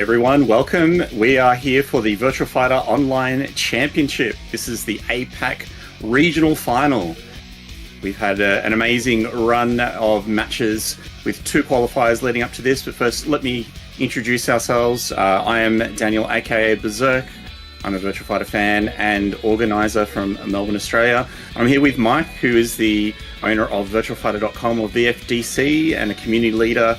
Everyone, welcome. We are here for the VIRTUA FIGHTER Online Championship. This is the Apac Regional Final. We've had an amazing run of matches with 2 qualifiers leading up to this, but first let me introduce ourselves. I am Daniel, aka Berserk. I'm a VIRTUA FIGHTER fan and organiser from Melbourne, Australia. I'm here with Mike, who is the owner of VirtuaFighter.com or VFDC and a community leader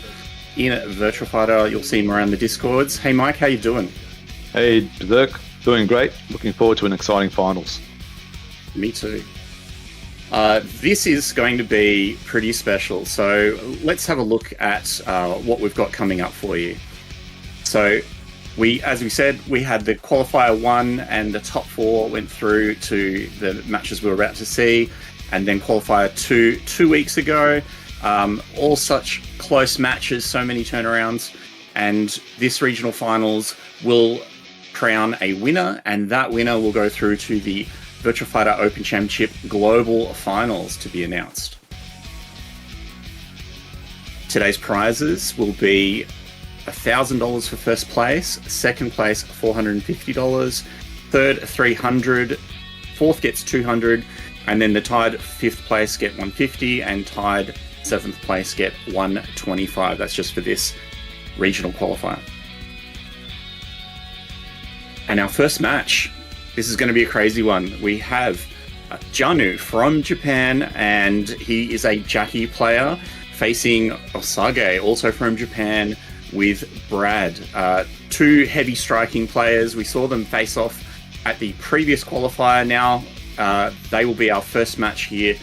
in VIRTUA FIGHTER. You'll see him around the Discords. Hey Mike, how you doing? Hey Berserk, doing great. Looking forward to an exciting finals. Me too. This is going to be pretty special. So let's have a look at what we've got coming up for you. So as we said, we had the qualifier 1 and the top 4 went through to the matches we were about to see, and then qualifier 2 weeks ago. All such close matches, so many turnarounds, and this regional finals will crown a winner, and that winner will go through to the VIRTUA FIGHTER Open Championship Global Finals to be announced. Today's prizes will be $1,000 for first place, second place $450, third $300, fourth gets $200, and then the tied 5th place get $150, and tied 7th place get $125. That's just for this regional qualifier. And our first match, this is going to be a crazy one. We have Janu from Japan, and he is a Jackie player, facing Osag, also from Japan, with Brad. 2 heavy striking players. We saw them face off at the previous qualifier. Now they will be our first match here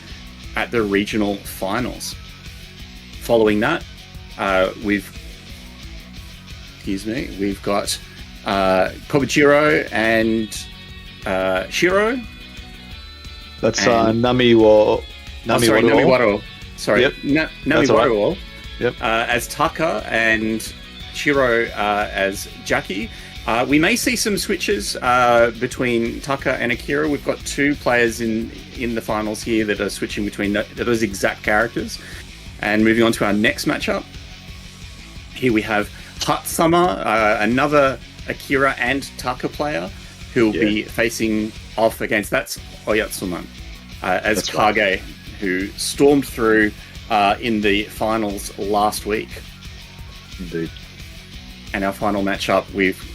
at the regional finals. Following that, we've got Kajjiro and Shirou. That's Nami Wador. Sorry, yep. Nami Wador. Yep. As Taka and Shirou as Jackie. We may see some switches between Taka and Akira. We've got 2 players in the finals here that are switching between those exact characters. And moving on to our next matchup, here we have Hatau, another Akira and Taka player, who will be facing off against, that's Ayatsuman, as that's Kage, right, who stormed through in the finals last week. Indeed. And our final matchup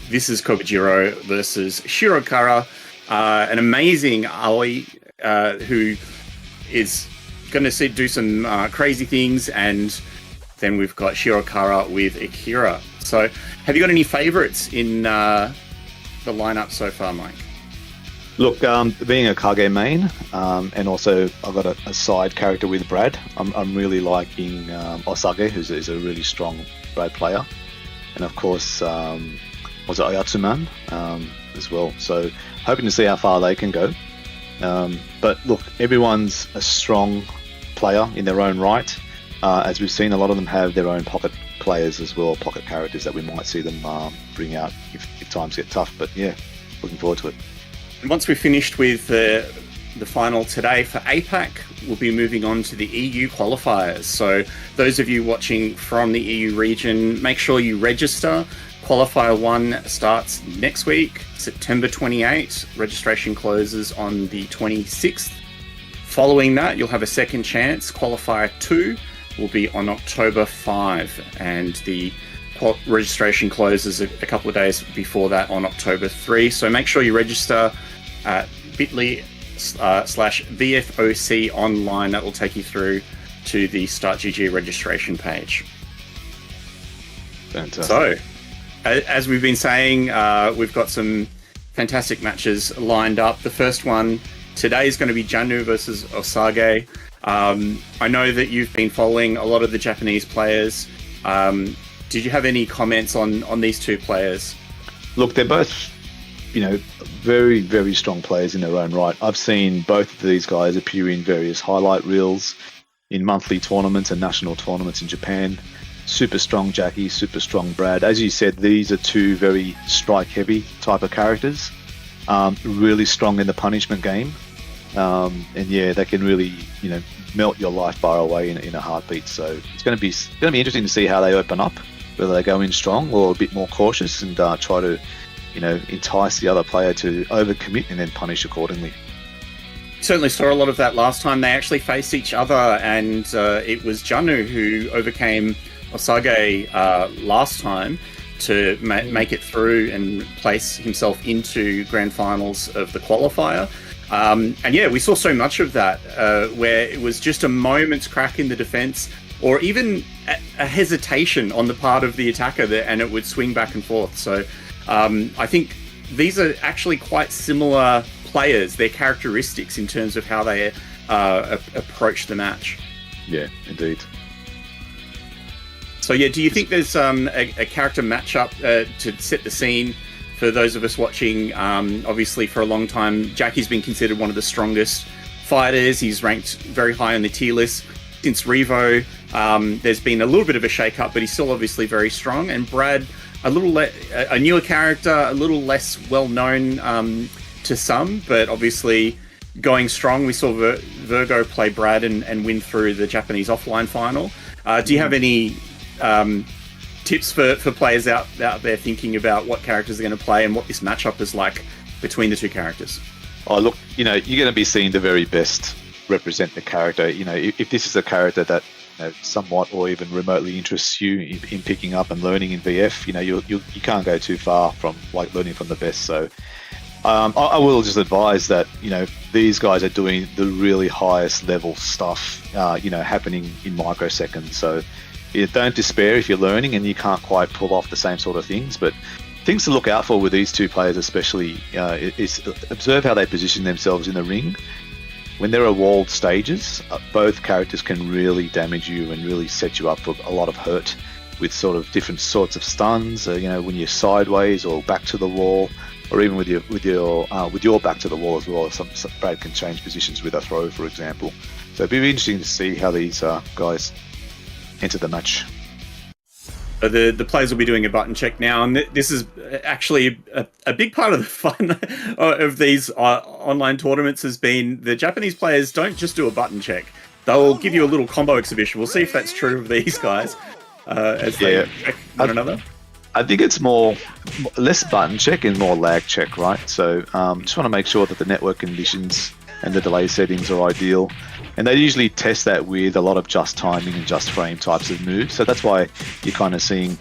this is Kajjiro versus Shirou, an amazing Ali who is going to do some crazy things, and then we've got Shirou with Akira. So have you got any favorites in the lineup so far, Mike? Look, being a Kage main, and also I've got a side character with Brad. I'm really liking Osag, who's a really strong Brad player, and of course was it Ayatsuman as well. So hoping to see how far they can go. But look, everyone's a strong player in their own right. As we've seen, a lot of them have their own pocket players as well, pocket characters that we might see them bring out if times get tough. But yeah, looking forward to it. And once we've finished with the final today for APAC, we'll be moving on to the EU qualifiers. So those of you watching from the EU region, make sure you register. Qualifier 1 starts next week, September 28. Registration closes on the 26th. Following that, you'll have a second chance. Qualifier 2 will be on October 5, and the registration closes a couple of days before that on October 3. So make sure you register at bit.ly/VFOC online. That will take you through to the Start GG registration page. Fantastic. So, as we've been saying, we've got some fantastic matches lined up. The first one today is going to be Janu versus Osag. I know that you've been following a lot of the Japanese players. Did you have any comments on these 2 players? Look, they're both, very, very strong players in their own right. I've seen both of these guys appear in various highlight reels in monthly tournaments and national tournaments in Japan. Super strong Jackie, super strong Brad. As you said, these are 2 very strike-heavy type of characters. Really strong in the punishment game. And yeah, they can really, melt your life bar away in a heartbeat. So it's going to be interesting to see how they open up. whether they go in strong or a bit more cautious and try to, entice the other player to overcommit and then punish accordingly. Certainly saw a lot of that last time they actually faced each other, and it was Janu who overcame Osag last time to make it through and place himself into grand finals of the qualifier. And yeah, we saw so much of that where it was just a moment's crack in the defense, or even a hesitation on the part of the attacker there, and it would swing back and forth. So I think these are actually quite similar players, their characteristics in terms of how they approach the match. Yeah, indeed. So yeah, do you think there's a character matchup to set the scene for those of us watching? Obviously, for a long time, Jackie's been considered one of the strongest fighters. He's ranked very high on the tier list. Since Revo, there's been a little bit of a shake-up, but he's still obviously very strong. And Brad, a newer character, a little less well-known to some, but obviously going strong. We saw Virgo play Brad and win through the Japanese offline final. Do you have any tips for players out there thinking about what characters are going to play and what this matchup is like between the two characters? Oh, look, you're going to be seeing the very best represent the character. If this is a character that somewhat or even remotely interests you in picking up and learning in VF, you can't go too far from learning from the best. So I will just advise that these guys are doing the really highest level stuff happening in microseconds. So don't despair if you're learning and you can't quite pull off the same sort of things, but things to look out for with these two players especially is observe how they position themselves in the ring. When there are walled stages, both characters can really damage you and really set you up for a lot of hurt with sort of different sorts of stuns, when you're sideways or back to the wall, or even with your back to the wall as well. Some Brad can change positions with a throw, for example. So it'd be interesting to see how these guys enter the match. The players will be doing a button check now, and this is actually a big part of the fun of these online tournaments has been the Japanese players don't just do a button check. They'll give you a little combo exhibition. We'll see if that's true of these guys as they check one another. I think it's less button check and more lag check, right? So just want to make sure that the network conditions and the delay settings are ideal. And they usually test that with a lot of just timing and just frame types of moves. So that's why you're kind of seeing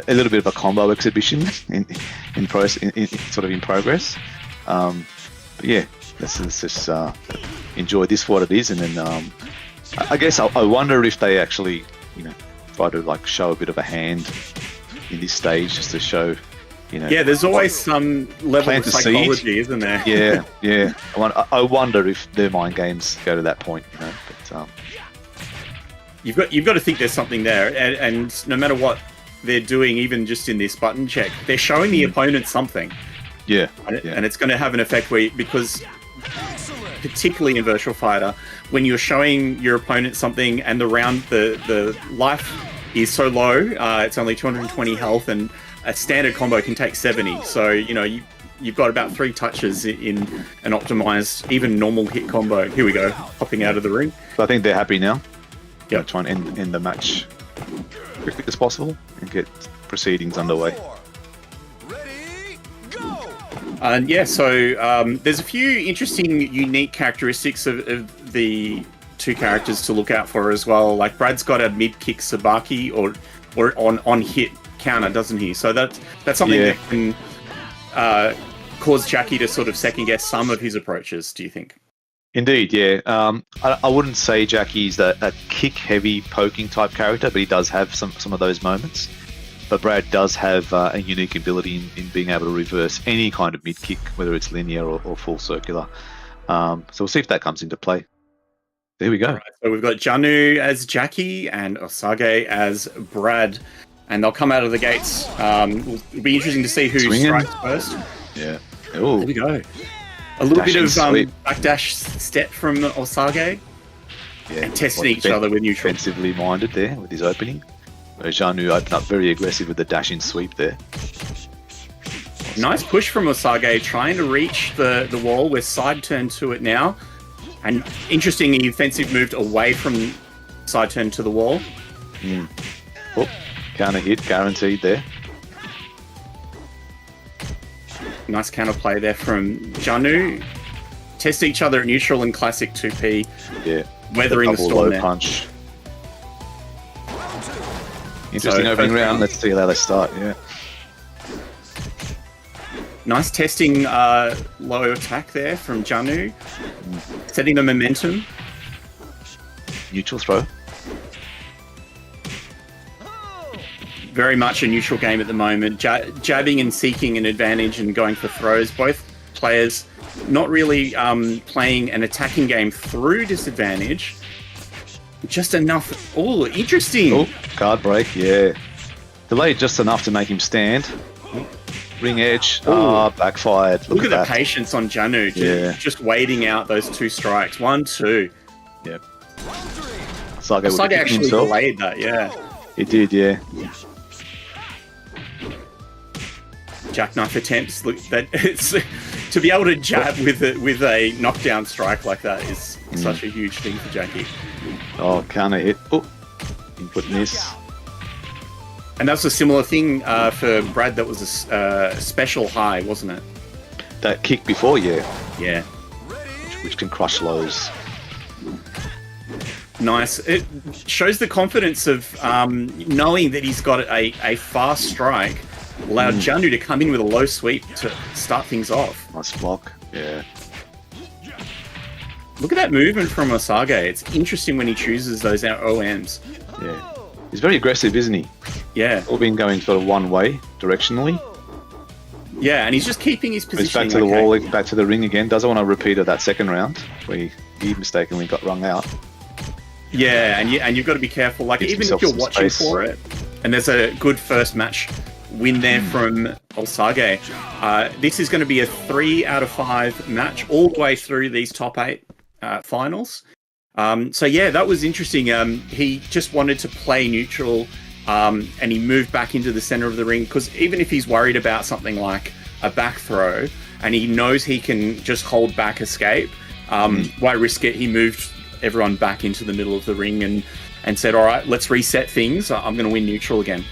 a little bit of a combo exhibition in progress. But yeah, let's just enjoy this for what it is. And then I guess I wonder if they actually, try to show a bit of a hand in this stage just to show. Yeah, there's always some level of psychology, isn't there? Yeah. I wonder if their mind games go to that point, But you've got to think there's something there, and no matter what they're doing, even just in this button check, they're showing the opponent something. Yeah, and it's going to have an effect because particularly in Virtua Fighter, when you're showing your opponent something and the life is so low, it's only 220 health and a standard combo can take 70, so you've got about 3 touches in an optimized, even normal hit combo. Here we go, hopping out of the ring. So I think they're happy now. Yeah, try and end the match quickly as possible and get proceedings underway. And yeah, so there's a few interesting, unique characteristics of the two characters to look out for as well. Like Brad's got a mid-kick sabaki or on hit counter, doesn't he? So that's something that can cause Jackie to sort of second guess some of his approaches, do you think? Indeed, yeah. I wouldn't say Jackie's a kick heavy poking type character, but he does have some of those moments. But Brad does have a unique ability in being able to reverse any kind of mid kick, whether it's linear or full circular. So we'll see if that comes into play. There we go. Right, so we've got Janu as Jackie and Osag as Brad. And they'll come out of the gates. It'll be interesting to see who strikes first. Yeah. Ooh. There we go. A little bit of backdash step from Osag. Yeah. And testing each other with neutral. Defensively minded there with his opening. Janu opened up very aggressive with the dash in sweep there. Nice push from Osag, trying to reach the wall. We're side turned to it now. And interesting, he offensive moved away from side turn to the wall. Oh. Counter hit, guaranteed there. Nice counter play there from Janu. Test each other at neutral and classic 2P. Yeah. Weathering the storm low there. punch. Interesting opening round. Let's see how they start. Yeah. Nice testing low attack there from Janu. Setting the momentum. Neutral throw. Very much a neutral game at the moment. Jabbing and seeking an advantage and going for throws. Both players not really playing an attacking game through disadvantage. Just enough. Oh, interesting. Oh, guard break. Yeah. Delayed just enough to make him stand. Ring edge. Backfired. Look at the patience on Janu. Just waiting out those 2 strikes. 1, 2. Yep. Osag actually delayed that, yeah. He did, yeah. Jackknife attempts. Look, that it's to be able to jab with a knockdown strike like that is such a huge thing for Jackie. Oh, counter hit. Oh, input miss. And that's a similar thing for Brad. That was a special high, wasn't it? That kick before, yeah. Yeah. Which can crush lows. Nice. It shows the confidence of knowing that he's got a fast strike. Allowed Janu to come in with a low sweep to start things off. Nice block. Yeah. Look at that movement from Osage. It's interesting when he chooses those OMs. Yeah. He's very aggressive, isn't he? Yeah. All been going sort of one way, directionally. Yeah, and he's just keeping his position. He's back to the wall, back to the ring again. Doesn't want to repeat of that second round where he mistakenly got rung out. Yeah, and you've got to be careful. Like, even if you're watching for it, and there's a good first match win there from Osage, this is going to be a 3 out of 5 match all the way through these top 8 finals. So yeah, that was interesting. He just wanted to play neutral, and he moved back into the center of the ring, because even if he's worried about something like a back throw and he knows he can just hold back escape, why risk it? He moved everyone back into the middle of the ring and said, all right, let's reset things. I'm going to win neutral again.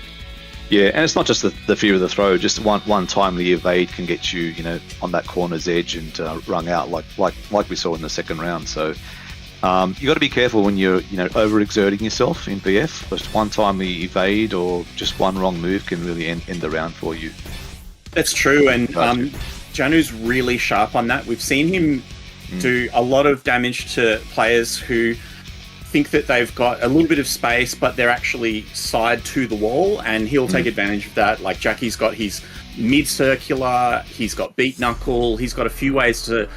Yeah, and it's not just the fear of the throw. Just one timely evade can get you, on that corner's edge and rung out like we saw in the second round. So you got to be careful when you're overexerting yourself in BF. Just one timely evade or just one wrong move can really end the round for you. That's true, and Janu's really sharp on that. We've seen him do a lot of damage to players who think that they've got a little bit of space, but they're actually side to the wall, and he'll take advantage of that. Like, Jackie's got his mid-circular, he's got beat knuckle, he's got a few ways to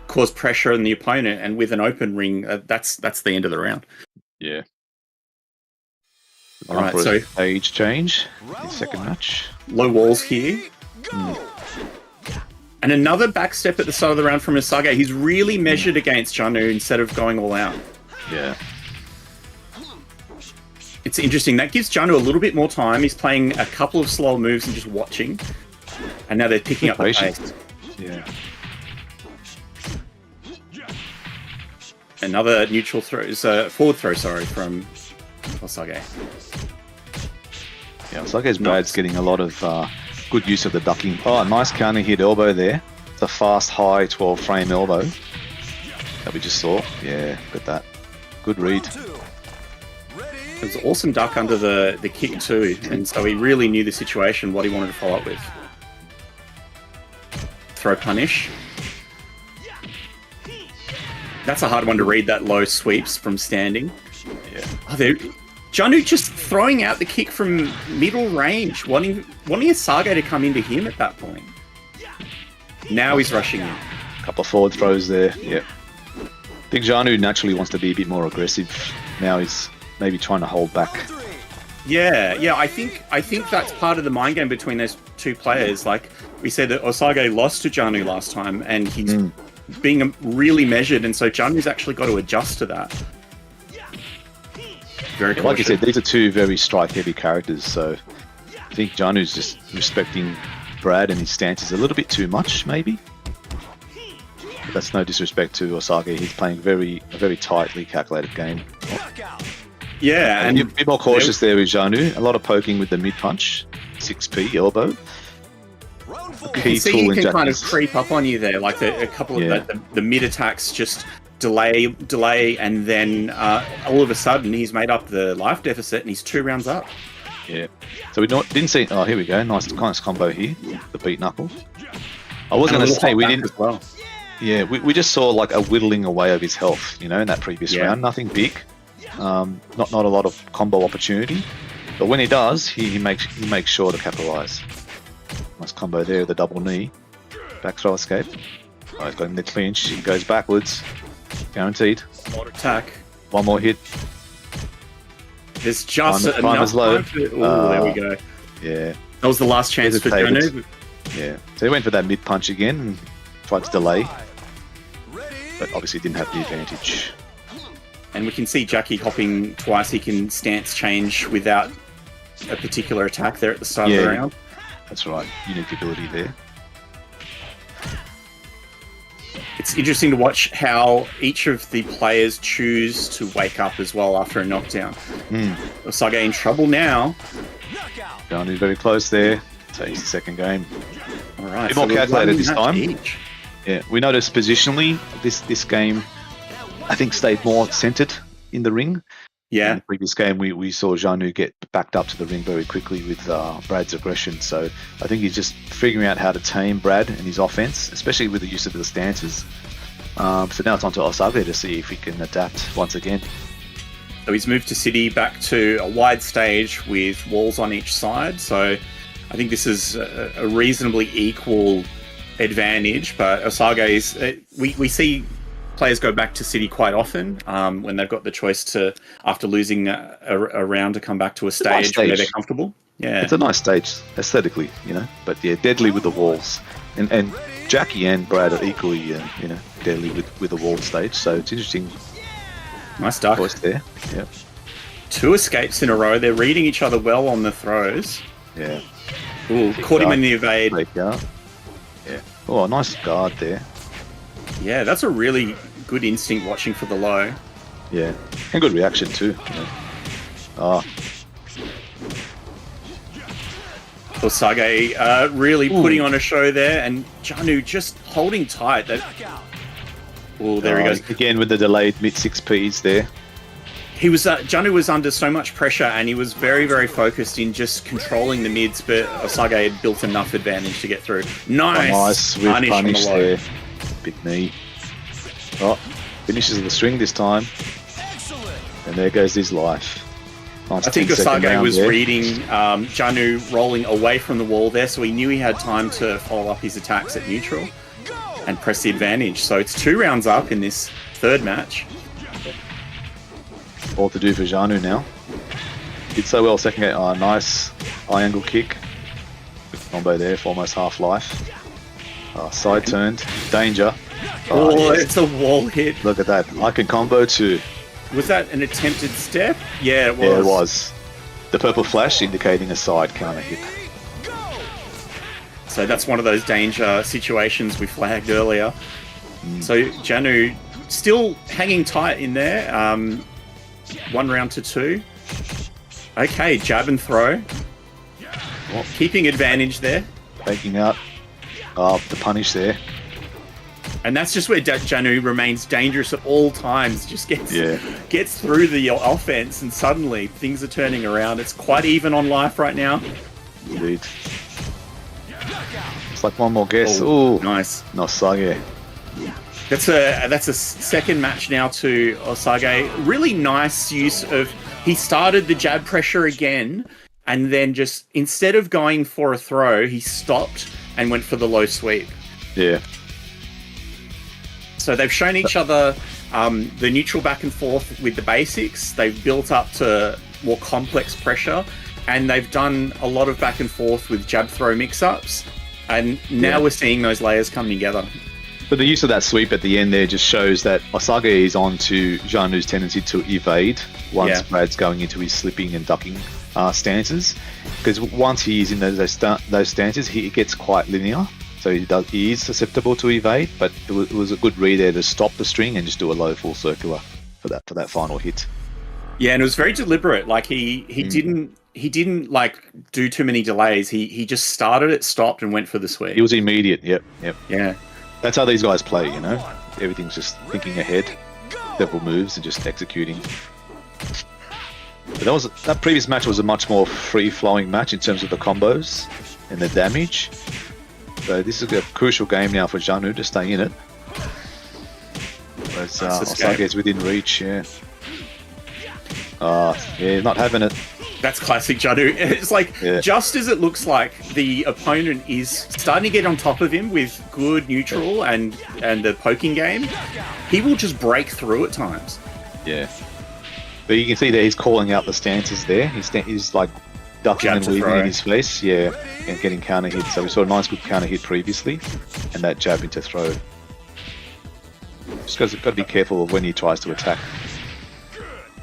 cause pressure on the opponent, and with an open ring, that's the end of the round. Yeah. All right, so age change in second match. Low walls here. And another back step at the start of the round from Osage. He's really measured against Janu instead of going all out. Yeah. It's interesting. That gives Janu a little bit more time. He's playing a couple of slow moves and just watching. And now they're picking up the pace. Yeah. Another neutral throw, forward throw, from Osage. Yeah, Osage's Brad's getting a lot of good use of the ducking. Oh, nice counter hit elbow there. It's a fast, high 12 frame elbow that we just saw. Yeah, got that. Good read. It was an awesome duck under the kick too, and so he really knew the situation, what he wanted to follow up with. Throw punish. That's a hard one to read, that low sweeps from standing. Yeah. Oh, Janu just throwing out the kick from middle range, wanting Osage to come into him at that point. Now he's rushing in. Couple of forward throws there. Yeah. I think Janu naturally wants to be a bit more aggressive. Now he's maybe trying to hold back. Yeah. I think that's part of the mind game between those two players. Like we said, that Osage lost to Janu last time, and he's being really measured, and so Janu's actually got to adjust to that. Very cautious. Like you said, these are two very strike-heavy characters, so I think Janu's just respecting Brad and his stance is a little bit too much, maybe. But that's no disrespect to Osage. He's playing a very tightly calculated game. Yeah, and a bit more cautious there with Janu. A lot of poking with the mid punch, 6p elbow. You can see he can kind of creep up on you there, like a couple of the mid attacks just delay, and then all of a sudden he's made up the life deficit and he's 2 rounds up. Yeah. So we didn't see. Oh, here we go. Nice combo here. The beat knuckle. I was going to say we didn't. As well. Yeah, we just saw like a whittling away of his health, in that previous round. Nothing big. Not a lot of combo opportunity, but when he does, he makes sure to capitalize. Nice combo there, the double knee, back throw escape. Oh, he's got in the clinch. He goes backwards, guaranteed. More attack. One more hit. There's just enough time for... Oh, there we go. Yeah. That was the last chance for Janu. Yeah. So he went for that mid punch again and tried to delay, but obviously didn't have the advantage. And we can see Jackie hopping twice. He can stance change without a particular attack there at the start of the round. That's right. Unique ability there. It's interesting to watch how each of the players choose to wake up as well after a knockdown. Osag in trouble now. Janu very close there. Takes the second game. All right. A bit more calculated this time. Each. Yeah, we noticed positionally this game, I think, stayed more centered in the ring. Yeah. In the previous game, we saw Janu get backed up to the ring very quickly with Brad's aggression. So I think he's just figuring out how to tame Brad and his offense, especially with the use of the stances. So now it's on to Osage to see if he can adapt once again. So he's moved to City back to a wide stage with walls on each side. So I think this is a reasonably equal advantage, but Osage is... We see players go back to City quite often when they've got the choice to, after losing a round, to come back to a stage where they're comfortable. Yeah, it's a nice stage aesthetically, but yeah, deadly with the walls. And Jackie and Brad are equally, deadly with the wall stage. So it's interesting. Nice duck. Choice there. Yeah. 2 escapes in a row. They're reading each other well on the throws. Yeah. Ooh, caught him in the evade. Yeah. Oh, nice guard there. Yeah, that's a really good instinct watching for the low. Yeah, and good reaction too. Osage really putting on a show there, and Janu just holding tight. Oh, there he goes. Again with the delayed mid 6Ps there. He was Janu was under so much pressure, and he was very, very focused in just controlling the mids, but Osage had built enough advantage to get through. Nice with punish there. Big knee. Oh, finishes the string this time. And there goes his life. Nice. I think Osage was reading Janu rolling away from the wall there, so he knew he had time to follow up his attacks at neutral and press the advantage. So it's 2 rounds up in this third match. All to do for Janu now. Did so well second game. Oh, nice eye angle kick. Good combo there for almost half life. Side turned. Danger. It's a wall hit. Look at that. I can combo too. Was that an attempted step? Yeah, it was. Yeah, it was. The purple flash indicating a side counter hit. So that's one of those danger situations we flagged earlier. So Janu still hanging tight in there. 1 round to 2. Okay, jab and throw. Keeping advantage there. Taking out the punish there. And that's just where Janu remains dangerous at all times. Just gets through the offense, and suddenly things are turning around. It's quite even on life right now. Indeed. It's like one more guess. Oh, nice. Osage. That's a second match now to Osage. Really nice use of... He started the jab pressure again, and then just, instead of going for a throw, he stopped and went for the low sweep. Yeah. So they've shown each other the neutral back and forth with the basics. They've built up to more complex pressure, and they've done a lot of back and forth with jab throw mix-ups. And now we're seeing those layers come together. But the use of that sweep at the end there just shows that Osage is on to Janu's tendency to evade once Brad's going into his slipping and ducking stances. Because once he's in those stances, he gets quite linear. So he is susceptible to evade, but it was a good read there to stop the string and just do a low full circular for that final hit. Yeah, and it was very deliberate. Like he didn't like do too many delays. He just started it, stopped, and went for the sweep. It was immediate. Yep. Yeah. That's how these guys play, you know? Everything's just thinking ahead, several moves, and just executing. But that previous match was a much more free-flowing match in terms of the combos and the damage. So this is a crucial game now for Janu to stay in it. Whereas Osag is within reach, yeah. Yeah, not having it. That's classic Janu. It's like, just as it looks like the opponent is starting to get on top of him with good neutral and the poking game, he will just break through at times. Yeah. But you can see that he's calling out the stances there. He's like ducking and weaving in his face, yeah, and getting counter hit. So we saw a nice good counter hit previously, and that jab into throw. Just got to be careful of when he tries to attack.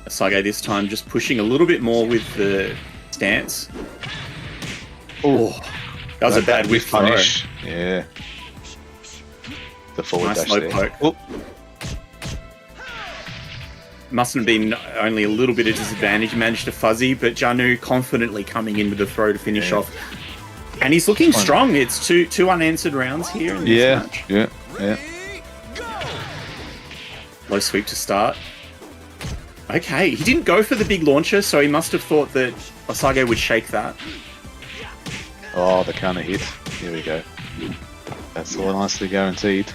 Osag this time just pushing a little bit more with the stance. Oh, that was a bad whiff punish. Yeah. The forward nice dash low there. Poke. Oh. Mustn't have been only a little bit of disadvantage. He managed to fuzzy, but Janu confidently coming in with the throw to finish off. And he's looking strong. It's two unanswered rounds here in this match. Yeah. Low sweep to start. Okay, he didn't go for the big launcher, so he must have thought that Osag would shake that. Oh, the counter hit. Here we go. That's all nicely guaranteed.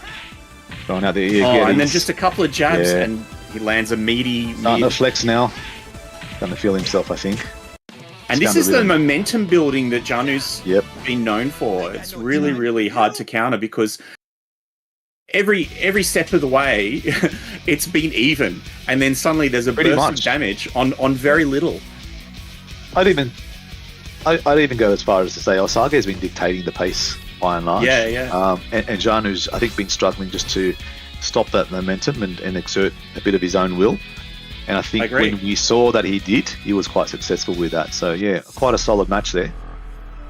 Throwing out the ear. And then just a couple of jabs, and he lands a meaty... Starting to flex now. Starting to feel himself, I think. And this is the momentum building that Janu's been known for. It's really, really hard to counter because every step of the way, it's been even. And then suddenly there's a burst of damage on very little. I'd even go as far as to say Osag has been dictating the pace by and large. Yeah. And Janu's, I think, been struggling just to stop that momentum and exert a bit of his own will. And I think when we saw that he did, he was quite successful with that. So yeah, quite a solid match there.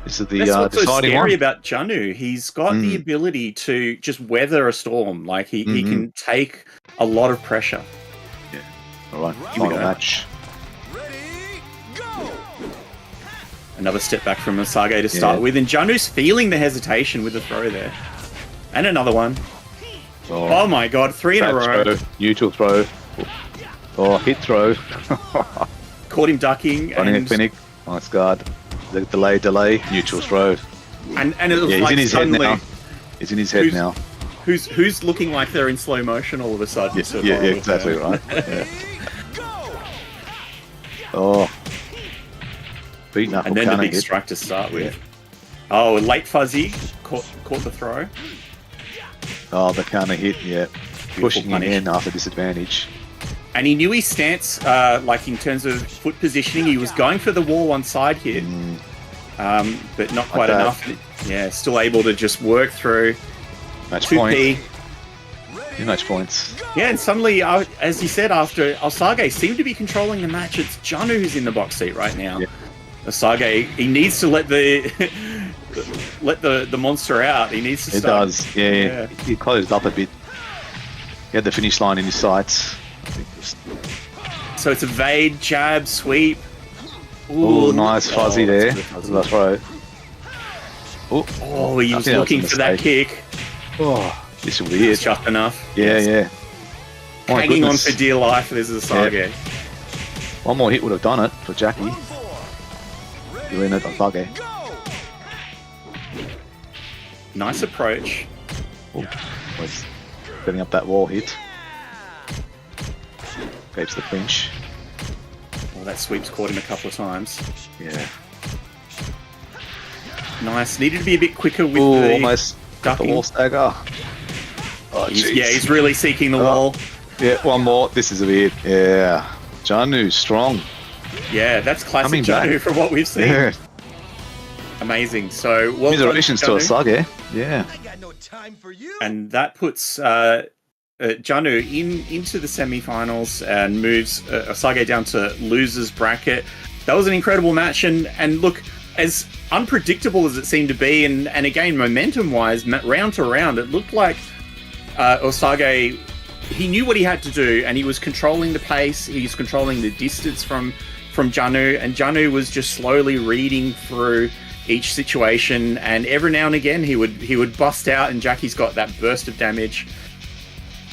This is the That's what's so deciding scary one. about Janu. He's got the ability to just weather a storm. Like he can take a lot of pressure. Yeah. All right. Final match. Another step back from Osag to start with, and Janu's feeling the hesitation with the throw there. And another one. Oh my god, 3 in a row. Throw, neutral throw. Oh, hit throw. Caught him ducking. Running a clinic. Nice guard. The delay, neutral throw. And it was he's like in his head now. He's in his head now. Who's looking like they're in slow motion all of a sudden? Yeah, exactly right. Yeah. Oh. Beat knuckle. And then the big strike to start with. Oh, late fuzzy. Caught the throw. Oh, the counter hit, pushing him in after disadvantage. And he knew his stance, like in terms of foot positioning. He was going for the wall on side here, but not quite enough. Yeah, still able to just work through. Match 2P. Point. 2 match points. Yeah, and suddenly, as you said, after Osag seemed to be controlling the match, it's Janu who's in the box seat right now. Yeah. Osag, he needs to let the monster out. He needs to start. It does, yeah. He closed up a bit. He had the finish line in his sights. So it's evade, jab, sweep. Ooh, nice fuzzy there. The throw. Oh, he was looking for that kick. Oh, this will be it. Just enough. Yeah. Hanging on for dear life, there's Osag. Yeah. One more hit would have done it for Jackie. You're in it, Osag. Nice approach. Was setting up that wall hit. Escapes the clinch. Well, that sweep's caught him a couple of times. Yeah. Nice. Needed to be a bit quicker with almost ducking. The wall stagger. Oh, he's really seeking the wall. Yeah, one more. This is weird. Yeah. Janu, strong. Yeah, that's classic Janu from what we've seen. Yeah. Amazing. So, well done, congratulations to Osag. Yeah. I got no time for you. And that puts Janu into the semi-finals and moves Osag down to losers bracket. That was an incredible match, and look, as unpredictable as it seemed to be, and again, momentum-wise, round to round, it looked like Osag he knew what he had to do, and he was controlling the pace. He was controlling the distance from Janu, and Janu was just slowly reading through each situation. And every now and again, he would bust out, and Jackie's got that burst of damage.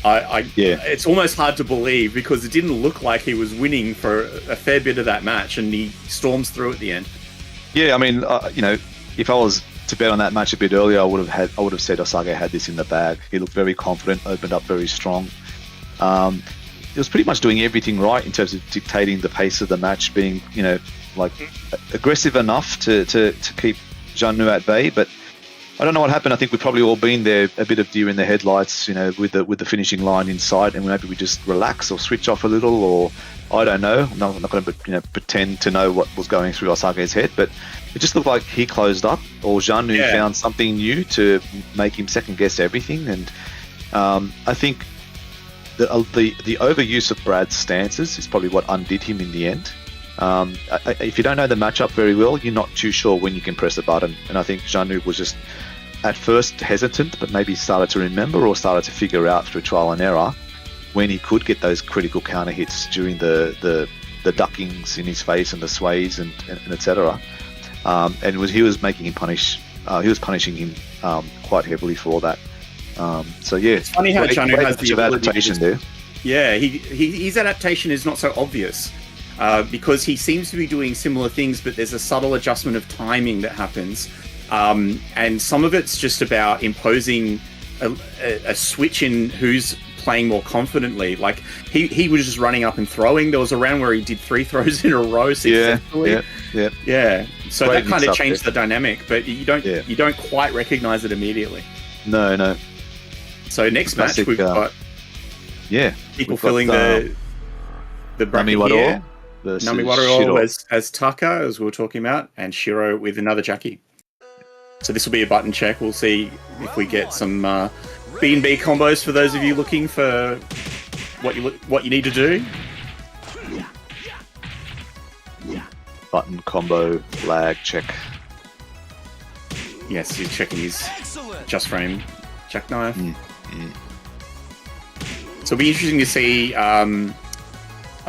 It's almost hard to believe because it didn't look like he was winning for a fair bit of that match, and he storms through at the end. Yeah, I mean, if I was to bet on that match a bit earlier, I would have said Osag had this in the bag. He looked very confident, opened up very strong. He was pretty much doing everything right in terms of dictating the pace of the match, being aggressive enough to keep Janu at bay. But I don't know what happened. I think we've probably all been there, a bit of deer in the headlights, with the finishing line in sight, and maybe we just relax or switch off a little, or I don't know. I'm not going to pretend to know what was going through Osage's head, but it just looked like he closed up, or Janu found something new to make him second guess everything. And I think the overuse of Brad's stances is probably what undid him in the end. If you don't know the matchup very well, you're not too sure when you can press a button. And I think Janu was just at first hesitant, but maybe started to remember or started to figure out through trial and error when he could get those critical counter hits during the duckings in his face and the sways and etc. And he was making him punish. He was punishing him quite heavily for that. It's funny how Janu has the adaptation there. Yeah, his adaptation is not so obvious. Because he seems to be doing similar things, but there's a subtle adjustment of timing that happens. And some of it's just about imposing a switch in who's playing more confidently. Like, he was just running up and throwing. There was a round where he did 3 throws in a row successfully. Yeah. So Great that kind of changed the dynamic, but you don't quite recognize it immediately. No. So next match, we've got people filling the bracket Nami here. Wador. Nami Wador as Taka, as we were talking about, and Shirou with another Jackie. So this will be a button check. We'll see if we get some B&B combos for those of you looking for what you need to do. Button combo lag check. Yes, he's checking his just frame jackknife. So it'll be interesting to see.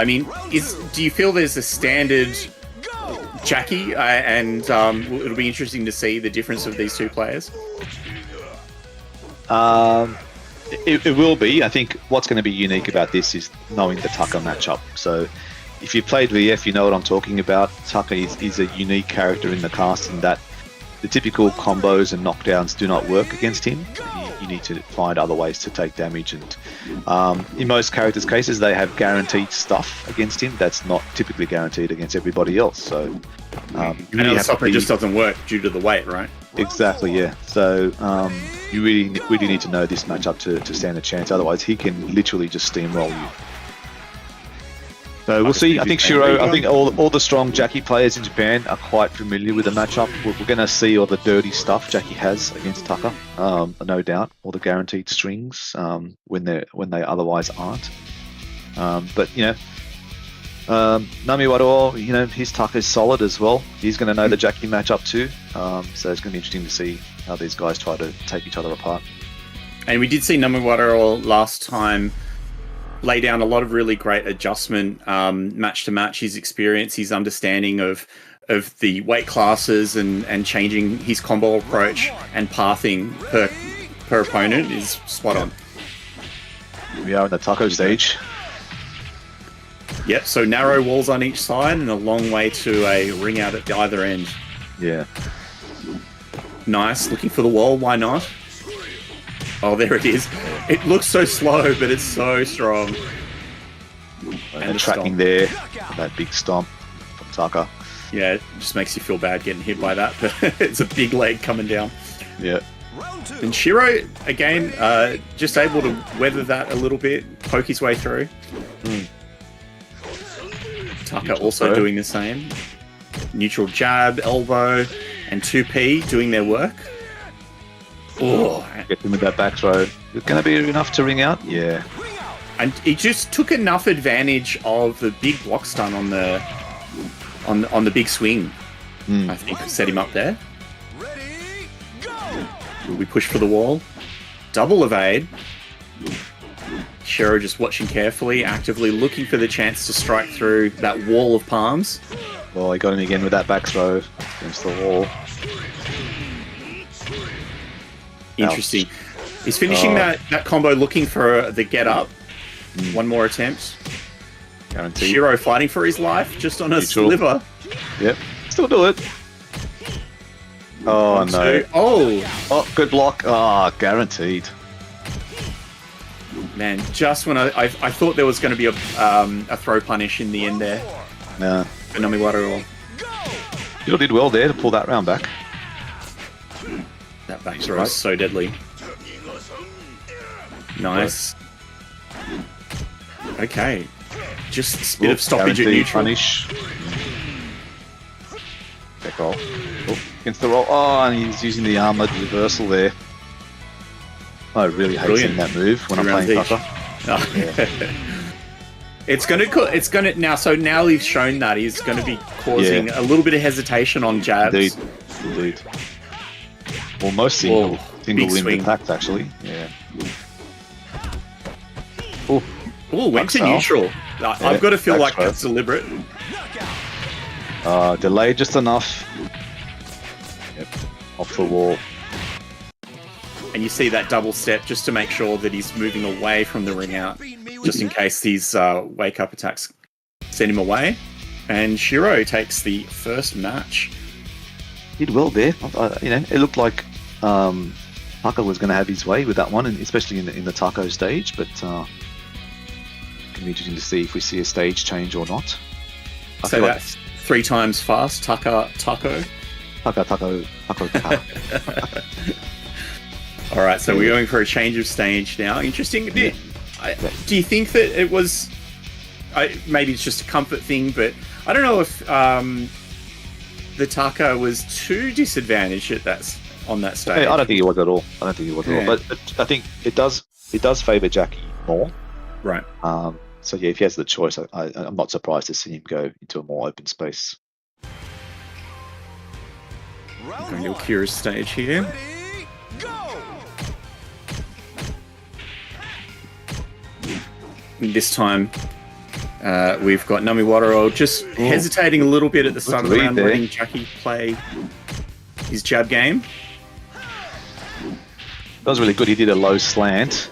Do you feel there's a standard Jackie, and it'll be interesting to see the difference of these two players? It will be. I think what's going to be unique about this is knowing the Taka matchup. So if you played VF, you know what I'm talking about. Taka is a unique character in the cast in that the typical combos and knockdowns do not work against him. You need to find other ways to take damage, and in most characters' cases, they have guaranteed stuff against him that's not typically guaranteed against everybody else. So, and really stuff that just doesn't work due to the weight, right? Exactly, yeah. So you really need to know this matchup to stand a chance. Otherwise, he can literally just steamroll you. So we'll see. I think Shirou, I think all the strong Jackie players in Japan are quite familiar with the matchup. We're going to see all the dirty stuff Jackie has against Taka, no doubt. All the guaranteed strings when they otherwise aren't. But Nami Wador, his Taka is solid as well. He's going to know the Jackie matchup too. So it's going to be interesting to see how these guys try to take each other apart. And we did see Nami Wador last time lay down a lot of really great adjustment match to match. His experience, his understanding of the weight classes and changing his combo approach and pathing per opponent is spot on. We are in the taco stage. Yep, so narrow walls on each side and a long way to a ring out at either end. Yeah. Nice, looking for the wall, why not? Oh, there it is. It looks so slow, but it's so strong. And the tracking there, that big stomp from Taka. Yeah, it just makes you feel bad getting hit by that, but it's a big leg coming down. Yeah. And Shirou, again, just able to weather that a little bit, poke his way through. Taka also doing the same. Neutral jab, elbow, and 2P doing their work. Oh, get him with that back throw. It's going to be enough to ring out? Yeah. And he just took enough advantage of the big block stun on the big swing. I think set him up there. We push for the wall. Double evade. Shirou just watching carefully, actively looking for the chance to strike through that wall of palms. Well, he got him again with that back throw against the wall. Interesting. He's finishing that combo looking for the get up. One more attempt. Guaranteed. Shirou fighting for his life just on a sliver. Yep. Still do it. Oh, no. Oh, good block. Ah, guaranteed. Man, just when I thought there was going to be a throw punish in the end there. Yeah. For Nami Wador. You did well there to pull that round back. That back throw is so deadly. Nice. Okay. Just a bit of stoppage at neutral. Punish. Back roll. Oh, against the roll. Oh, and he's using the armored reversal there. I really hate seeing that move when I'm playing Tucker. Oh. Yeah. It's gonna now. So now he's shown that he's going to be causing a little bit of hesitation on jabs. Indeed. Well, most single limb attacks actually. Yeah. Oh, went to neutral. I've got to feel like that's deliberate. Delayed just enough. Yep. Off the wall. And you see that double step just to make sure that he's moving away from the ring out, just in case these wake up attacks send him away. And Shirou takes the first match. Did well there. It looked like Tucker was going to have his way with that one, and especially in the taco stage. But going to be interesting to see if we see a stage change or not. So that's 3 times fast. Taco. All right, so we're going for a change of stage now. Interesting. Do you think that it was... maybe it's just a comfort thing, but I don't know if the Taka was too disadvantaged on that stage. Hey, I don't think he was at all. But I think it does favour Jackie more. Right. So yeah, if he has the choice, I'm not surprised to see him go into a more open space. Going to Akira's stage here. This time, we've got Nami Wador just hesitating a little bit at the start of the round, letting Jackie play his jab game. That was really good. He did a low slant,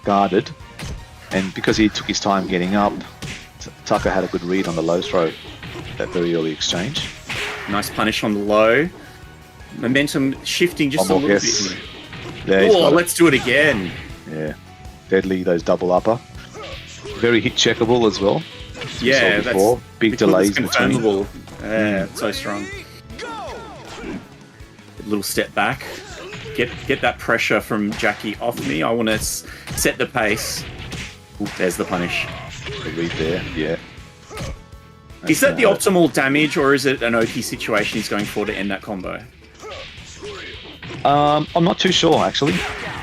guarded, and because he took his time getting up, Tucker had a good read on the low throw, that very early exchange. Nice punish on the low. Momentum shifting just a little bit. Yeah, let's do it again. Yeah, deadly, those double upper. Very hit checkable as well. Yeah, that's big delays between. Yeah, it's so strong. A little step back. Get that pressure from Jackie off me. I want to set the pace. Ooh, there's the punish. The read there, yeah. Is that the optimal damage, or is it an OP situation he's going for to end that combo? I'm not too sure, actually.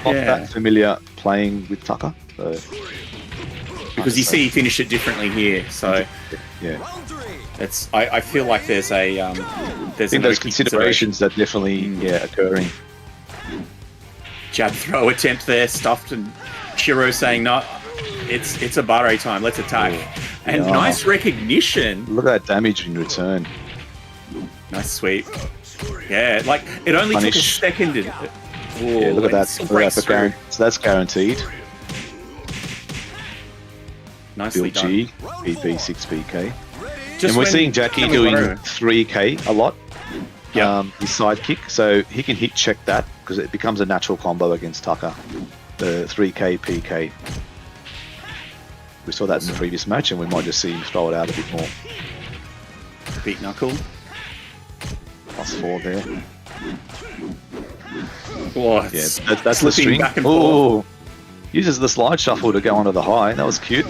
Not that familiar playing with Tucker. So. Because you see he finished it differently here, so yeah, it's. I feel like there's a there's. I think those considerations that definitely occurring. Jab throw attempt there, stuffed, and Shirou saying no, it's a bare time. Let's attack, and nice recognition. Look at that damage in return. Nice sweep. Yeah, like it only took a second. Look at that. So that's guaranteed. Nicely done. G, BP 6PK. And we're seeing Jackie doing 3K a lot. His side kick, so he can hit check that because it becomes a natural combo against Tucker. The 3K PK. We saw that in the previous match, and we might just see him throw it out a bit more. Beat knuckle. +4 there. Oh, yeah, that's the string. Oh, uses the slide shuffle to go onto the high. That was cute.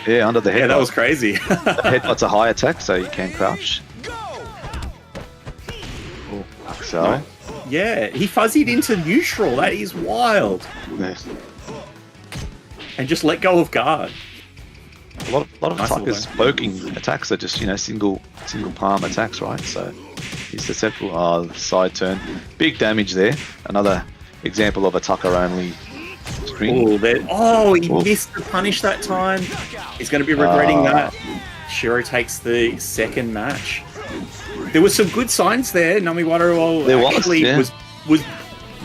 Yeah, under the head. Yeah, that was crazy. The headbutt's a high attack, so you can crouch. Oh, Axel. Yeah, he fuzzied into neutral. That is wild. Yes. And just let go of guard. A lot of Tucker's poking attacks are just, single palm attacks, right? So he's susceptible. Side turn. Big damage there. Another example of a Tucker only screen. He missed the punish that time. He's going to be regretting that. Shirou takes the second match. There were some good signs there. Nami Wador was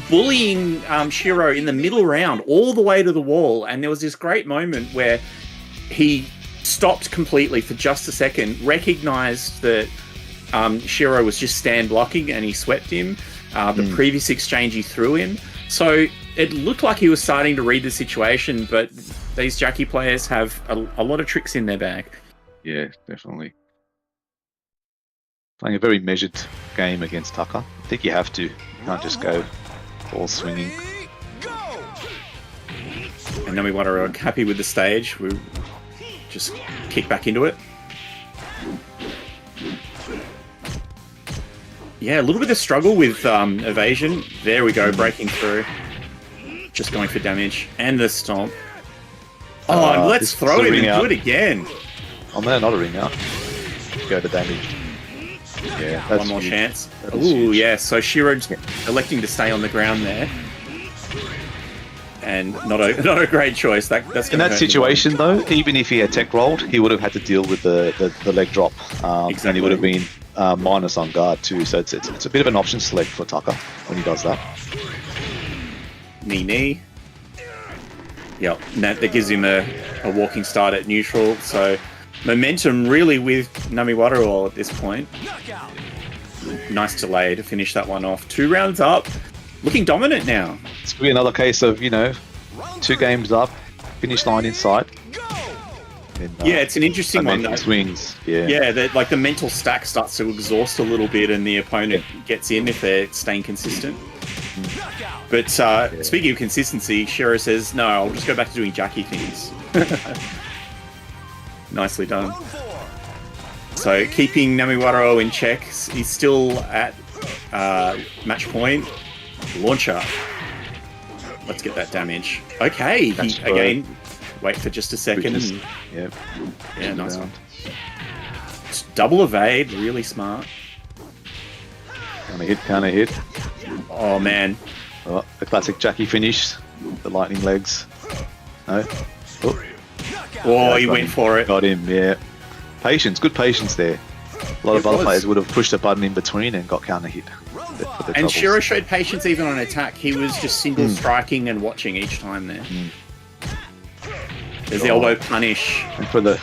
bullying Shirou in the middle round all the way to the wall, and there was this great moment where he stopped completely for just a second, recognized that Shirou was just stand blocking, and he swept him. The previous exchange he threw him. So it looked like he was starting to read the situation, but these Jackie players have a lot of tricks in their bag. Yeah, definitely. Playing a very measured game against Tucker. I think you have to. You can't just go all swinging. And Nami Wador are happy with the stage. We just kick back into it. Yeah, a little bit of struggle with evasion. There we go, breaking through. Just going for damage. And the stomp. Oh, and let's throw him and do it again. Oh no, not a ring out. Go to damage. Yeah, that's one more chance. Ooh, yeah, so Shirou's electing to stay on the ground there. And not a great choice. That's in that situation, though, even if he had tech rolled, he would have had to deal with the leg drop. Exactly. And he would have been minus on guard too. So it's a bit of an option select for Tucker when he does that. Knee. Yep, that gives him a walking start at neutral. So momentum really with Nami Wador at this point. Nice delay to finish that one off. 2 rounds up. Looking dominant now. It's going to be another case of, 2 games up, finish line in sight. And, yeah, it's an interesting one. Though. Swings, yeah. Yeah, the mental stack starts to exhaust a little bit and the opponent gets in if they're staying consistent. But speaking of consistency, Shirou says, no, I'll just go back to doing Jackie things. Nicely done. So keeping Nami Wador in check. He's still at match point. Launcher. Let's get that damage. Okay, again, wait for just a second. Yeah, nice one. Double evade, really smart. Counter hit. Oh, man. Oh, the classic Jackie finish. The lightning legs. No. Oh, he went for it. Got him, yeah. Patience, good patience there. A lot of other players would have pushed a button in between and got counter hit. And Shirou showed patience even on attack. He was just single striking and watching each time there. There's the elbow punish. And for the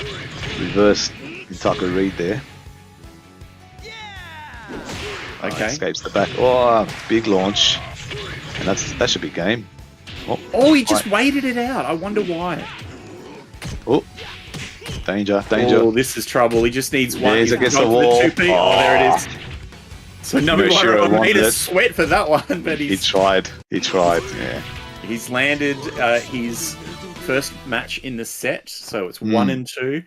reverse Intaka read there. Okay. Escapes the back. Oh, big launch. And that should be game. Oh, he just waited it out. I wonder why. Oh. Danger. Oh, this is trouble. He just needs one. He's against the wall. Oh, there it is. So Nami Wador made us sweat for that one, but he tried, yeah. He's landed his first match in the set, so it's 1-2.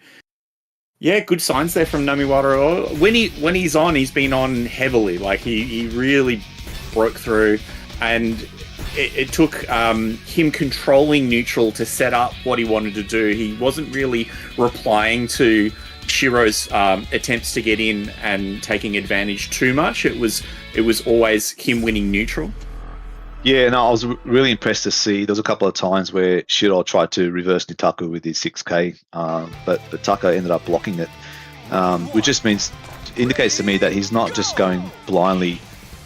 Yeah, good signs there from Nami Wador. When he's on, he's been on heavily. Like he really broke through, and it took him controlling neutral to set up what he wanted to do. He wasn't really replying to Shirou's attempts to get in and taking advantage too much. It was always him winning neutral. Yeah, no, I was really impressed to see. There was a couple of times where Shirou tried to reverse Nitaku with his 6K, but the Tucker ended up blocking it, which just indicates to me that he's not just going blindly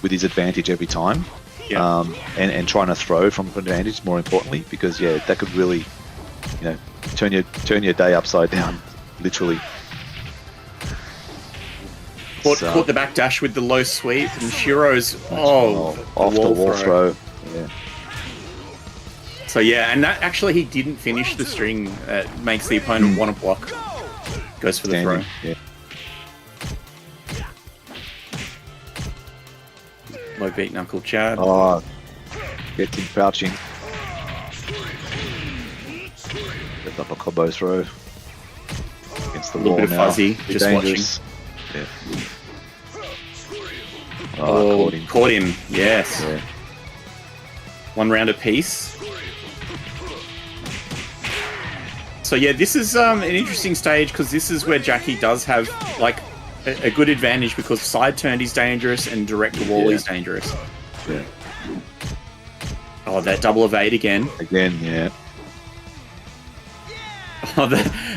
with his advantage every time, and trying to throw from advantage. More importantly, because that could really, turn your day upside down, literally. Caught the back dash with the low sweep, and Shirou's off the wall throw. Yeah. So and that actually he didn't finish the string. Makes the opponent want to block. Goes for the throw. Yeah. Low beat knuckle Chad. Oh, gets him crouching. Gets up a combo throw against the wall. A little bit of fuzzy, just dangerous. Watching. Yeah. Caught him. Yes. Yeah. 1 round apiece. So this is an interesting stage because this is where Jackie does have a good advantage because side turned is dangerous and direct to wall is dangerous. Yeah. Oh, that double evade again. Again, yeah. Oh,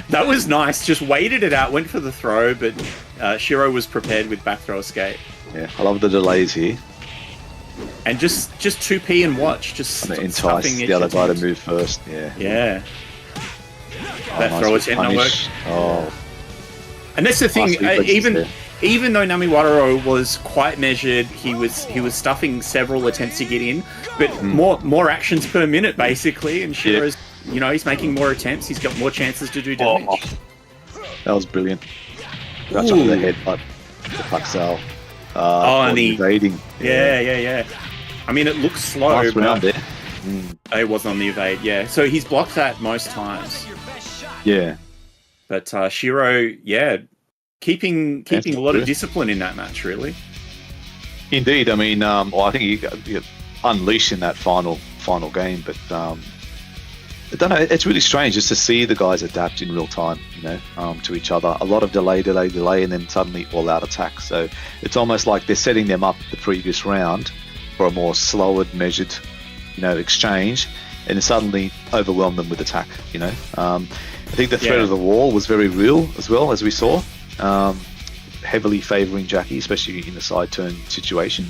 that was nice. Just waited it out, went for the throw, but Shirou was prepared with back throw escape. Yeah, I love the delays here. And just 2P and watch. Just entice the other guy to move first. Yeah. Yeah. That throw attempt not work. Oh. And that's the thing. Even though Nami Wador was quite measured, he was stuffing several attempts to get in, but more actions per minute basically. And Shirou's, he's making more attempts. He's got more chances to do damage. Oh. That was brilliant. Right under the head, but the Paxal. And the evading. Yeah. I mean, it looks slow. Nice round there. It wasn't on the evade. Yeah, so he's blocked that most times. Yeah. But Shirou, keeping a lot of discipline in that match, really. Indeed. I mean, I think he unleashed in that final game, but I don't know. It's really strange just to see the guys adapt in real time, to each other. A lot of delay, and then suddenly all-out attack. So it's almost like they're setting them up the previous round for a more slower, measured, exchange, and then suddenly overwhelm them with attack. I think the threat of the wall was very real as well, as we saw. Heavily favouring Jackie, especially in the side turn situation.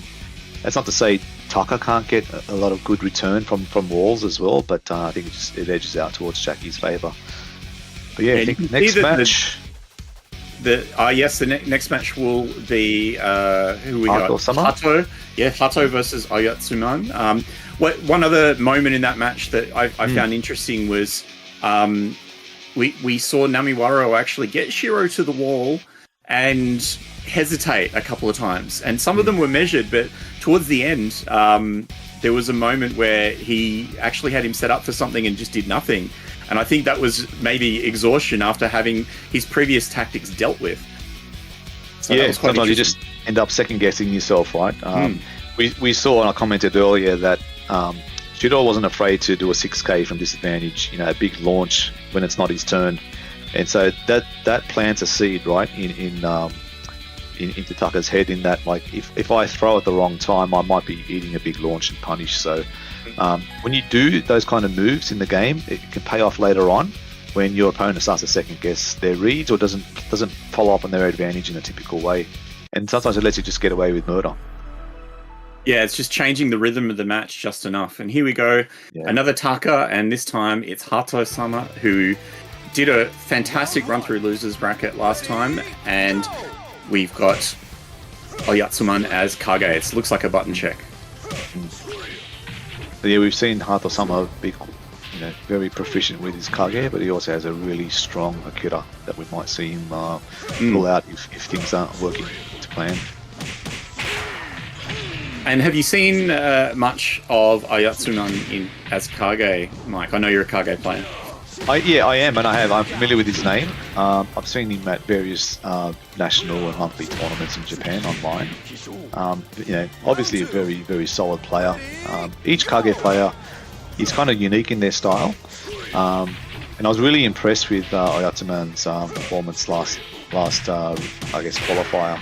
That's not to say Taka can't get a lot of good return from walls as well, but I think it edges out towards Jackie's favour. But I think next match... the next match will be who we got? Hatau. Yeah, Hatau versus Ayatsuman. One other moment in that match that I found interesting was we saw Nami Wador actually get Shirou to the wall and hesitate a couple of times, and some of them were measured, but towards the end there was a moment where he actually had him set up for something and just did nothing, and I think that was maybe exhaustion after having his previous tactics dealt with. So sometimes you just end up second guessing yourself, right? We saw, and I commented earlier, that Shirou wasn't afraid to do a 6K from disadvantage, a big launch when it's not his turn. And so that plants a seed, right, into Taka's head, in that, like, if I throw at the wrong time, I might be eating a big launch and punish. So when you do those kind of moves in the game, it can pay off later on when your opponent starts to second guess their reads or doesn't follow up on their advantage in a typical way. And sometimes it lets you just get away with murder. Yeah, it's just changing the rhythm of the match just enough. And here we go, another Taka, and this time it's Hatau-sama, who did a fantastic run through losers bracket last time, and we've got Ayatsuman as Kage. It looks like a button check. Yeah, we've seen Hatau-sama be, very proficient with his Kage, but he also has a really strong Akira that we might see him pull out if things aren't working to plan. And have you seen much of Ayatsuman as Kage, Mike? I know you're a Kage player. I am, and I'm familiar with his name. I've seen him at various national and monthly tournaments in Japan online. Obviously a very, very solid player. Each Kage player is kind of unique in their style. And I was really impressed with Ayatsuman's performance last qualifier.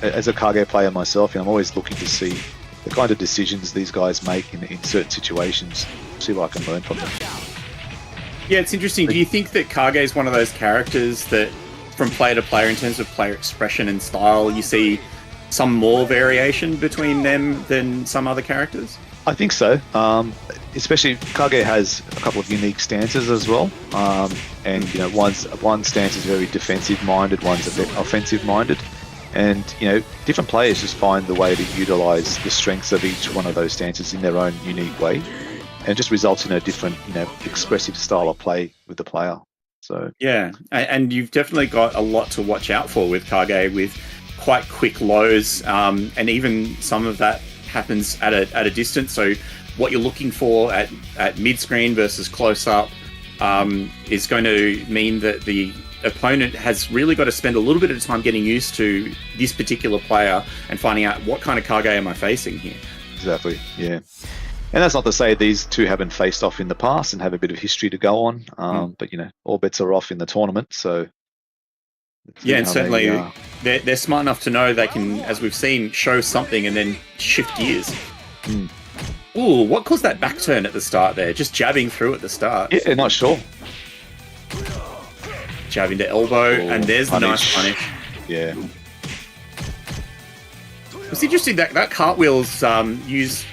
As a Kage player myself, I'm always looking to see the kind of decisions these guys make in certain situations, see what I can learn from them. Yeah, it's interesting. Do you think that Kage is one of those characters that, from player to player, in terms of player expression and style, you see some more variation between them than some other characters? I think so. Especially Kage has a couple of unique stances as well. And one stance is very defensive-minded, one's a bit offensive-minded. And different players just find the way to utilize the strengths of each one of those stances in their own unique way, and it just results in a different expressive style of play with the player. So yeah, and you've definitely got a lot to watch out for with Kage, with quite quick lows, and even some of that happens at a distance. So what you're looking for at mid screen versus close up is going to mean that the opponent has really got to spend a little bit of time getting used to this particular player and finding out what kind of Kage am I facing here. Exactly, yeah. And that's not to say these two haven't faced off in the past and have a bit of history to go on, but all bets are off in the tournament, so... Yeah, and certainly they're smart enough to know they can, as we've seen, show something and then shift gears. Ooh, what caused that back turn at the start there? Just jabbing through at the start. Yeah, not sure. Jab into elbow, and there's the nice punish. Yeah. It's interesting that cartwheel's used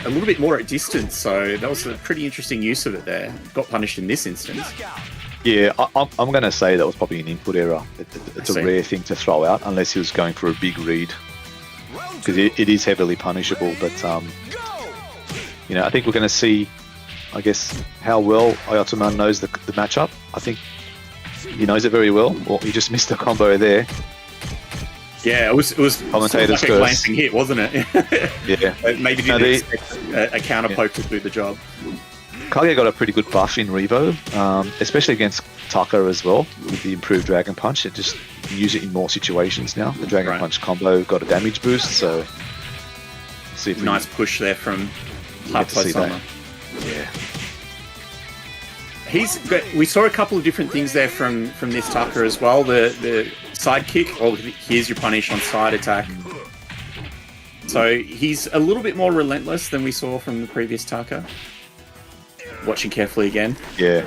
a little bit more at distance, so that was a pretty interesting use of it there. Got punished in this instance. Yeah, I'm going to say that was probably an input error. It's a rare thing to throw out unless he was going for a big read, because it is heavily punishable. But you know, I think we're going to see, I guess, how well Ayatsuman knows the matchup. I think he knows it very well. Well, he just missed the combo there. Yeah, it was commentators like a glancing hit, wasn't it? Yeah. Maybe didn't expect a counter poke to do the job. Kage got a pretty good buff in Revo, especially against Taka as well, with the improved Dragon Punch. It just you can use it in more situations now. The Dragon Punch combo got a damage boost, so see if nice push there from Hatau. Yeah. We saw a couple of different things there from this Taka as well. The side kick, or here's your punish on side attack. So he's a little bit more relentless than we saw from the previous Taka. Watching carefully again. Yeah.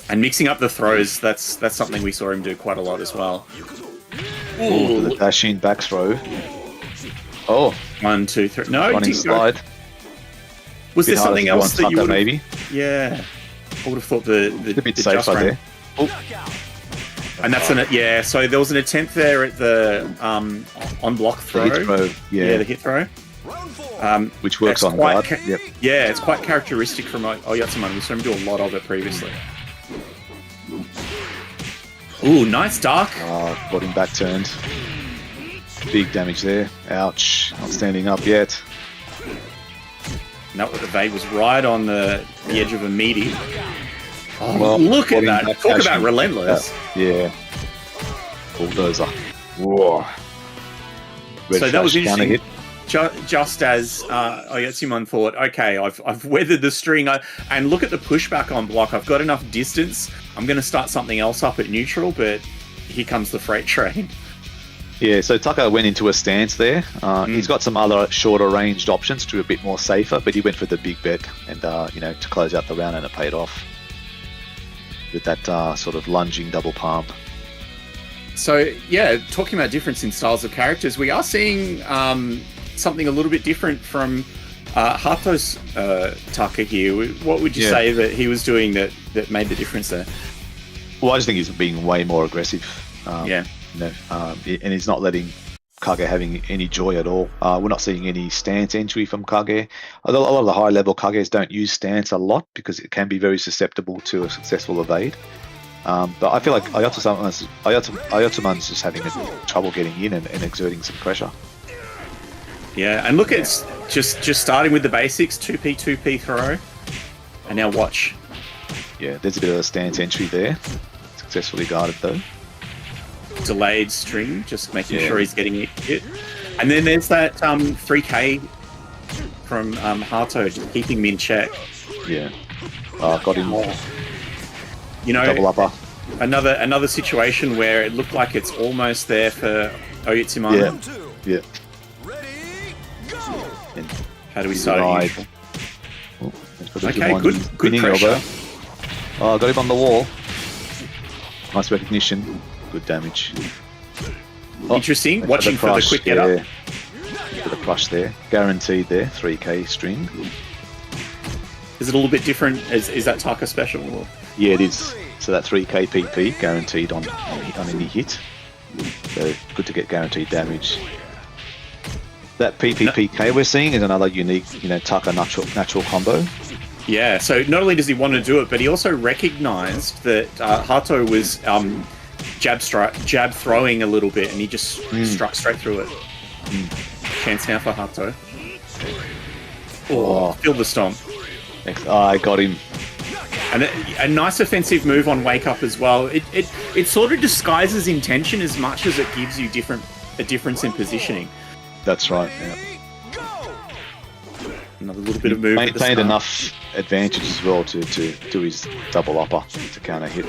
And mixing up the throws, that's something we saw him do quite a lot as well. Ooh, the dash-in back throw. Oh. 1, 2, 3. No, running slide. Was there something else that you would maybe? Yeah. I would have thought the a bit safer there. Oh. And that's so there was an attempt there at the on block throw. The hit throw. Yeah, the hit throw. Which works on guard. Yep. Yeah, it's quite characteristic from Ayatsuman. We saw him do a lot of it previously. Ooh, nice dark. Got him back turned. Big damage there. Ouch. Not standing up yet. No, the evade was right on the edge of a meaty. Oh, well, look at that. Talk about relentless. Yeah. Bulldozer. Whoa. So that was interesting. Hit. Just as Ayatsuman thought, okay, I've weathered the string, and look at the pushback on block. I've got enough distance. I'm going to start something else up at neutral, but here comes the freight train. Yeah, so Taka went into a stance there. He's got some other shorter ranged options to be a bit more safer, but he went for the big bet and to close out the round, and it paid off with that sort of lunging double palm. So yeah, talking about difference in styles of characters, we are seeing something a little bit different from Hatau's Taka here. What would you say that he was doing that made the difference there? Well, I just think he's being way more aggressive. And he's not letting Kage having any joy at all. We're not seeing any stance entry from Kage. A lot of the high level Kages don't use stance a lot because it can be very susceptible to a successful evade. But I feel like Ayatsuman's just having trouble getting in and exerting some pressure. Yeah, and look, it's just starting with the basics, 2P, 2P throw, and now watch. Yeah, there's a bit of a stance entry there. Successfully guarded though. Delayed string, just making sure he's getting it hit. And then there's that 3K from Hatau, just keeping him in check. Yeah. Got him more. Double upper. Another situation where it looked like it's almost there for Ayatsuman. Yeah. And how do we start? Okay, good pressure. Got him on the wall. Nice recognition. Good damage. Interesting. Watching for the quick get up. Bit of crush there. Guaranteed there. 3K string. Is it a little bit different? Is that Taka special? Or? Yeah, it is. So that 3K PP guaranteed on any hit. So good to get guaranteed damage. That PPPK we're seeing is another unique, Taka natural combo. Yeah, so not only does he want to do it, but he also recognized that Hatau was jab throwing a little bit, and he just struck straight through it. Chance now for Hatau. Feel the stomp. I got him. And a nice offensive move on Wake Up as well. It sort of disguises intention as much as it gives you a difference in positioning. That's right, yeah. Another little bit of move. Maintained enough advantage as well to do his double upper to counter hit.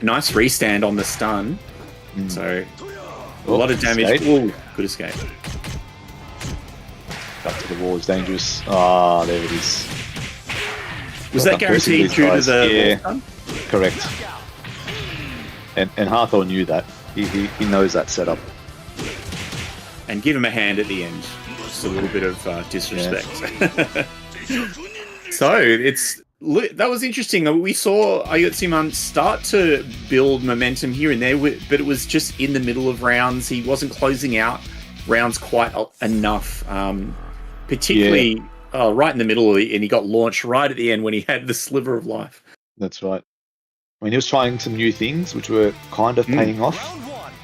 Nice restand on the stun. So a lot of damage. Escape. Good escape. the wall is dangerous. Ah, there it is. Was that guaranteed due to the wall? Correct. And Hatau knew that. He knows that setup. And give him a hand at the end. Just a little bit of disrespect. Yeah. So that was interesting. We saw Ayatsuman start to build momentum here and there, but it was just in the middle of rounds. He wasn't closing out rounds quite enough, particularly right in the middle, and he got launched right at the end when he had the sliver of life. That's right. I mean, he was trying some new things, which were kind of paying off.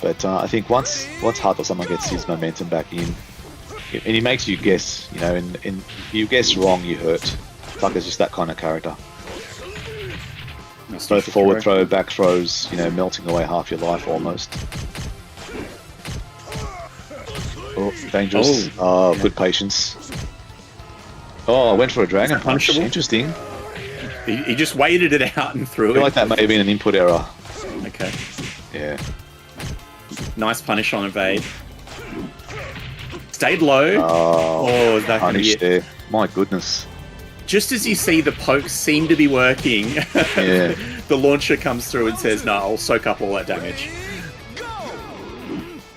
But I think once Hatau gets his momentum back in, and he makes you guess, and if you guess wrong, you hurt. Tucker's just that kind of character. Both forward throw, back throws, melting away half your life almost. Oh, dangerous. Oh, good patience. Oh, I went for a dragon punch. Interesting. He just waited it out and threw it. I feel like that may have been an input error. Okay. Yeah. Nice punish on evade. Stayed low. Oh, is that punish there. My goodness. Just as you see the pokes seem to be working, the launcher comes through and says, no, I'll soak up all that damage.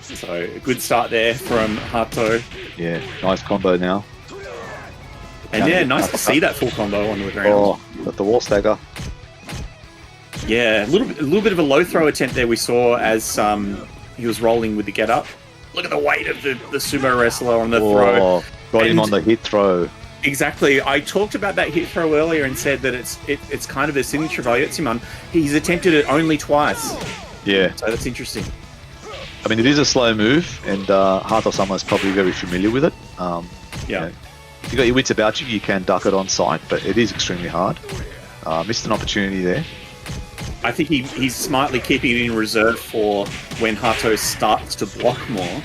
So, a good start there from Hatau. Yeah, nice combo now. And nice to see that full combo on the ground. Oh, got the wall stagger. Yeah, a little bit of a low throw attempt there we saw as he was rolling with the get up. Look at the weight of the sumo wrestler on the throw. Got him on the hit throw. Exactly. I talked about that hit throw earlier and said that it's kind of a signature of Ayatsuman. He's attempted it only twice. Yeah. So that's interesting. I mean, it is a slow move, and Hatau is probably very familiar with it. If you got your wits about you, you can duck it on sight, but it is extremely hard. Missed an opportunity there. I think he's smartly keeping it in reserve for when Hatau starts to block more.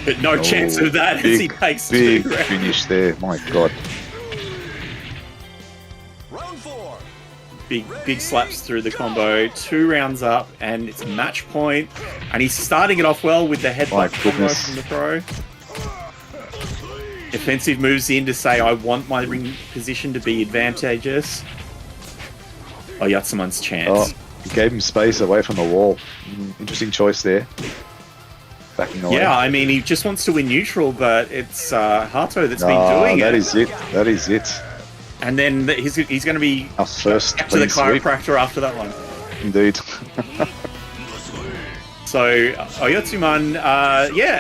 But no chance of that as he takes big finish there. My God. Round 4. Big slaps through the combo. 2 rounds up, and it's match point. And he's starting it off well with the headbutt combo from the throw. Defensive moves in to say, I want my ring position to be advantageous. Ayatsuman's chance. He gave him space away from the wall. Interesting choice there. Backing away. Yeah, I mean, he just wants to win neutral, but it's Hatau that's been doing that is it. That is it. And then he's going to be our first to the chiropractor after that one. Indeed. So, Ayatsuman,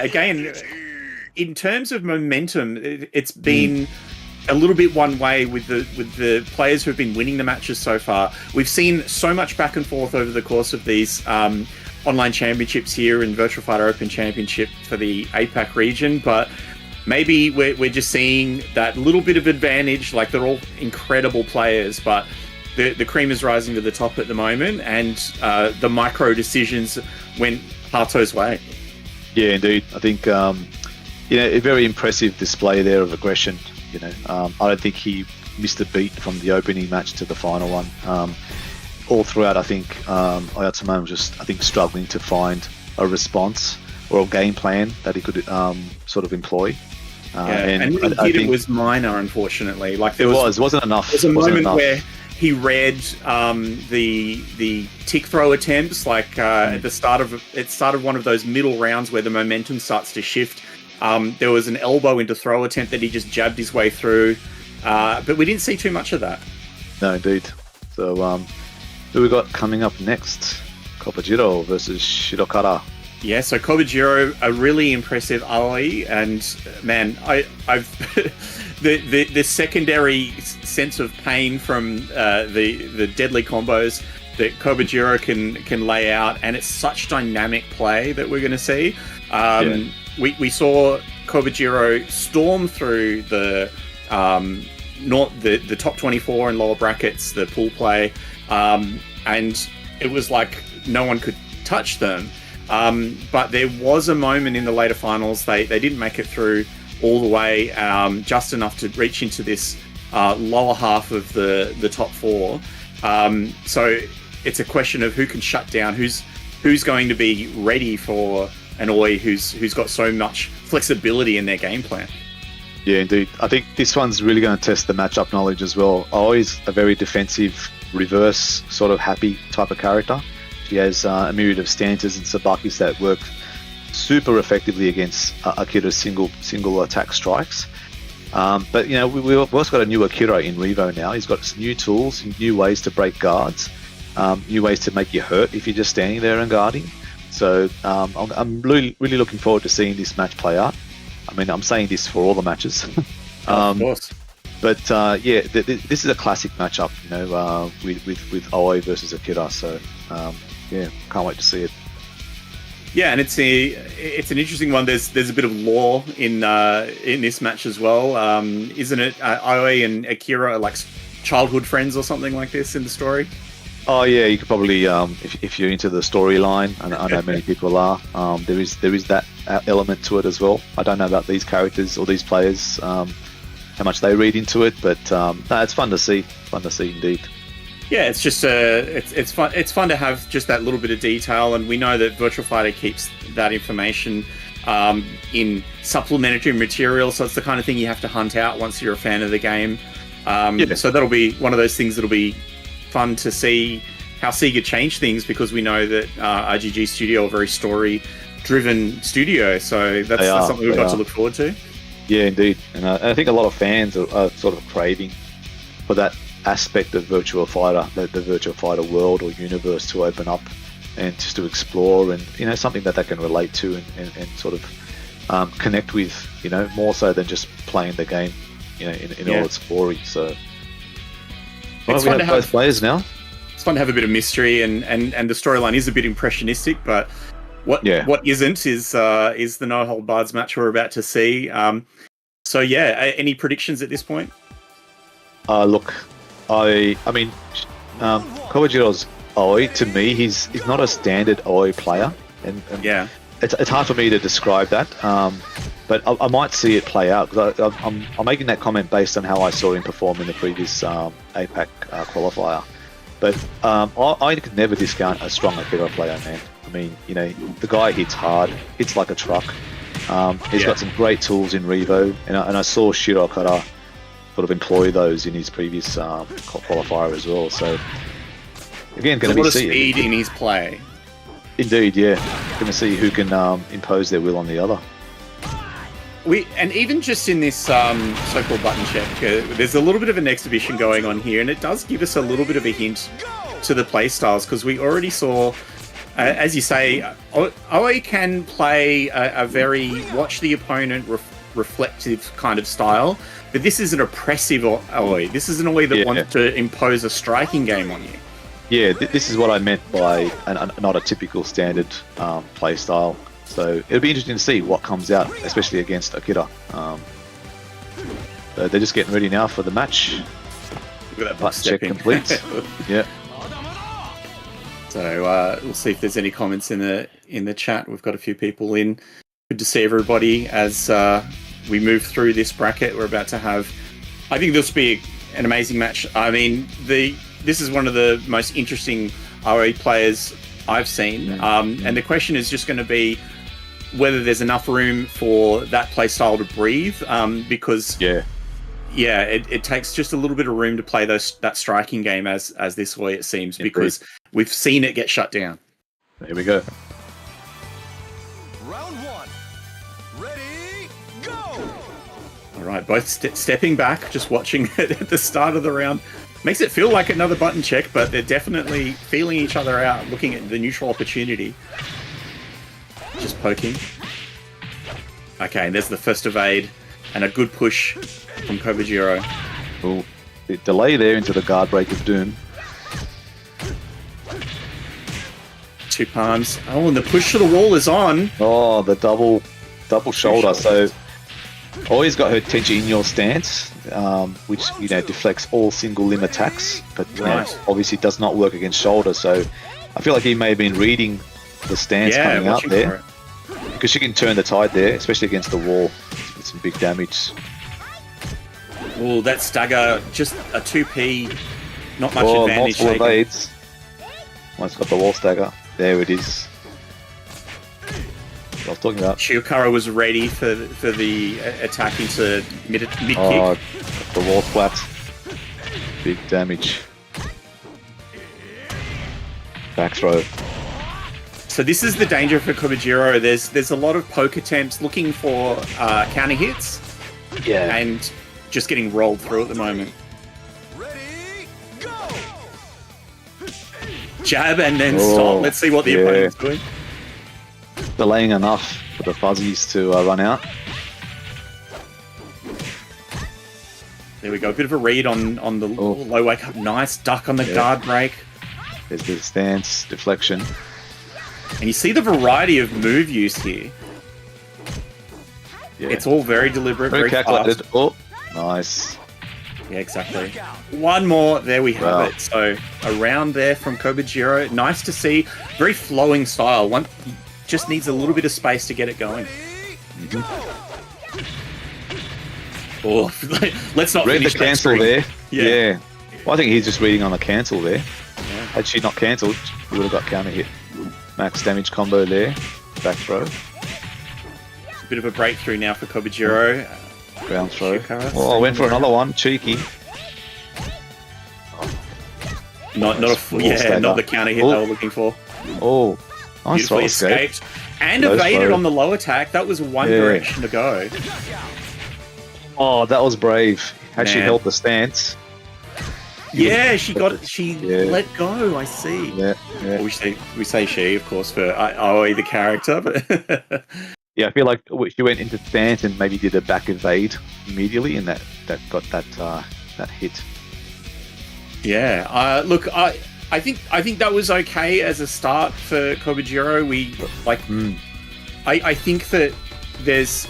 again, in terms of momentum, it's been a little bit one way with the players who have been winning the matches so far. We've seen so much back and forth over the course of these online championships here in VIRTUA FIGHTER Open Championship for the Apac region, but maybe we're just seeing that little bit of advantage. Like, they're all incredible players, but the cream is rising to the top at the moment, and the micro decisions went Hatau's way. Yeah, indeed. I think a very impressive display there of aggression. I don't think he missed a beat from the opening match to the final one. All throughout, I think Ayatsuman was just, struggling to find a response or a game plan that he could sort of employ. And when he did, it was minor, unfortunately. Like, it wasn't enough. There was a moment where he read the tick throw attempts, like at the start of one of those middle rounds where the momentum starts to shift. There was an elbow into throw attempt that he just jabbed his way through, but we didn't see too much of that. No, indeed. So, who we got coming up next? Kajjiro versus Shirokara. Yeah, so Kajjiro, a really impressive Ali, and man, I've the secondary sense of pain from the deadly combos that Kajjiro can lay out, and it's such dynamic play that we're going to see. We saw Kajjiro storm through the top 24 and lower brackets, the pool play, and it was like no one could touch them. But there was a moment in the later finals, they didn't make it through all the way, just enough to reach into this lower half of the top 4. So it's a question of who can shut down, who's going to be ready for an Oi who's got so much flexibility in their game plan. Yeah, indeed. I think this one's really going to test the matchup knowledge as well. Always a very defensive, reverse, sort of happy type of character. She has a myriad of stances and sabakis that work super effectively against Akira's single attack strikes. But, you know, we've also got a new Akira in Revo now. He's got new tools, new ways to break guards, new ways to make you hurt if you're just standing there and guarding. So I'm really looking forward to seeing this match play out. I mean, I'm saying this for all the matches. Of course. But yeah, this is a classic matchup, you know, with Aoi versus Akira. So yeah, can't wait to see it. Yeah, and it's an interesting one. There's a bit of lore in this match as well, isn't it? Aoi and Akira are like childhood friends or something like this in the story. Oh yeah, you could probably if you're into the storyline, and I know many people are. There is that element to it as well. I don't know about these characters or these players, how much they read into it, but no, it's fun to see. Fun to see indeed. Yeah, it's just it's fun. It's fun to have just that little bit of detail, and we know that Virtua Fighter keeps that information in supplementary material. So it's the kind of thing you have to hunt out once you're a fan of the game. So that'll be one of those things that'll be fun to see how Sega change things, because we know that RGG Studio are a very story-driven studio. So that's something we've got to look forward to. Yeah, indeed, and I think a lot of fans are sort of craving for that aspect of Virtua Fighter, the Virtua Fighter world or universe to open up and just to explore, and you know, something that they can relate to and sort of connect with, you know, more so than just playing the game, you know, in all its glory. So it's fun to have both players now. It's fun to have a bit of mystery, and the storyline is a bit impressionistic, but what isn't is the no hold barred match we're about to see. So yeah, any predictions at this point? Look, I mean, Kajjiro's Aoi, to me, he's not a standard Aoi player, and yeah, it's hard for me to describe that. But I might see it play out, because I'm making that comment based on how I saw him perform in the previous Apac qualifier. But I could never discount a strong Akira player, man. I mean, you know, the guy hits hard, hits like a truck. He's got some great tools in Revo, and I saw Shirou sort of employ those in his previous qualifier as well. So again, going to be seeing speed in his play. Indeed, yeah. Going to see who can impose their will on the other. And even just in this so-called button check, there's a little bit of an exhibition going on here, and it does give us a little bit of a hint to the play styles, because we already saw, as you say, Aoi can play a very watch the opponent, reflective kind of style, but this is an oppressive Aoi. This is an Aoi that wants to impose a striking game on you. Yeah, this is what I meant by not a typical standard play style. So it'll be interesting to see what comes out, especially against Akira. They're just getting ready now for the match. Look at that button check complete. Yeah. So we'll see if there's any comments in the chat. We've got a few people in. Good to see everybody as we move through this bracket. We're about to have, I think this will be an amazing match. I mean, this is one of the most interesting ROE players I've seen. And the question is just going to be whether there's enough room for that play style to breathe, because it takes just a little bit of room to play that striking game as this way, it seems, because we've seen it get shut down. There we go. Round one. Ready, go! All right, both stepping back, just watching it at the start of the round. Makes it feel like another button check, but they're definitely feeling each other out, looking at the neutral opportunity. Just poking. Okay, and there's the first evade, and a good push from Kajjiro. Oh, the delay there into the guard break of Doom. Two palms. Oh, and the push to the wall is on. Oh, the double shoulder. So always got her tension in your stance, which, you know, deflects all single limb attacks, but obviously does not work against shoulder. So I feel like he may have been reading the stance coming out there, because she can turn the tide there, especially against the wall with some big damage. Oh, that stagger, just a 2p, not much advantage. Multiple evades. Once got the wall stagger. There it is. I was talking about. Shiokara was ready for the attack into mid kick. Oh, the wall flat. Big damage. Back throw. So this is the danger for Kajjiro. There's a lot of poke attempts looking for counter hits. Yeah. And just getting rolled through at the moment. Ready, go! Jab and then stop. Let's see what the opponent's doing. Delaying enough for the fuzzies to run out. There we go. A bit of a read on the low wake up. Nice duck on the guard break. There's the stance, deflection. And you see the variety of move use here. Yeah. It's all very deliberate, very calculated. fast. Oh, nice. Yeah, exactly. One more. There we have it. So a round there from Kajjiro. Nice to see. Very flowing style. One just needs a little bit of space to get it going. Oh, let's not read finish the that cancel string. there. Yeah. Well, I think he's just reading on the cancel there. Yeah. Had she not cancelled, he would have got counter hit. Max damage combo there. Back throw. A bit of a breakthrough now for Kajjiro. Ground throw. Shiokara, Oh, I went for another one. Cheeky. Not the counter hit they were looking for. Oh, nice throw Beautifully escape. escaped and Nice evaded throw. on the low attack. That was one direction to go. Oh, that was brave. Had she Man. held the stance. Yeah, she let go. I see. Yeah. Well, we say she, of course, for Aoi the character, but Yeah, I feel like she went into stance and maybe did a back evade immediately, and that got that hit. yeah. Look, I think that was okay as a start for Kajjiro. I think that there's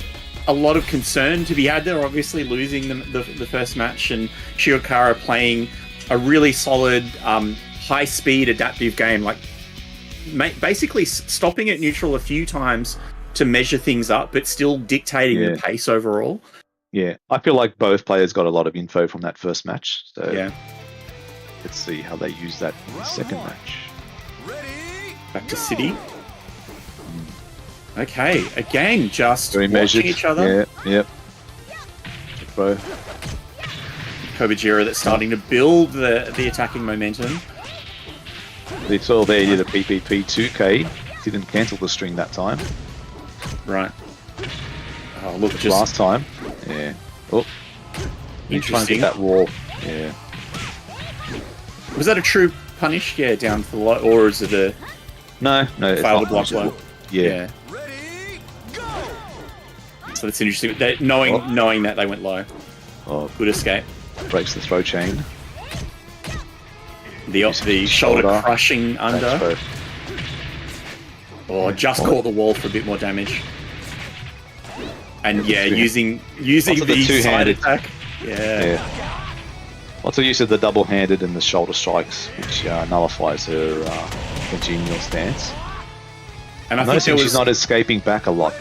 a lot of concern to be had there. Obviously, losing the first match, and Shiokara playing a really solid, high-speed, adaptive game, like basically stopping at neutral a few times to measure things up, but still dictating the pace overall. Yeah, I feel like both players got a lot of info from that first match. So Yeah. let's see how they use that in the second match. Back to City. Okay, again, just Very watching measured. each other. Yeah, yep. Throw. Kajjiro that's starting to build the attacking momentum. They saw there he did a PPP 2K. Didn't cancel the string that time. Right. Oh, look, just Last time. Yeah. Oh. He's trying to interesting. get that wall. Yeah. Was that a true punish? Yeah, down to the low, or is it a No, it's failed not to block punishable. low? Yeah. Ready, go! So that's interesting. Knowing that they went low. Oh, Good escape. breaks the throw chain. The shoulder shoulder. crushing Back under. throw. Oh, just caught the wall for a bit more damage. And yeah, using Lots of the the side two-handed. attack. Yeah. Yeah. Lots of use of the double-handed and the shoulder strikes, which nullifies her congenial stance. And I think Noticing there was she's not escaping back a lot.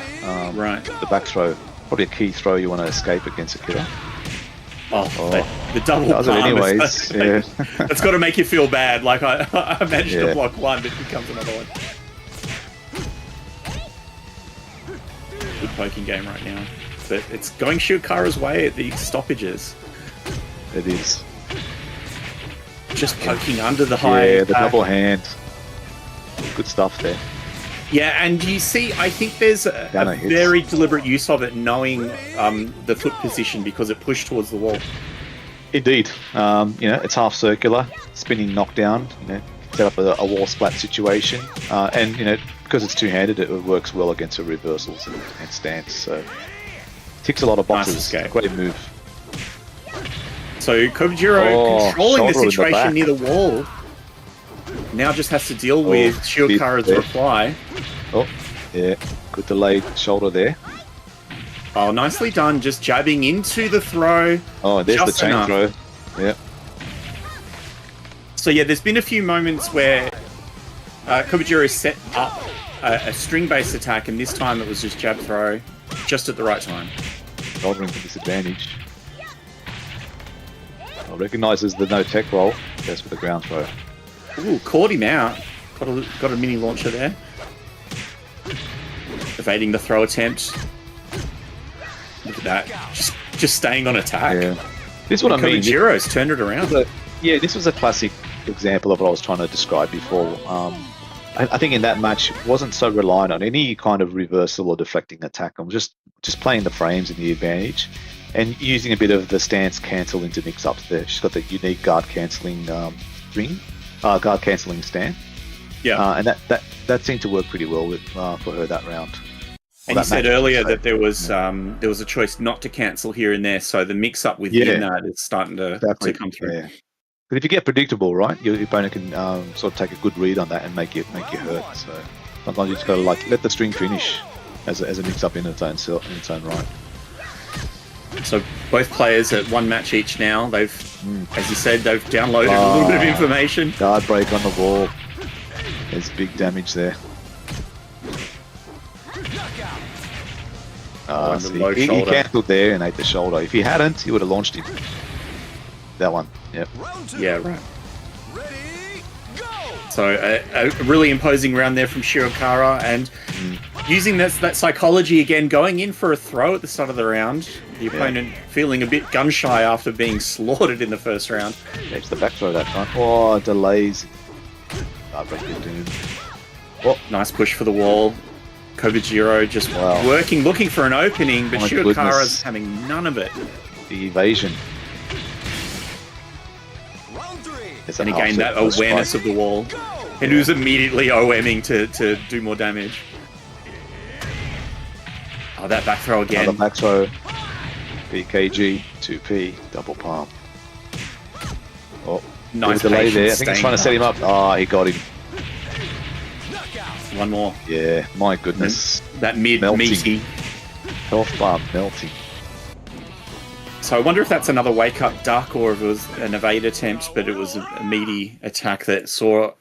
right. The back throw, probably a key throw you want to escape against a killer. The double Does it palm is- anyways. Yeah. That's got to make you feel bad. Like I managed to Yeah. block one, but it becomes another one. Good poking game right now, but it's going Shiokara's way at the stoppages. It is. Just poking under the high. Yeah, the attack. double hand. Good stuff there. Yeah, and you see, I think there's a Janu hits. very deliberate use of it, knowing the foot position because it pushed towards the wall. Indeed. It's half circular, spinning knockdown, set up a wall splat situation. And, because it's two-handed, it works well against her reversals and stance. So, ticks a lot of boxes. Nice escape. Great move. So Kajjiro controlling the shoulder in the situation back. near the wall. Now just has to deal with Shiokara's there. reply. Oh, yeah. Good delayed shoulder there. Oh, nicely done. Just jabbing into the throw. Oh, there's Just the chain enough. throw. Yeah. So yeah, there's been a few moments where Kajjiro set up a string-based attack, and this time it was just jab throw, just at the right time. Shouldering for disadvantage. Recognises the no tech roll. Goes for the ground throw. Ooh, caught him out. Got a mini launcher there. The evading the throw attempt. Look at that. Just staying on attack. Yeah. This is what I mean. Kajjiro's turned it around. This was a classic example of what I was trying to describe before. I think in that match wasn't so reliant on any kind of reversal or deflecting attack. I'm just playing the frames and the advantage, and using a bit of the stance cancel into mix-ups there. She's got the unique guard cancelling guard cancelling stand. Yeah, and that seemed to work pretty well with for her that round. And you said earlier that there was a choice not to cancel here and there, so the mix-up within that is starting to come through. Yeah. But if you get predictable, right, your opponent can sort of take a good read on that and make you hurt. So sometimes you just got to let the string finish as a mix-up in its own right. So both players at one match each now. They've, as you said, they've downloaded a little bit of information. Guard break on the wall. There's big damage there. He cancelled there and ate the shoulder. If he hadn't, he would have launched him. That one. Yep. Yeah, right. So a really imposing round there from Shirou and using that psychology again, going in for a throw at the start of the round. The opponent feeling a bit gun shy after being slaughtered in the first round. It's the back throw that time. Oh, delays. Oh, nice push for the wall. Kajjiro just working, looking for an opening, but Shirou having none of it. The evasion. And again, that awareness of the wall. And he was immediately OMing to do more damage. Oh, that back throw again. Another back throw. PKG, 2P, double palm. Oh, nice delay there. I think he's trying to set him up. He got him. One more. Yeah, my goodness. That meaty. Health bar melting. So I wonder if that's another wake-up duck or if it was an evade attempt, but it was a meaty attack that saw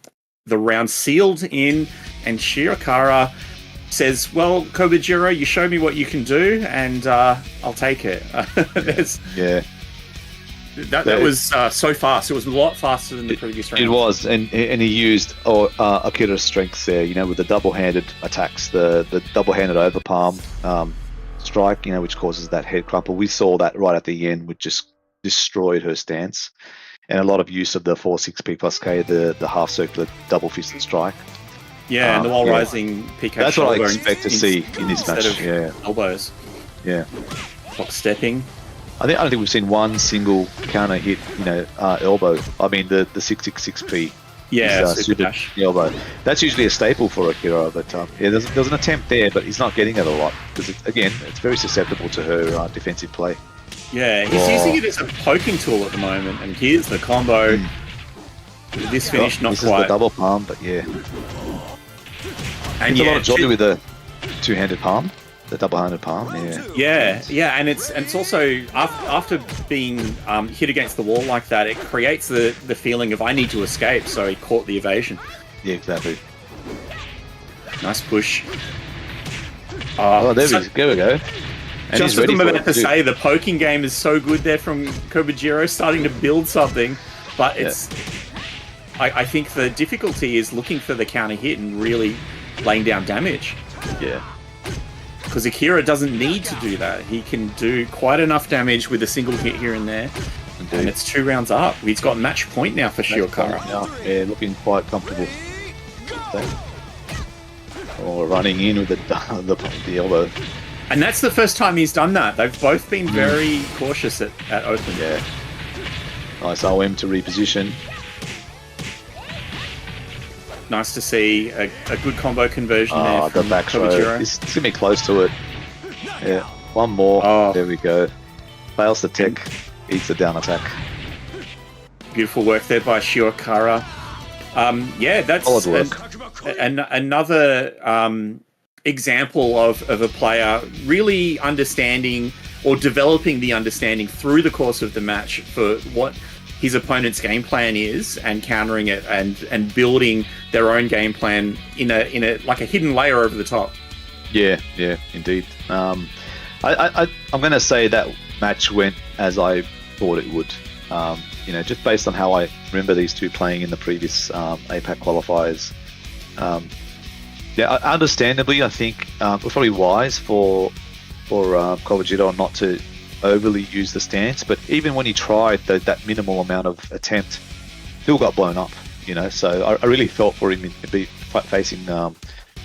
the round sealed in, and Shirou says, well, Kajjiro, you show me what you can do, and I'll take it. That was so fast. It was a lot faster than the previous round. It was, and he used Akira's strengths there, with the double-handed attacks, the double-handed overpalm strike, which causes that head crumple. We saw that right at the end, which just destroyed her stance. And a lot of use of the 4-6P plus K, the half circular double fisted strike. Yeah, and the wall rising PK. That's what I expect to see in this match. Elbows. Yeah. Box stepping. I don't think we've seen one single counter hit, elbow. I mean, the 666P. Yeah, super dash. Elbow. That's usually a staple for Akira, but there's an attempt there, but he's not getting it a lot because, it's very susceptible to her defensive play. Yeah, he's using it as a poking tool at the moment, and here's the combo. This finish, not this quite. Is the double palm, but yeah. And a lot of joy with the two-handed palm. The double-handed palm, yeah, and it's also after being hit against the wall like that, it creates the feeling of I need to escape. So he caught the evasion. Yeah, exactly. Nice push. There we go. And just as I'm about to say, the poking game is so good there from Kajjiro, starting to build something, but it's. I think the difficulty is looking for the counter hit and really laying down damage. Yeah. Because Akira doesn't need to do that. He can do quite enough damage with a single hit here and there. Indeed. And it's 2 rounds up. He's got match point now for Shirou. Yeah, looking quite comfortable. Or running in with the elbow. And that's the first time he's done that. They've both been very cautious at open. Yeah. Nice OM to reposition. Nice to see a good combo conversion there from the back throw. It's going to be close to it. Yeah, one more. There we go. Fails the tech, eats the down attack. Beautiful work there by Shirou. That's another example of a player really understanding or developing the understanding through the course of the match for what his opponent's game plan is and countering it and building their own game plan in a like a hidden layer over the top. Yeah, indeed. I'm going to say that match went as I thought it would. Just based on how I remember these two playing in the previous APAC qualifiers. Yeah, understandably, I think it was probably wise for Kajjiro not to overly use the stance, but even when he tried that minimal amount of attempt, still got blown up, so I really felt for him facing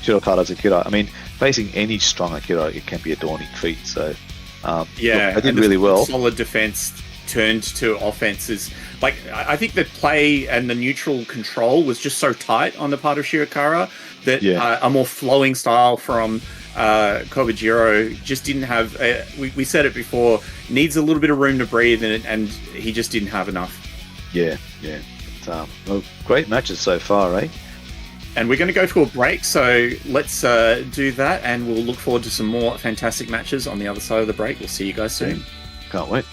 Shirokada's Akira. I mean, facing any strong Akira, it can be a daunting feat, so I did really well. Solid defense turned to offenses. Like, I think the play and the neutral control was just so tight on the part of Shirokada that a more flowing style from Kajjiro just didn't have, we said it before, needs a little bit of room to breathe, and he just didn't have enough. Yeah. Well, great matches so far, eh? And we're going to go to a break, so let's do that, and we'll look forward to some more fantastic matches on the other side of the break. We'll see you guys soon. Can't wait.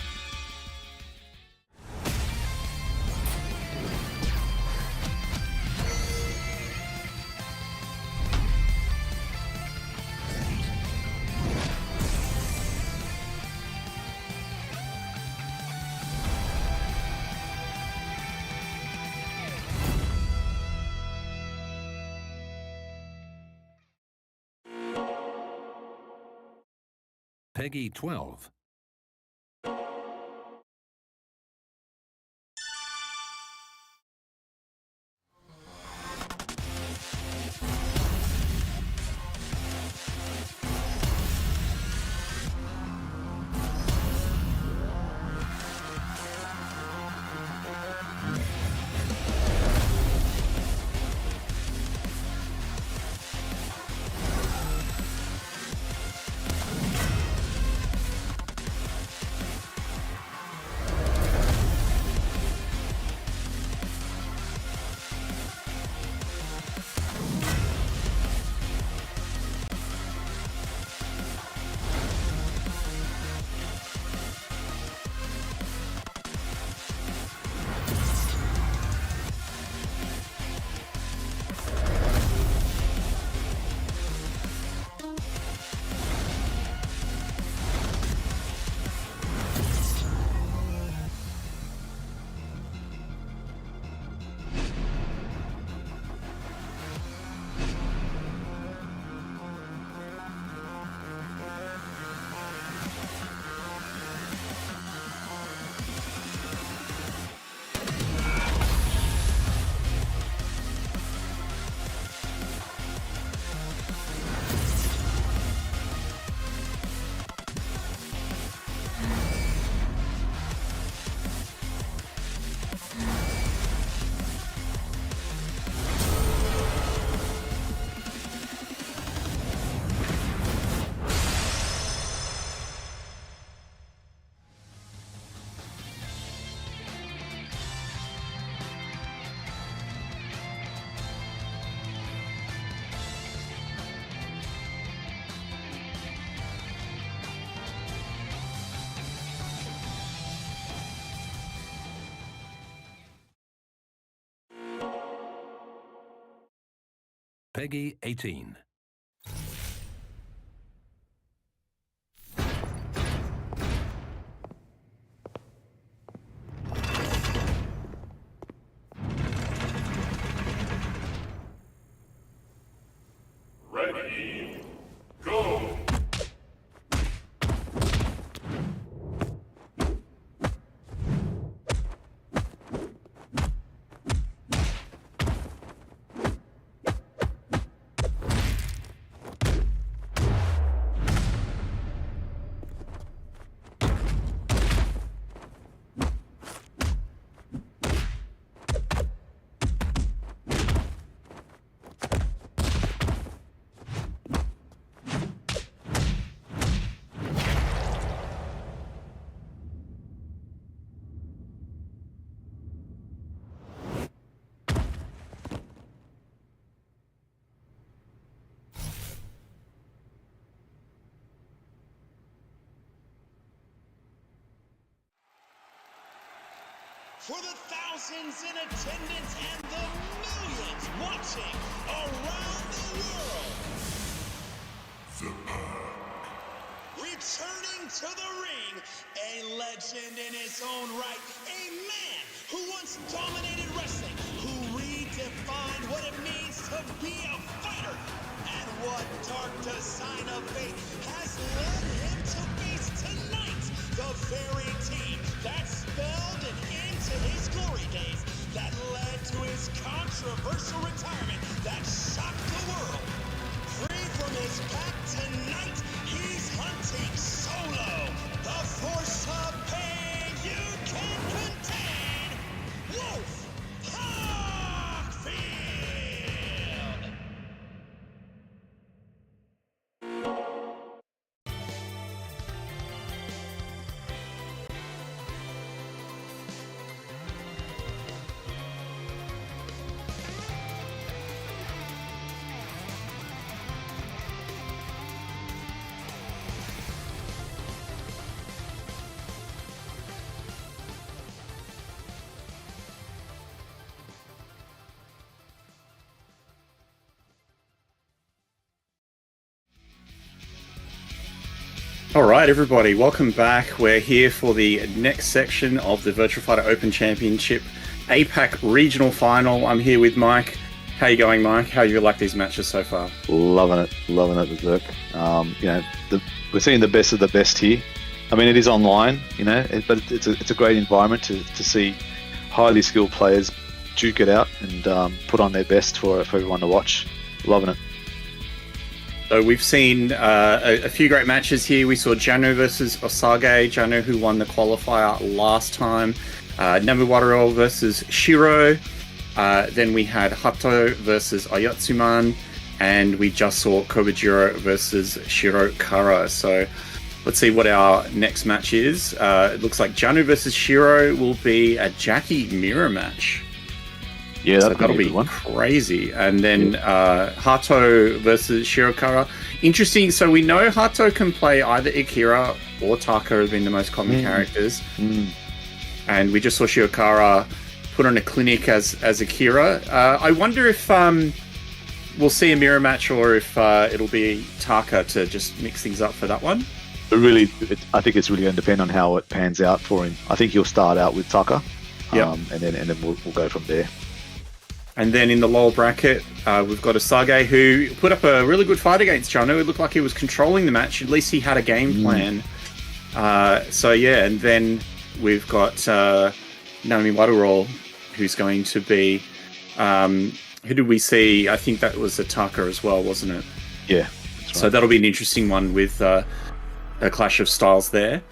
Peggy 12. Peggy 18. Ready, go! For the thousands in attendance and the millions watching around the world. The Pack. Returning to the ring, a legend in his own right, a man who once dominated wrestling, who redefined what it means to be a fighter, that shocked the world. Free from his pack tonight, he's hunting solo. The force of pain you can contain. Wolf Hawkfield. All right, everybody, welcome back. We're here for the next section of the VIRTUA FIGHTER Open Championship Apac Regional Final. I'm here with Mike. How you going, Mike? How you like these matches so far? Loving it, Berserk. We're seeing the best of the best here. I mean, it is online, but it's a great environment to see highly skilled players duke it out and put on their best for everyone to watch. Loving it. So we've seen a few great matches here. We saw Janu versus Osag. Janu, who won the qualifier last time. Nami Wador versus Shirou. Then we had Hatau versus Ayatsuman. And we just saw Kajjiro versus Shirou Kara. So let's see what our next match is. It looks like Janu versus Shirou will be a Jackie mirror match. Yeah, so that'll be crazy. And then Hatau versus Shirokara. Interesting. So we know Hatau can play either Akira or Taka have been the most common characters. And we just saw Shirokara put on a clinic as Akira. I wonder if we'll see a mirror match or if it'll be Taka to just mix things up for that one. I think it's really going to depend on how it pans out for him. I think he'll start out with Taka, and then we'll go from there. And then in the lower bracket, we've got Osag, who put up a really good fight against Janu. It looked like he was controlling the match. At least he had a game plan. And then we've got Nami Wador, who's going to be... who did we see? I think that was Taka as well, wasn't it? Yeah. Right. So that'll be an interesting one with a clash of styles there.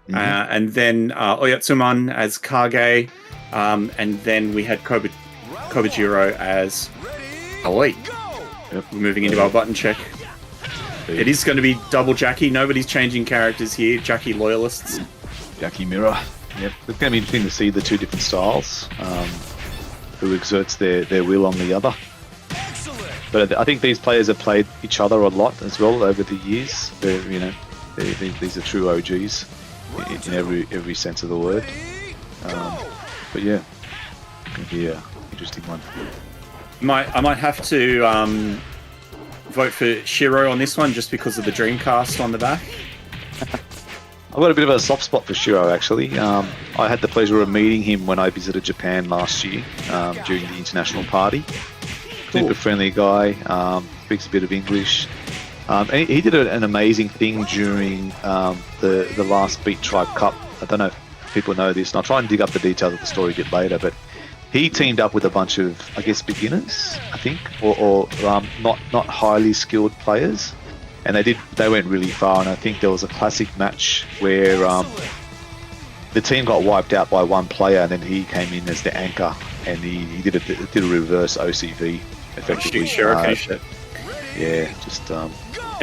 And then Ayatsuman as Kage. And then we had Kajjiro as Aoi. Yep. Moving into our button check. It is going to be double Jackie. Nobody's changing characters here. Jackie loyalists. Jackie mirror. Yep. It's going to be interesting to see the two different styles. Who exerts their will on the other. But I think these players have played each other a lot as well over the years. These are true OGs in every sense of the word. But yeah, it'll be an interesting one. I might have to vote for Shirou on this one just because of the Dreamcast on the back. I've got a bit of a soft spot for Shirou, actually. I had the pleasure of meeting him when I visited Japan last year during the international party. Cool. Super friendly guy, speaks a bit of English. And he did an amazing thing during the last Beat Tribe Cup. I don't know if people know this, and I'll try and dig up the details of the story a bit later, but he teamed up with a bunch of, I guess, beginners, I think, or not highly skilled players. And they went really far, and I think there was a classic match where the team got wiped out by one player, and then he came in as the anchor, and he did a reverse OCV effectively. Yeah, just and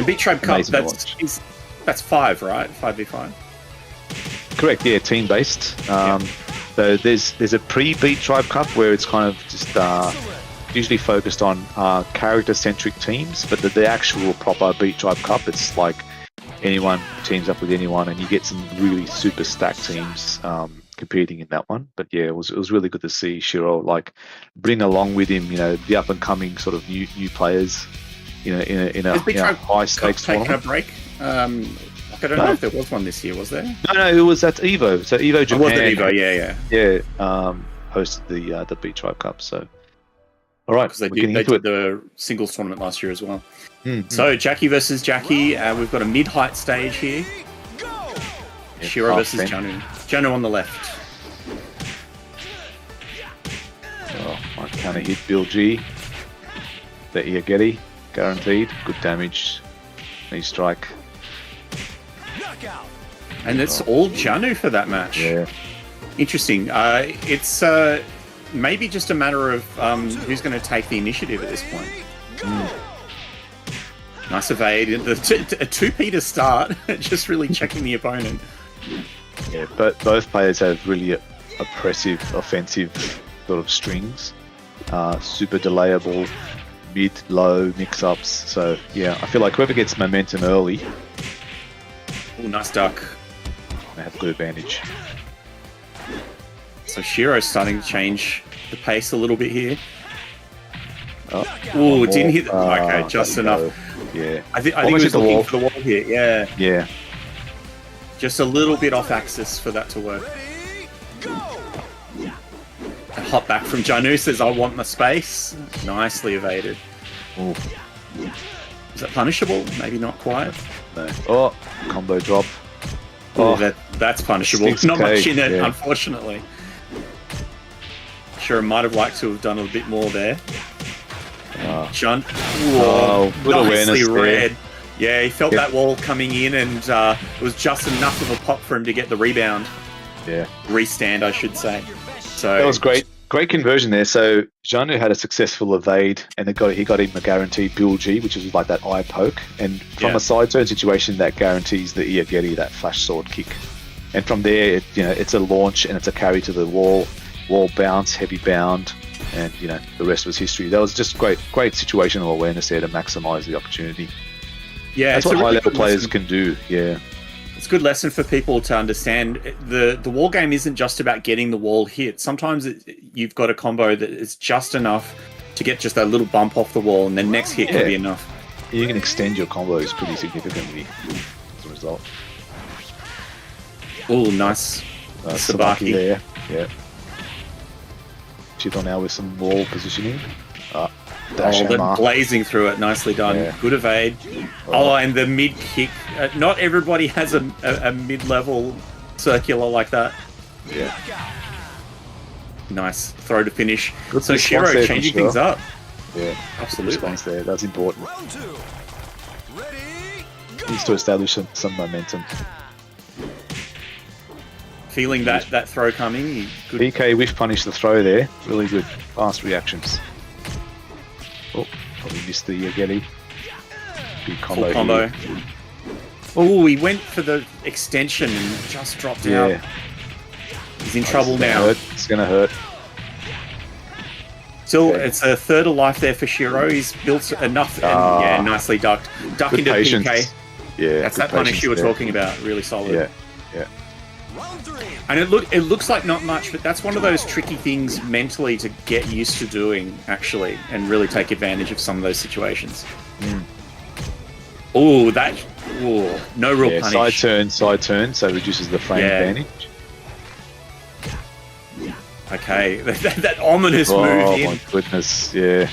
Beat Tribe Cup, that's 5, right? 5v5. Correct. Yeah, team based. So there's a pre-Beat Tribe Cup where it's kind of just usually focused on character-centric teams, but the actual proper Beat Tribe Cup, it's like anyone teams up with anyone, and you get some really super stacked teams competing in that one. But yeah, it was really good to see Shirou bring along with him, the up and coming sort of new players, in a high stakes tournament. Taking a break. I don't know if there was one this year, was there? No, it was at Evo. So Evo Japan. Was it Evo? Yeah. Hosted the Beat Tribe Cup. So. All right, because they did the singles tournament last year as well. So Jackie versus Jackie, we've got a mid-height stage here. Shirou versus Janu. Janu on the left. Oh, my counter hit Bill G. the Iageri, guaranteed. Good damage. Knee strike. And it's all Janu for that match. Yeah. Interesting. It's maybe just a matter of who's going to take the initiative at this point. Nice evade. A 2P to start, just really checking the opponent. Yeah, but both players have really oppressive, offensive sort of strings. Super delayable, mid-low mix-ups. So, yeah, I feel like whoever gets momentum early... Oh, nice duck. They have a good advantage. So Shirou's starting to change the pace a little bit here. Oh, didn't hit... okay, just enough. Yeah. I think he was looking for the wall here, yeah. Yeah. Just a little bit off axis for that to work. A hop back from Janu says, I want my space. Nicely evaded. Ooh. Is that punishable? Maybe not quite. No. Oh, combo drop. Oh, that's punishable. 6K, Not much in it, yeah. unfortunately. Sure, might have liked to have done a bit more there. John, good nicely awareness read. there. Yeah, he felt that wall coming in, and it was just enough of a pop for him to get the rebound. Yeah. Restand, I should say. So That was great. Great conversion there. So Janu had a successful evade, and he got him a guaranteed Bill G, which is like that eye poke. And from a side turn situation, that guarantees the Iageri, that flash sword kick. And from there, it's a launch and it's a carry to the wall bounce, heavy bound, and the rest was history. That was just great situational awareness there to maximize the opportunity. Yeah, that's what high level players can do. Yeah. It's a good lesson for people to understand. The wall game isn't just about getting the wall hit. Sometimes you've got a combo that is just enough to get just that little bump off the wall, and the next hit can be enough. You can extend your combos pretty significantly as a result. Oh, nice. Sabaki there. Yeah. Chito now with some wall positioning. They're blazing through it. Nicely done. Yeah. Good evade. And the mid kick. Not everybody has a mid-level circular like that. Yeah. Nice throw to finish. Good so Shirou changing things up. Yeah, absolutely. Response there. That's important. Needs to establish some momentum. Feeling that throw coming. Good. PK whiff punish the throw there. Really good. Fast reactions. Oh, probably missed the Yageli. Big combo. Full combo. Oh, he went for the extension and just dropped out. He's in trouble now. It's going to hurt. Still, it's a third of life there for Shirou. He's built enough, and nicely ducked. Duck into patience. PK. Yeah, that's that punish you were talking about. Really solid. Yeah. And it looks like not much, but that's one of those tricky things mentally to get used to doing, actually, and really take advantage of some of those situations. Oh, no real punish. Side turn, so reduces the frame advantage. Okay, that ominous move in. Oh my goodness, yeah.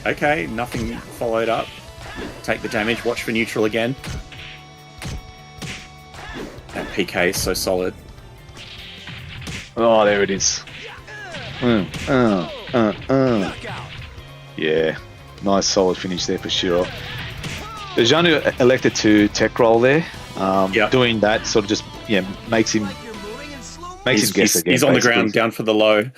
Okay, nothing followed up. Take the damage, watch for neutral again. That PK is so solid. Oh, there it is. Yeah, nice solid finish there for Shirou. Janu elected to tech roll there. Doing that sort of just makes him guess again. He's on the ground, down for the low.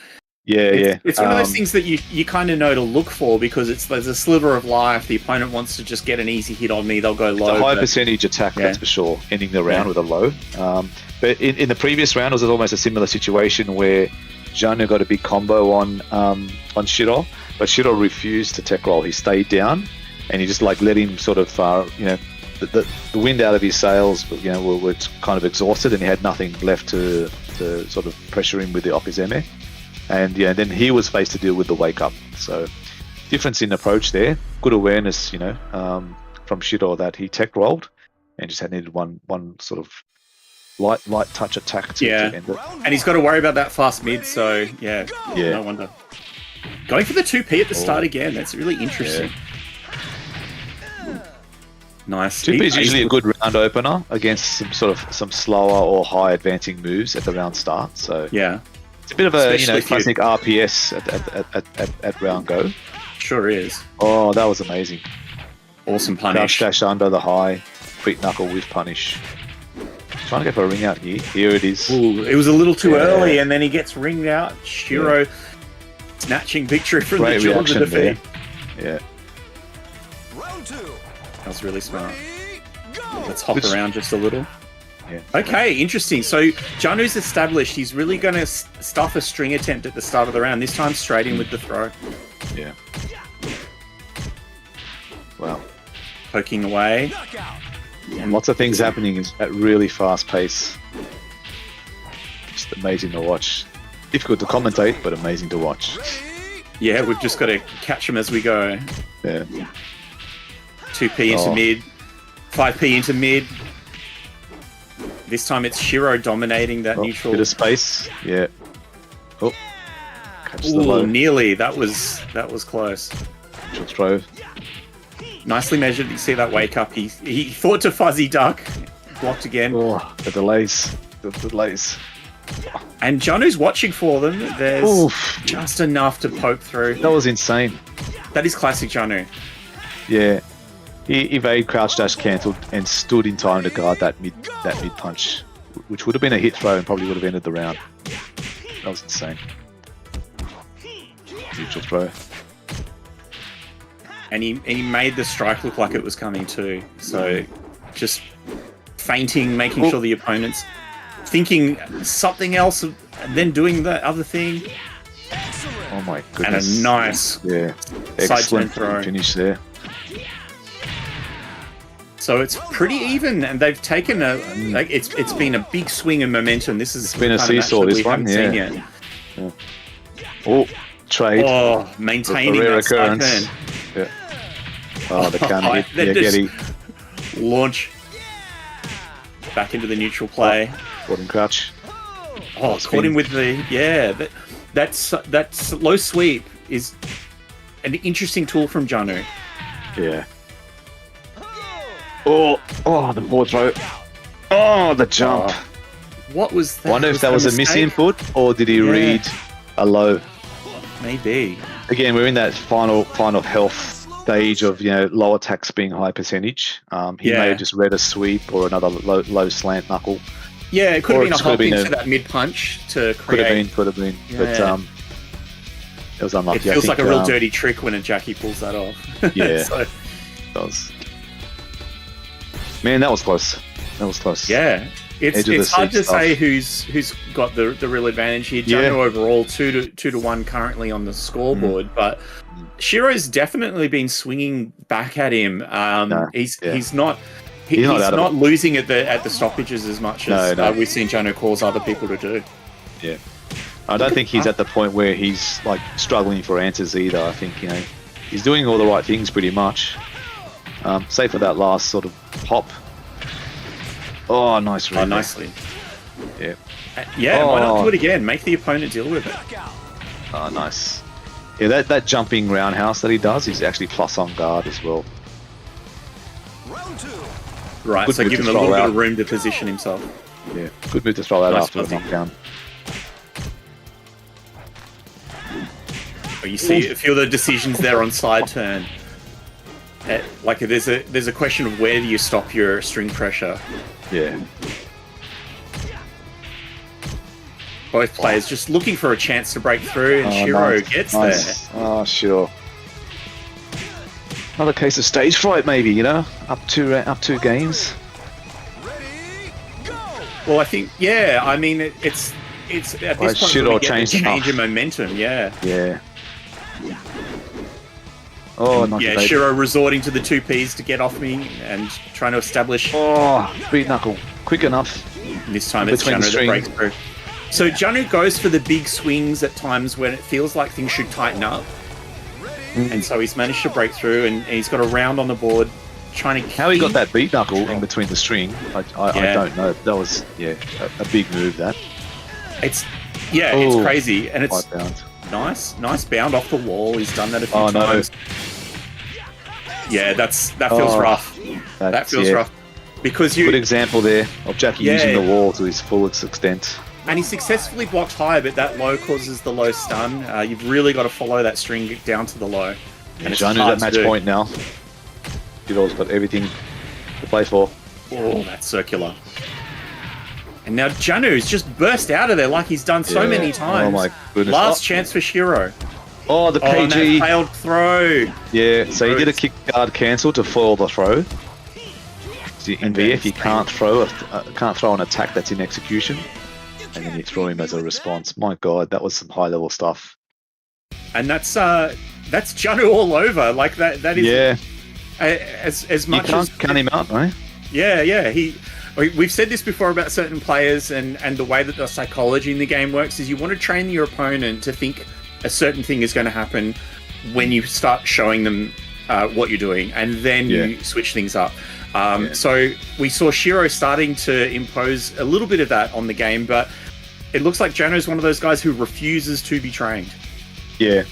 It's one of those things that you kind of know to look for because there's a sliver of life. The opponent wants to just get an easy hit on me. They'll go low. It's a high percentage attack, that's for sure. Ending the round with a low. But in the previous round, it was almost a similar situation where Janu got a big combo on Shirou, but Shirou refused to tech roll. He stayed down, and he just let him sort of the wind out of his sails. Were kind of exhausted, and he had nothing left to sort of pressure him with the Okizeme. And then he was faced to deal with the wake up. So difference in approach there. Good awareness, from Shirou that he tech rolled and just had needed one sort of light touch attack to end it. And he's got to worry about that fast mid. So no wonder. Going for the 2P at the start again. That's really interesting. Nice. 2P is usually a good round opener against some slower or high advancing moves at the round start. So it's a bit of a classic RPS at round go. sure is. Oh, that was amazing. Awesome Crouch punish. dash under the high, quick knuckle with punish. Trying to go for a ring out here. Here it is. Ooh, it was a little too Yeah. early, and then he gets ringed out. Shirou snatching victory from Great the jaws of reaction there. defeat. Yeah. Round 2. That was really smart. Ready, go. Let's hop Good. around just a little. Yeah. Okay, interesting. So Janu's established he's really going to stuff a string attempt at the start of the round. This time straight in with the throw. Yeah. Wow. Poking away. Knockout. And lots of things happening at really fast pace. Just amazing to watch. Difficult to commentate, but amazing to watch. Ready, Yeah, we've just got to catch them as we go. Yeah. 2P into Oh. mid. 5P into mid. This time it's Shirou dominating that Oh, neutral. bit of space. Yeah. Oh. Catch the Ooh, low. nearly. That was close. Neutral throw. Nicely measured. You see that wake up. He thought to fuzzy duck. Blocked again. Oh, the delays. The delays. And Janu's watching for them. There's Oof. just enough to poke through. That was insane. That is classic Janu. Yeah. He evaded crouch dash cancelled and stood in time to guard that mid punch, which would have been a hit throw and probably would have ended the round. That was insane. Neutral throw. And he made the strike look like it was coming too. So just feinting, making sure the opponent's thinking something else and then doing the other thing. Oh my And goodness. a nice Yeah. side Excellent turn throw. finish there. So it's pretty even, and they've taken it's been a big swing in momentum. This is been a seesaw, this one, Seen yeah. yet. Oh, trade. Oh, maintaining A rare that side occurrence. turn. Yeah. Oh, the counter hit. Then Yeah, just Getty. launch back into the neutral play. Gordon Crouch. Oh, caught him with the that's low sweep is an interesting tool from Janu. Yeah. Oh, the forward throw. Oh, the jump. Oh, what was that? Wonder if that was a mistake? misinput or did he read a low? Maybe. Again, we're in that final health stage of low attacks being high percentage. He may have just read a sweep or another low slant knuckle. Yeah, it could Or have been it a could have hop been into a- that mid punch to Could have create. been. Yeah. But it was unlucky. It feels I like a think, real dirty trick when a Jackie pulls that off. Yeah. So, It does. Man, that was close. That was close. yeah. Edge of the It's hard seat to stuff. say who's got the real advantage here. Yeah. Janu overall 2-1 currently on the scoreboard, but Shirou's definitely been swinging back at him. He's not losing at the stoppages as much as we've seen Janu cause other people to do. Yeah. I don't think he's at the point where he's like struggling for answers either. I think he's doing all the right things pretty much. Save for that last sort of hop. Oh, nice read. Oh, nicely. Yeah. Yeah, why not do it again? Make the opponent deal with it. Oh, nice. Yeah, that jumping roundhouse that he does is actually plus on guard as well. Round 2. Right, Good so move give him to a throw little bit out. of room to position himself. Yeah, good move to throw that Nice after the fuzzy. knockdown. Oh, you see, feel the decisions there on side turn. Like there's a question of where do you stop your string pressure. Yeah. Both players just looking for a chance to break through, and Shirou gets there. Oh, sure. Another case of stage fright, maybe. Up two games. Ready, go. Well, I think I mean it's at this point Shirou we get the changed change enough. in momentum. Yeah. Oh, not Yeah, evaded. Shirou resorting to the 2Ps to get off me and trying to establish. Oh, beat knuckle, quick enough. This time it's Between the Janu that string. breaks through. So Janu goes for the big swings at times when it feels like things should tighten up. And so he's managed to break through and he's got a round on the board trying to How he got keep- that beat knuckle in between the string, I don't know. That was a big move. That It's Oh, crazy. And it's 5 pounds. nice bound off the wall. He's done that a few Oh, no. times. Yeah, that feels Oh, rough. That feels rough. Because Good example there of Jackie using the wall to his fullest extent. and he successfully blocked high, but that low causes the low stun. You've really got to follow that string down to the low. And it's Janu's hard at match to do. point now. Shirou's got everything to play for. Oh, that's circular. And now Janu's just burst out of there like he's done so many times. Oh my goodness. Last chance for Shirou. Oh, the Oh, and that KG. failed throw. Yeah, so he did a kick guard cancel to foil the throw. See, in And then VF, you can't throw an attack that's in execution, and then you throw him as a response. My God, that was some high level stuff. And that's Janu all over. Like that is Yeah, as you much can't as count him out, right? yeah. We've said this before about certain players and the way that the psychology in the game works is you want to train your opponent to think a certain thing is going to happen when you start showing them what you're doing, and then you switch things up. So we saw Shirou starting to impose a little bit of that on the game, but it looks like Janu is one of those guys who refuses to be trained. Yeah.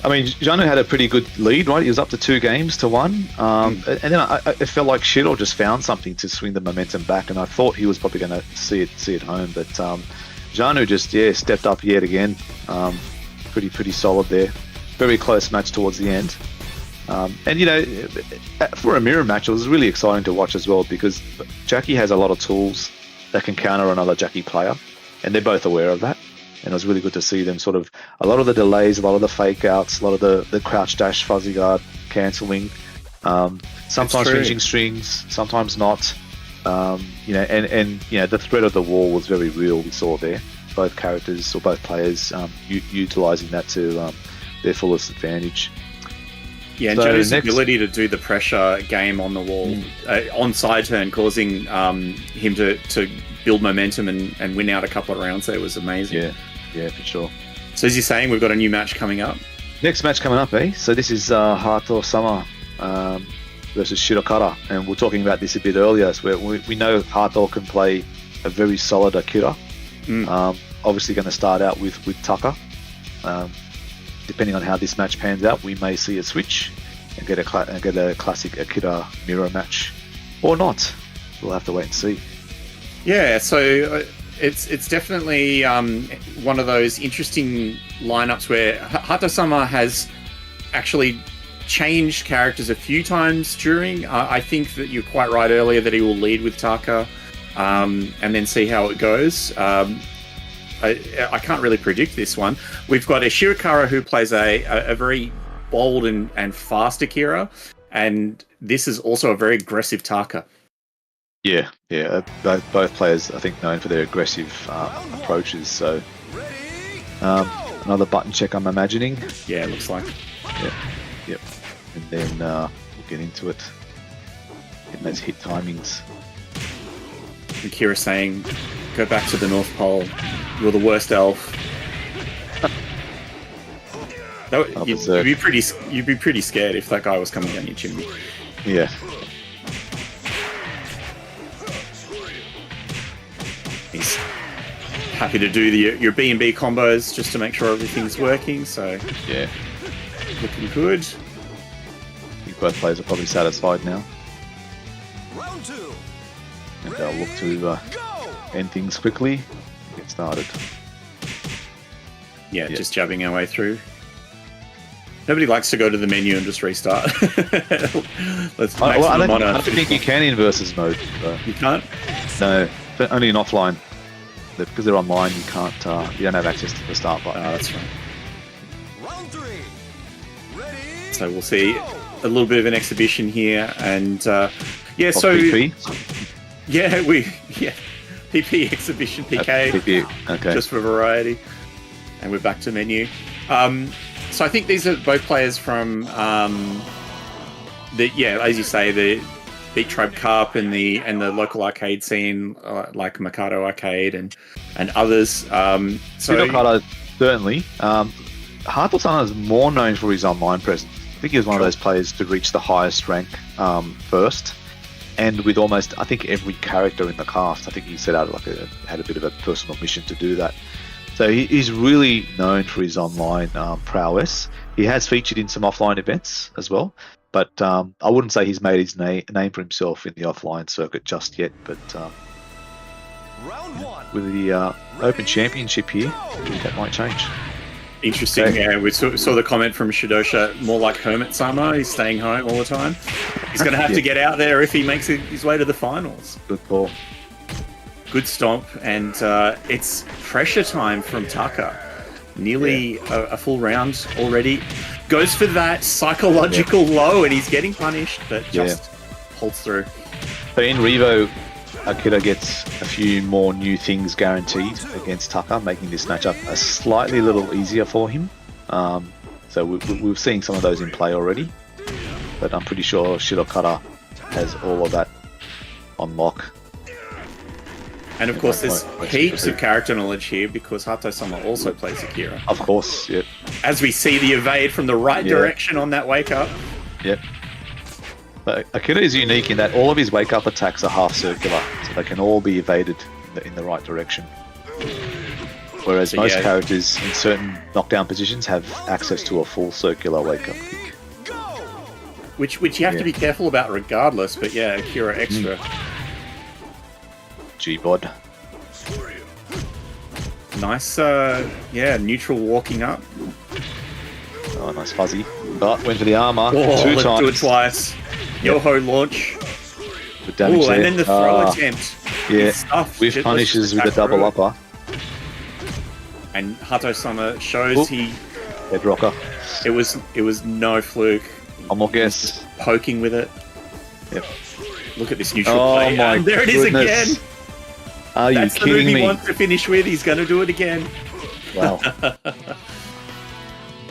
I mean, Janu had a pretty good lead, right? He was up to 2-1. And then it felt like Shirou just found something to swing the momentum back, and I thought he was probably going to see it home. But Janu just, stepped up yet again. Pretty solid there. Very close match towards the end. And, you know, for a mirror match, it was really exciting to watch as well because Jackie has a lot of tools that can counter another Jackie player, and they're both aware of that. And it was really good to see them sort of, a lot of the delays, a lot of the fake outs, a lot of the crouch dash, fuzzy guard, cancelling, sometimes finishing strings, sometimes not. You know, and you know, the threat of the wall was very real, we saw there. Both characters or both players utilising that to their fullest advantage. Yeah, and So Janu's next- ability to do the pressure game on the wall, on side turn, causing him to build momentum and win out a couple of rounds there was amazing. Yeah, for sure. So as you're saying, we've got a new match coming up. Next match coming up, So this is Hatau Sama versus Shirokara, and we are talking about this a bit earlier. So we know Hatau can play a very solid Akira. Obviously going to start out with Taka. Depending on how this match pans out, we may see a switch and get a classic Akira mirror match, or not. We'll have to wait and see. Yeah, so it's definitely one of those interesting lineups where Hatau-sama has actually changed characters a few times during. I think that you're quite right earlier that he will lead with Taka and then see how it goes. I can't really predict this one. We've got a Shirokara who plays a very bold and fast Akira, and this is also a very aggressive Taka. Yeah. Both players, I think, known for their aggressive approaches. So another button check, I'm imagining. Yeah, it looks like. Yep. And then we'll get into it. Getting those hit timings. Akira saying, "Go back to the North Pole. You're the worst elf." You'd be pretty scared if that guy was coming down your chimney. Yeah. He's happy to do your B&B combos just to make sure everything's working. So Yeah. looking good. I think both players are probably satisfied now. Round two. And they'll look to end things quickly and get started. Yeah, just jabbing our way through. Nobody likes to go to the menu and just restart. Let's I maximum don't think you can in versus mode. But You can't? no, but only in offline. Because they're online, you can't. You don't have access to the start button. Oh, that's right. Round three. Ready? So we'll see a little bit of an exhibition here, and Of PP. PP exhibition PK. PP. Okay. Just for variety, and we're back to menu. So I think these are both players from as you say, the Beat Tribe Cup and the local arcade scene, like Mikado Arcade and others. Shirokara, certainly. Hatau-sama is more known for his online presence. I think he was one of those players to reach the highest rank first, and with almost, I think, every character in the cast. I think he set out had a bit of a personal mission to do that. So he's really known for his online prowess. He has featured in some offline events as well, but I wouldn't say he's made his name for himself in the offline circuit just yet. But Round one. with the Open Championship here, that might change. Interesting. Okay. Yeah, we saw the comment from Shidosha, more like Hermit-sama. He's staying home all the time. He's going to have to get out there if he makes his way to the finals. Good call. Good stomp, and it's pressure time from Taka. Nearly a full round already. Goes for that psychological low, and he's getting punished, but just holds through. So in Revo, Akira gets a few more new things guaranteed against Taka, making this matchup a slightly little easier for him. So we're seeing some of those in play already, but I'm pretty sure Shirokara has all of that on lock. And of course, there's heaps of character knowledge here because Hatau-sama also plays Akira. Of course, yep. As we see the evade from the right direction on that wake up. Yep. But Akira is unique in that all of his wake up attacks are half circular, so they can all be evaded in the right direction. Whereas most characters in certain knockdown positions have access to a full circular wake up kick. Which you have to be careful about regardless, but yeah, Akira extra. G-bod. Nice, neutral walking up. Oh, nice fuzzy. But went for the armor Let's times. do it twice. Yoho launch. Good damage there. And then the throw attempt. Yeah, Stuff. with punishes with a double upper. And Hatau-sama shows he... Head rocker. It was no fluke. One more guess. Poking with it. Yep. Look at this neutral Oh play. my And there it is goodness. again. Are you That's the move kidding he me? wants to finish with. He's going to do it again. Wow.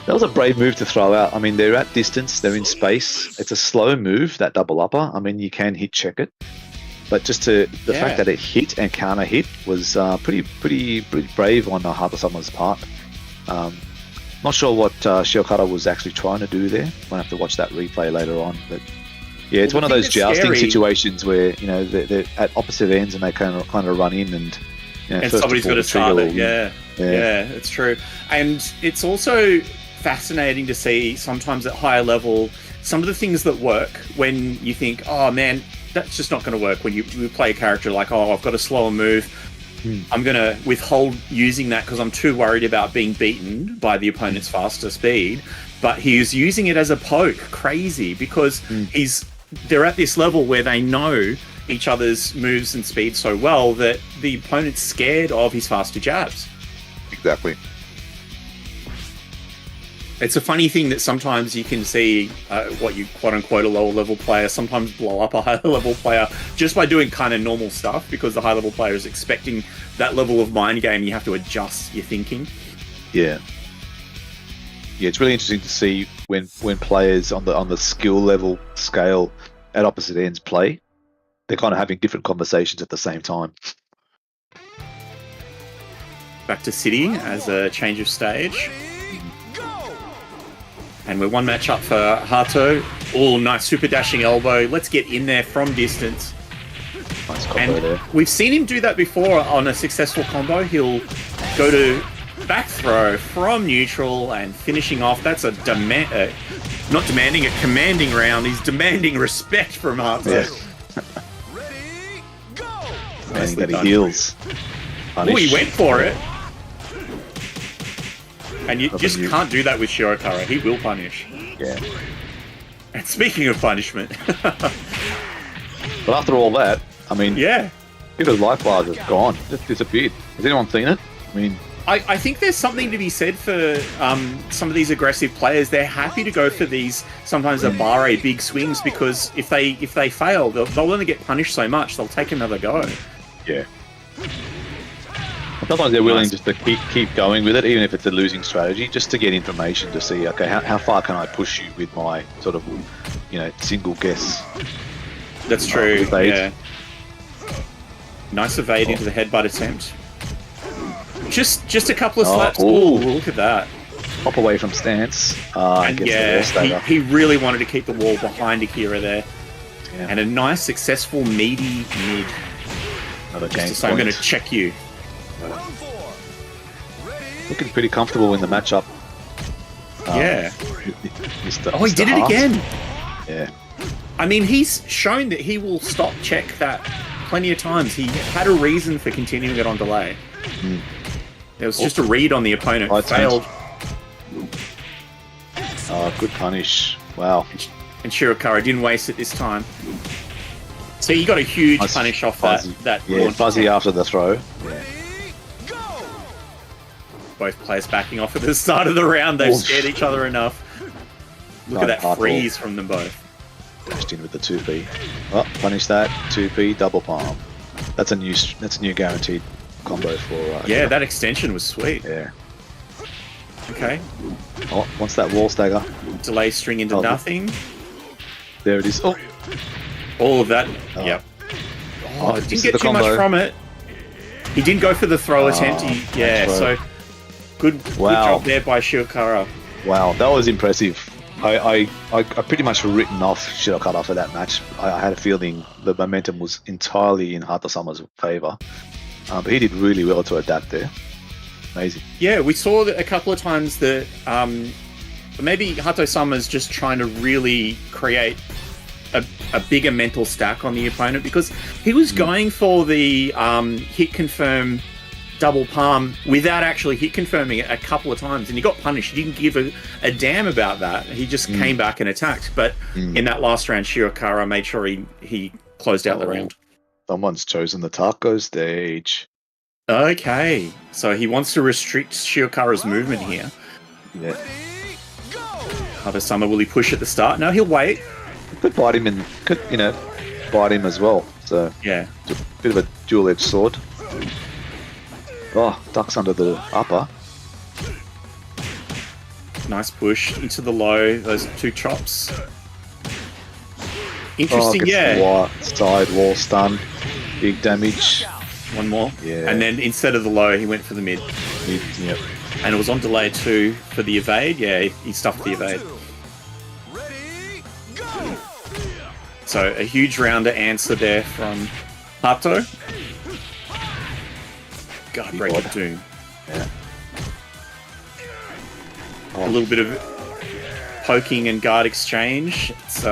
That was a brave move to throw out. I mean, they're at distance, they're in space. It's a slow move, that double upper. I mean, you can hit check it. But just the fact that it hit and counter hit was pretty brave on Hatau-sama's part. Not sure what Shirokara was actually trying to do there. Might have to watch that replay later on. But yeah, it's one of those jousting situations where they're at opposite ends and they kind of run in and and somebody's got to start it. Yeah, it's true. And it's also fascinating to see sometimes at higher level some of the things that work when you think, oh man, that's just not going to work. When you play a character like, oh, I've got a slower move. I'm going to withhold using that because I'm too worried about being beaten by the opponent's faster speed. But he's using it as a poke. Crazy, because they're at this level where they know each other's moves and speed so well that the opponent's scared of his faster jabs. Exactly. It's a funny thing that sometimes you can see what you quote-unquote a lower-level player sometimes blow up a higher-level player just by doing kind of normal stuff, because the high-level player is expecting that level of mind game. You have to adjust your thinking. Yeah. Yeah, it's really interesting to see when players on the skill level scale at opposite ends play. They're kind of having different conversations at the same time. Back to City as a change of stage. And we're one match up for Hato. Oh, nice super dashing elbow. Let's get in there from distance. Nice combo there. We've seen him do that before on a successful combo. He'll go to back throw from neutral and finishing off. That's a not demanding, a commanding round. He's demanding respect from Hato. Yeah. Demanding that he heals. Oh, he went for it. And you just can't do that with Shirokara. He will punish. Yeah. And speaking of punishment... But after all that, I mean... Yeah. His life bars is gone. Just disappeared. Has anyone seen it? I mean... I think there's something to be said for some of these aggressive players. They're happy to go for these, sometimes a barre big swings, because if they fail, they'll only get punished so much. They'll take another go. Yeah. Sometimes they're willing just to keep going with it, even if it's a losing strategy, just to get information to see, okay, how far can I push you with my sort of, single guess. That's true, yeah. Nice evade into the headbutt attempt. Just a couple of slaps. Oh, look at that. Hop away from stance. And he really wanted to keep the wall behind Akira there. Yeah. And a nice, successful, meaty mid. Another game So I'm going to check you. Looking pretty comfortable in the matchup. Yeah. Mr. He did it again. Yeah. I mean, he's shown that he will stop check that plenty of times. He had a reason for continuing it on delay. There was just a read on the opponent. Failed. Oh, good punish. Wow. And Shirokara didn't waste it this time. So you got a huge Nice punish off fuzzy. that Yeah, launch fuzzy attempt. after the throw. Yeah. Both players backing off at the start of the round. They've scared each other enough. Look at that Hard freeze from them both. Dashed in with the 2P. Oh, punish that. 2P, double palm. That's a new guaranteed combo for... Yeah, that extension was sweet. Yeah. Okay. Oh, wants that wall stagger. Delay string into Oh. nothing. There it is. Oh, All of that. Oh. Yep. Oh, Didn't this is get the too much combo. from it. He didn't go for the throw attempt. Yeah, nice so throw. good job there by Shirokara. Wow, that was impressive. I pretty much written off Shirokara for that match. I had a feeling the momentum was entirely in Hatau-sama's favour. But he did really well to adapt there. Amazing. Yeah, we saw that a couple of times that maybe Hatau-sama's just trying to really create a bigger mental stack on the opponent, because he was going for the hit confirm double palm without actually hit confirming it a couple of times, and he got punished. He didn't give a damn about that. He just came back and attacked. But in that last round, Shirokara made sure he closed out the round. Someone's chosen the taco stage. Okay, so he wants to restrict Shiokara's movement here. Yeah. Hatau-sama, will he push at the start? No, he'll wait. Could bite him and could, bite him as well. So Yeah. it's a bit of a dual-edged sword. Oh, ducks under the upper. Nice push into the low, those two chops. Interesting, gets yeah. the side wall stun. Big damage. One more. Yeah. And then instead of the low, he went for the mid. Yep. And it was on delay too for the evade. Yeah, he stuffed the evade. So a huge rounder answer there from Hato. God, break of doom. Yeah. A little bit of poking and guard exchange. It's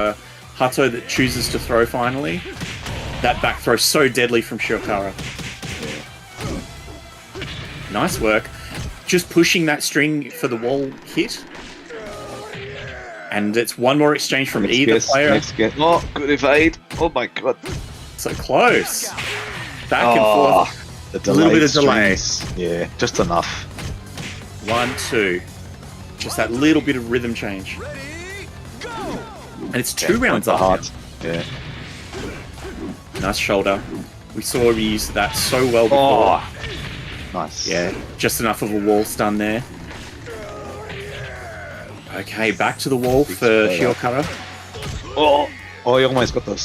Hato that chooses to throw finally. That back throw so deadly from Shiokara. Nice work. Just pushing that string for the wall hit. And it's one more exchange from either player. Next guess. Oh, good evade. Oh my god. So close. Back and forth. The A little bit of delayed delay. strings. Yeah, just enough. 1, 2. Just that little bit of rhythm change. And it's two rounds up. Heart. Yeah. Nice shoulder. We saw him use that so well before. Oh, nice. Yeah, just enough of a wall stun there. Okay, back to the wall for Shiokara. Oh, he almost got the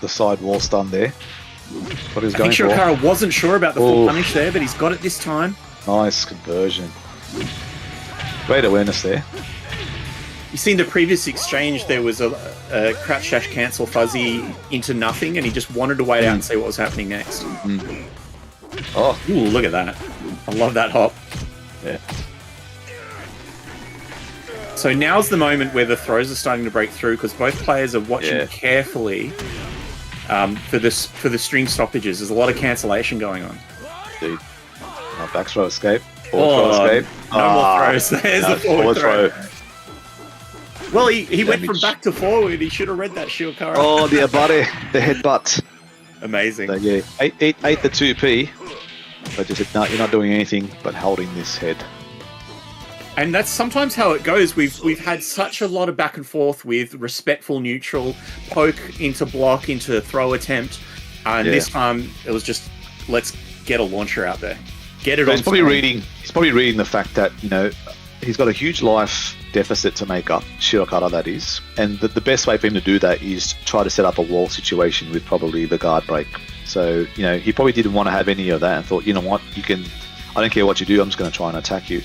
side wall stun there. What he was I going think for. Shiokara wasn't sure about the full Oof. punish there, but he's got it this time. Nice conversion. Great awareness there. You see in the previous exchange, there was a crouch dash cancel fuzzy into nothing, and he just wanted to wait out and see what was happening next. Oh, Ooh, look at that. I love that hop. yeah. So now's the moment where the throws are starting to break through, because both players are watching Yeah. carefully for the string stoppages. There's a lot of cancellation going on. Dude. Back throw escape. Forward throw escape. No more throws. There's No, the forward throw. throw. Well, he went from Damage. back to forward. He should have read that Shiokara. Oh, the abare, the headbutt. Amazing. So, yeah, ate the 2P. But just said, no, you're not doing anything but holding this head. And that's sometimes how it goes. We've had such a lot of back and forth with respectful neutral, poke into block, into throw attempt. And Yeah. this time it was just, let's get a launcher out there. Get it But on he's probably screen. reading the fact that, he's got a huge life deficit to make up, Shirokara that is. And the best way for him to do that is try to set up a wall situation with probably the guard break. So, he probably didn't want to have any of that and thought, you know what, I don't care what you do, I'm just going to try and attack you.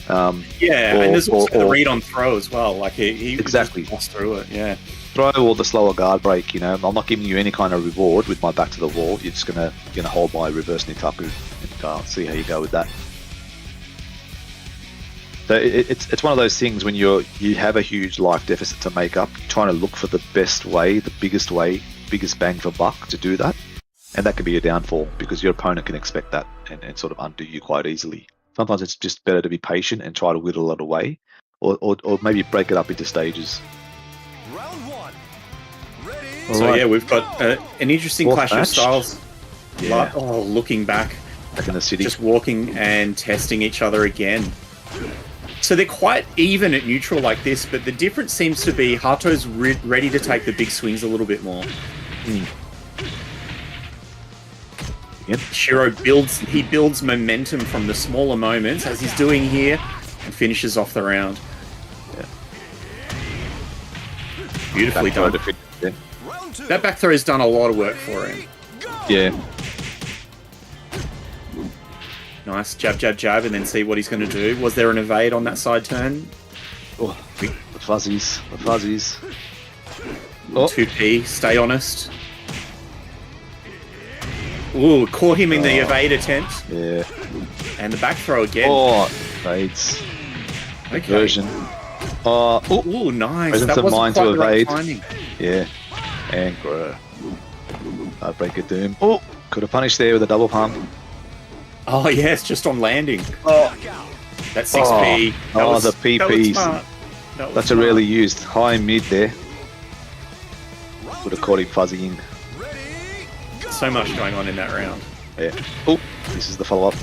Yeah, and there's also the read on throw as well. Like he Exactly. just lost through it. Yeah. Throw or the slower guard break, I'm not giving you any kind of reward with my back to the wall. You're just gonna hold my reverse Nitaku and see how you go with that. So it's one of those things when you have a huge life deficit to make up, you're trying to look for the best way, the biggest bang for buck to do that. And that can be a downfall because your opponent can expect that and sort of undo you quite easily. Sometimes it's just better to be patient and try to whittle it away, or maybe break it up into stages. Round one. Ready? So Alright. yeah, we've got an interesting Fourth clash of match. styles. Yeah. Oh, looking back, Back in the city. just walking and testing each other again. So they're quite even at neutral like this, but the difference seems to be Hatau's ready to take the big swings a little bit more. Yep. Shirou builds momentum from the smaller moments, as he's doing here, and finishes off the round. Yeah. Beautifully Back throw done. to finish, yeah. Round two. That back throw has done a lot of work for him. Yeah. Nice jab, jab, jab, and then see what he's going to do. Was there an evade on that side turn? Oh, the fuzzies. The fuzzies. Oh, 2P, stay honest. Ooh, caught him in the evade attempt. yeah. And the back throw again. Oh, fades. okay. Version. Oh, Ooh, nice. Presence That of wasn't mind quite to the right evade. timing. yeah. And grow. Break it doom. Oh, could have punished there with a double palm. Oh, yes, just on landing. Knockout. That 6P. Oh, the that was PPs. smart. That was That's a smart. rarely used. High mid there. Would have caught him fuzzying. Ready? So much going on in that round. Yeah. Oh, this is the follow-up.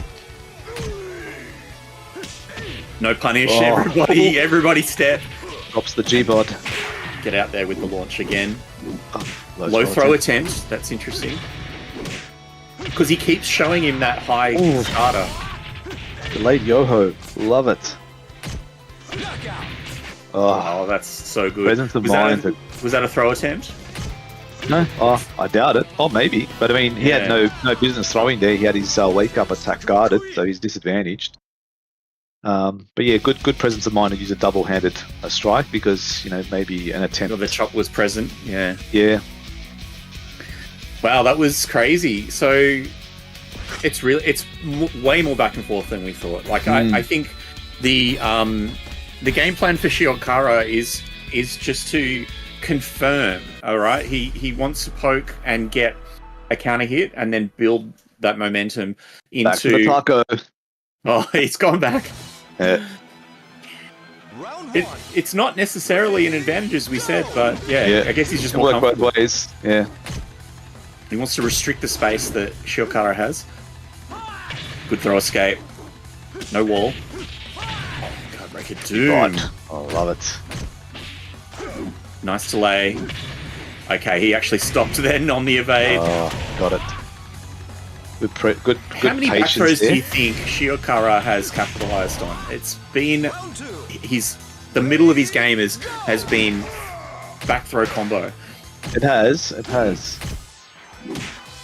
No punish. Oh. Everybody step. Drops the G-bod. Get out there with the launch again. Oh, Low throw attempt. That's interesting. Because he keeps showing him that high Ooh. starter. Delayed Yoho. Love it. Knockout. Oh, Oh, that's so good. presence of was, mind. was that a throw attempt? No, oh, I doubt it. Oh, maybe. But I mean, he had Yeah. no business throwing there. He had his wake-up attack guarded, so he's disadvantaged. But yeah, good presence of mind to use a double-handed strike because, maybe an attempt. Or the chop was present. Yeah. Yeah. Wow, that was crazy. So it's way more back and forth than we thought. Like I think the game plan for Shiokara is just to confirm. All right, he wants to poke and get a counter hit and then build that momentum Back to the into. taco. Oh, it's gone back. Yeah. Round It, one. it's not necessarily an advantage, as we said, but yeah, Yeah. I guess he's just Can more work comfortable. both ways. Yeah. He wants to restrict the space that Shiokara has. Good throw escape. No wall. God, break it, dude. Right. I love it. Nice delay. Okay, he actually stopped then on the evade. Oh, got it. Good How many back patience throws do there. you think Shiokara has capitalized on? It's been Round two. the middle of his game has been back throw combo. It has.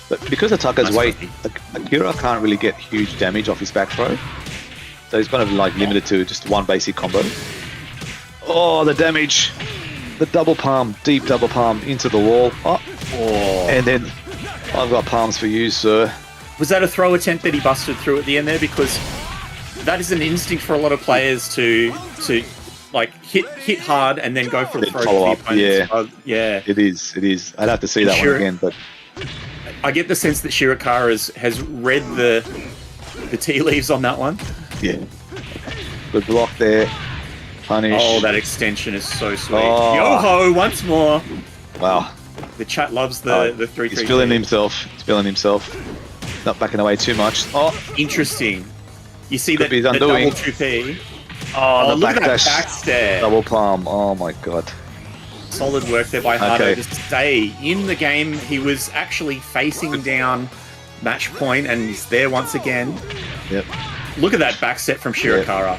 But because of Tucker's Nice weight, rugby. Akira can't really get huge damage off his back throw. So he's kind of like limited to just one basic combo. Oh, the damage. The double palm, deep double palm into the wall. Oh, and then I've got palms for you, sir. Was that a throw attempt that he busted through at the end there? Because that is an instinct for a lot of players to like hit hard and then go for a Then throw follow to up, the opponent. yeah. Yeah. It is. I'd have to see that Sure. one again, but I get the sense that Shiokara has read the tea leaves on that one. yeah. Good block there. Punish. Oh, that extension is so sweet. Oh. Yo-ho, once more. Wow. The chat loves the 3-3. He's feeling himself. Not backing away too much. Oh, Interesting. You see Could that be his the double undoing. 2P. oh, the look at that backdash. back stare. Double palm. Oh my god. Solid work there by Hato Okay. to stay in the game. He was actually facing down match point and he's there once again. Yep. Look at that back set from Shiokara.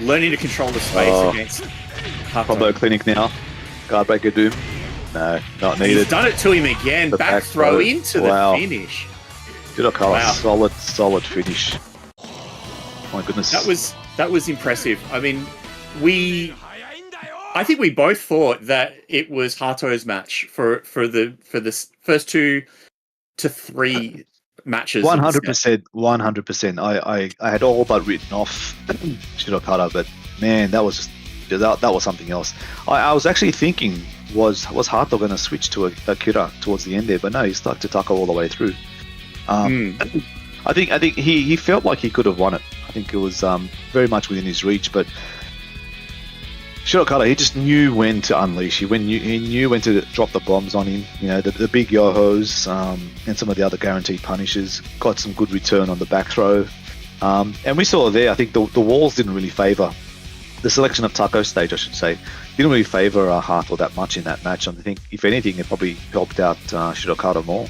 Learning to control the space Oh. against Hato. Combo clinic now. Guard breaker doom. No, not needed. He's done it to him again. The Back back throw throw. into Wow. the finish. Shiokara, Wow. solid finish. My goodness. That was impressive. I mean, I think we both thought that it was Hato's match for the first 2 to 3 matches. 100%. I had all but written off Shiokara, but man, that was something else. I was actually thinking, was Hato going to switch to Akira towards the end there, but no, he stuck to Tucker all the way through. I think he felt like he could have won it. I think it was very much within his reach, but Shirokara, he just knew when to unleash. He knew when to drop the bombs on him. You know, the big yohos and some of the other guaranteed punishes. Got some good return on the back throw. And we saw there, I think the walls didn't really favour. The selection of Taco stage, I should say, didn't really favour Hato that much in that match. And I think, if anything, it probably helped out Shirokara more.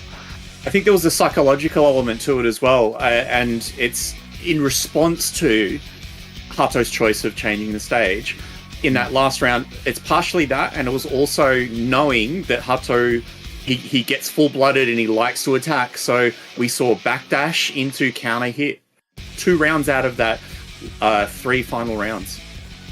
I think there was a psychological element to it as well. And it's in response to Hato's choice of changing the stage. In that last round, it's partially that, and it was also knowing that Hato, he gets full-blooded and he likes to attack. So we saw backdash into counter hit 2 rounds out of that 3 final rounds.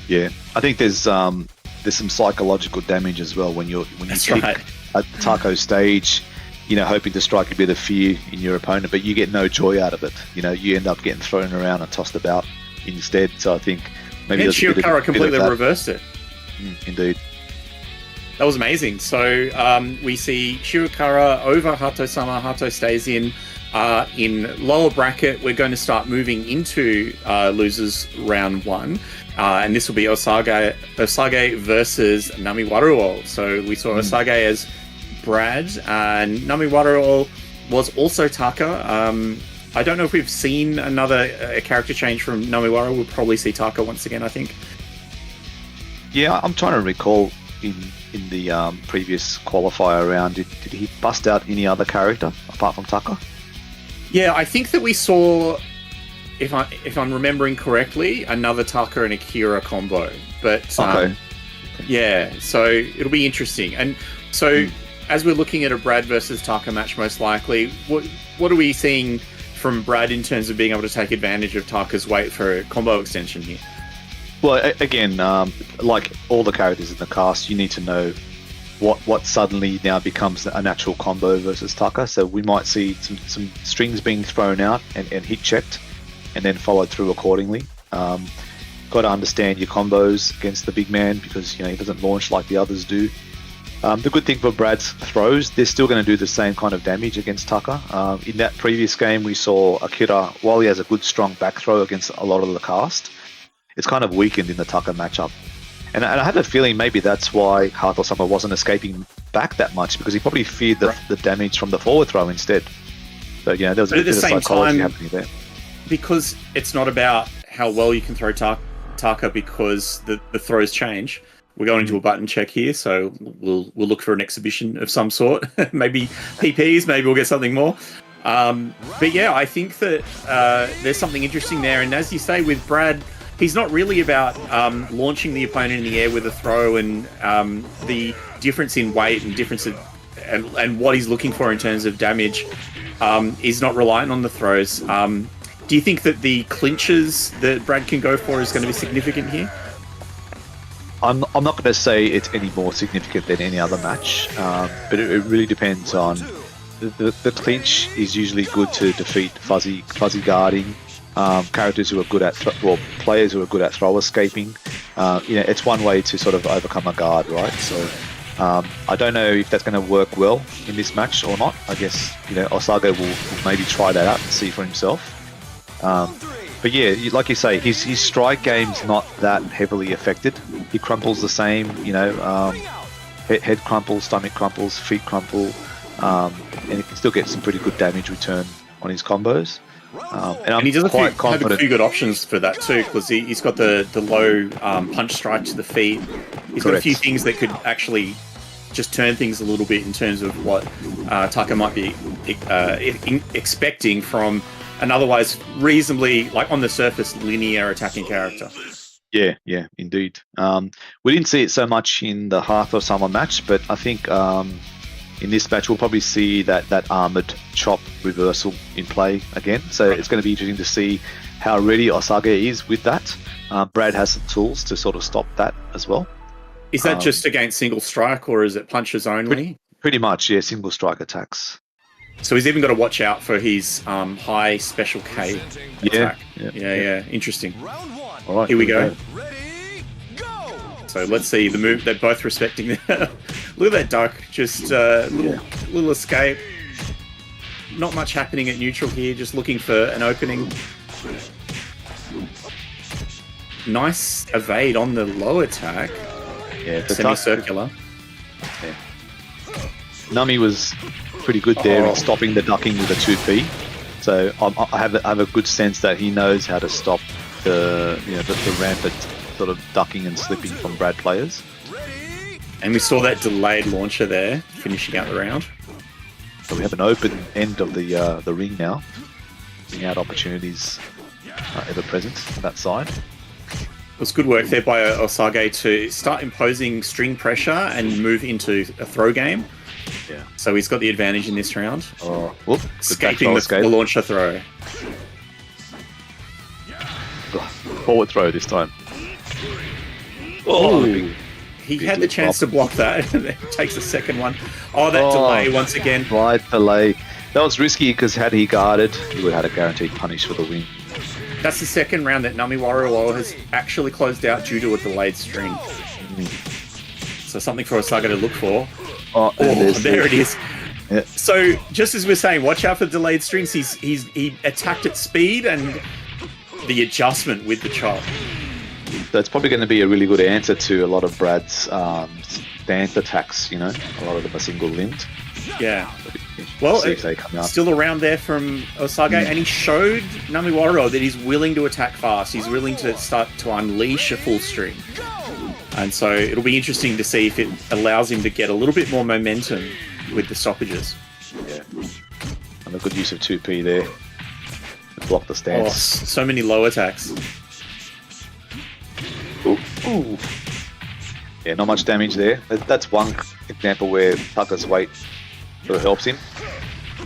Yeah, I think there's some psychological damage as well when you pick a Taco stage, you know, hoping to strike a bit of fear in your opponent, but you get no joy out of it. You know, you end up getting thrown around and tossed about instead. So I think maybe and Shirokara completely reversed it. Indeed. That was amazing. So we see Shirokara over Hato-sama. Hato stays in lower bracket. We're going to start moving into losers round 1. And this will be Osage versus Nami Waruo. So we saw Osage as Brad, and Nami Waruo was also Taka. I don't know if we've seen another character change from Nami Waruo. We'll probably see Taka once again, I think. Yeah, I'm trying to recall in the previous qualifier round, did he bust out any other character apart from Taka? Yeah, I think that we saw, if I'm remembering correctly, another Taka and Akira combo. But okay. Yeah, so it'll be interesting. And so as we're looking at a Brad versus Taka match, most likely, what are we seeing from Brad in terms of being able to take advantage of Taka's weight for a combo extension here? Well, again, like all the characters in the cast, you need to know what suddenly now becomes a natural combo versus Taka. So we might see some strings being thrown out and hit checked, and then followed through accordingly. Got to understand your combos against the big man, because he doesn't launch like the others do. The good thing for Brad's throws, they're still going to do the same kind of damage against Taka. In that previous game, we saw Akira, while he has a good strong back throw against a lot of the cast, it's kind of weakened in the Taka matchup. And I have a feeling maybe that's why Hato-sama wasn't escaping back that much, because he probably feared the damage from the forward throw instead. So, there was a bit of psychology happening there. Because it's not about how well you can throw Taka, because the throws change. We're going into a button check here, so we'll look for an exhibition of some sort. Maybe PPs, maybe we'll get something more. But yeah, I think that there's something interesting there. And as you say, with Brad, he's not really about launching the opponent in the air with a throw, and the difference in weight and difference and what he's looking for in terms of damage is not reliant on the throws. Do you think that the clinches that Brad can go for is going to be significant here? I'm not going to say it's any more significant than any other match, but it really depends on the clinch is usually good to defeat fuzzy guarding. Characters who are good at players who are good at throw escaping. It's one way to sort of overcome a guard, right? So I don't know if that's going to work well in this match or not. I guess Osage will maybe try that out and see for himself. But yeah, like you say, his strike game's not that heavily affected. He crumples the same, head crumples, stomach crumples, feet crumple, and he can still get some pretty good damage return on his combos. And he does have a few good options for that too, because he's got the low punch strike to the feet. He's got a few things that could actually just turn things a little bit in terms of what Taka might be expecting from an otherwise reasonably, like on the surface, linear attacking character. Yeah, indeed. We didn't see it so much in the Hato-sama match, but I think in this match we'll probably see that armored chop reversal in play again. So it's going to be interesting to see how ready Osage is with that. Brad has some tools to sort of stop that as well. Is that just against single strike, or is it punches only? Pretty much, yeah, single strike attacks. So he's even got to watch out for his high special K attack. Yeah. Interesting. All right, here we go. So let's see the move. They're both respecting that. Look at that duck. Just little escape. Not much happening at neutral here. Just looking for an opening. nice evade on the low attack. Yeah, the Semicircular. Yeah. Nami was pretty good there in stopping the ducking with a 2P. So I have a good sense that he knows how to stop the rampant sort of ducking and slipping from Brad players. And we saw that delayed launcher there, finishing out the round. So we have an open end of the ring now, bringing out opportunities ever present on that side. It was good work there by Osag to start imposing string pressure and move into a throw game. Yeah. So he's got the advantage in this round. Oh, whoop! Escaping the launcher throw. Forward throw this time. Oh, he had the chance to block that, and then takes the second one. Oh, that delay once again. Right delay. That was risky because had he guarded, he would have had a guaranteed punish for the win. That's the second round that Nami Warrior has actually closed out due to a delayed string. So something for Osag to look for. Oh, there it is. Yeah. So just as we're saying, watch out for delayed strings. He attacked at speed and the adjustment with the chop. That's probably going to be a really good answer to a lot of Brad's stance attacks. You know, a lot of them are single limbed. Yeah. Well, still around there from Osag, and he showed Nami Warrior that he's willing to attack fast. He's willing to start to unleash a full string. And so it'll be interesting to see if it allows him to get a little bit more momentum with the stoppages. Yeah. And a good use of 2P there to block the stance. Oh, so many low attacks. Ooh. Yeah, not much damage there. That's one example where Tucker's weight sort of helps him.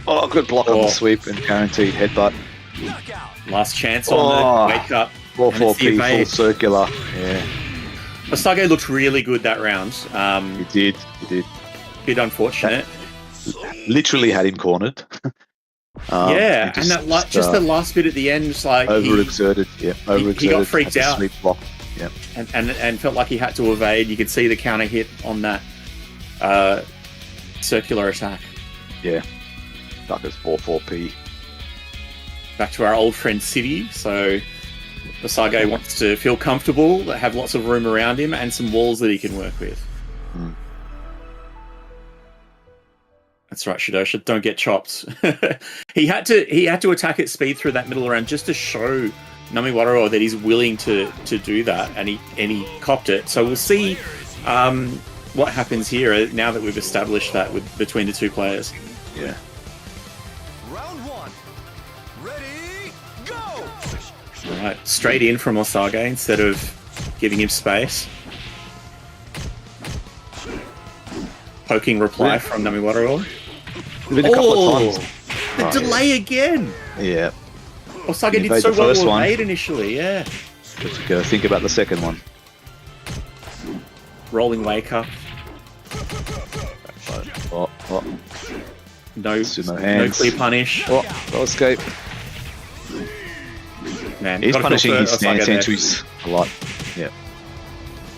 Oh, good block on the sweep and guaranteed headbutt. Last chance on the wake up. 4-4P full circular. Yeah. Osag looked really good that round. He did. Bit unfortunate. Literally had him cornered. Yeah, and that just the last bit at the end, was like overexerted. He got freaked out. Sweep block. Yeah. And felt like he had to evade. You could see the counter hit on that circular attack. Yeah. Tucker's 4-4P. Back to our old friend City. So Osag wants to feel comfortable, have lots of room around him, and some walls that he can work with. That's right, Shidosha. Don't get chopped. He had to attack at speed through that middle round just to show Nami Warrior that he's willing to do that, and he copped it. So we'll see what happens here now that we've established that between the two players. Yeah. Round one. Ready, go! All right, straight in from Osag instead of giving him space. Poking reply from Nami Warrior. Been a couple of times. The delay again! Yeah. Osag did so well with evade initially, yeah. But you gotta think about the second one. Rolling wake up. No clear punish. No escape. Man, he's punishing his stance entries a lot. Yeah.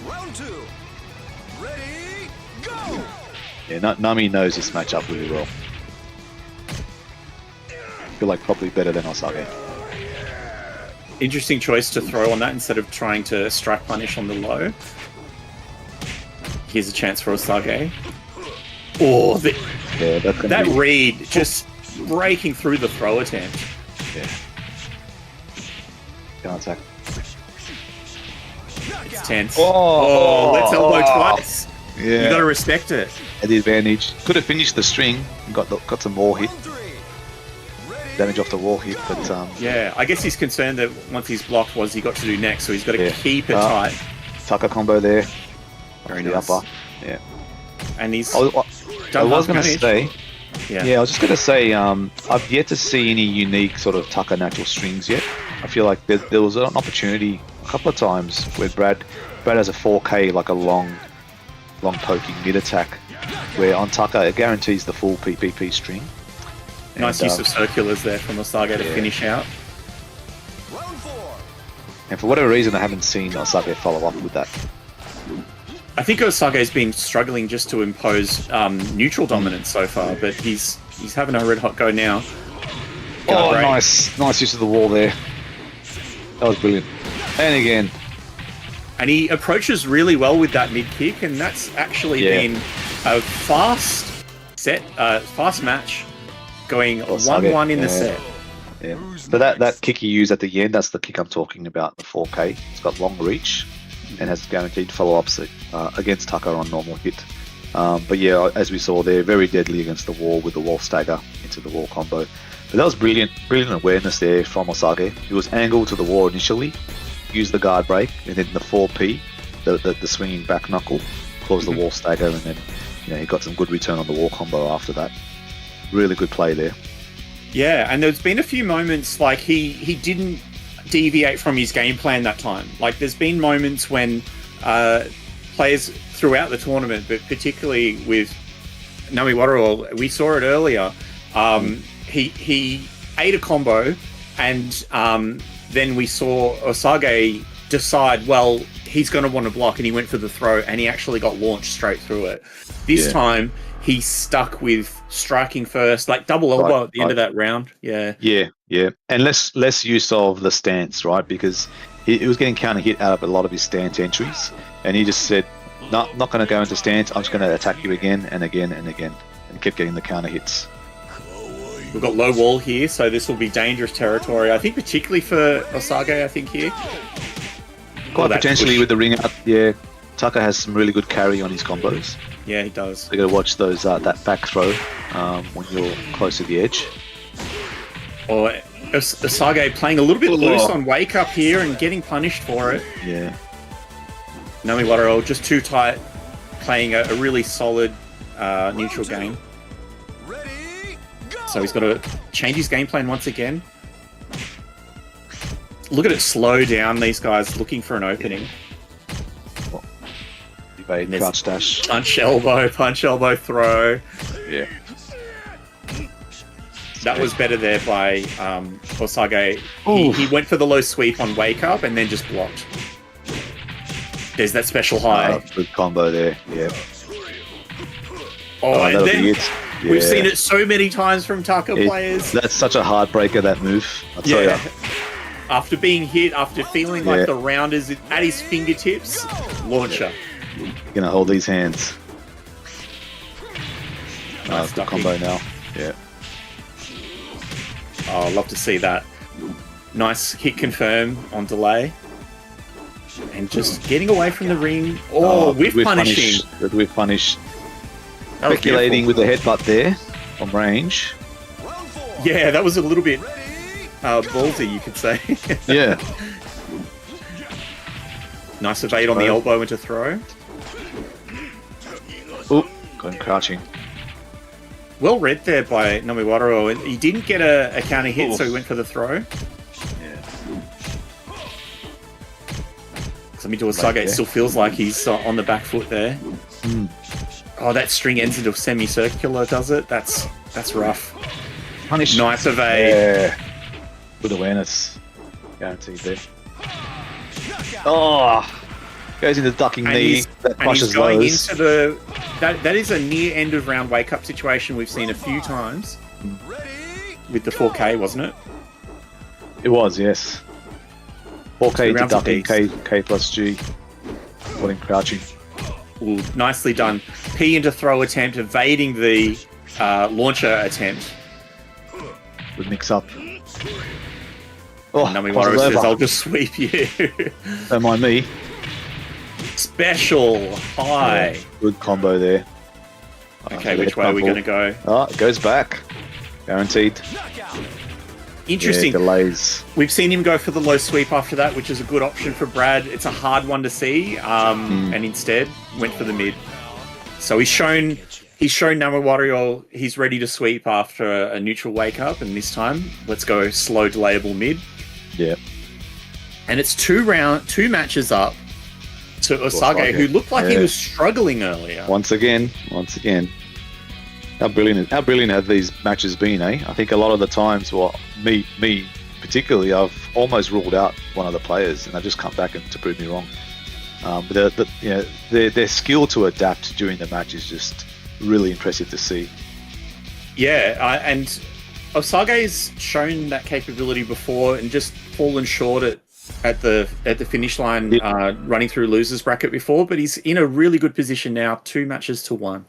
Round two. Ready, go! Yeah, Nami knows this matchup really well. I feel like probably better than Osag. Interesting choice to throw on that instead of trying to strike punish on the low. Here's a chance for Osag. Oh, that read just breaking through the throw attempt. Yeah. Can't attack. It's tense. Oh, let's elbow twice. Yeah. You got to respect it. At the advantage. Could have finished the string and got some wall hit. Damage off the wall hit, but yeah, I guess he's concerned that once he's blocked, what he got to do next, so he's got to keep it tight. Tucker combo there. Very the nice. upper. Yeah. And he's I was going to say, I was just going to say, I've yet to see any unique sort of Tucker natural strings yet. I feel like there was an opportunity a couple of times where Brad has a 4K, like a long poking mid attack, where on Tucker it guarantees the full PPP string. Nice use of circulars there from Osag to finish out. Round four. And for whatever reason, I haven't seen Osag follow up with that. I think Osag's been struggling just to impose neutral dominance so far, but he's having a red hot go now. Nice use of the wall there. That was brilliant. And again, And he approaches really well with that mid kick, and that's actually been a fast match, going 1-1 in the set. Yeah. So that kick he used at the end, that's the kick I'm talking about, the 4K. It's got long reach and has guaranteed follow-ups against Tucker on normal hit. But yeah, as we saw there, very deadly against the wall with the wall stagger into the wall combo. But that was brilliant awareness there from Osag. He was angled to the wall initially, used the guard break, and then the 4P, the swinging back knuckle, caused the wall stagger, and then he got some good return on the wall combo after that. Really good play there. Yeah, and there's been a few moments like he didn't deviate from his game plan that time. Like there's been moments when players throughout the tournament, but particularly with Nami Wador, we saw it earlier. He ate a combo, and then we saw Osag decide, well, he's going to want to block, and he went for the throw, and he actually got launched straight through it. This time, he stuck with striking first, like double elbow at the end of that round. Yeah, and less use of the stance, right? Because he was getting counter hit out of a lot of his stance entries, and he just said, "No, not going to go into stance. I'm just going to attack you again and again and again," and kept getting the counter hits. We've got low wall here, so this will be dangerous territory. I think particularly for Osag, I think here. Quite potentially with the ring up, yeah. Tucker has some really good carry on his combos. Yeah, he does. You got to watch those that back throw when you're close to the edge. Or Osag playing a little bit loose on wake up here and getting punished for it. Yeah. Nami Wador just too tight, playing a really solid neutral game. So he's got to change his game plan once again. Look at it slow down, these guys looking for an opening. Crouch dash. Punch elbow throw. Yeah. That was better there by Osag. He went for the low sweep on wake up and then just blocked. There's that special high. Good combo there, yeah. And then we've seen it so many times from Tucker players. That's such a heartbreaker, that move. I'll tell you. After being hit, after feeling like the round is at his fingertips, launcher. You're going to hold these hands. Nice good combo now. Yeah. Oh, I'd love to see that. Nice hit confirm on delay. And just getting away from the ring. Whiff punishing. Good whiff punish. Speculating with the headbutt there on range. Yeah, that was a little bit ballsy, you could say. Yeah. Nice evade on the elbow into throw. Oh, going crouching. Well read there by Nami Wador. He didn't get a counter hit, so he went for the throw. Yeah. I mean, to Osag, it still feels like he's on the back foot there. Oh, that string ends into semicircular, does it? That's rough. Punish. Nice evade. Yeah. Good awareness. Guaranteed there. Oh, goes into ducking knee. That crushes going those. into the. That is a near end of round wake up situation we've seen a few times with the 4K, wasn't it? It was, yes. 4K to ducking, K plus G. Putting crouching. Ooh, nicely done. P into throw attempt, evading the launcher attempt. Good mix up. Nami Wador says, "I'll just sweep you." Don't mind me. Special high. Yeah, good combo there. Okay, which way are we going to go? Oh, it goes back. Guaranteed. Interesting. Yeah, delays. We've seen him go for the low sweep after that, which is a good option for Brad. It's a hard one to see, and instead went for the mid. So he's shown Nami Wador he's ready to sweep after a neutral wake up, and this time let's go slow delayable mid. Yeah. And it's two matches up to Osag, who looked like he was struggling earlier. Once again. How brilliant have these matches been, eh? I think a lot of the times, me particularly, I've almost ruled out one of the players, and they've just come back to prove me wrong. But their skill to adapt during the match is just really impressive to see. Yeah, and Osag's shown that capability before and just fallen short at at the finish line, running through losers bracket before, but he's in a really good position now. 2 matches to 1.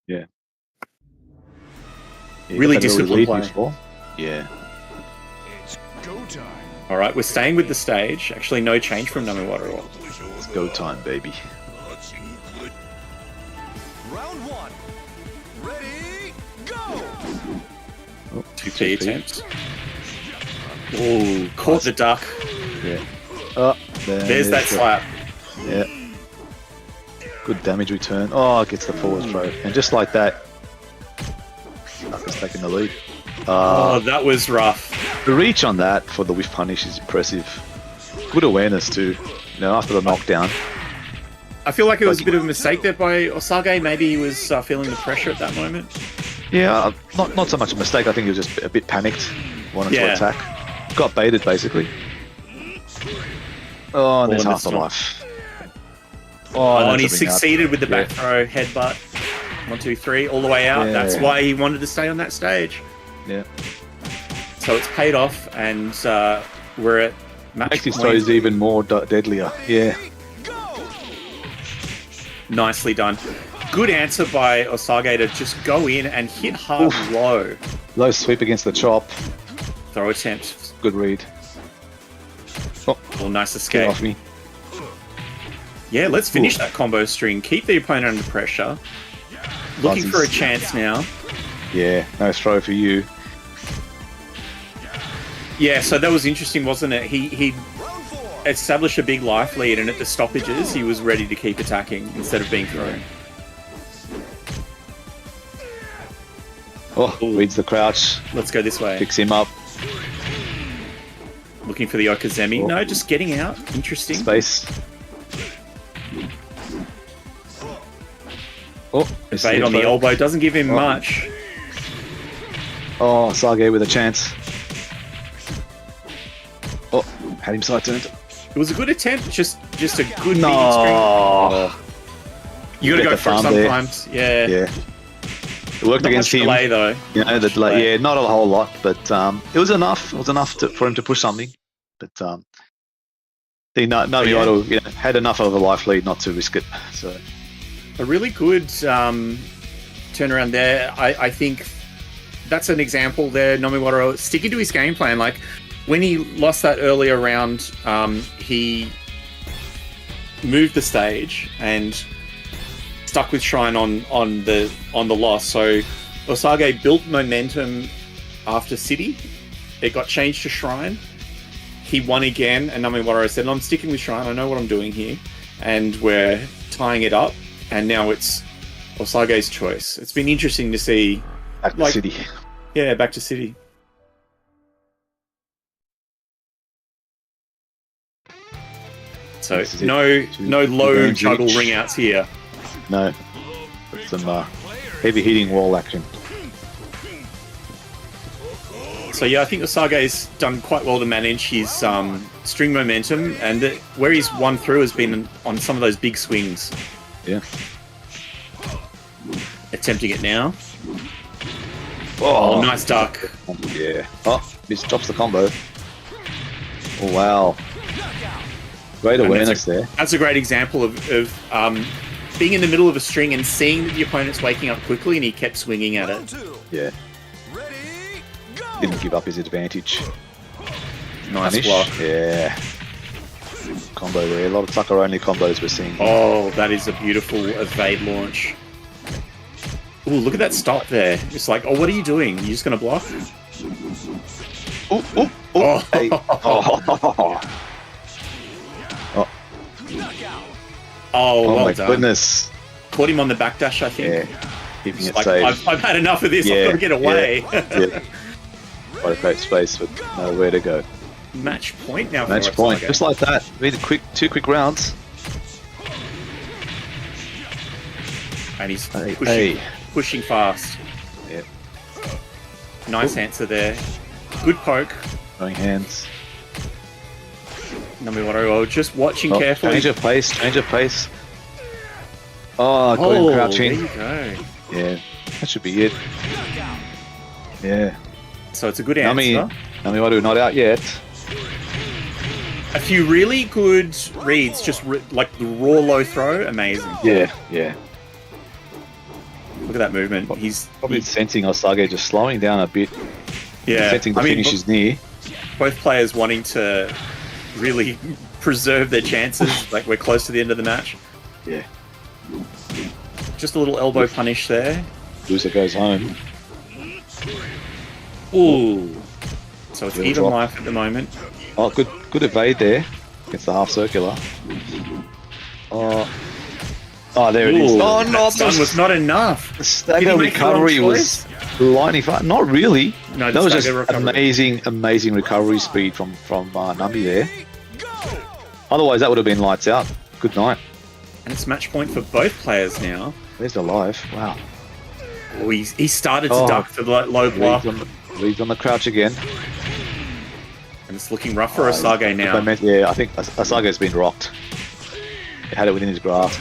Yeah. Really disciplined play. Yeah. It's go time. All right, we're staying with the stage. Actually, no change from Nami Wador. It's go time, baby. Round 1. Ready, go! 2 key attempts. Oh, caught the duck. Yeah. Oh, There's that slap. Yeah. Good damage return. Oh, gets the forward throw. And just like that, Ducker's taking the lead. Oh, that was rough. The reach on that for the whiff punish is impressive. Good awareness too. You know, after the knockdown. I feel like it was a bit of a mistake there by Osag. Maybe he was feeling the pressure at that moment. Yeah, not so much a mistake. I think he was just a bit panicked. Wanted to attack. Got baited basically. Oh, and there's half the life. Oh, and he succeeded with the back throw, headbutt. 1, 2, 3, all the way out. Yeah. That's why he wanted to stay on that stage. Yeah. So it's paid off, and we're at match Makes his point. throws even more deadlier. Yeah. Nicely done. Good answer by Osage to just go in and hit hard low. Low sweep against the chop. Throw attempt. Good read. Oh, nice Get escape. off me. Yeah, let's finish that combo string. Keep the opponent under pressure. Looking for a chance now. Yeah, nice throw for you. Yeah, so that was interesting, wasn't it? He established a big life lead, and at the stoppages, he was ready to keep attacking instead of being thrown. Oh, reads the crouch. Let's go this way. Picks him up. Looking for the Okazemi. Oh. No, just getting out. Interesting. Space. Oh, Evade on the elbow. Doesn't give him much. Oh, Sage with a chance. Oh, had him side turned. It was a good attempt. Just a good No. beating string. You got to Get go the for it farm there. sometimes. Yeah. Yeah. It worked Not against much him. delay though. You know, the delay. Yeah, not a whole lot, but it was enough. It was enough for him to push something. But Nami had enough of a life lead not to risk it. So A really good turnaround there. I think that's an example there. Nami Wador sticking to his game plan. Like when he lost that earlier round, he moved the stage and stuck with Shrine on the loss. So Osage built momentum after City. It got changed to Shrine. He won again, and Nami Wador said, "I'm sticking with Shrine. I know what I'm doing here," and we're tying it up. And now it's Osage's choice. It's been interesting to see. back to City. Yeah, back to City. So This is it. no low games juggle each. ring outs here. No, some heavy hitting wall action. So yeah, I think Osage's done quite well to manage his string momentum, and where he's won through has been on some of those big swings. Yeah. Attempting it now. Oh, Nice duck. Yeah. Oh, just drops the combo. Oh wow. Great And awareness there. That's a great example of being in the middle of a string and seeing that the opponent's waking up quickly, and he kept swinging at it. Yeah. Ready, go! Didn't give up his advantage. Nice Punish. block. Yeah. Combo there. A lot of Tucker only combos we're seeing. Oh, that is a beautiful evade launch. Ooh, look at that stop there. It's like, oh, what are you doing? You just going to block? Oh, oh, oh. Hey. Oh. Oh, well my done. goodness. Caught him on the backdash, I think. Yeah. Keeping It's it like, safe. I've had enough of this. I've got to get away. Yeah. Quite a great space with nowhere to go. Match point now. Match for point. Osage. Just like that. Really quick, 2 quick rounds. And he's Hey. pushing fast. Yep. Nice answer there. Good poke. Throwing hands. Nami Wador just watching carefully. Change of pace. Oh, got him There crouching. you go. Yeah, that should be it. Yeah. So it's a good answer. Nami Wador not out yet. A few really good reads, just like the raw low throw, amazing. Yeah. Look at that movement. He's Probably sensing Osage just slowing down a bit. yeah. Sensing the finish is near. Both players wanting to really preserve their chances. Like we're close to the end of the match. Yeah. Just a little elbow punish there. Loser goes home. Ooh. So it's Little even drop. life at the moment. Oh, good evade there against the half circular. Oh, there it is. Ooh, Oh, that no, stun was not enough. the stagger Did he make the wrong recovery choice? was lightning fast. Not really. No, that the was just stagger recovery. amazing recovery speed from Nami there. Otherwise, that would have been lights out. Good night. And it's match point for both players now. There's the live. Wow. Oh, he started to duck for the low block. Leads on the crouch again. And it's looking rough for Osage now. Yeah, I think Osage's been rocked. He had it within his grasp.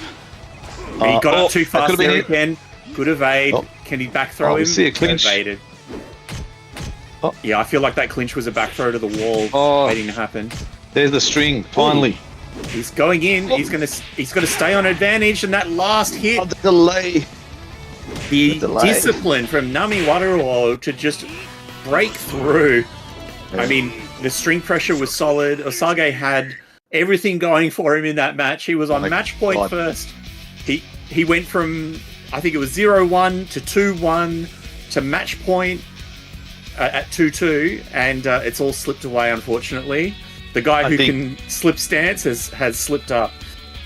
He got up too that fast could've been there it. again. Good evade. Oh. Can he back throw we him? see a clinch. Evaded. Oh. Yeah, I feel like that clinch was a back throw to the wall waiting to happen. There's the string, finally. He's going in. He's gonna stay on advantage, and that last hit, Oh, the delay. the delay. discipline from Nami Wador to just break through. I mean, the string pressure was solid. Osage had everything going for him in that match. He was on match point God. first. He went from, I think it was 0-1 to 2-1 to match point at 2-2, and it's all slipped away, unfortunately. The guy who can slip stance has slipped up.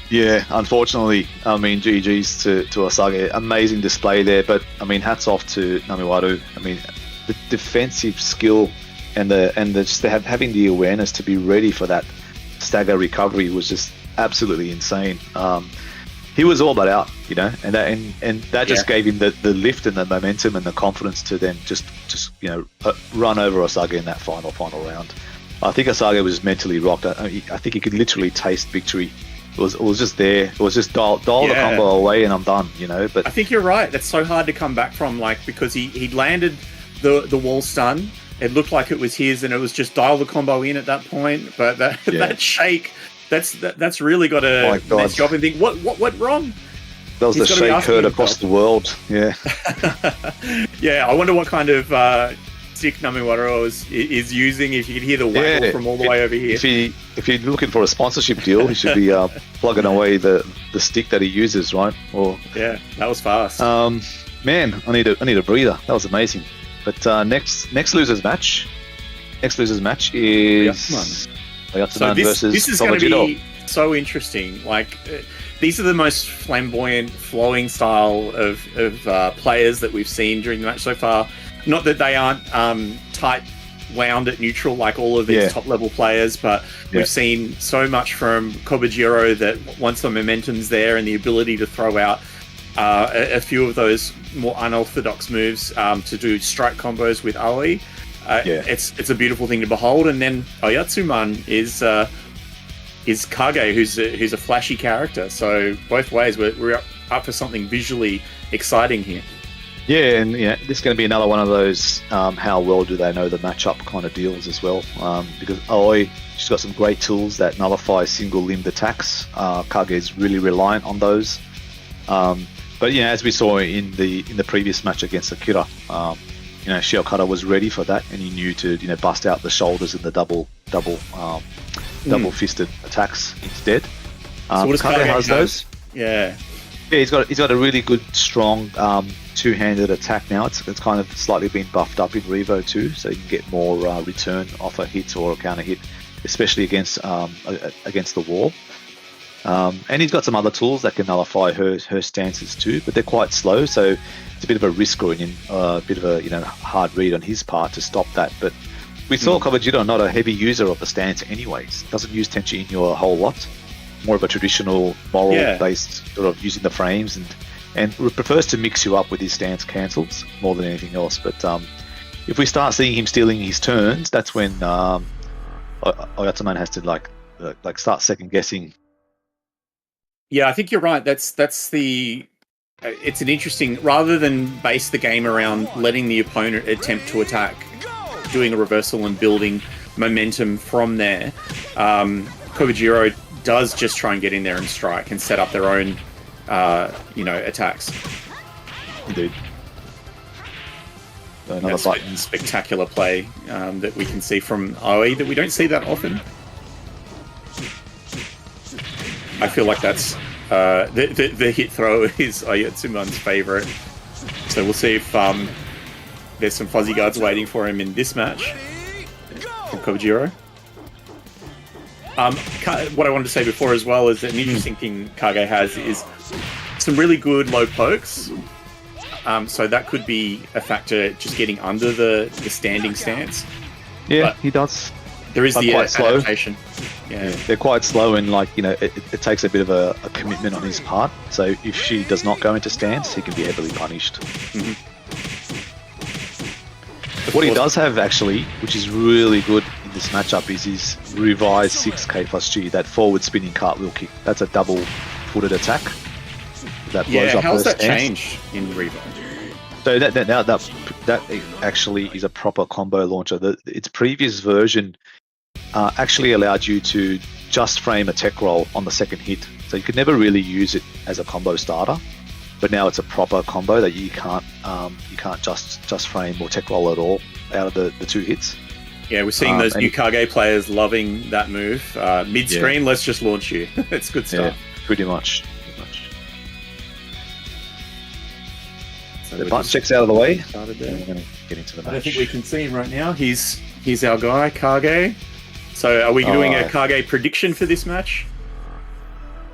Yeah, unfortunately, I mean, GG's to Osage. Amazing display there, but I mean, hats off to Namiwaru. I mean, the defensive skill and just having the awareness to be ready for that stagger recovery was just absolutely insane. He was all but out, you know, and that just gave him the lift and the momentum and the confidence to then just run over Osage in that final round. I think Osage was mentally rocked. I think he could literally taste victory. It was just there. It was just dial the combo away and I'm done, you know. But I think you're right. That's so hard to come back from, like, because he landed the wall stun. It looked like it was his, and it was just dial the combo in at that point. But that shake, that's really got to mess you up and think, what went wrong? That was the shake heard across the world. Yeah. Yeah, I wonder what kind of stick Namiwaro is using. If you could hear the waggle from all the way over here. If you're looking for a sponsorship deal, he should be plugging away the stick that he uses, right? Or yeah, that was fast. Man, I need a breather. That was amazing. But next losers match. Next losers match is Ayatsuman versus this is going to Kajjiro. be so interesting. Like these are the most flamboyant, flowing style of players that we've seen during the match so far. Not that they aren't tight wound at neutral like all of these top level players, but we've seen so much from Kajjiro that once the momentum's there and the ability to throw out a few of those more unorthodox moves to do strike combos with Aoi, it's a beautiful thing to behold. And then Ayatsuman is Kage, who's a flashy character. So both ways, we're up for something visually exciting here. Yeah, and this is going to be another one of those how well do they know the matchup kind of deals as well. Because Aoi, she's got some great tools that nullify single-limbed attacks. Kage is really reliant on those. But as we saw in the previous match against Akira, Shiokata was ready for that, and he knew to bust out the shoulders and the double fisted attacks instead. So what does Kage has those? Yeah, he's got a really good, strong two-handed attack now. It's kind of slightly been buffed up in Revo too, so you can get more return off a hit or a counter hit, especially against the wall. And he's got some other tools that can nullify her stances too, but they're quite slow, so it's a bit of a risk or a bit of a hard read on his part to stop that. But we saw Kajjiro not a heavy user of the stance anyways. Doesn't use Tenchi Inyo a whole lot. More of a traditional moral-based sort of using the frames and prefers to mix you up with his stance cancels more than anything else. But if we start seeing him stealing his turns, that's when Ayatsuman has to like start second guessing. Yeah, I think you're right. That's the. It's an interesting, rather than base the game around letting the opponent attempt to attack, doing a reversal and building momentum from there. Kajjiro does just try and get in there and strike and set up their own, attacks. Indeed. Another That's button. a spectacular play that we can see from Aoi that we don't see that often. I feel like that's the hit throw is Ayatsuman's favorite. So we'll see if there's some fuzzy guards waiting for him in this match from Kajjiro. What I wanted to say before as well is that an interesting thing Kage has is some really good low pokes. So that could be a factor, just getting under the standing stance. Yeah, But he does. there is the quite slow. adaptation. Yeah. They're quite slow, and it takes a bit of a commitment on his part. So if she does not go into stance, he can be heavily punished. What he does have, actually, which is really good in this matchup, is his revised 6K plus G, that forward spinning cartwheel kick. That's a double-footed attack. That blows up how's her that stance. changed in Revo? So that actually is a proper combo launcher. Its previous version actually allowed you to just frame a tech roll on the second hit. So you could never really use it as a combo starter. But now it's a proper combo that you can't just frame or tech roll at all out of the two hits. Yeah, we're seeing those new Kage players loving that move. Mid-screen, let's just launch you. It's good stuff. Yeah, pretty much. So The we're button just checks out of the way. started And there. we're going to get into the match. I don't think we can see him right now. He's our guy, Kage. So are we doing a Kage prediction for this match?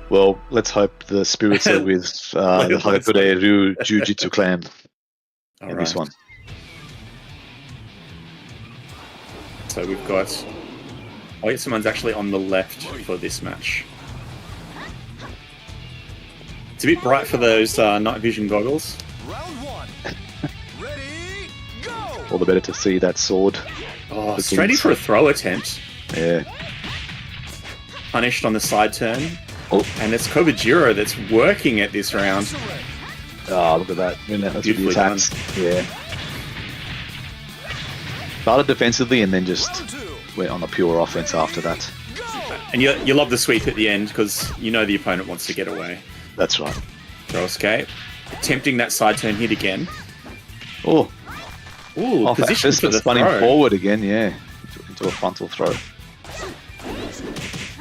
Well, let's hope the spirits are with the Hagakure Ryu Jiu-Jitsu clan in this one. So we've got Ayatsuman's actually on the left for this match. It's a bit bright for those night vision goggles. Round one. Ready, go! All the better to see that sword. Oh, straight in for a throw attempt. Yeah. Punished on the side turn. Oh, And it's Kajjiro that's working at this round. look at that. Relentless with the Beautifully attacks. Yeah. Started defensively and then just Round two. went on the pure offense after that. Go! And you love the sweep at the end because you know the opponent wants to get away. That's right. Throw escape. Attempting that side turn hit again. Oh, Ooh, off position just for the spun him throw. forward again, yeah. Into a frontal throw.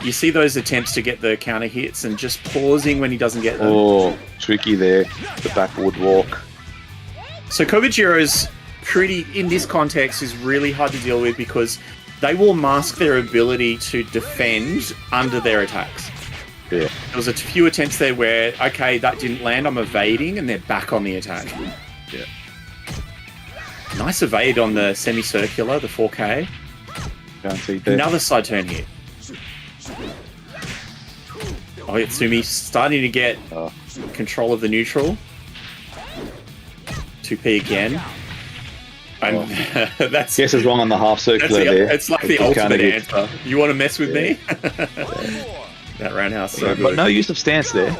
You see those attempts to get the counter hits and just pausing when he doesn't get them. Oh, tricky there. The backward walk. So Kajjiro's pretty, in this context, is really hard to deal with because they will mask their ability to defend under their attacks. Yeah. There was a few attempts there where, okay, that didn't land, I'm evading, and they're back on the attack. Yeah. Nice evade on the semicircular, the 4K. Guaranteed there. Another side turn hit. Oh, Yatsumi starting to get control of the neutral. 2P again. And that's Guess is wrong on the half circular there. it's like the Good counter ultimate hit. answer. You want to mess with me? Four. That roundhouse so But good. no use of stance there.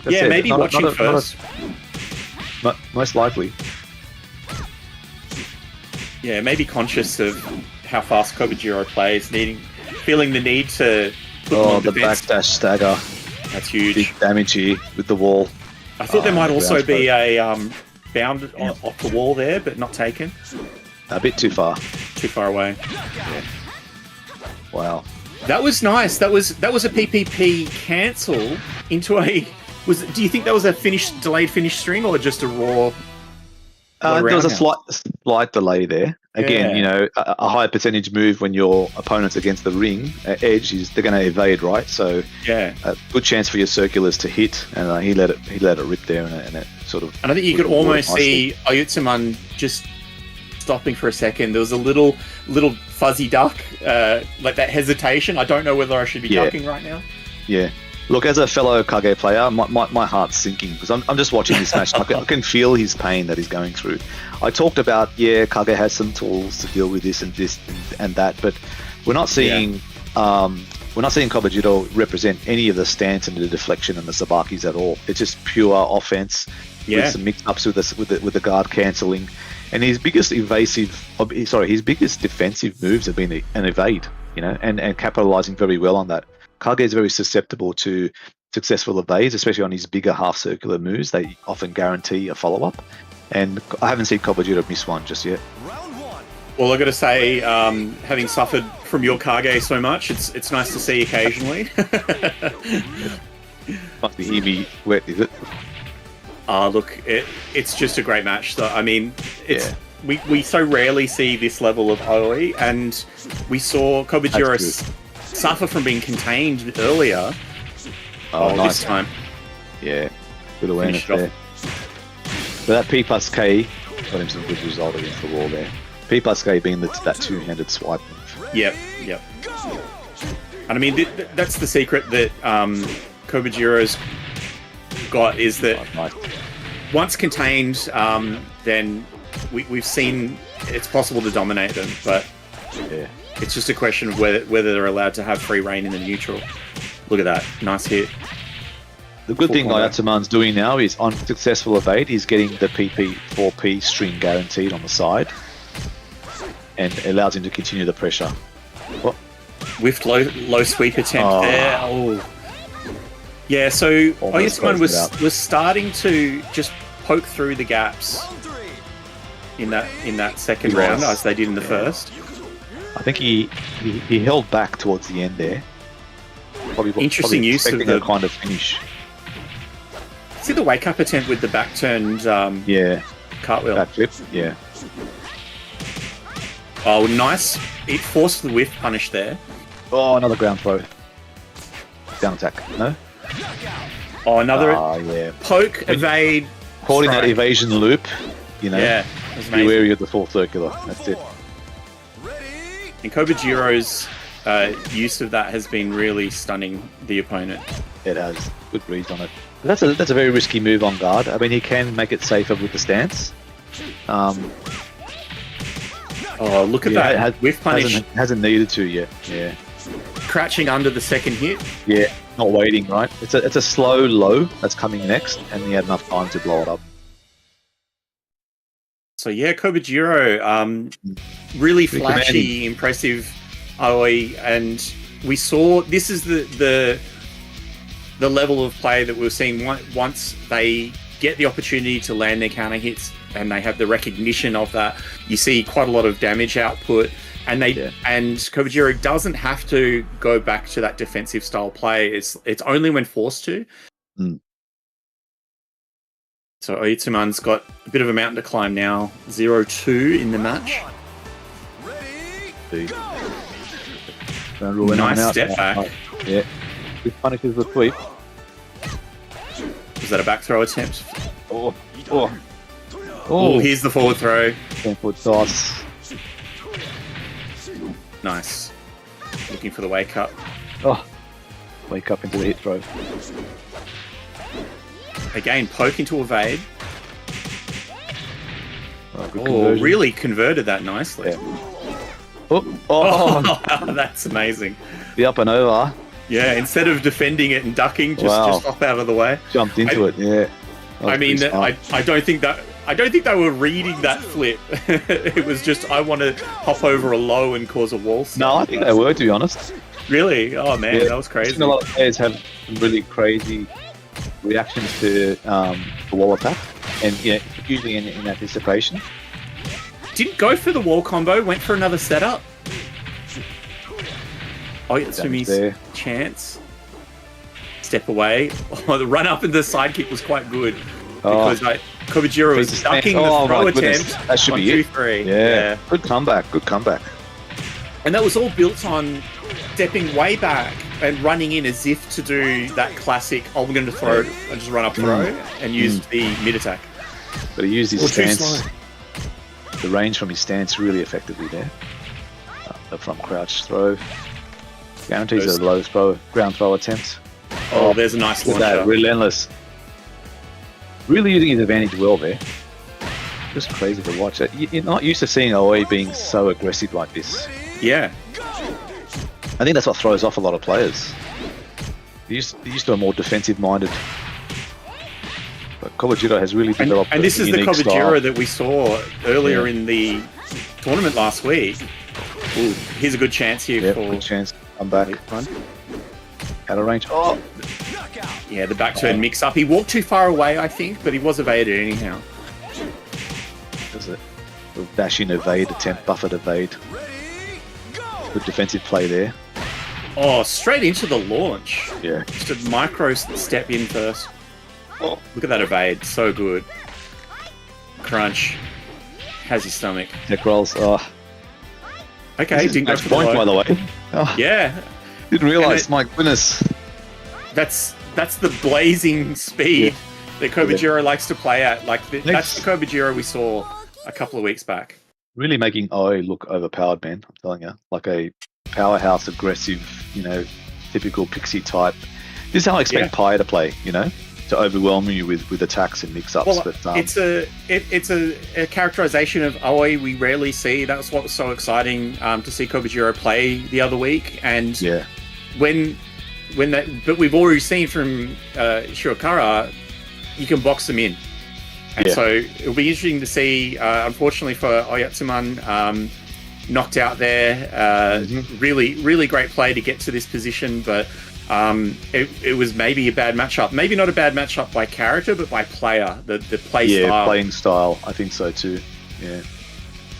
That's Yeah, it. maybe watching first. Most likely. Yeah, maybe conscious of how fast Kajjiro plays, feeling the need to put them on The defense. backdash stagger. That's huge. Big damage here with the wall. I thought there might also ground be a bound off the wall there, but not taken. A bit too far. Too far away. Wow. That was nice. That was a PPP cancel into a. Do you think that was a delayed finish string or just a raw? There was a roundhouse? slight delay there. Again, Yeah. a high percentage move when your opponent's against the ring edge is they're going to evade, right? So Yeah. a good chance for your circulars to hit, and he let it rip there, and it sort of. And I think you could put the ball almost nicely. see Ayatsuman just stopping for a second. There was a little fuzzy duck, like that hesitation. I don't know whether I should be Yeah. ducking right now. Yeah. Look, as a fellow Kage player, my heart's sinking because I'm just watching this match. I can feel his pain that he's going through. I talked about, Kage has some tools to deal with this and that, but we're not seeing Kajjiro represent any of the stance and the deflection and the sabakis at all. It's just pure offense with some mix-ups with the guard cancelling. And his biggest defensive moves have been an evade. and capitalizing very well on that. Kage is very susceptible to successful evades, especially on his bigger half-circular moves. They often guarantee a follow-up, and I haven't seen Kajjiro miss one just yet. Round one. Well, I've got to say, having suffered from your Kage so much, it's nice to see occasionally. Must be heavy wet, is it? Look, it's just a great match. So, I mean, we so rarely see this level of OE, and we saw Kajjiro suffer from being contained earlier. Nice This time. Yeah, good awareness Finish it there. So that P plus K got him some good result against the wall there. P plus K being that two-handed swipe move. Yep. And I mean, that's the secret that Kajjiro's got, is that Nice. once contained, then we've seen it's possible to dominate them, but Yeah. it's just a question of whether they're allowed to have free reign in the neutral. Look at that. Nice hit. The good thing Full combo. Ayatsuman's doing now is on successful evade, he's getting the PP 4P string guaranteed on the side, and it allows him to continue the pressure. What? Whiffed low sweep attempt there. Oh. Yeah, so Almost Ayatsuman closed it out. was starting to just poke through the gaps Round three. in that second He round, was. as they did in the first. I think he held back towards the end there. Interesting use of expecting the- a kind of finish. See the wake up attempt with the back turned Yeah, cartwheel. that flip. Yeah. Oh, nice. It forced the whiff punish there. Oh, another ground throw. Down attack. No. Oh, another Yeah. poke, evade. Caught in that strike. evasion loop. Yeah, that was Be amazing. wary of the full circular. That's it. Ready. And Kajjiro's use of that has been really stunning the opponent. It has good reads on it. That's a very risky move on guard. I mean, he can make it safer with the stance. Oh, look at that whiff punish, hasn't needed to yet. Yeah. crouching under the second hit. Yeah. Not waiting, right? It's a slow low that's coming next, and he had enough time to blow it up. So yeah, Kajjiro, really flashy, impressive AOE, and we saw this is the level of play that we're seeing once they get the opportunity to land their counter hits and they have the recognition of that. You see quite a lot of damage output, and and Kajjiro doesn't have to go back to that defensive style play. It's only when forced to. Mm. So Ayatsuman's got a bit of a mountain to climb now. 0-2 in the match. Ready. Go. Nice step back. Yeah. This punishes the sweep. Was that a back throw attempt? Oh. Oh, here's the forward throw. 10-foot toss. Nice. Looking for the wake up. Oh. Wake up into the hit throw. Again, poke into evade. Oh, good Oh, conversion. really converted that nicely. Yeah. Oh, Oh, that's amazing. the up and over. Yeah, instead of defending it and ducking, just hop out of the way. Jumped into it, yeah. I mean, I don't think they were reading that flip. It was just, I want to hop over a low and cause a wall stop. No, I think they were, to be honest. Really? Oh man, Yeah. that was I've crazy. seen a lot of players have some really crazy reactions to the wall attack, and usually in anticipation. Didn't go for the wall combo, went for another setup. Oh, it's Damage Sumi's there. chance. Step away. Oh, the run up and the side kick was quite good. Oh. Because Kajjiro was Please ducking stand. the Oh, throw my goodness. attempt. That should be 1, 2, it. 3. Yeah. Good comeback. And that was all built on stepping way back and running in as if to do that classic, I'm going to throw and just run up throw and use the mid attack. But he used his Or too stance, slow. the range from his stance really effectively there. From crouch throw. Guarantees a low throw, ground throw attempt. Oh, there's a nice Look at that, launcher. relentless. Really using his advantage well there. Just crazy to watch it. You're not used to seeing OE being so aggressive like this. Yeah. I think that's what throws off a lot of players. They're used to a more defensive-minded. But Kajjiro has really developed And this a is the unique Kajjiro style. that we saw earlier in the tournament last week. Ooh, here's a good chance here Yeah, for good chance. I'm back. front. Out of range. Oh, Knockout. Yeah, the back turn mix up. He walked too far away, I think, but he was evaded anyhow. does it? Dash in, evade, attempt, buffer, evade. Ready, go. Good defensive play there. Oh, straight into the launch. Yeah. Just a micro step in first. Oh, Look at that evade. So good. Crunch. Has his stomach. neck rolls. Oh, Okay, this is didn't go match for the point, by low. the way. Oh, Yeah, didn't realise. And My goodness. that's the blazing speed that Kobajiro likes to play at. Like that's the Kobajiro we saw a couple of weeks back. Really making Oi look overpowered, man. I'm telling you. Like a powerhouse, aggressive, typical pixie type. This is how I expect Pai to play, to overwhelm you with attacks and mix-ups. Well, but it's a characterization of Aoi we rarely see. That's what was so exciting to see Kobajiro play the other week. And yeah, but we've already seen from Shirokara, you can box them in. And so it'll be interesting to see. Unfortunately for Ayatsuman, knocked out there. Really, really great play to get to this position, but it was maybe a bad matchup. Maybe not a bad matchup by character, but by player. The play style. Yeah, playing style. I think so too. Yeah.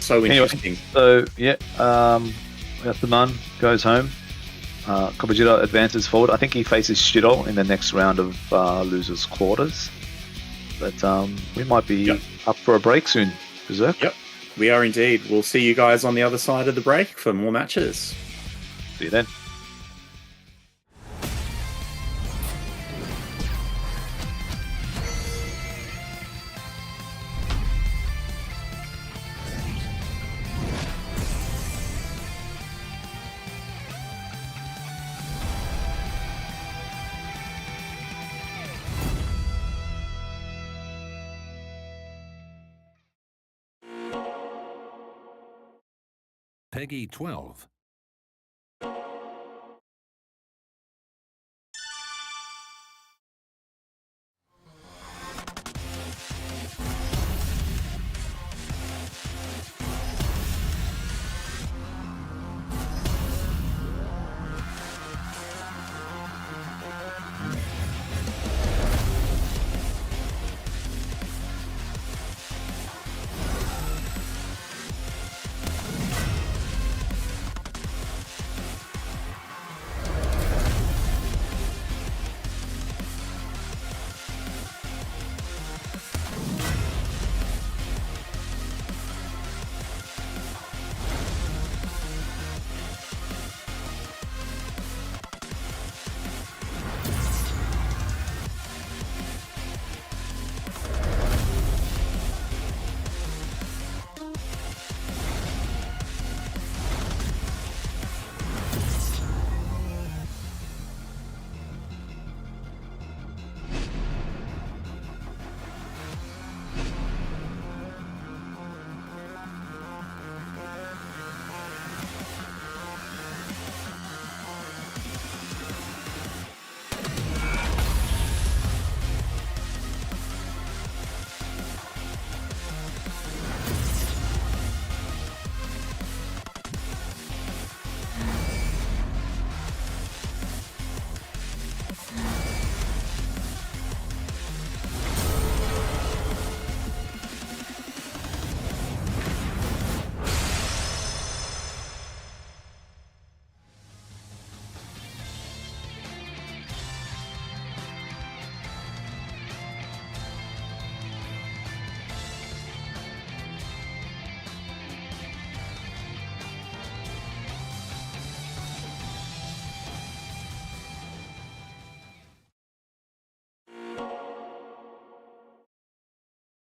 So interesting. So Ayatsuman goes home. Kobajiro advances forward. I think he faces Shirou in the next round of losers quarters. But we might be up for a break soon, Berserk. Yep, we are indeed. We'll see you guys on the other side of the break for more matches. See you then. Peggy 12.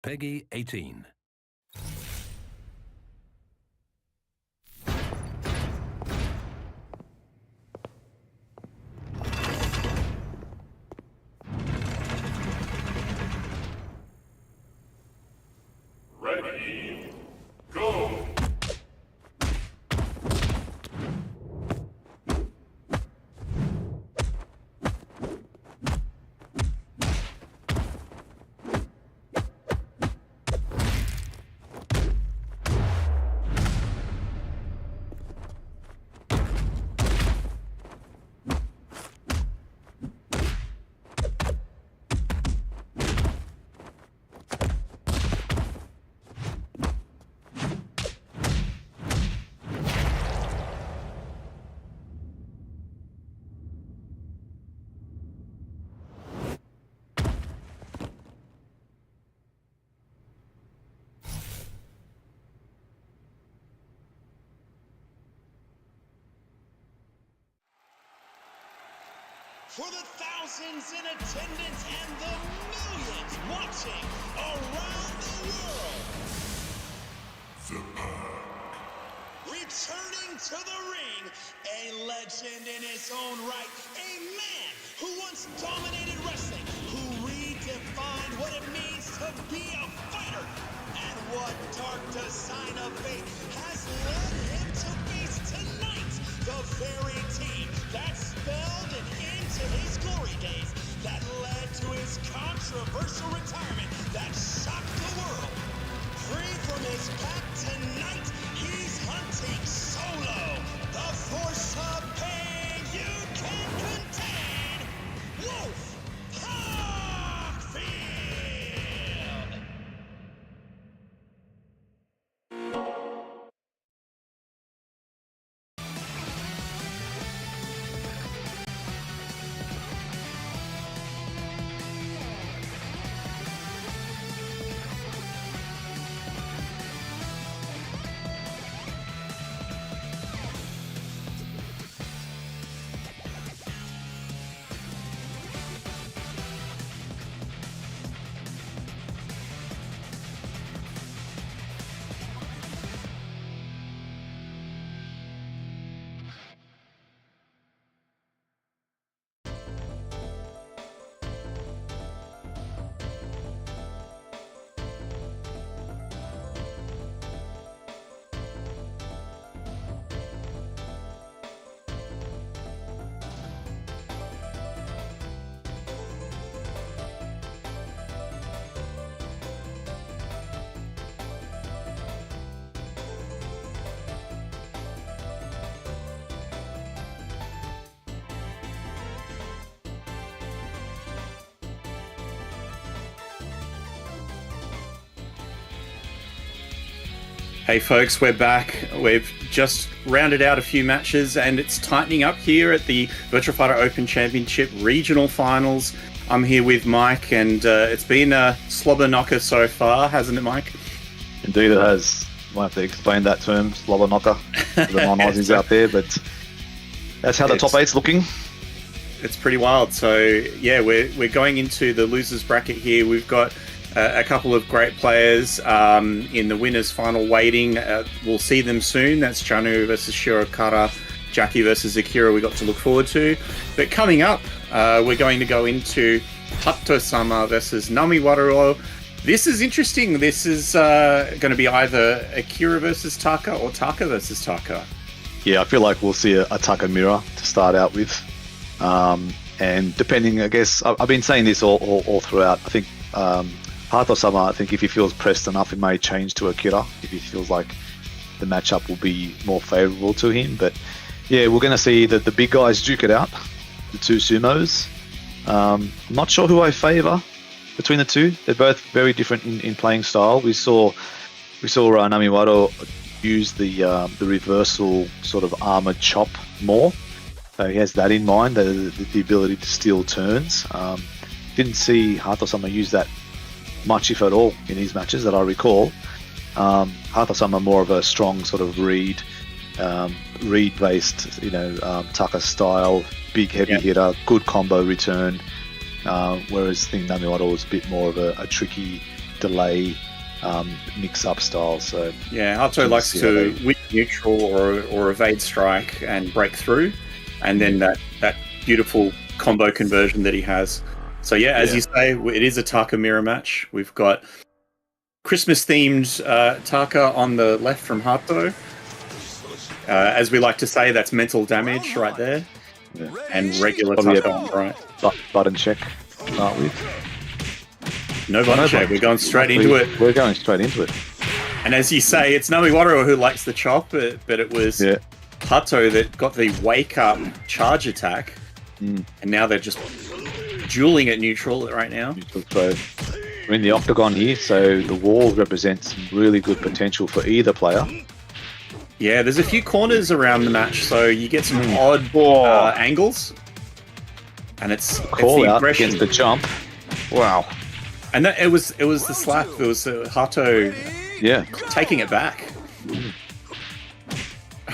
Peggy 18. Ready, go! for the thousands in attendance and the millions watching around the world. Returning to the ring, a legend in his own right, a man who once dominated wrestling, who redefined what it means to be a fighter, and what dark design of fate has led him to face tonight, the very team that spelled an end to his glory days, that led to his controversial retirement that shocked the world. Free from his pack tonight, he's hunting solo. The force of pain you can contain. Wolf Hockfield. Hey folks, we're back. We've just rounded out a few matches and it's tightening up here at the VIRTUA FIGHTER Open Championship Regional Finals. I'm here with Mike and it's been a slobber knocker so far, hasn't it, Mike? Indeed it has. Might have to explain that term, slobber knocker, for the non-Aussies out there, but that's how the top eight's looking. It's pretty wild. So yeah, we're going into the losers bracket here. We've got a couple of great players in the winners final waiting. We'll see them soon. That's Janu versus Shirou, Jackie versus Akira we got to look forward to. But coming up, we're going to go into Hatau-sama versus Nami Wador. This is interesting. This is going to be either Akira versus Taka or Taka versus Taka. Yeah, I feel like we'll see a Taka mirror to start out with. And depending, I guess, I've been saying this all throughout. I think Hatau-sama, I think if he feels pressed enough, it may change to Akira, if he feels like the matchup will be more favourable to him. But yeah, we're going to see that the big guys duke it out, the two sumos. I'm not sure who I favour between the two. They're both very different in playing style. We saw Nami Wador use the reversal sort of armoured chop more. So he has that in mind, the ability to steal turns. Didn't see Hatau-sama use that much, if at all, in his matches that I recall. Hatau-sama more of a strong sort of read-based, Taka style, big heavy hitter, good combo return. Whereas I think Nami Wador was a bit more of a tricky delay mix-up style. So yeah, Hatau likes to win neutral or evade strike and break through, and then that beautiful combo conversion that he has. So yeah, as you say, it is a Taka mirror match. We've got Christmas-themed Taka on the left from Hatau. As we like to say, that's mental damage right there. Yeah. And regular Taka on the right. Button check to start with. No button check. We're going straight into it. We're going straight into it. And as you say, it's Nami Wador who likes the chop, but it was Hatau that got the wake-up charge attack. And now they're just dueling at neutral right now. So we're in the octagon here, so the wall represents some really good potential for either player. Yeah, there's a few corners around the match, so you get some odd angles. And it's call the out aggression against the jump. Wow. And it was the slap. It was Hatau taking it back.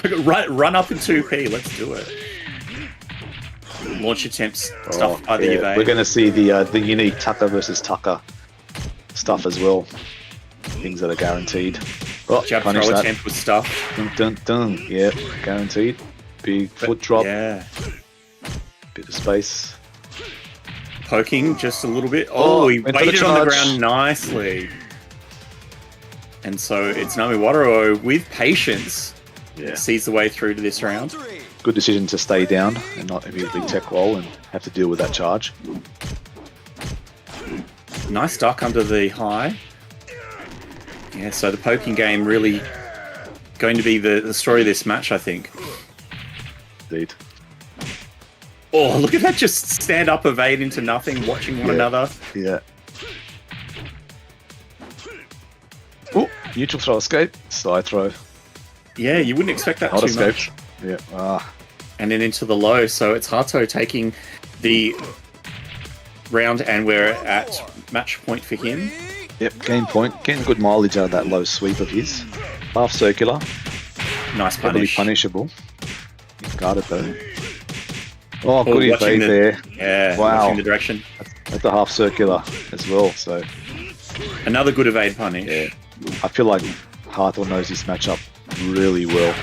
Run up in 2P. Let's do it. launch attempts stuff by the evade. We're going to see the unique Tucker versus Tucker stuff as well. Things that are guaranteed. Oh, Jab punish throw that. attempt with stuff. Dun, dun, dun. Yeah, guaranteed. Big foot drop. Yeah. Bit of space. Poking just a little bit. Oh, he went for the waited on the charge. ground nicely. And so it's Nami Wador with patience. Sees the way through to this round. Good decision to stay down and not immediately tech roll and have to deal with that charge. Nice duck under the high. Yeah, so the poking game really going to be the story of this match, I think. Indeed. Oh, look at that, just stand up, evade into nothing, watching one another. Yeah. Oh, neutral throw escape. Side throw. Yeah, you wouldn't expect that Not too escape. much. Yeah. And then into the low, so it's Hatau taking the round, and we're at match point for him. Yep, game point. Getting good mileage out of that low sweep of his. Half circular. Nice Heavily punish. punishable. He's guarded though. Oh, good watching evade the- there. Yeah, Wow. watching the direction. At the half circular as well, so Another good evade punish. yeah. I feel like Hathor knows this matchup really well.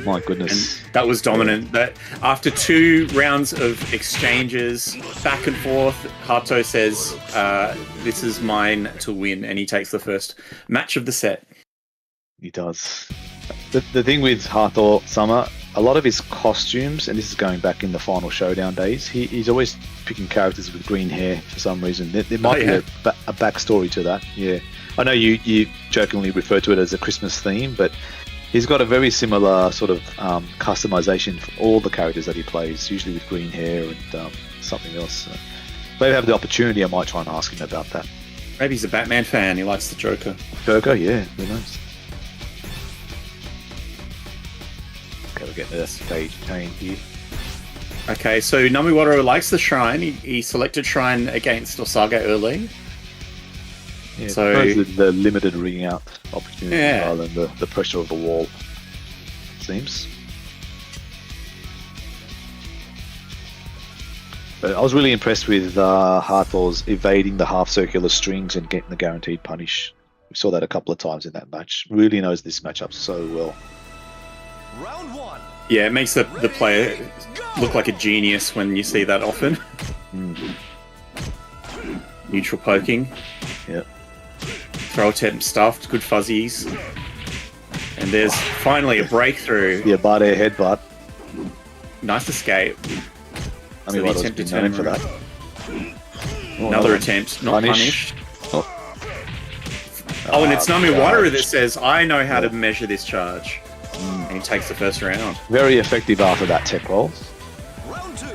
My goodness. And that was dominant. That after 2 rounds of exchanges, back and forth, Hato says, this is mine to win, and he takes the first match of the set. He does. The thing with Hathor Summer, a lot of his costumes, and this is going back in the final showdown days, he's always picking characters with green hair for some reason. There might be a backstory to that. Yeah, I know you jokingly refer to it as a Christmas theme, but he's got a very similar sort of customization for all the characters that he plays, usually with green hair and something else. So maybe I have the opportunity, I might try and ask him about that. Maybe he's a Batman fan. He likes the Joker. Joker, yeah, who knows? Okay, we're getting to that stage pain here. Okay, so Nami Wador likes the shrine. He selected shrine against Osag early. Yeah, So- so the limited ring out opportunity Yeah. rather than the pressure of the wall, seems. But I was really impressed with Hathor's evading the half circular strings and getting the guaranteed punish. We saw that a couple of times in that match. Really knows this matchup so well. Round 1. Yeah, it makes the player look like a genius when you see that often. Neutral poking. Yep. Throw attempt stuffed, good fuzzies. And there's finally a breakthrough. Yeah, bar air headbutt. Nice escape. I So mean, the what attempt to been turn known him for around. that. Oh, Another attempt, not Punish. punished. Oh. Oh, and it's Nami God. Wador that says, I know how to measure this charge. And he takes the first round. Very effective after that tech roll. Round 2.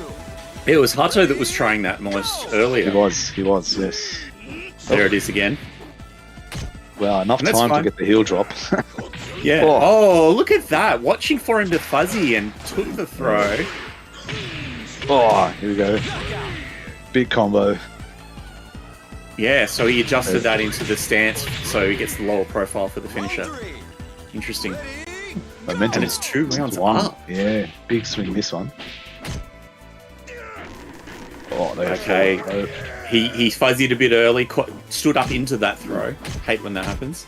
It was Hato that was trying that most earlier. He was, yes. There it is again. Well, enough And that's time fine. to get the heel drop. Yeah. Oh. Oh, look at that. Watching for him to fuzzy and took the throw. Oh, here we go. Big combo. Yeah, so he adjusted that into the stance so he gets the lower profile for the finisher. Round 3. Interesting. Momentum. And it's 2 rounds one. up. Yeah, big swing this one. Oh, they Okay. follow. He fuzzied a bit early, stood up into that throw. Hate when that happens.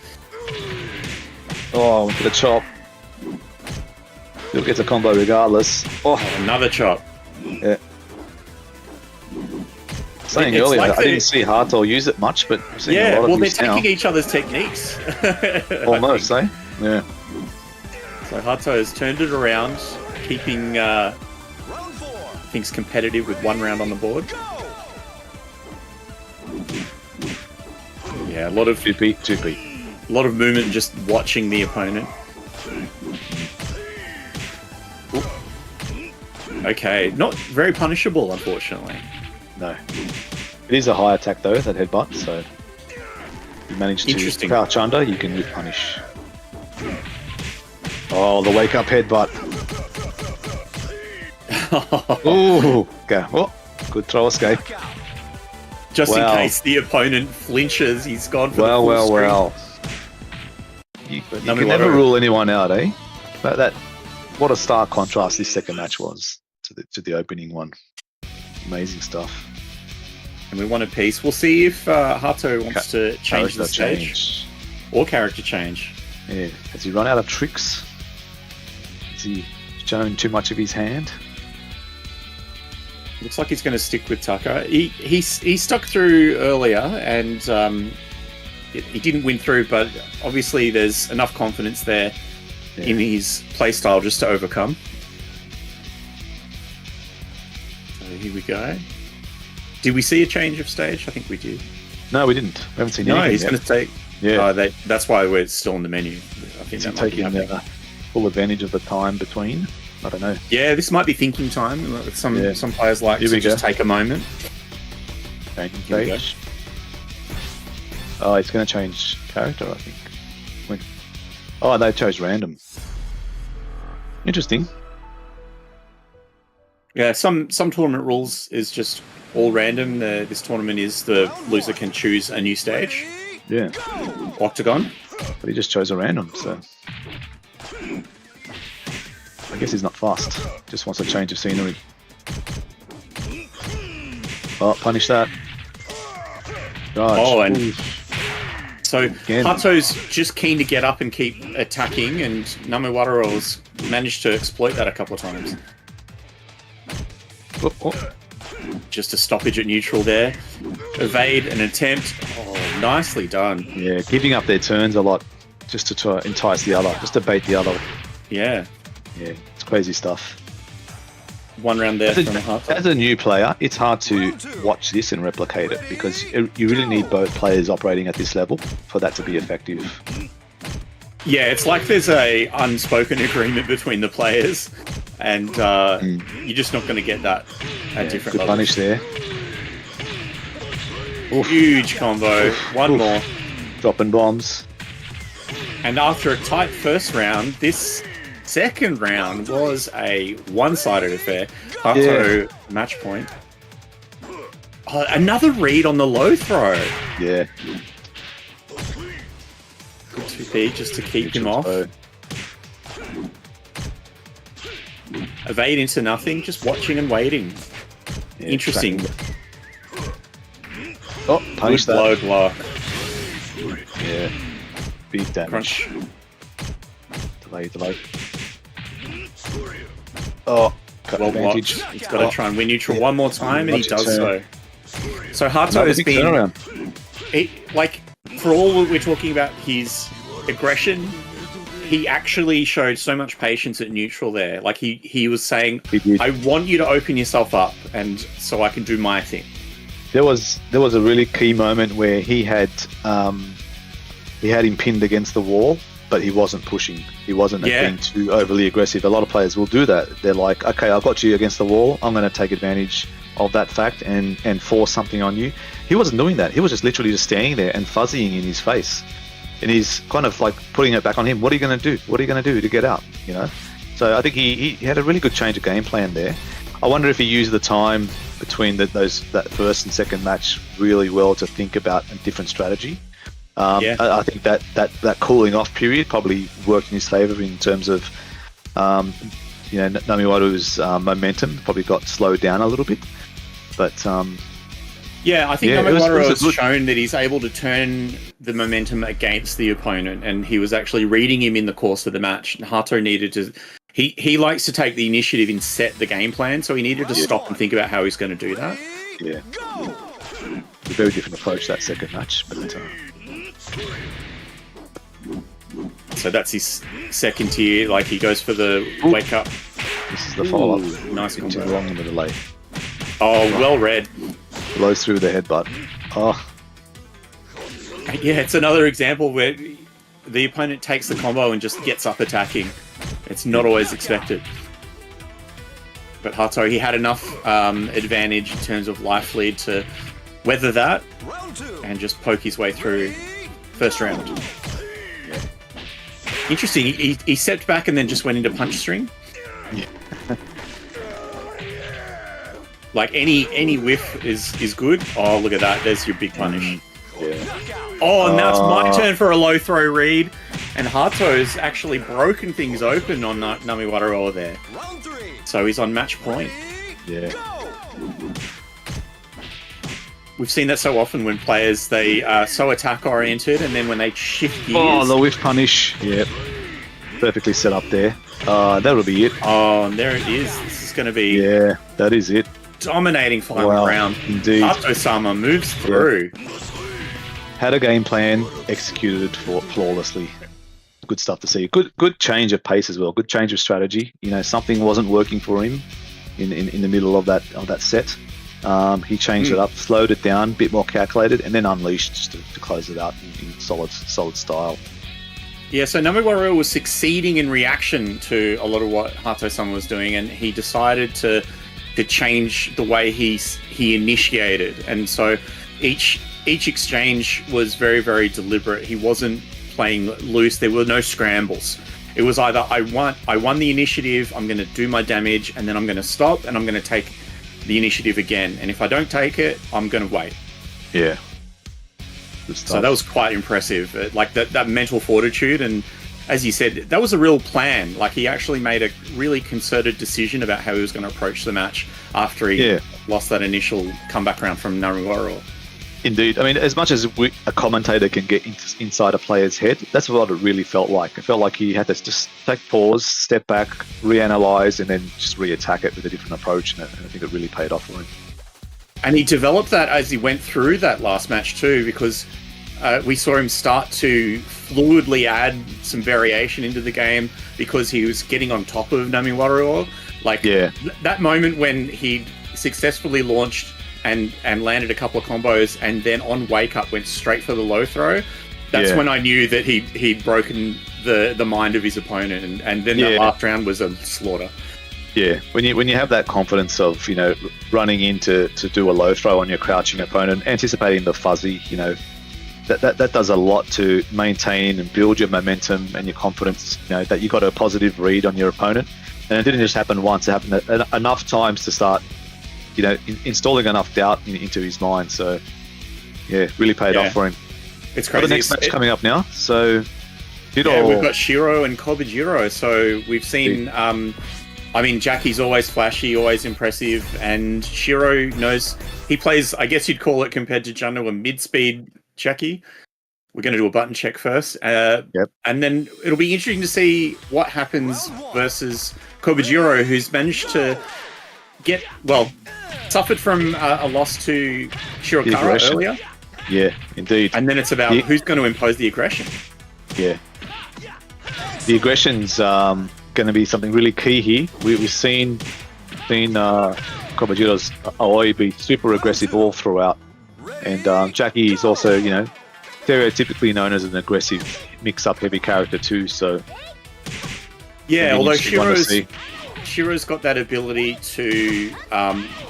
Oh, went for the chop. He'll get a combo regardless. Oh, Another chop. yeah. Saying It's earlier, like I didn't see Hathor use it much, but I'm seeing a Yeah, lot of well, they're use now. taking each other's techniques. Almost, eh? Yeah. So Hato has turned it around, keeping Round 4. things competitive with 1 round on the board. Go. Yeah, a lot of 2P. movement just watching the opponent. Okay, not very punishable, unfortunately. No. It is a high attack though, that headbutt, so you manage to Interesting. crouch under, you can whip punish. Oh, the wake up headbutt. Ooh, okay. Oh, good throw escape. Just Wow. in case the opponent flinches, he's gone for the full Well. string. You Nami can never Wador. rule anyone out, eh? That what a stark contrast this second match was. to the opening one. Amazing stuff. And we want a piece. We'll see if Hato wants to change the stage or character change. Yeah. Has he run out of tricks? Has he shown too much of his hand? Looks like he's going to stick with Tucker. He stuck through earlier and he didn't win through, but obviously there's enough confidence there in his playstyle just to overcome. So here we go. Did we see a change of stage? I think we did. No, we didn't. We haven't seen anything No, he's yet. going to take... Yeah. That's why we're still in the menu. I think Is that he might be taking happening. full advantage of the time between? I don't know. Yeah, this might be thinking time. Some players like Here to we just go. take a moment. Changing Here we go. stage. Oh, it's going to change character, I think. Oh, they chose random. Interesting. Yeah, some tournament rules is just all random. This tournament is the loser can choose a new stage. Yeah. Octagon. But he just chose a random, so... I guess he's not fast. Just wants a change of scenery. Oh, punish that. Dodge. Oh, and Ooh. so Again. Hato's just keen to get up and keep attacking, and Wador's managed to exploit that a couple of times. Oh, oh. Just a stoppage at neutral there. Evade an attempt. Oh, nicely done. Yeah, giving up their turns a lot just to try entice the other, just to bait the other. Yeah. Yeah, it's crazy stuff. One round there As from Hato. a new player, it's hard to watch this and replicate it because you really need both players operating at this level for that to be effective. Yeah, it's like there's a unspoken agreement between the players, and you're just not going to get that at different Good levels. punish there. Huge combo. One more. Dropping bombs. And after a tight first round, this second round was a one-sided affair. Hato match point. Oh, another read on the low throw. Yeah. Good 2P just to keep him off. Evade into nothing, just watching and waiting. Yeah, Interesting. tracking. Oh, punish Good that. low block. Yeah. Big damage. Crunch. Delay. Oh, cut Well advantage. blocked. He's got to try and win neutral one more time, and he Watch it does so. turn. So Hato Another has big been... turnaround. like, for all we're talking about his aggression, he actually showed so much patience at neutral there. Like, he was saying, He did. I want you to open yourself up, and so I can do my thing. There was a really key moment where he had him pinned against the wall, but he wasn't pushing. He wasn't being too overly aggressive. A lot of players will do that. They're like, okay, I've got you against the wall. I'm going to take advantage of that fact and force something on you. He wasn't doing that. He was just literally just standing there and fuzzying in his face. And he's kind of like putting it back on him. What are you going to do? What are you going to do to get out? You know? So I think he had a really good change of game plan there. I wonder if he used the time between that first and second match really well to think about a different strategy. I think that cooling off period probably worked in his favour in terms of, Nami Wado's momentum probably got slowed down a little bit. But I think it Nami was Wador has good. shown that he's able to turn the momentum against the opponent, and he was actually reading him in the course of the match. Hato needed to... He likes to take the initiative and set the game plan, so he needed to stop and think about how he's going to do that. Yeah. A very different approach that second match. But, So that's his second tier. Like, he goes for the wake up. this is the follow-up. Ooh, nice Into combo. long in the delay. Oh, well read. Blows through the headbutt. Oh, Yeah, it's another example where the opponent takes the combo and just gets up attacking. It's not always expected. But Hato, he had enough advantage in terms of life lead to weather that Round two. and just poke his way through first round. Interesting. He stepped back and then just went into punch string. Yeah. Like any whiff is good. Oh, look at that. There's your big punish. yeah. Oh, and now it's my turn for a low throw read. And Hato's actually broken things open on Nami Wador there. Round 3. So he's on match point. Yeah. Go. We've seen that so often when players, they are so attack-oriented, and then when they shift gears... Oh, the whiff punish. Yep. Perfectly set up there. That'll be it. Oh, and there it is. This is going to be Yeah, that is it. dominating final Wow, round. indeed. Hato-sama moves through. Had a game plan, executed flawlessly. Good stuff to see. Good change of pace as well. Good change of strategy. You know, something wasn't working for him in the middle of that set. He changed it up, slowed it down, a bit more calculated, and then unleashed just to close it out in solid style. Yeah, so Nami Wador was succeeding in reaction to a lot of what Hato-sama was doing, and he decided to change the way he initiated. And so each exchange was very, very deliberate. He wasn't playing loose. There were no scrambles. It was either I won the initiative, I'm going to do my damage, and then I'm going to stop, and I'm going to take the initiative again. And if I don't take it, I'm going to wait. Yeah. So that was quite impressive. Like that mental fortitude. And as you said, that was a real plan. Like he actually made a really concerted decision about how he was going to approach the match after he lost that initial comeback round from Nami Wador. Indeed. I mean, as much as a commentator can get inside a player's head, that's what it really felt like. It felt like he had to just take pause, step back, reanalyze, and then just re-attack it with a different approach. And I think it really paid off for him. And he developed that as he went through that last match too, because we saw him start to fluidly add some variation into the game because he was getting on top of Nami Wador. Like that moment when he successfully launched and landed a couple of combos, and then on wake up went straight for the low throw. That's when I knew that he'd broken the mind of his opponent, and then that last round was a slaughter. Yeah, when you have that confidence of, you know, running in to do a low throw on your crouching opponent, anticipating the fuzzy, you know, that does a lot to maintain and build your momentum and your confidence, you know, that you got a positive read on your opponent. And it didn't just happen once, it happened enough times to start, you know, installing enough doubt into his mind. So, yeah, really paid off for him. It's crazy. Got the next match coming up now. So, we've got Shirou and Kajjiro. So we've seen, I mean, Jackie's always flashy, always impressive, and Shirou knows, he plays, I guess you'd call it, compared to Janu, a mid-speed Jackie. We're going to do a button check first. And then it'll be interesting to see what happens versus Kajjiro, who's managed to get, suffered from a loss to Shirokara earlier. Yeah, indeed. And then it's about who's going to impose the aggression. Yeah. The aggression's going to be something really key here. We've seen Kajjiro's Aoi be super aggressive all throughout. And Jackie is also, you know, stereotypically known as an aggressive mix-up heavy character too, so... Yeah, although Shirou's got that ability to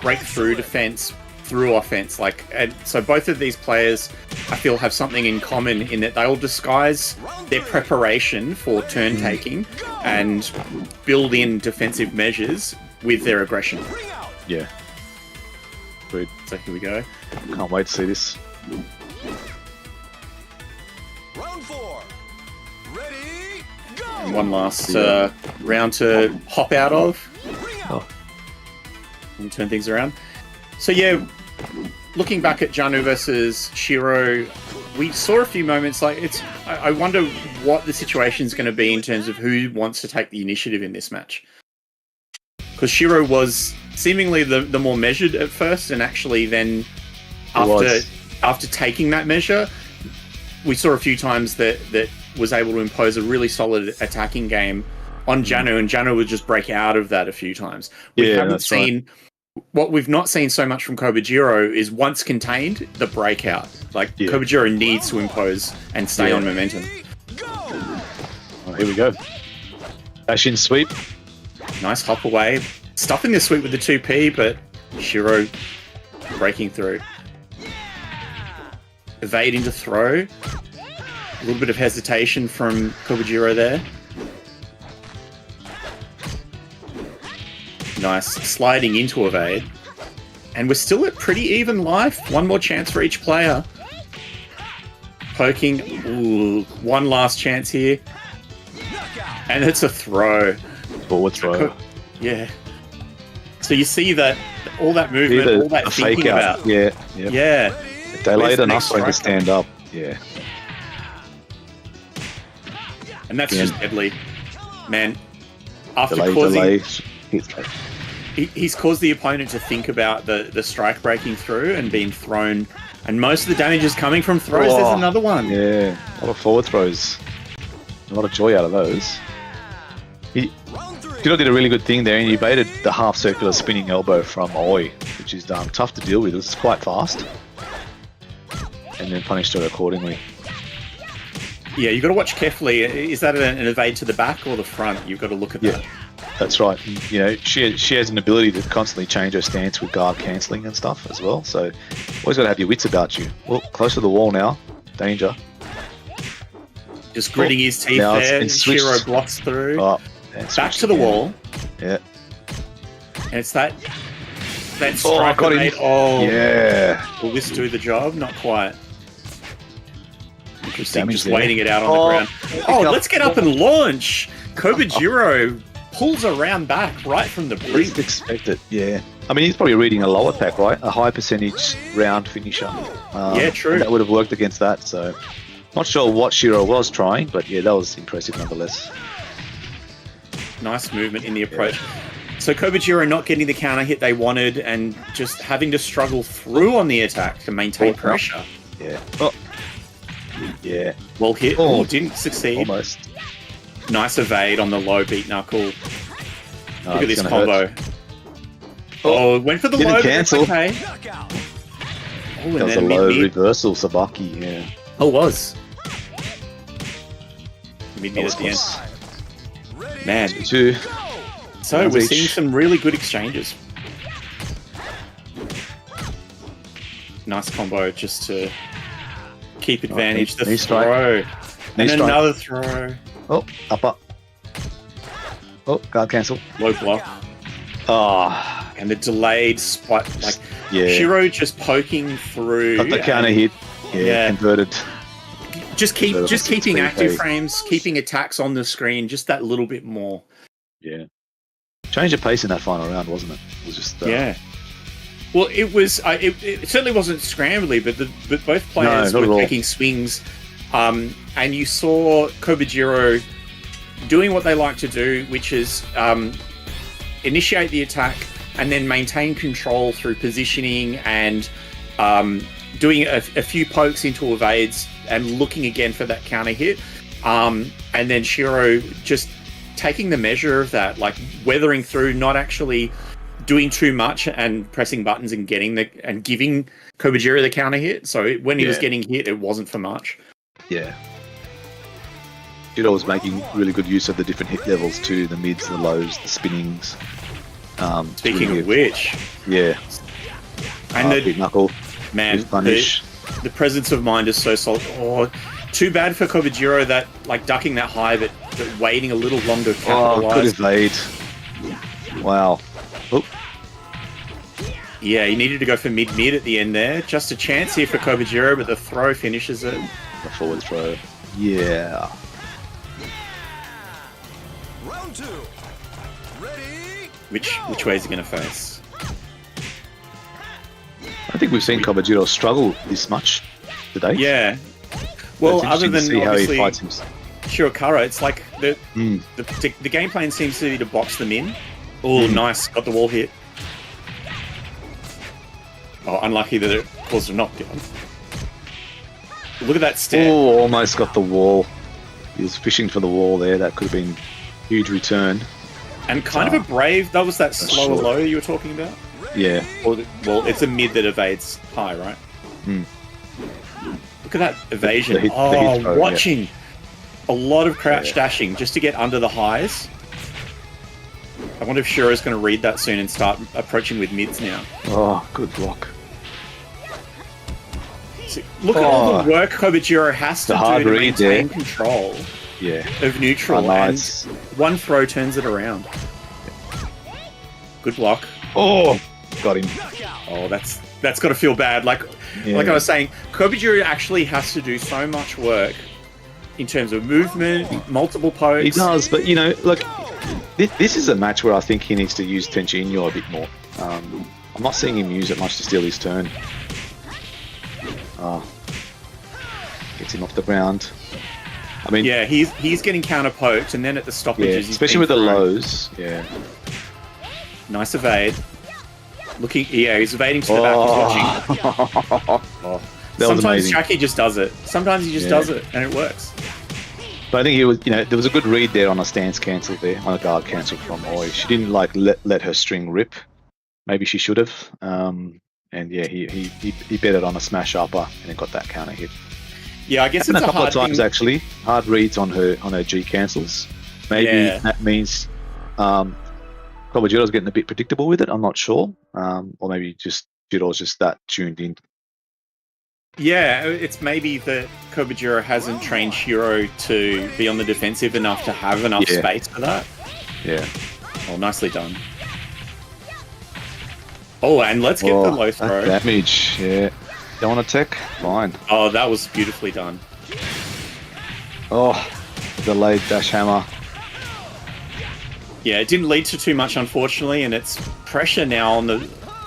break through defense, through offense. And so both of these players, I feel, have something in common in that they'll disguise their preparation for turn taking and build in defensive measures with their aggression. Yeah. Good. So here we go. Can't wait to see this. Round 4. Ready, go. And one last round to hop out of. And turn things around. So yeah, looking back at Janu versus Shirou, we saw a few moments like I wonder what the situation is going to be in terms of who wants to take the initiative in this match. Because Shirou was seemingly the more measured at first, and actually then after taking that measure, we saw a few times that was able to impose a really solid attacking game on Janu, and Janu would just break out of that a few times. We haven't seen... What we've not seen so much from Kajjiro is once contained, the breakout. Like, Kajjiro needs to impose and stay on momentum. Oh, here we go. Dash in sweep. Nice hop away. Stuffing the sweep with the 2P, but Shirou breaking through. Evade into throw. A little bit of hesitation from Kajjiro there. Nice. Sliding into evade. And we're still at pretty even life. One more chance for each player. poking. Ooh, one last chance here. And it's a throw. Forward throw. Yeah. So you see that all that movement, all that thinking about. Yeah. Yeah. If they laid enough for him to stand up. Yeah. And that's just deadly. Man, after delay. He's caused the opponent to think about the strike breaking through and being thrown. And most of the damage is coming from throws. There's another one. Yeah, a lot of forward throws. A lot of joy out of those. Shirou did a really good thing there, and he baited the half circular spinning elbow from Oi, which is tough to deal with. It's quite fast. And then punished her accordingly. Yeah, you've got to watch carefully. Is that an evade to the back or the front? You've got to look at that. That's right. You know, she has an ability to constantly change her stance with guard cancelling and stuff as well. So always got to have your wits about you. Well, close to the wall now. Danger. Just gritting his teeth now there. Shirou blocks through. Back to the wall. Yeah. And it's that strike got him. Yeah. Will this do the job? Not quite. Interesting. Just waiting it out on the ground. Let's get up and launch. Kajjiro pulls a round back right from the brink. Least expected, yeah. I mean, he's probably reading a lower pack, right? A high percentage round finisher. Yeah, true. That would have worked against that, so... Not sure what Shirou was trying, but yeah, that was impressive nonetheless. Nice movement in the approach. So Kajjiro not getting the counter hit they wanted and just having to struggle through on the attack to maintain pressure. Yeah. Yeah. Well hit. Oh, didn't succeed. Almost. Nice evade on the low beat knuckle. Look at this combo. Hurt. Went for the low, but it's okay. That was a low reversal Sabaki, yeah. Oh, it was. Mid-mid at the end. Man. So we're seeing some really good exchanges. Nice combo just to keep advantage. The throw. And another throw. Oh, upper. Oh, guard cancel. Low block. And the delayed spot, Shirou just poking through. Got the counter hit. Yeah, converted. Just keeping active frames, keeping attacks on the screen, just that little bit more. Yeah. Change of pace in that final round, wasn't it? It was just yeah. Well, it was. It certainly wasn't scrambly, but both players were taking swings, and you saw Kajjiro doing what they like to do, which is initiate the attack and then maintain control through positioning and doing a few pokes into evades and looking again for that counter hit, and then Shirou just taking the measure of that, like weathering through, not actually doing too much and pressing buttons and giving Kajjiro the counter hit. So when he was getting hit, it wasn't for much. Yeah. Shirou was making really good use of the different hit levels too, the mids, the lows, the spinnings. Speaking of which, and the knuckle, man, the presence of mind is so solid. Oh, too bad for Kajjiro that ducking that high, but waiting a little longer. Good evade. Wow. Oh. Yeah, he needed to go for mid at the end there. Just a chance here for Kajjiro, but the throw finishes it. The forward throw. Yeah. Round 2. Ready? Which way is he going to face? I think we've seen Kajjiro struggle this much today. Yeah. Well, other than see how he fights him. Shirokara, it's like the game plan seems to be to box them in. Oh, nice. Got the wall hit. Oh, unlucky that it caused a knockdown. Look at that step. Oh, almost got the wall. He was fishing for the wall there. That could have been a huge return. And kind of a brave... That was that slower low you were talking about? Yeah. Well, it's a mid that evades high, right? Look at that evasion. Watching a lot of crouch dashing just to get under the highs. I wonder if Shirou's going to read that soon and start approaching with mids now. Oh, good block. So, look at all the work Kajjiro has to do to maintain control of neutral, and one throw turns it around. Good block. Oh, got him. Oh, that's That's got to feel bad. Like I was saying, Kobujiro actually has to do so much work in terms of movement, multiple pokes. He does, but you know, look, this is a match where I think he needs to use Tenchinyo a bit more. I'm not seeing him use it much to steal his turn. Gets him off the ground. I mean, yeah, he's getting counter poked, and then at the stoppages, he's especially with the lows. Yeah, nice evade. Looking, he's evading to the back. He's watching. Sometimes Jackie just does it. Sometimes he just does it, and it works. But I think he was, you know, there was a good read there on a stance cancel there, on a guard cancel from Oi. She didn't like let her string rip. Maybe she should have. And yeah, he bet it on a smash upper and then got that counter hit. Yeah, I guess and it's a couple of times thing. Actually, hard reads on her G cancels. Maybe that means Kobajiro's getting a bit predictable with it. I'm not sure, or maybe just Jiro's just that tuned in. Yeah, it's maybe that Kobujiro hasn't trained Shirou to be on the defensive enough to have enough space for that. Yeah. Oh, nicely done. Oh, and let's get the low throw. Damage, yeah. Don't want to tech? Fine. Oh, that was beautifully done. Oh, delayed dash hammer. Yeah, it didn't lead to too much, unfortunately, and it's pressure now on the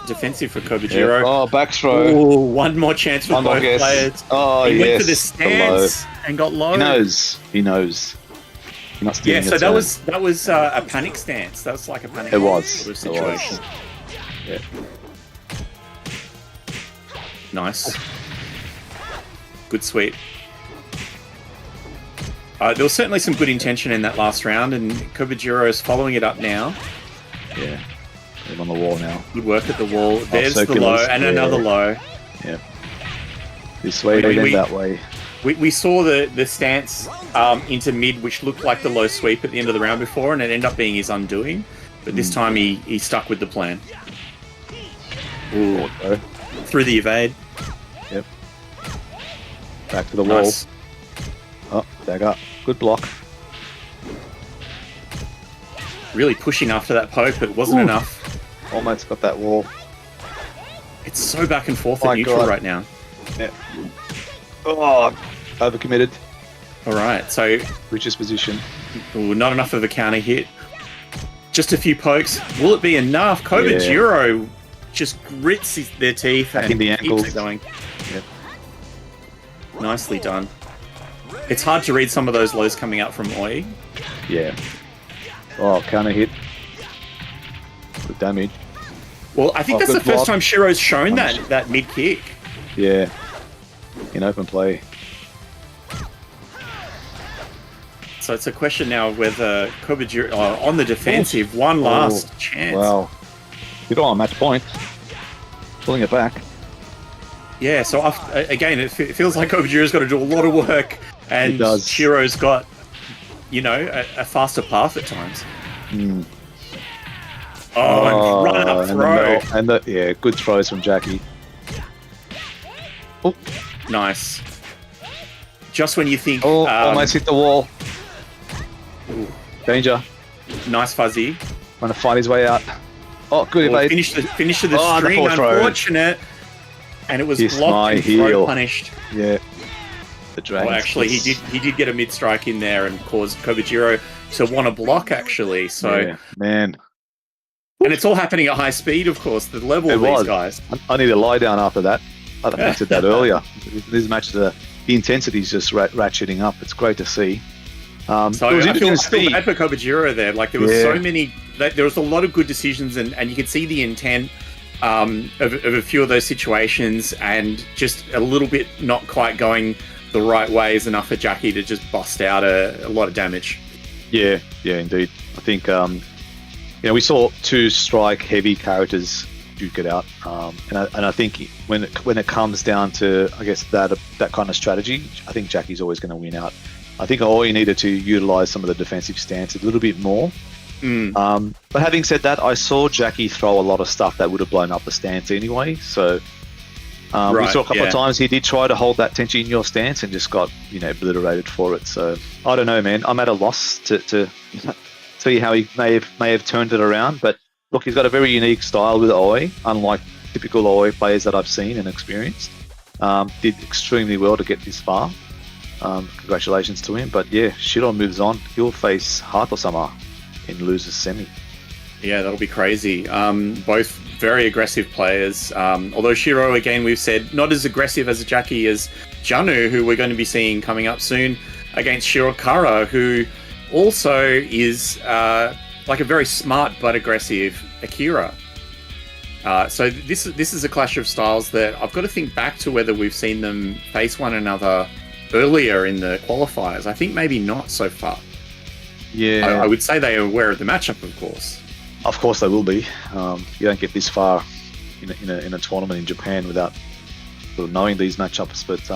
defensive for Kobujiro. Yeah. Oh, back throw. Ooh, one more chance for both players. Oh, he went for the the stance and got low. He knows. You're not stealing so that was a panic stance. That was like a panic sort of situation. Yeah. Nice. Good sweep. There was certainly some good intention in that last round, and Kobujiro is following it up now. Yeah. They're on the wall now. Good work at the wall. There's the low, and another low. Yeah. This way, then that way. We saw the stance into mid, which looked like the low sweep at the end of the round before, and it ended up being his undoing. But this time he stuck with the plan. Ooh. Through the evade. Yep. Back to the wall. Nice. Oh, dagger. Good block. Really pushing after that poke, but it wasn't enough. Almost got that wall. It's so back and forth at neutral right now. Yeah. Oh, overcommitted. All right, so Rich's position. Ooh, not enough of a counter hit. Just a few pokes. Will it be enough? Kobujiro just grits their teeth back and in the ankles. keeps it going. Yep. Nicely done. It's hard to read some of those lows coming out from Oi. Yeah. Oh, counter hit. Good damage. Well, I think that's the first time Shirou's shown that mid kick. Yeah. In open play. So it's a question now of whether Kobujiro on the defensive, one last chance. Wow. You don't want match point. Pulling it back. Yeah, so again, it feels like Kobujiro's got to do a lot of work, and Shirou's got, a faster path at times. Mm. Oh, and run up throw. Good throws from Jackie. Oh, nice. Just when you think... almost hit the wall. Ooh. Danger. Nice fuzzy. Trying to fight his way out. Oh, good evade. Finish of the string, unfortunate. And it was blocked and throw punished. Yeah. The dragon. Well, actually, he did get a mid strike in there and caused Kobujiro to want to block, actually. So, yeah, man. And it's all happening at high speed, of course, the level of these guys. I need to lie down after that. I think I said that earlier. These matches, the intensity is just ratcheting up. It's great to see. So I feel bad for Kobujiro there. Like, there was so many... There was a lot of good decisions, and you could see the intent of a few of those situations, and just a little bit not quite going the right way is enough for Jackie to just bust out a lot of damage. Yeah, indeed. I think we saw two strike-heavy characters duke it out, and I think when it comes down to, I guess, that kind of strategy, I think Jackie's always going to win out. I think all you needed to utilize some of the defensive stance a little bit more. But having said that, I saw Jackie throw a lot of stuff that would have blown up the stance anyway. So we saw a couple of times he did try to hold that tension in your stance and just got obliterated for it. So I don't know, man. I'm at a loss to see how he may have turned it around. But look, he's got a very unique style with Oi, unlike typical Oi players that I've seen and experienced. Did extremely well to get this far. Congratulations to him. But yeah, Shirou moves on. He'll face Hatau-sama in losers semi. Yeah, that'll be crazy. Both very aggressive players. Although Shirou, again, we've said, not as aggressive as Jackie as Janu, who we're going to be seeing coming up soon, against Shirokara, who also is like a very smart but aggressive Akira. So this is a clash of styles that I've got to think back to whether we've seen them face one another earlier in the qualifiers. I think maybe not so far. Yeah, I would say they are aware of the matchup, of course. Of course they will be. You don't get this far in a tournament in Japan without sort of knowing these matchups. But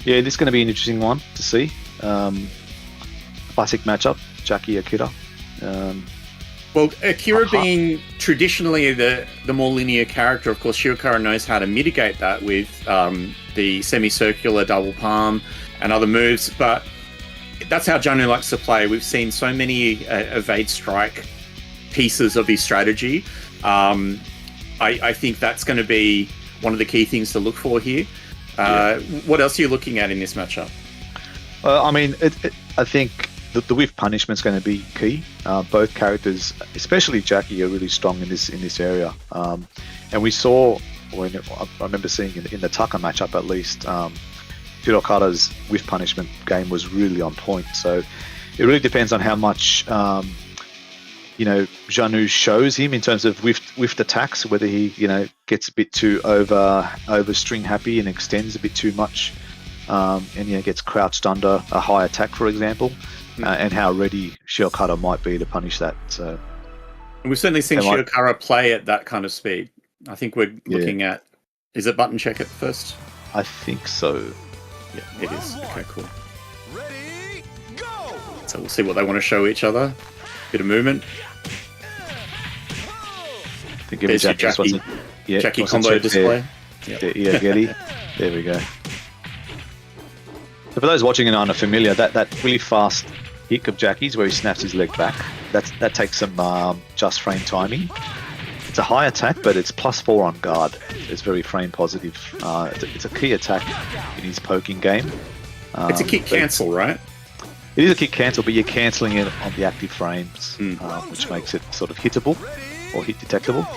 yeah, this is going to be an interesting one to see. Classic matchup, Jackie Akira. Well, Akira being traditionally the more linear character, of course, Shirokara knows how to mitigate that with the semicircular double palm and other moves. But that's how Janu likes to play. We've seen so many evade strike pieces of his strategy. I think that's going to be one of the key things to look for here. What else are you looking at in this matchup? I mean, I think the whiff punishment is going to be key. Both characters, especially Jackie, are really strong in this area. And we saw, I remember seeing in the Taka matchup at least, Shirokara's whiff punishment game was really on point. So it really depends on how much Janu shows him in terms of whiffed attacks, whether he gets a bit too over string happy and extends a bit too much, and gets crouched under a high attack, for example, and how ready Shirokara might be to punish that. So we've certainly seen Shirokara play at that kind of speed. I think we're looking at, is it button check at first? I think so. Yeah, it is. Okay, cool. Ready, go! So we'll see what they want to show each other. Bit of movement. There's your Jackie combo display. Yeah, Getty. There we go. So for those watching and aren't familiar, that really fast kick of Jackie's where he snaps his leg back, that takes some just frame timing. It's a high attack, but it's +4 on guard. It's very frame positive. It's a key attack in his poking game. It's a kick cancel, right? It is a kick cancel, but you're cancelling it on the active frames, which makes it sort of hittable or hit detectable.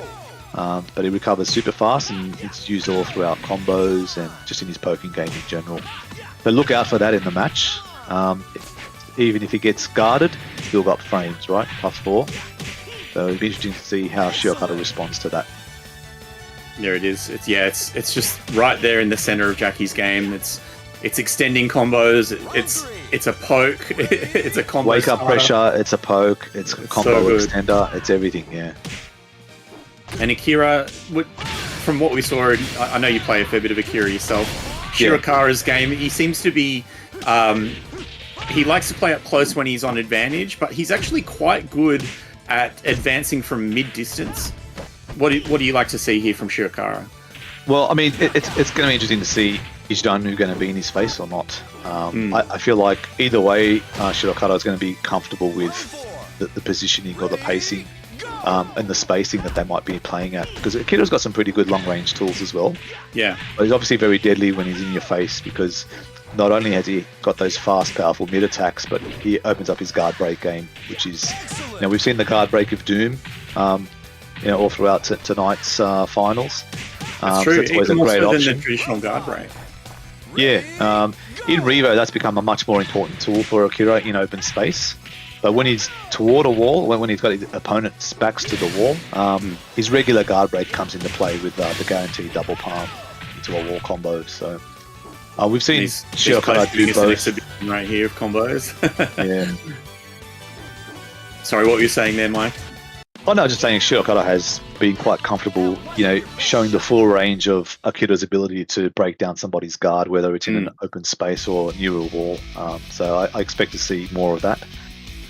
But he recovers super fast, and it's used all throughout combos and just in his poking game in general. So look out for that in the match. Even if he gets guarded, he'll got frames, right? +4. So it'll be interesting to see how Shirokara responds to that. There it is. It's just right there in the center of Jackie's game. It's extending combos. It's a poke. It's a combo. Wake up pressure. It's a poke. It's a combo extender. It's everything. Yeah. And Akira, from what we saw, I know you play a fair bit of Akira yourself. Shirokara's game, he seems to be. He likes to play up close when he's on advantage, but he's actually quite good at advancing from mid-distance. What do you like to see here from Shirokara? Well, I mean, it's going to be interesting to see, is Janu going to be in his face or not? I feel like either way, Shirokara is going to be comfortable with the positioning or the pacing and the spacing that they might be playing at. Because Akira's got some pretty good long-range tools as well. Yeah. But he's obviously very deadly when he's in your face, because not only has he got those fast, powerful mid-attacks, but he opens up his guard break game, which is, we've seen the guard break of Doom, all throughout tonight's finals. That's true. So it's always even a great more so option. than the traditional guard break. Yeah. In Revo, that's become a much more important tool for Akira in open space. But when he's toward a wall, when he's got his opponent's backs to the wall, his regular guard break comes into play with the guaranteed double palm into a wall combo. So we've seen Shirokara do both. An exhibition right here of combos. Yeah. Sorry, what were you saying there, Mike? Oh no, just saying Shirokara has been quite comfortable, showing the full range of Akira's ability to break down somebody's guard, whether it's in an open space or near a wall. So I expect to see more of that.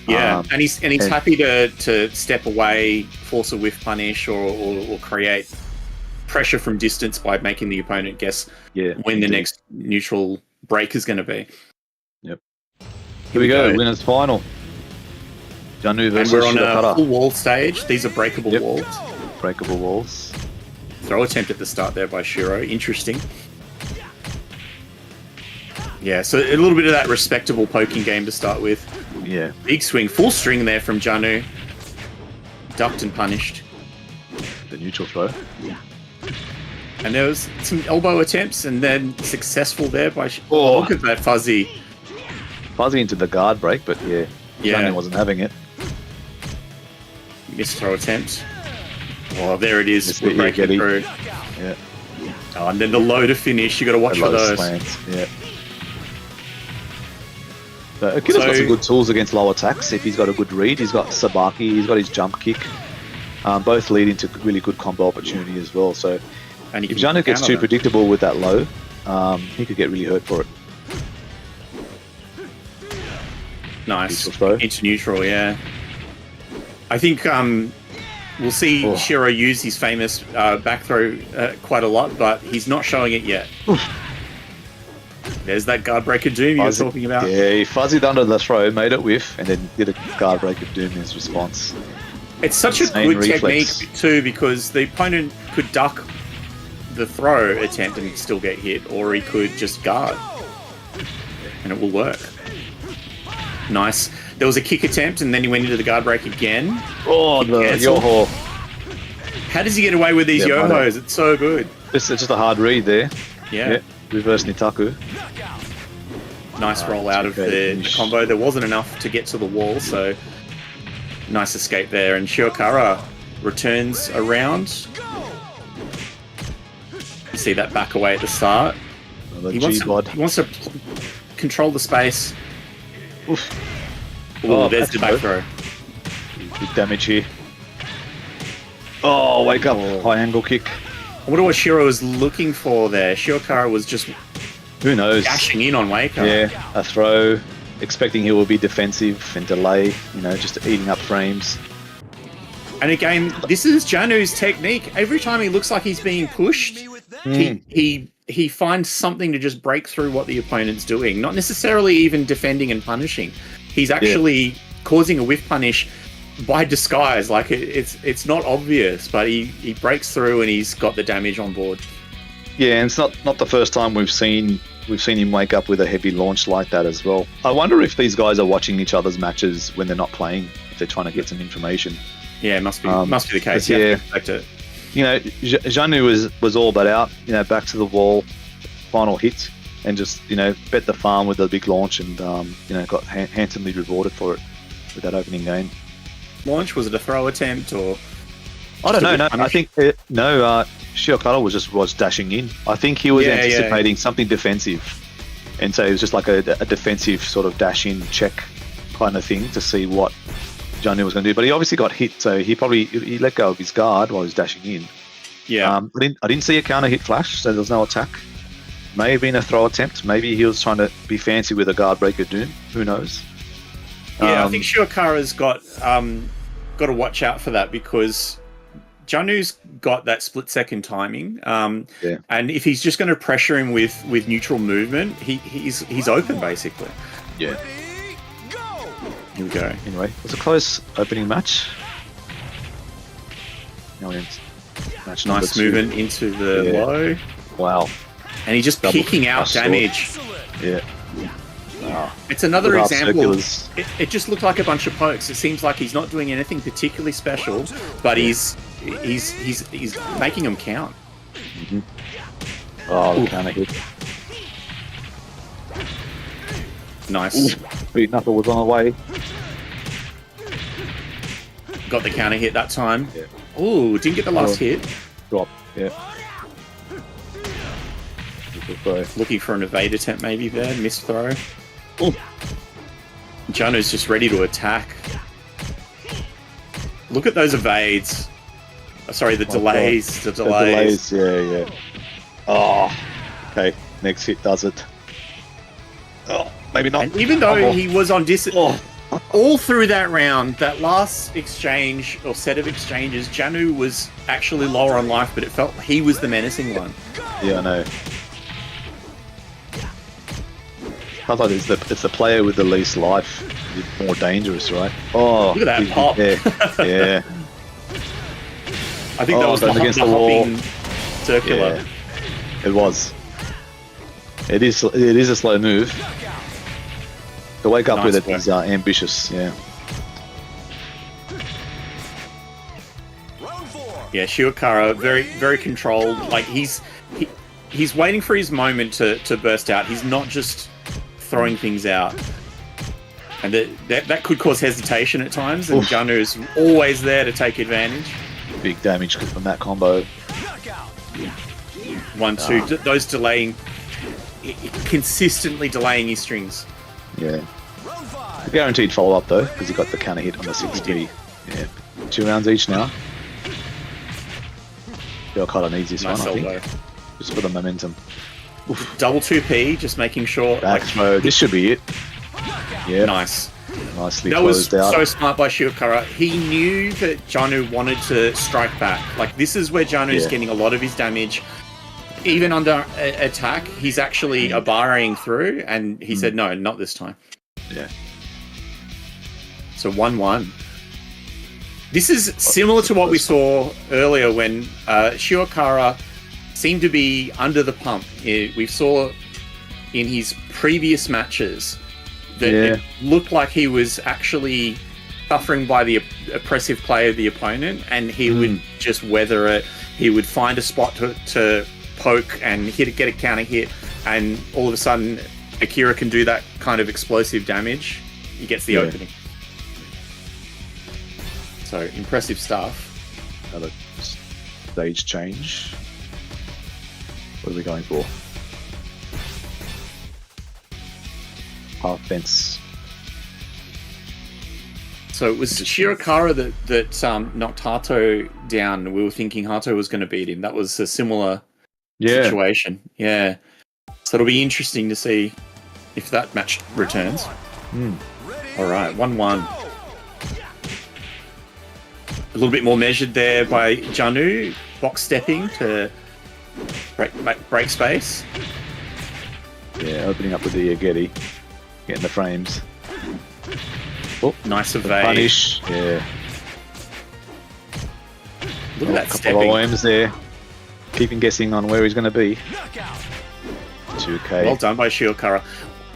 Yeah, and he's happy to step away, force a whiff punish, or create pressure from distance by making the opponent guess when the next neutral break is going to be. Yep. Here we go, winners final. Janu versus and we're on Shirokara. A full wall stage. These are breakable walls. Breakable walls. throw attempt at the start there by Shirou. Interesting. Yeah, so a little bit of that respectable poking game to start with. Yeah. Big swing, full string there from Janu. Ducked and punished. The neutral throw. And there was some elbow attempts and then successful there by... Oh. Look at that fuzzy. Fuzzy into the guard break, but yeah. Janu wasn't having it. Missed throw attempt. Oh, there it is. Missed We're it, breaking through. Yeah. Oh, and then the low to finish. You got to watch for those. Slants. Yeah. But Akira's got some good tools against low attacks. If he's got a good read, he's got Sabaki, he's got his jump kick. Both lead into really good combo opportunity as well. So if Janu gets too predictable with that low, he could get really hurt for it. Nice. Into neutral, yeah. I think we'll see Shirou use his famous back throw quite a lot, but he's not showing it yet. There's that guard breaker doom you were talking about. Yeah, he fuzzied under the throw, made it whiff, and then did a guard breaker doom in his response. It's such a good technique too, because the opponent could duck the throw attempt and still get hit, or he could just guard, and it will work. Nice. There was a kick attempt, and then he went into the guard break again. Oh, the yoho. How does he get away with these yohos? It's so good. It's just a hard read there. Yeah. Reverse Nitaku. Nice roll out of the combo. There wasn't enough to get to the wall, so nice escape there. And Shiokara returns around. You see that back away at the start. He wants to control the space. Oof. Oh, there's the back throw. Big damage here. Oh, wake up. High angle kick. I wonder what Shirou was looking for there. Shiokara was just... Who knows? Dashing in on Waker. Yeah, a throw. Expecting he will be defensive and delay. Just eating up frames. And again, this is Janu's technique. Every time he looks like he's being pushed, he finds something to just break through what the opponent's doing. Not necessarily even defending and punishing. He's actually causing a whiff punish by disguise. Like it's not obvious, but he breaks through and he's got the damage on board. Yeah, and it's not the first time we've seen him wake up with a heavy launch like that as well. I wonder if these guys are watching each other's matches when they're not playing, if they're trying to get some information. Yeah, must be the case. Yeah, Janu was all but out. Back to the wall, final hit, and just bet the farm with a big launch, and got handsomely rewarded for it with that opening game. Launch, was it a throw attempt or? I don't know. No, I think Shiokara was dashing in. I think he was anticipating something defensive, and so it was just like a defensive sort of dash in check kind of thing to see what Janu was going to do. But he obviously got hit, so he let go of his guard while he was dashing in. Yeah. I didn't see a counter hit flash, so there was no attack. May have been a throw attempt. Maybe he was trying to be fancy with a guard breaker doom. Who knows? Yeah, I think Shiokara's got to watch out for that, because Janu's got that split-second timing, and if he's just going to pressure him with neutral movement, he's open basically. Yeah. Here we go. Anyway, it was a close opening match. Now we're in match nice movement into the low. Wow. And he's just kicking out damage. Yeah. Wow. It's another example. It just looked like a bunch of pokes. It seems like he's not doing anything particularly special, but he's making them count. Mm-hmm. Oh, the counter hit. Nice. Beat Knuckle was on the way. Got the counter hit that time. Yeah. Ooh, didn't get the last hit. Drop. Yeah. Looking for an evade attempt maybe there. Missed throw. Ooh. Janu's just ready to attack. Look at those evades. Oh, sorry, the delays. The delays, yeah. Oh, okay. Next hit does it. Oh, maybe not. And even though he was on all through that round, that last exchange or set of exchanges, Janu was actually lower on life, but it felt he was the menacing one. Yeah, I know. I thought it's the player with the least life, more dangerous, right? Oh, look at that pop! Yeah. I think that was the against the wall. circular. Yeah, it was. It is a slow move. To wake up Nice with it work. is ambitious. Yeah. Round 4. Yeah, Shiokara, very, very controlled. Like he's waiting for his moment to burst out. He's not just throwing things out. And that could cause hesitation at times, and Oof. Janu is always there to take advantage. Big damage from that combo. Knockout. 1-2, those delaying, consistently delaying his strings. Yeah. Round 5. Guaranteed follow up though, because he got the counter hit on the 6-3. Yeah. 2 rounds each now. Shiokara needs this Nice one, I think. elbow. Just for the momentum. Double 2P, just making sure. Back throw. This should be it. Yeah. Nice. Nicely That was closed out. so smart by Shiokara. He knew that Janu wanted to strike back. Like, this is where Janu's Yeah. getting a lot of his damage. Even under attack, he's actually barring through, and he said, no, not this time. Yeah. So 1-1. This is similar to what we saw earlier when Shiokara seemed to be under the pump. We saw in his previous matches that it looked like he was actually suffering by the oppressive play of the opponent, and he would just weather it. He would find a spot to poke and get a counter hit, and all of a sudden Akira can do that kind of explosive damage. He gets the opening. So impressive stuff. Another stage change. What are we going for? Half fence. So it was Shiokara that knocked Hato down. We were thinking Hato was going to beat him. That was a similar situation. Yeah. So it'll be interesting to see if that match returns. All right, 1-1. A little bit more measured there by Janu, box stepping to break space. Yeah, opening up with the Ageti. Getting the frames. Oh, Nice the evade. punish. Yeah. Look at that Couple of stepping. OMs there. Keeping guessing on where he's going to be. Knockout. 2K. Well done by Shiokara.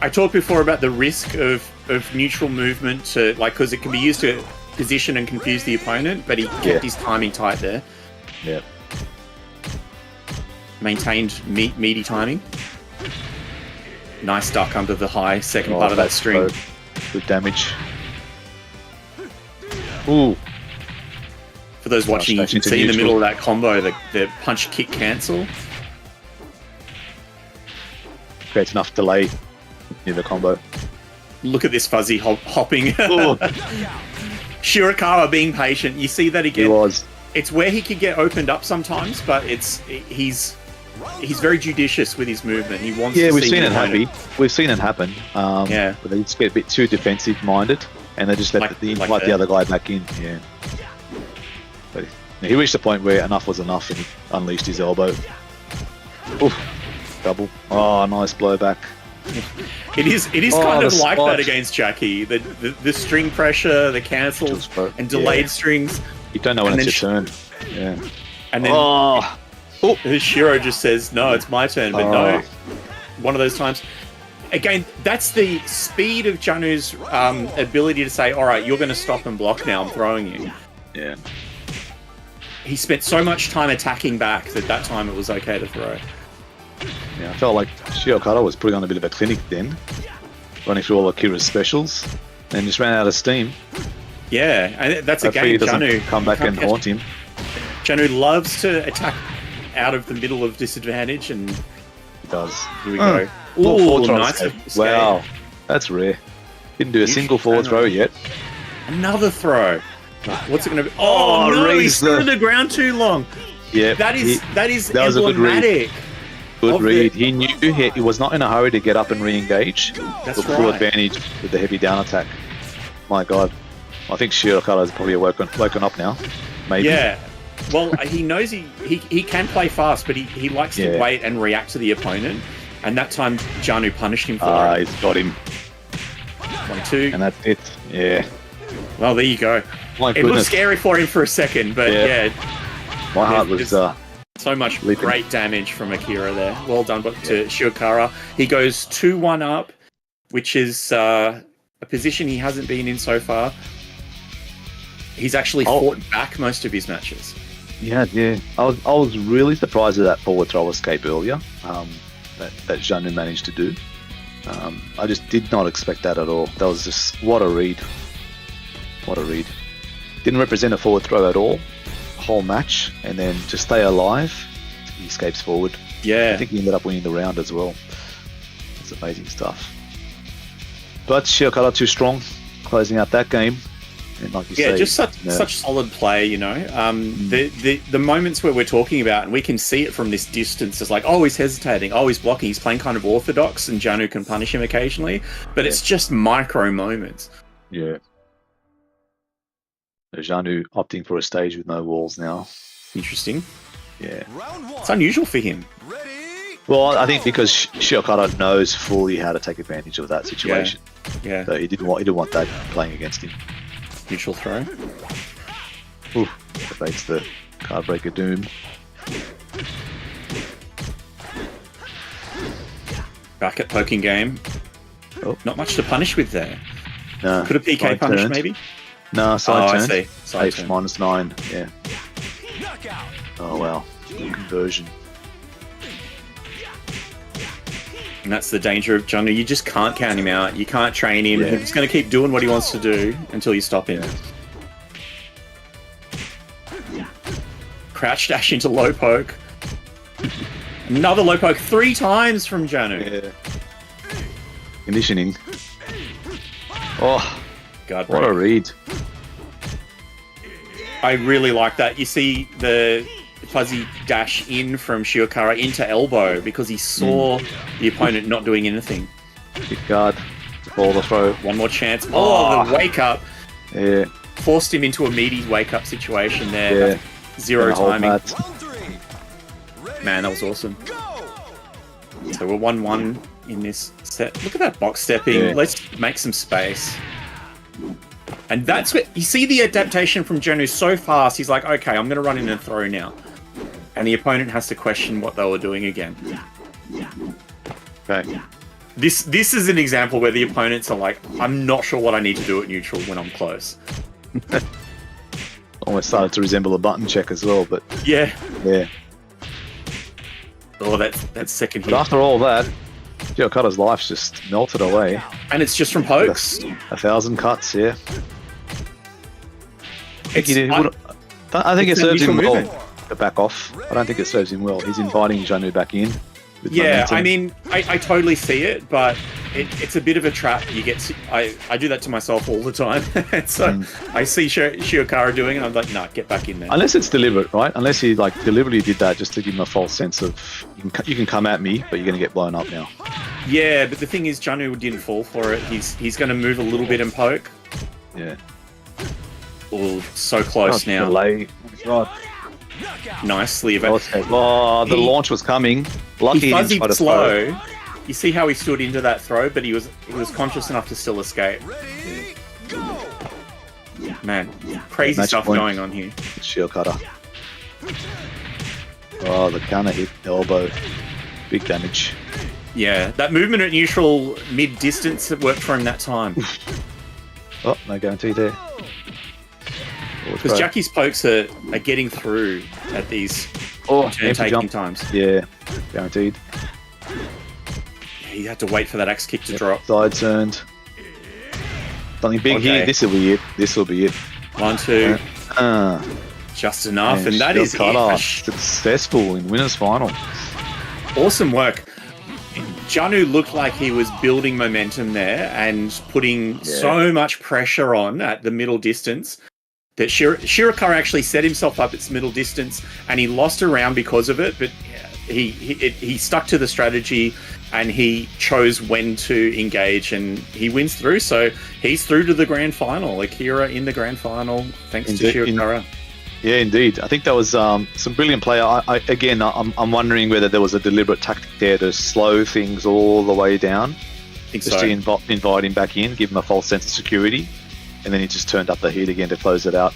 I talked before about the risk of neutral movement to, like, because it can be used to position and confuse the opponent, but he kept his timing tight there. Yep. Maintained meaty timing. Nice duck under the high second part of that string. Good damage. Ooh. For those watching, you Nice can dash see in into the middle of that combo the punch kick cancel. Creates enough delay near the combo. Look at this fuzzy hopping. Ooh. Shiokara being patient. You see that He again. was. It's where he could get opened up sometimes, but he's very judicious with his movement. He wants. Yeah, to we've see seen the it opponent. happen. We've seen it happen. Yeah. But they just get a bit too defensive minded, and they just let Like the that. other guy back in. Yeah. But he reached a point where enough was enough, and he unleashed his elbow. Oof. Double. Oh, nice blowback. It is Oh, kind of the like spot. that against Jackie. The string pressure, the cancels, and delayed strings, You don't know when And it's your then turn. Yeah. and then Oh. Shiro just says, "No, it's my turn." But no, one of those times. Again, that's the speed of Janu's ability to say, "All right, you're going to stop and block now. I'm throwing you." Yeah. He spent so much time attacking back that time it was okay to throw. Yeah, I felt like Shiokara was putting on a bit of a clinic then, running through all Akira's specials, and just ran out of steam. Yeah, and that's Hopefully again he doesn't Janu. come back You and can't haunt him. Janu loves to attack out of the middle of disadvantage, and He does. here we go. Ooh, Ooh, forward throw nice escape. escape. Wow, that's rare. Didn't do a single forward throw yet. Another throw. What's it going to be? Oh, no, he raised stood the- on the ground too long. Yeah, That is that was a good read. emblematic. Good of read. the- He knew he was not in a hurry to get up and re-engage. That's Took full right. advantage with the heavy down attack. My God, I think Shiokara's probably woken up now. Maybe. Yeah. Well, he knows he can play fast, but he likes to Yeah. wait and react to the opponent. And that time, Janu punished him for it. He's got him, 1-2. and that's it. Yeah. Well, there you go. My It looked goodness, scary for him for a second, but Yeah. yeah, my heart It's- was So much Leaping. great damage from Akira there. Well done to Shiokara. He goes 2-1 up, which is a position he hasn't been in so far. He's actually fought back most of his matches. Yeah. I was really surprised at that forward throw escape earlier that Janu managed to do. I just did not expect that at all. That was just what a read. Didn't represent a forward throw at all. Whole match, and then to stay alive, he escapes forward. Yeah. I think he ended up winning the round as well. It's amazing stuff. But Shiokara too strong, closing out that game. And like you say, just such solid play, you know. The moments where we're talking about, and we can see it from this distance, it's like, oh, he's hesitating, oh, he's blocking, he's playing kind of orthodox, and Janu can punish him occasionally, but it's just micro moments. Yeah. Janu opting for a stage with no walls now. Interesting. Yeah. Round 1. It's unusual for him. Ready? Well, I think because Shiokara knows fully how to take advantage of that situation. Yeah. So he didn't want that playing against him. Neutral throw. Ooh, evades the card breaker doom. Back at poking game. Oh. Not much to punish with there. No, Could a PK side punish turned. maybe? No, side I turn. see. Side 8 turn. minus 9. Yeah. Knockout. Oh wow. Good conversion. And that's the danger of Janu. You just can't count him out. You can't train him. Yeah. He's going to keep doing what he wants to do until you stop him. Crouch dash into low poke. Another low poke 3 times from Janu. Yeah. Conditioning. Oh, God, what a read. I really like that. You see the fuzzy dash in from Shiokara into elbow because he saw the opponent not doing anything. Kick guard. Ball to throw. One more chance. Oh, the wake up. Yeah. Forced him into a meaty wake up situation there. Yeah. That's zero Gonna hold timing. that. Round 3. Ready? Man, that was awesome. Go. So we're 1-1 in this set. Look at that box stepping. Yeah. Let's make some space. And that's what you see the adaptation from Janu so fast. He's like, okay, I'm going to run in and throw now. And the opponent has to question what they were doing again. Okay. This is an example where the opponents are like, I'm not sure what I need to do at neutral when I'm close. Almost started to resemble a button check as well, but Yeah. yeah. Oh, that's second But hit. after all that, Shiokara's life's just melted away. And it's just from pokes. 1,000 cuts, yeah. I think it it's an serves him initial well movement. to back off. I don't think it serves him well. He's inviting Janu back in. With Yeah, momentum. I mean, I totally see it, but it's a bit of a trap. You get I do that to myself all the time. So I see Shiokara doing it, and I'm like, nah, get back in there. Unless it's deliberate, right? Unless he like deliberately did that just to give him a false sense of you can come at me, but you're going to get blown up now. Yeah, but the thing is, Janu didn't fall for it. He's going to move a little bit and poke. Yeah. Oh, so close now. Delay. God. Nicely. Oh, the launch was coming. Lucky He he didn't try fuzzied to throw. slow. You see how he stood into that throw, but he was conscious enough to still escape. Ready? Go. Man, crazy Match stuff point. going on here. Shiokara. Oh, the counter hit, elbow. Big damage. Yeah, that movement at neutral mid-distance that worked for him that time. Oh, no guarantee there. Because Jackie's pokes are getting through at these empty taking jump. times. Yeah, guaranteed. He had to wait for that axe kick to drop. Side turned. Something big Okay. here. This will be it. This will be it. 1, 2, just enough, and that is Shiokara it. successful in winners final. Awesome work. Janu looked like he was building momentum there and putting so much pressure on at the middle distance that Shiokara actually set himself up its middle distance, and he lost a round because of it, but he stuck to the strategy and he chose when to engage, and he wins through. So he's through to the grand final. Akira in the grand final, thanks to Shiokara. Yeah, indeed. I think that was some brilliant play. I'm wondering whether there was a deliberate tactic there to slow things all the way down, Think just so. to invite him back in, give him a false sense of security, and then he just turned up the heat again to close it out.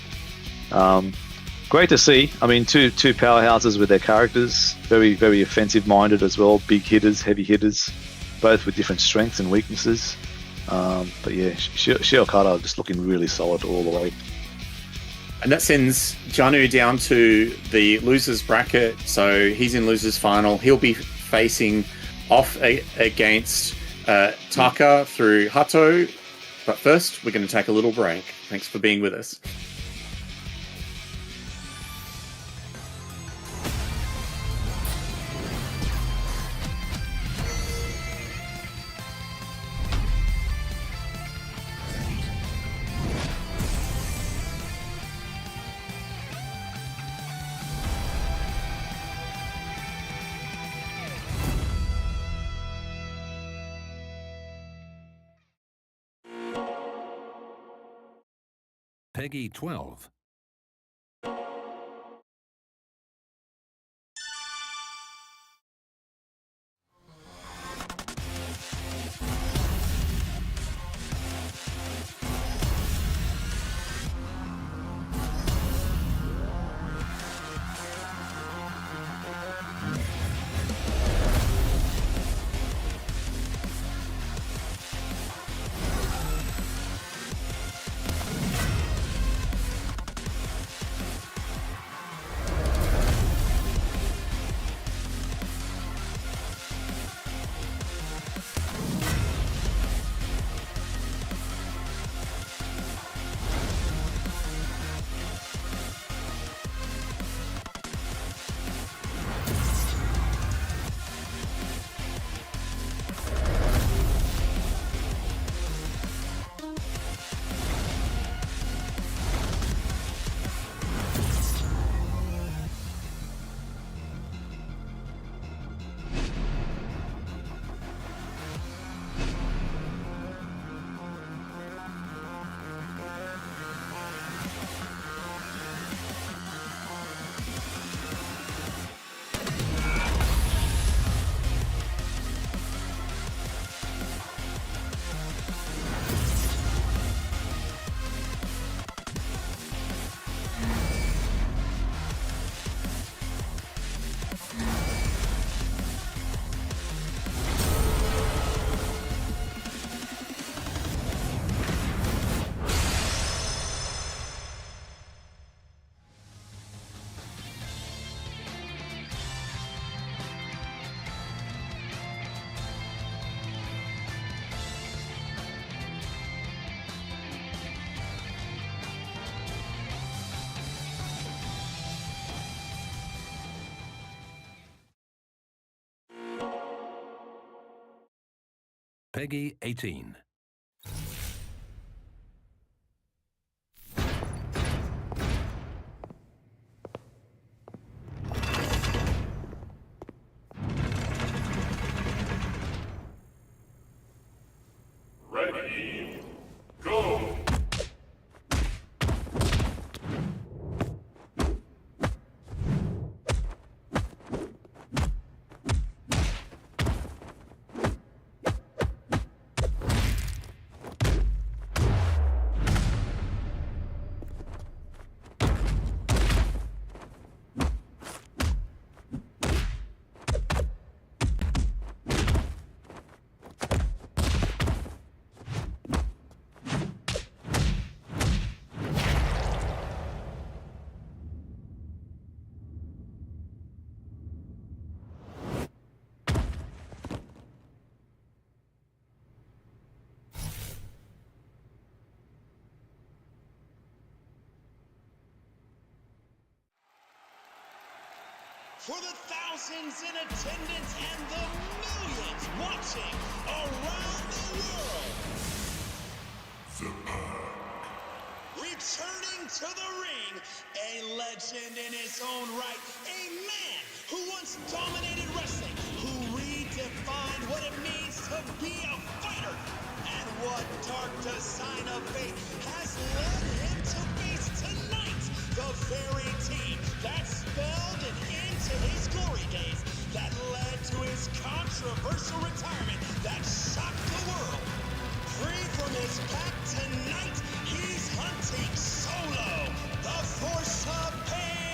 great to see. I mean, two powerhouses with their characters, very, very offensive-minded as well, big hitters, heavy hitters, both with different strengths and weaknesses. But yeah, Shiokata just looking really solid all the way. And that sends Janu down to the losers bracket, so he's in losers final. He'll be facing off against Taka through Hatau. But first, we're going to take a little break. Thanks for being with us. Peggy 12. Peggy 18. Ready, go! For the thousands in attendance and the millions watching around the world. Returning to the ring, a legend in his own right, a man who once dominated wrestling, who redefined what it means to be a fighter, and what dark design of fate has led him to face tonight, the very team that spelled an end to his glory days, that led to his controversial retirement that shocked the world. Free from his pack tonight, he's hunting solo, the force of pain.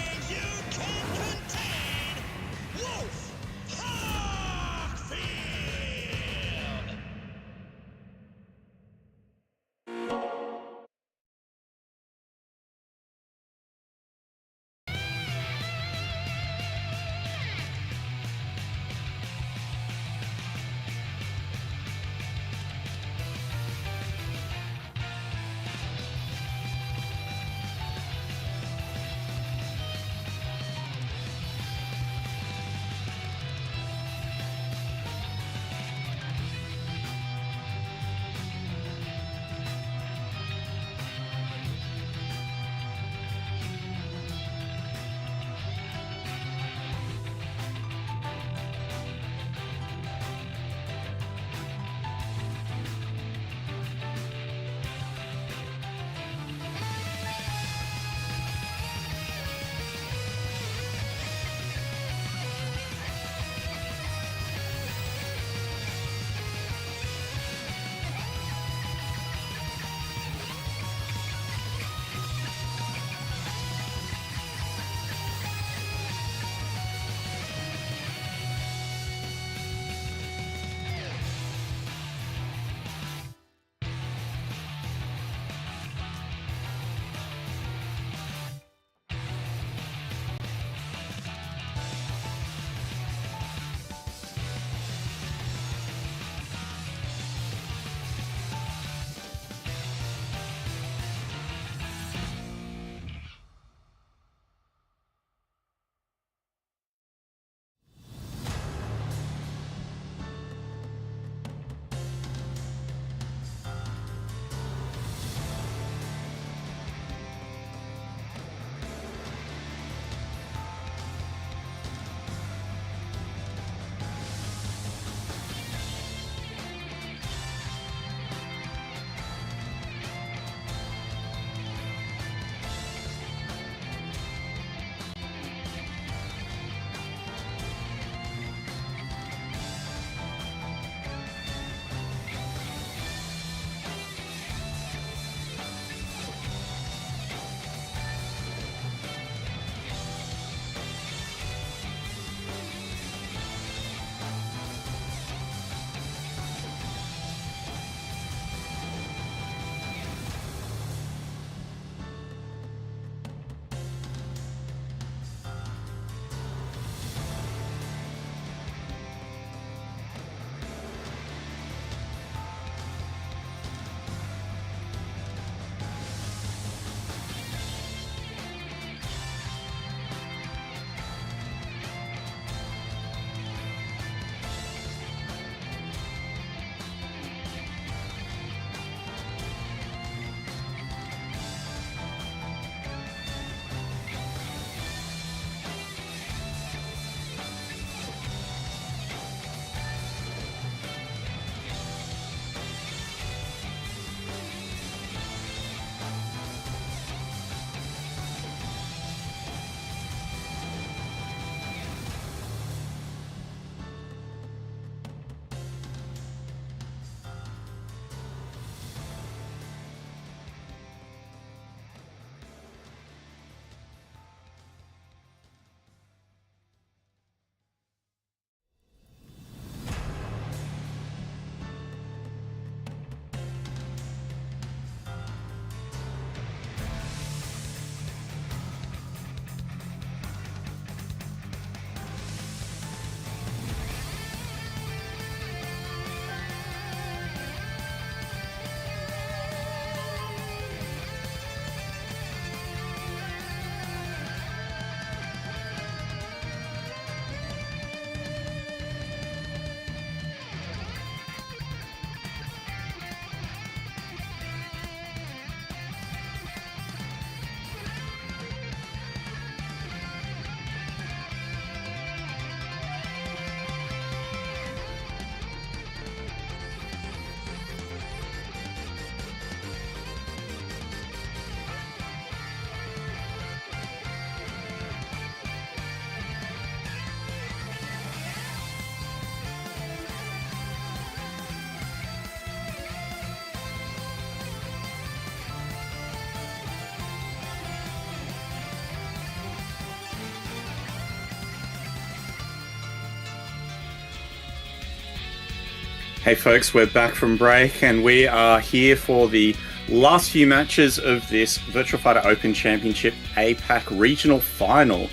Hey folks, we're back from break and we are here for the last few matches of this Virtua Fighter Open Championship Apac Regional Final.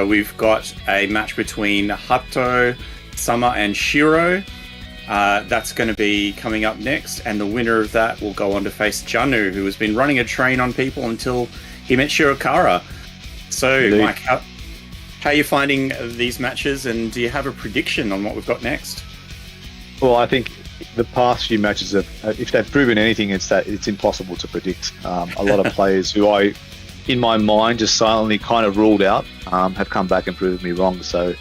We've got a match between Hatau, Sama and Shirou. That's going to be coming up next, and the winner of that will go on to face Janu, who has been running a train on people until he met Shirokara. So, Indeed. Mike, how are you finding these matches, and do you have a prediction on what we've got next? Well, I think the past few matches have, if they've proven anything, it's that it's impossible to predict. A lot of players who I, in my mind, just silently kind of ruled out, have come back and proved me wrong. So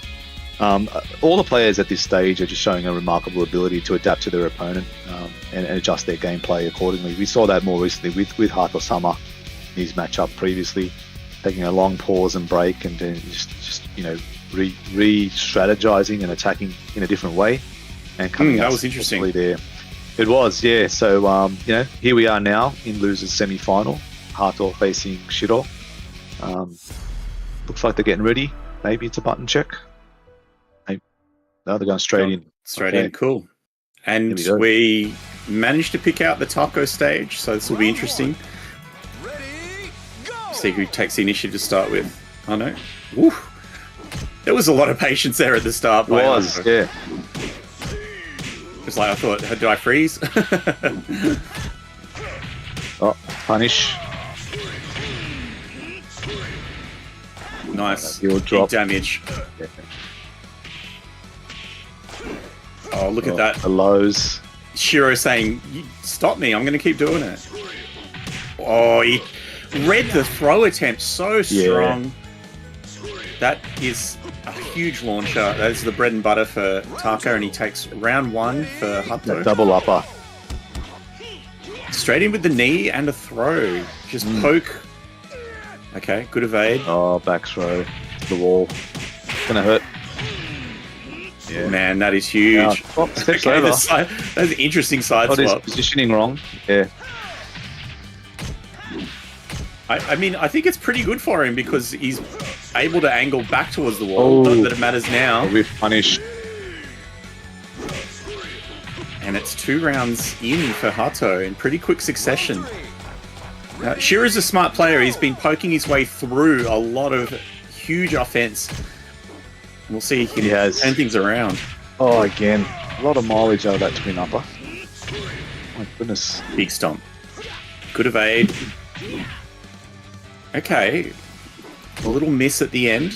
all the players at this stage are just showing a remarkable ability to adapt to their opponent and adjust their gameplay accordingly. We saw that more recently with Hatau Sama in his matchup previously, taking a long pause and break and then just re-strategizing and attacking in a different way. And coming that out was interesting. There. It was, yeah. So, here we are now in losers semi-final. Hatau facing Shirou. Looks like they're getting ready. Maybe it's a button check. Maybe. No, they're going straight in. Straight in, cool. And we managed to pick out the taco stage, so this will be interesting. Ready, go! See who takes the initiative to start with. Oh no. Woo. There was a lot of patience there at the start. It was, yeah. It's like I thought, did I freeze? Oh, punish. Nice. Your Big drop. damage. Yeah. Oh, look at that. The lows. Shirou saying, stop me, I'm going to keep doing it. Oh, he read the throw attempt so strong. Yeah. That is a huge launcher. That is the bread and butter for Taco, and he takes round one for Hatau. Double upper. Straight in with the knee and a throw. Just poke. Okay, good evade. Oh, back throw. The wall. Gonna hurt. Yeah. Man, that is huge. Oh, steps Okay, over. that's an interesting side Got his swap. positioning wrong. Yeah. I mean, I think it's pretty good for him because he's able to angle back towards the wall. Not that it matters now. With punish. And it's 2 rounds in for Hatau in pretty quick succession. Shirou's a smart player. He's been poking his way through a lot of huge offense. We'll see if he can turn things around. Oh, again. A lot of mileage out of that twin upper. My goodness. Big stomp. Good evade. Okay. A little miss at the end,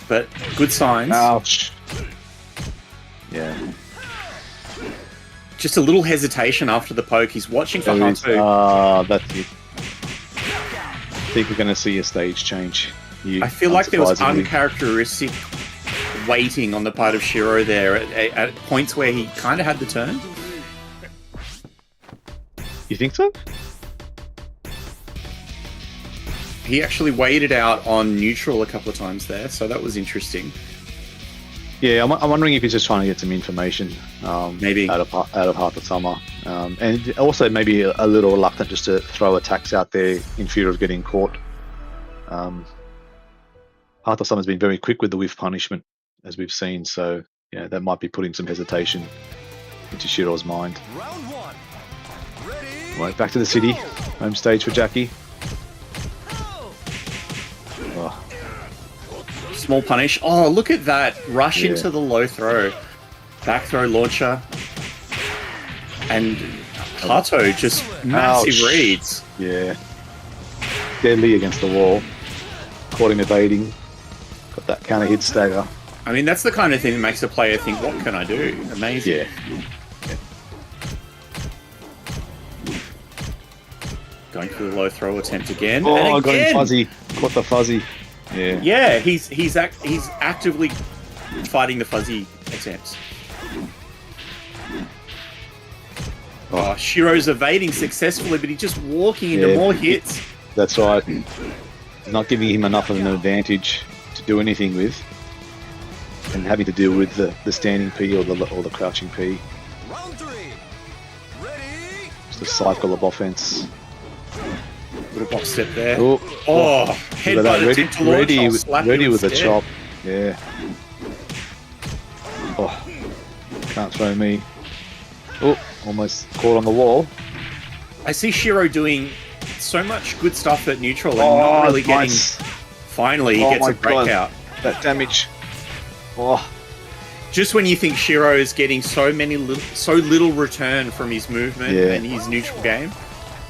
but good signs. Ouch. Yeah. Just a little hesitation after the poke. He's watching for Hatau. That's it. I think we're going to see a stage change. I feel like there was uncharacteristic waiting on the part of Shirou there at points where he kind of had the turn. You think so? He actually waited out on neutral a couple of times there, so that was interesting. Yeah, I'm wondering if he's just trying to get some information, maybe out of Hatau Sama, and also maybe a little reluctant just to throw attacks out there in fear of getting caught. Hatau Sama's been very quick with the whiff punishment, as we've seen, so yeah, that might be putting some hesitation into Shirou's mind. Round one. Ready, Right, back to the city, home stage for Jackie. go! Oh, small punish. Oh, look at that rush Yeah. into the low throw, back throw launcher, and Hatau just massive Ouch. reads. yeah, deadly against the wall. Caught him evading. Got that counter hit stagger. I mean, that's the kind of thing that makes a player think, what can I do? Amazing. Yeah. Going for the low throw attempt again. Oh, and I got him again. fuzzy. Caught the fuzzy. Yeah. Yeah, he's actively fighting the fuzzy attempts. Oh, Shirou's evading successfully, but he's just walking into Yeah. more hits. That's right. Not giving him enough of an advantage to do anything with, and having to deal with the standing P or the crouching P. Round three. Ready, Just a cycle of offense. Little box step there. Oh, Oh, look at headbutt that. attempt to launch. Ready I'll slap you with a instead. chop. Yeah. Oh, can't throw me. Oh, almost caught on the wall. I see Shirou doing so much good stuff at neutral and not really getting. nice. Finally, he gets a breakout. That damage. Oh, Just when you think Shirou is getting so little return from his movement and his neutral game.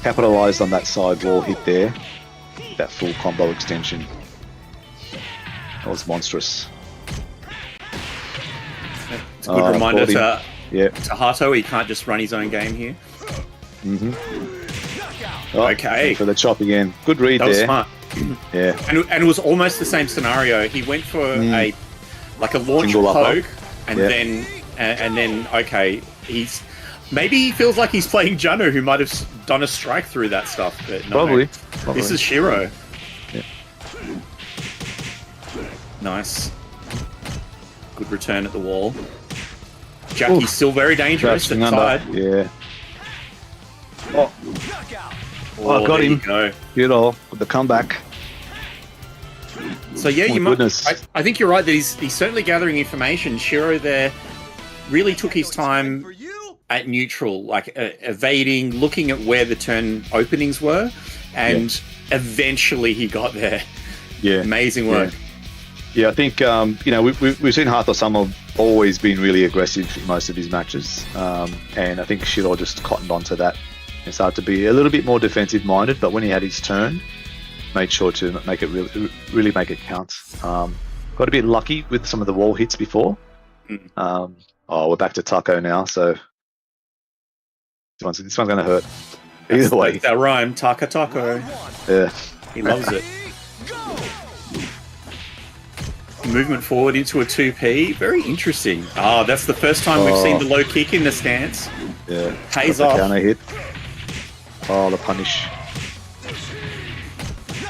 capitalized on that side wall hit there. That full combo extension. That was monstrous. It's a good reminder to Yeah. Hatau, he can't just run his own game here. Oh, Okay. for the chop again. Good read That was there. smart. Yeah. And it was almost the same scenario. He went for a launch Single upper. poke, and then okay, maybe he feels like he's playing Janu, who might have done a strike through that stuff. But no, Probably. This is Shirou. Yeah. Nice. Good return at the wall. Jackie's still very dangerous at side. Yeah. Knockout. Oh, got there him. you go. Good all with the comeback. So yeah, My you might. goodness. I think you're right that he's certainly gathering information. Shirou there really took his time For you. at neutral, like evading, looking at where the turn openings were, and eventually he got there. Yeah. Amazing work. Yeah, I think we've seen Hatau always been really aggressive in most of his matches, and I think Shirou just cottoned onto that and started to be a little bit more defensive minded. But when he had his turn, made sure to make it really make it count. Got a bit lucky with some of the wall hits before. We're back to Taco now, so this one's going to hurt. Either way, That rhyme, Taka Taco. yeah. He loves it. Go. Movement forward into a 2P. Very interesting. That's the first time we've seen the low kick in the stance. Yeah. Pays Got the off. counter hit. Oh, the punish.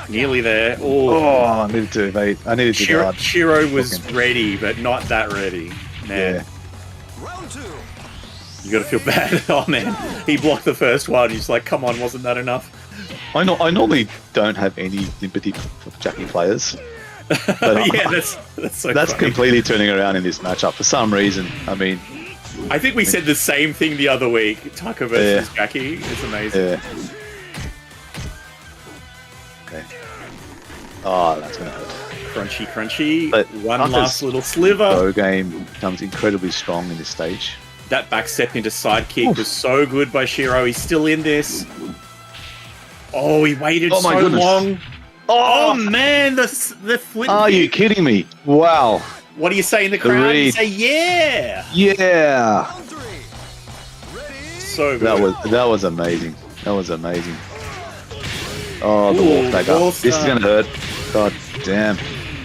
Nearly there. Oh, I needed to evade. I needed to guard. Shirou was Okay. ready, but not that ready. Man, Yeah. Round 2. you gotta feel bad. Oh man, he blocked the first one. He's like, come on, wasn't that enough? I normally don't have any sympathy for Jackie players. But, Yeah, that's so that's funny. completely turning around in this matchup for some reason. I mean, I think we said the same thing the other week. Taka versus Yeah. Jackie. It's amazing. yeah. Okay. Oh, that's gonna hurt. Crunchy, crunchy. But One Taka's last little sliver. Go game becomes incredibly strong in this stage. That back step into sidekick was so good by Shirou. He's still in this. Oh, he waited Oh my so goodness. long. Oh man, the flip. Are you kick. kidding me? Wow. What do you say in the crowd? You read. say yeah. Yeah. Round 3. Ready. So good. That was amazing. That was amazing. Oh, the Ooh, wall back wall up. This is start. gonna hurt. God damn.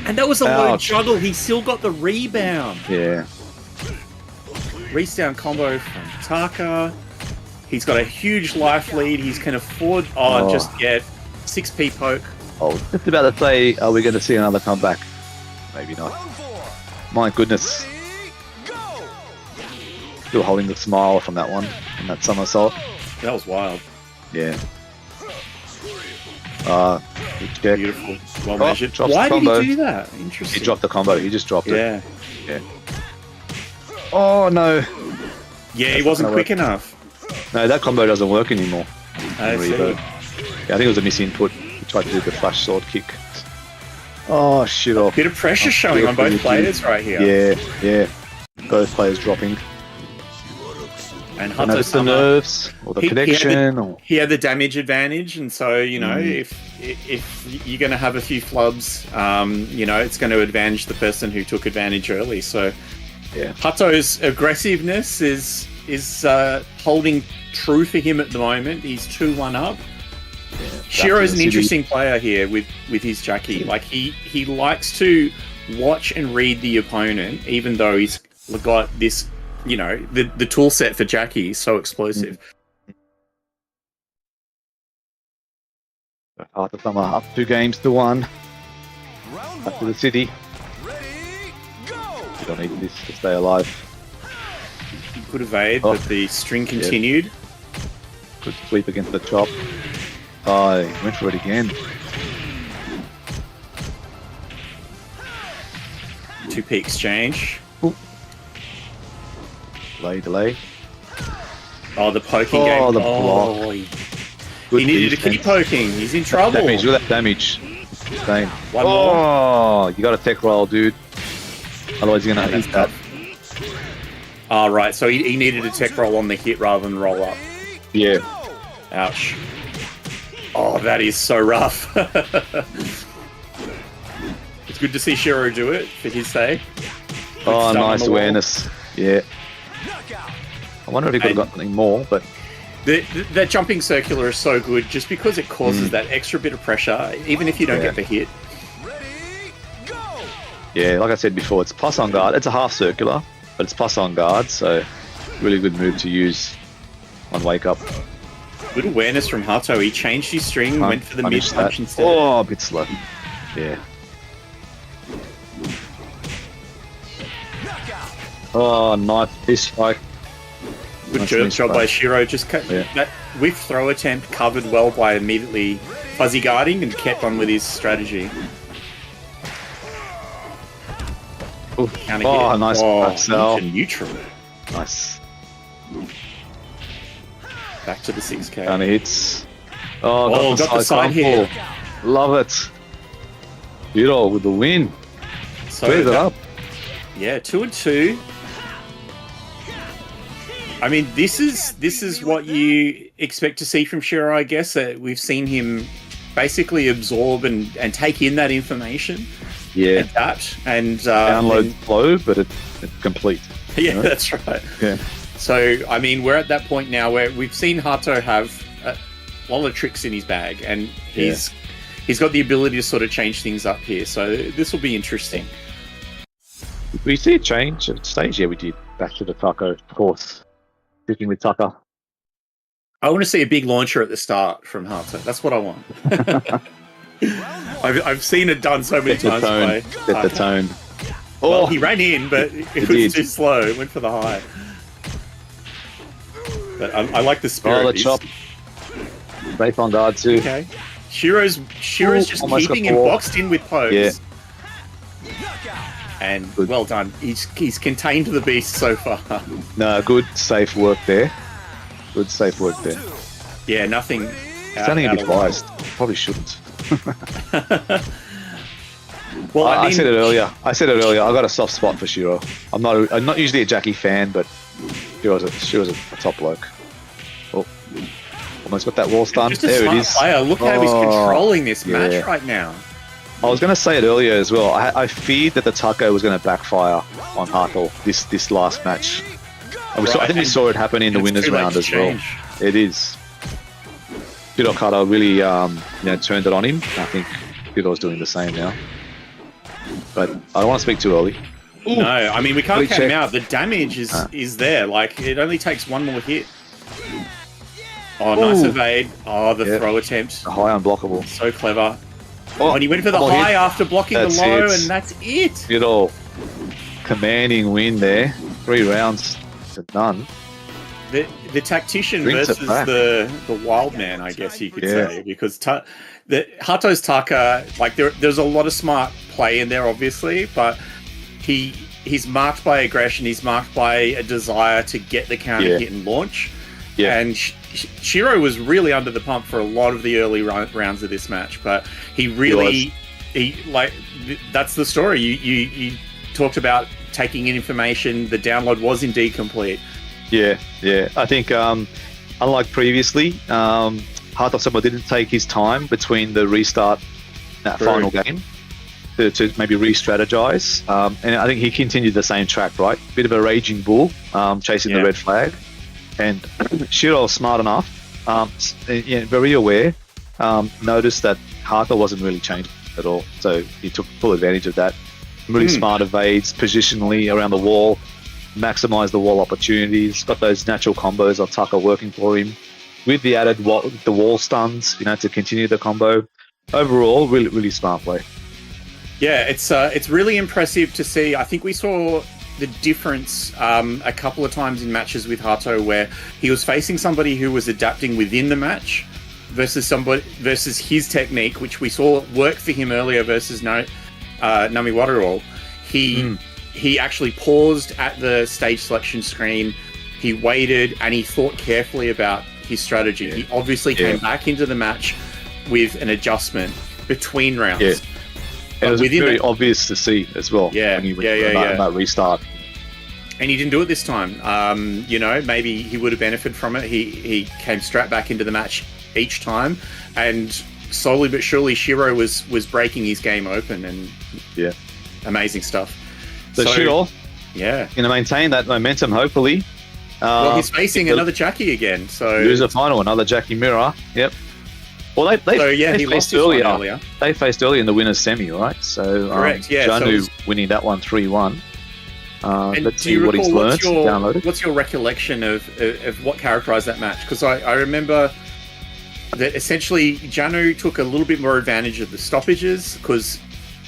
And that was a low Ouch. juggle. He still got the rebound. Yeah. Reach down combo from Taka. He's got a huge life lead. He can afford just get 6p poke. Oh, just about to say, are we going to see another comeback? Maybe not. Round 4. My goodness. Ready. Go. Still holding the smile from that one and that somersault. That was wild. Yeah. Good check. Beautiful. Well Oh, measured. drops Why the did he combo. do that? Interesting. He dropped the combo. He just dropped it. Yeah. Yeah. Oh no. Yeah, he That's wasn't not quick gonna enough. No, that combo doesn't work anymore. I see. Revo. Yeah, I think it was a misinput. He tried to do the flash sword kick. Oh shit off. Bit of pressure showing on both players right here. Yeah. Both players dropping. And I don't know if it's the Hatau-sama, nerves or the connection. he had the damage advantage, and so Mm. if you're going to have a few flubs, it's going to advantage the person who took advantage early. So Yeah. Hatau's aggressiveness is holding true for him at the moment. He's 2-1 up. Shirou's an interesting player here with his Jackie. Like he likes to watch and read the opponent, even though he's got this, the tool set for Jackie is so explosive. Hatau-sama up 2-1. Round Back to 1. the city. Ready. Go. We don't need this to stay alive. He could evade, Oh. but the string continued. Good sweep against the chop. Oh, he went for it again. 2p exchange. Delay. Oh, the poking game. Oh, the block. He needed to keep poking. He's in trouble. Damage, look at that damage. Dang. One more. Oh, you got to tech roll, dude. Otherwise, you're going to hit that. Oh, right. So he needed a tech roll on the hit rather than roll up. Yeah. Ouch. Oh, that is so rough. It's good to see Shirou do it for his sake. Oh, nice awareness. Yeah. I wonder if he could have got something more, but... That jumping circular is so good just because it causes that extra bit of pressure, even if you don't get the hit. Yeah, like I said before, it's plus on guard. It's a half circular, but it's plus on guard, so really good move to use on wake up. Good awareness from Hatau. He changed his string, went for the mid punch instead. Oh, a bit slow. Yeah. Oh, nice fish strike. Good job by Shirou. Just that whiff throw attempt covered well by immediately fuzzy guarding and kept on with his strategy. Oh, nice backsell. Neutral. Nice. Back to the 6K. Counter hits. Oh, got the side hit. Love it. Shirou with the win. So clears it up. Yeah, 2-2. I mean, this is what you expect to see from Shirou, I guess. We've seen him basically absorb and take in that information. Yeah. Adapt and download slow, but it's complete. Yeah, know? That's right. Yeah. So, I mean, we're at that point now where we've seen Hatau have a lot of tricks in his bag, and he's got the ability to sort of change things up here. So this will be interesting. We see a change at stage. Yeah, we did. Back to the Taco, of course. Sticking with Tucker. I want to see a big launcher at the start from Hatau. That's what I want. I've seen it done so many times. Set the tone. Well, he ran in, but it was too slow. It went for the high. But I like the spirit. Oh, the chop. Safe on guard too. Okay. Shirou's just keeping him boxed in with pose. Yeah. And well done. He's contained the beast so far. No, good safe work there. Good safe work there. Yeah, nothing. Sounding a bit biased. Probably shouldn't. Well, I said it earlier. I got a soft spot for Shirou. I'm not usually a Jackie fan, but Shirou's a top bloke. Oh, almost got that wall stun. There it is. Player. Look how he's controlling this match right now. I was going to say it earlier as well. I feared that the Taco was going to backfire on Hatau this last match. And I think we saw it happen in the winners round as well. It is. Shirou really turned it on him. I think Shirou's doing the same now. But I don't want to speak too early. Ooh. No, I mean, we can't count him out. The damage is there. Like, it only takes one more hit. Oh, nice evade. Oh, the throw attempt. High unblockable. So clever. Oh, and he went for the high after blocking the low, and that's it. Shirou, commanding win there. 3 rounds to none. The tactician versus the wild man, I guess you could say, because Hatau's Taka, like there's a lot of smart play in there, obviously, but he's marked by aggression. He's marked by a desire to get the counter hit and launch. Yeah. And Shirou was really under the pump for a lot of the early rounds of this match, but he that's the story. You talked about taking in information. The download was indeed complete. Yeah. I think unlike previously, Hatau Sama didn't take his time between the restart that final game to maybe re-strategize. And I think he continued the same track, right? Bit of a raging bull, chasing the red flag. And Shirou, smart enough, very aware, noticed that Hatau wasn't really changing at all. So he took full advantage of that. Really smart evades, positionally around the wall, maximize the wall opportunities, got those natural combos of Tucker working for him, with the added wall stuns, to continue the combo. Overall, really, really smart play. Yeah, it's really impressive to see. I think we saw the difference a couple of times in matches with Hatau where he was facing somebody who was adapting within the match versus his technique, which we saw work for him earlier versus Nami Wador. He actually paused at the stage selection screen, He waited and he thought carefully about his strategy. He obviously came back into the match with an adjustment between rounds. Yeah. It was very obvious to see as well. When he went that restart. And he didn't do it this time. Maybe he would have benefited from it. He came straight back into the match each time, and slowly but surely Shirou was breaking his game open, and amazing stuff. So Shirou, going to maintain that momentum, hopefully. Well, he's facing another Jackie again. So loser final, another Jackie Mirror. Yep. Well, he faced earlier. They faced earlier in the winners semi, right? So correct. Janu winning that one 3-1. Let's see what he's learned. Downloaded. What's your recollection of what characterized that match? Because I remember that essentially Janu took a little bit more advantage of the stoppages, because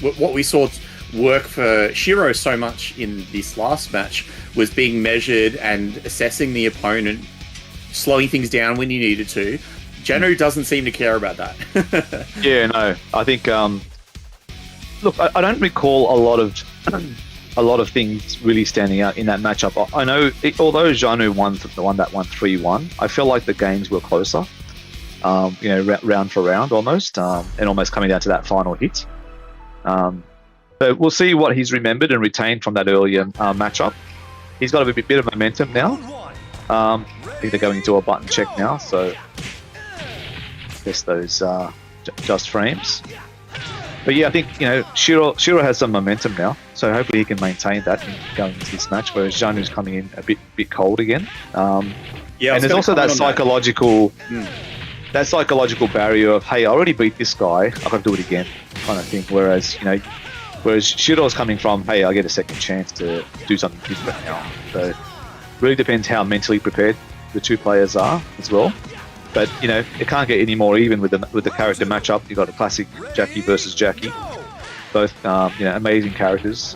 what we saw work for Shirou so much in this last match was being measured and assessing the opponent, slowing things down when you needed to. Janu doesn't seem to care about that. No. I think, look, I don't recall a lot of things really standing out in that matchup. I know, although Janu won that 3-1, I feel like the games were closer, round for round almost, and almost coming down to that final hit. So we'll see what he's remembered and retained from that earlier matchup. He's got a bit of momentum now. I think they're going into a button check now, so guess those just frames. But I think Shirou has some momentum now, so hopefully he can maintain that going into this match. Whereas Janu's coming in a bit cold again. And there's also that psychological barrier of, hey, I already beat this guy, I got to do it again, kind of thing. Whereas Shirou's coming from, hey, I get a second chance to do something different now. So really depends how mentally prepared the two players are as well. But it can't get any more even with the character matchup. You've got a classic Jackie versus Jackie, both amazing characters,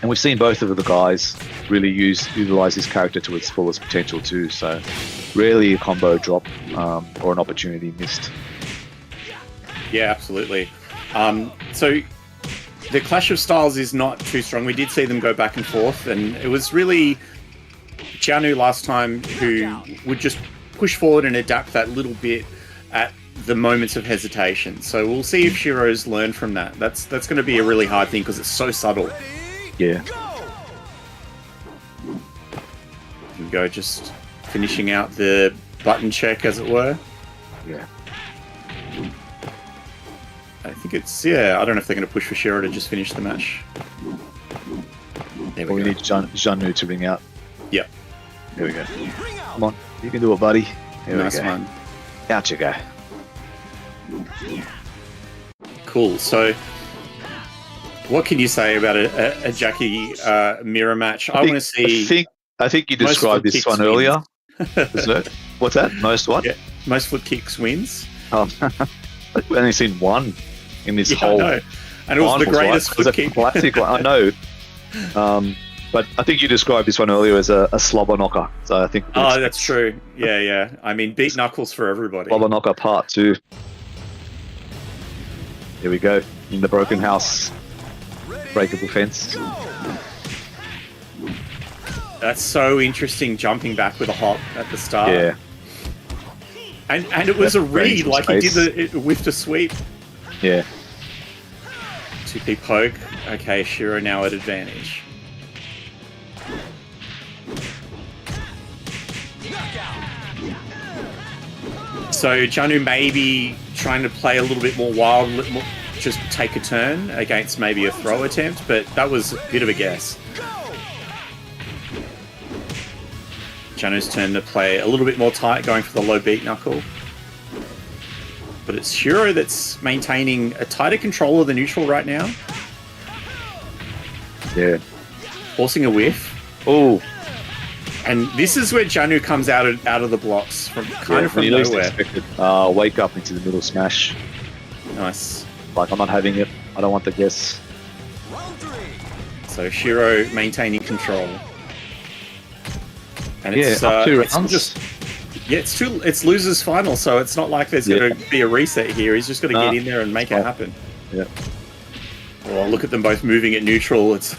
and we've seen both of the guys really utilize this character to its fullest potential too. So rarely a combo drop or an opportunity missed. Yeah, absolutely. So the clash of styles is not too strong. We did see them go back and forth, and it was really Janu last time who would just push forward and adapt that little bit at the moments of hesitation. So we'll see if Shirou's learned from that. That's going to be a really hard thing because it's so subtle. Yeah. Here we go, just finishing out the button check, as it were. Yeah. I think it's, I don't know if they're going to push for Shirou to just finish the match. There we need Janu to ring out. Yep. There we go. Come on, you can do it, buddy. There nice we go. one. Out you go. Cool. So, what can you say about a Jackie mirror match? I want to see. I think you described this one earlier. What's that? Most what? Yeah, most foot kicks wins. We've only seen one in this whole. I know. And it was the greatest foot kick. It was a classic one. I know. But I think you described this one earlier as a slobber knocker. So I think. Oh, that's true. Yeah. I mean, beat knuckles for everybody. Slobber knocker part 2. Here we go in the broken house, breakable fence. That's so interesting. Jumping back with a hop at the start. Yeah. And it was a read, like he did it with the sweep. Yeah. 2P poke. Okay, Shirou now at advantage. So Janu maybe trying to play a little bit more wild, just take a turn against maybe a throw attempt, but that was a bit of a guess. Janu's turn to play a little bit more tight, going for the low beat knuckle. But it's Shirou that's maintaining a tighter control of the neutral right now. Yeah. Forcing a whiff. Oh. And this is where Janu comes out of the blocks from nowhere. Wake up into the middle smash. Nice. Like, I'm not having it. I don't want the guess. So Shirou maintaining control. And it's up 2 rounds. It's losers final, so it's not like there's going to be a reset here. He's just got to get in there and make it happen. Yeah. Well, look at them both moving at neutral. It's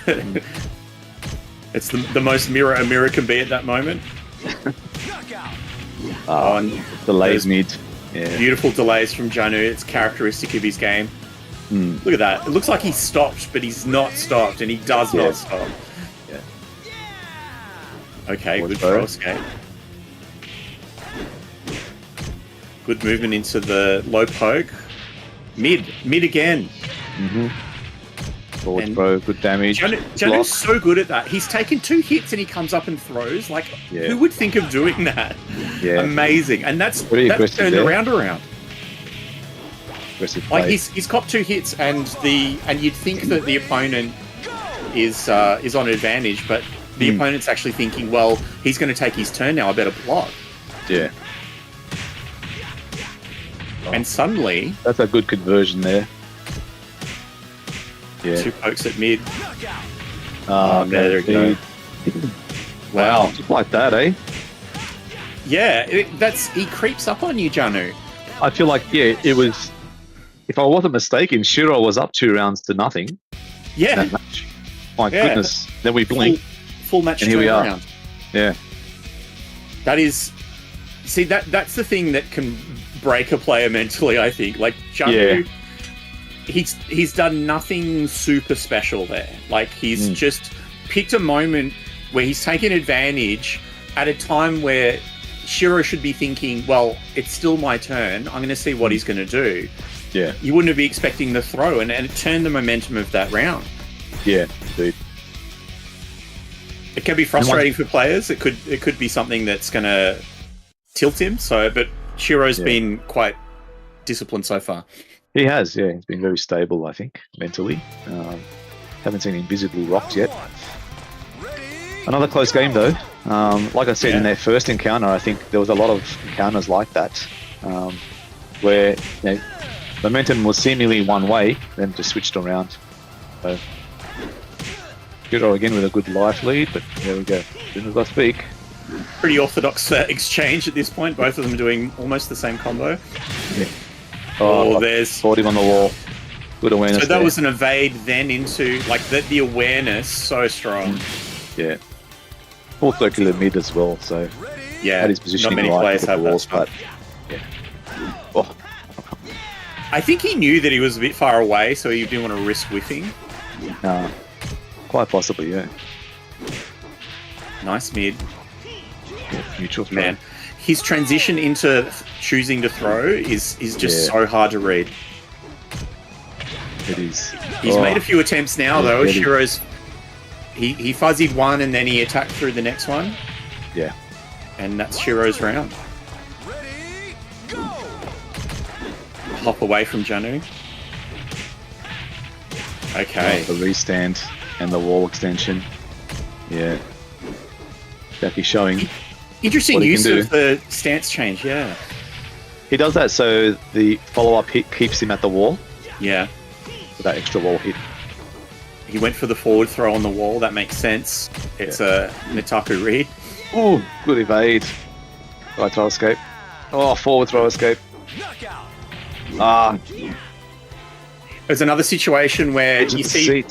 it's the most mirror a mirror can be at that moment. Knockout. And Delays there's mid. Yeah. beautiful delays from Janu. It's characteristic of his game. Look at that. It looks like he's stopped, but he's not stopped, and he does Yeah. not stop. Yeah. Okay, Forward good throw. throw escape. Good movement into the low poke. Mid again. Forward And throw, good damage. Janu's Block. so good at that. He's taken 2 hits and he comes up and throws. Like, Yeah. who would think of doing that? Yeah. Amazing. And that's Pretty aggressive turned there. around. Aggressive Like play. he's copped 2 hits and you'd think that the opponent is on advantage, but the opponent's actually thinking, well, he's going to take his turn now. I better block. Yeah. And suddenly, That's a good conversion there. Yeah. 2 pokes at mid. There we go. Wow. Just like that, eh? Yeah, he creeps up on you, Janu. I feel like, it was... If I wasn't mistaken, Shirou was up 2 rounds to nothing in Yeah, that match. My Yeah. goodness. Then we blinked. full match And here we are. turnaround. Yeah. That is, see that's the thing that can break a player mentally. I think like Janu, he's done nothing super special there. Like he's just picked a moment where he's taken advantage at a time where Shirou should be thinking, well, it's still my turn. I'm going to see what he's going to do. Yeah. You wouldn't be expecting the throw, and it turned the momentum of that round. Yeah, dude. It can be frustrating for players. It could be something that's going to tilt him. So, but Shirou's been quite disciplined so far. He has, yeah. He's been very stable, I think, mentally. Haven't seen him visibly rocked yet. Another close game, though. Like I said, in their first encounter, I think there was a lot of encounters like that, where momentum was seemingly one way, then just switched around. So, Shirou again with a good life lead, but there we go. As soon as I speak. Pretty orthodox exchange at this point. Both of them doing almost the same combo. Yeah. Oh, there's... Caught him on the wall. Good awareness. So that there. was an evade then into, like, the awareness, so strong. Yeah. Full circular mid as well, so Yeah, had his positioning not many right players with the have walls, that. but yeah. Oh, I think he knew that he was a bit far away, so he didn't want to risk whiffing. quite possibly, yeah. Nice mid. Neutral throw. Man, his transition into choosing to throw is just so hard to read. It is. He's made a few attempts now, Yeah, though. really. Shirou's... He fuzzied one, and then he attacked through the next one. Yeah. And that's Shirou's round. Ready, go! Hop away from Janu. Okay. The restand and the wall extension. Yeah. Jackie showing. Interesting what he use can of the stance change, yeah. He does that so the follow-up hit keeps him at the wall Yeah. for that extra wall hit. He went for the forward throw on the wall. That makes sense. It's a Nitaku read. Ooh, good evade. Right throw escape. Oh, forward throw escape. Knockout! Ah, There's another situation where edge of you the see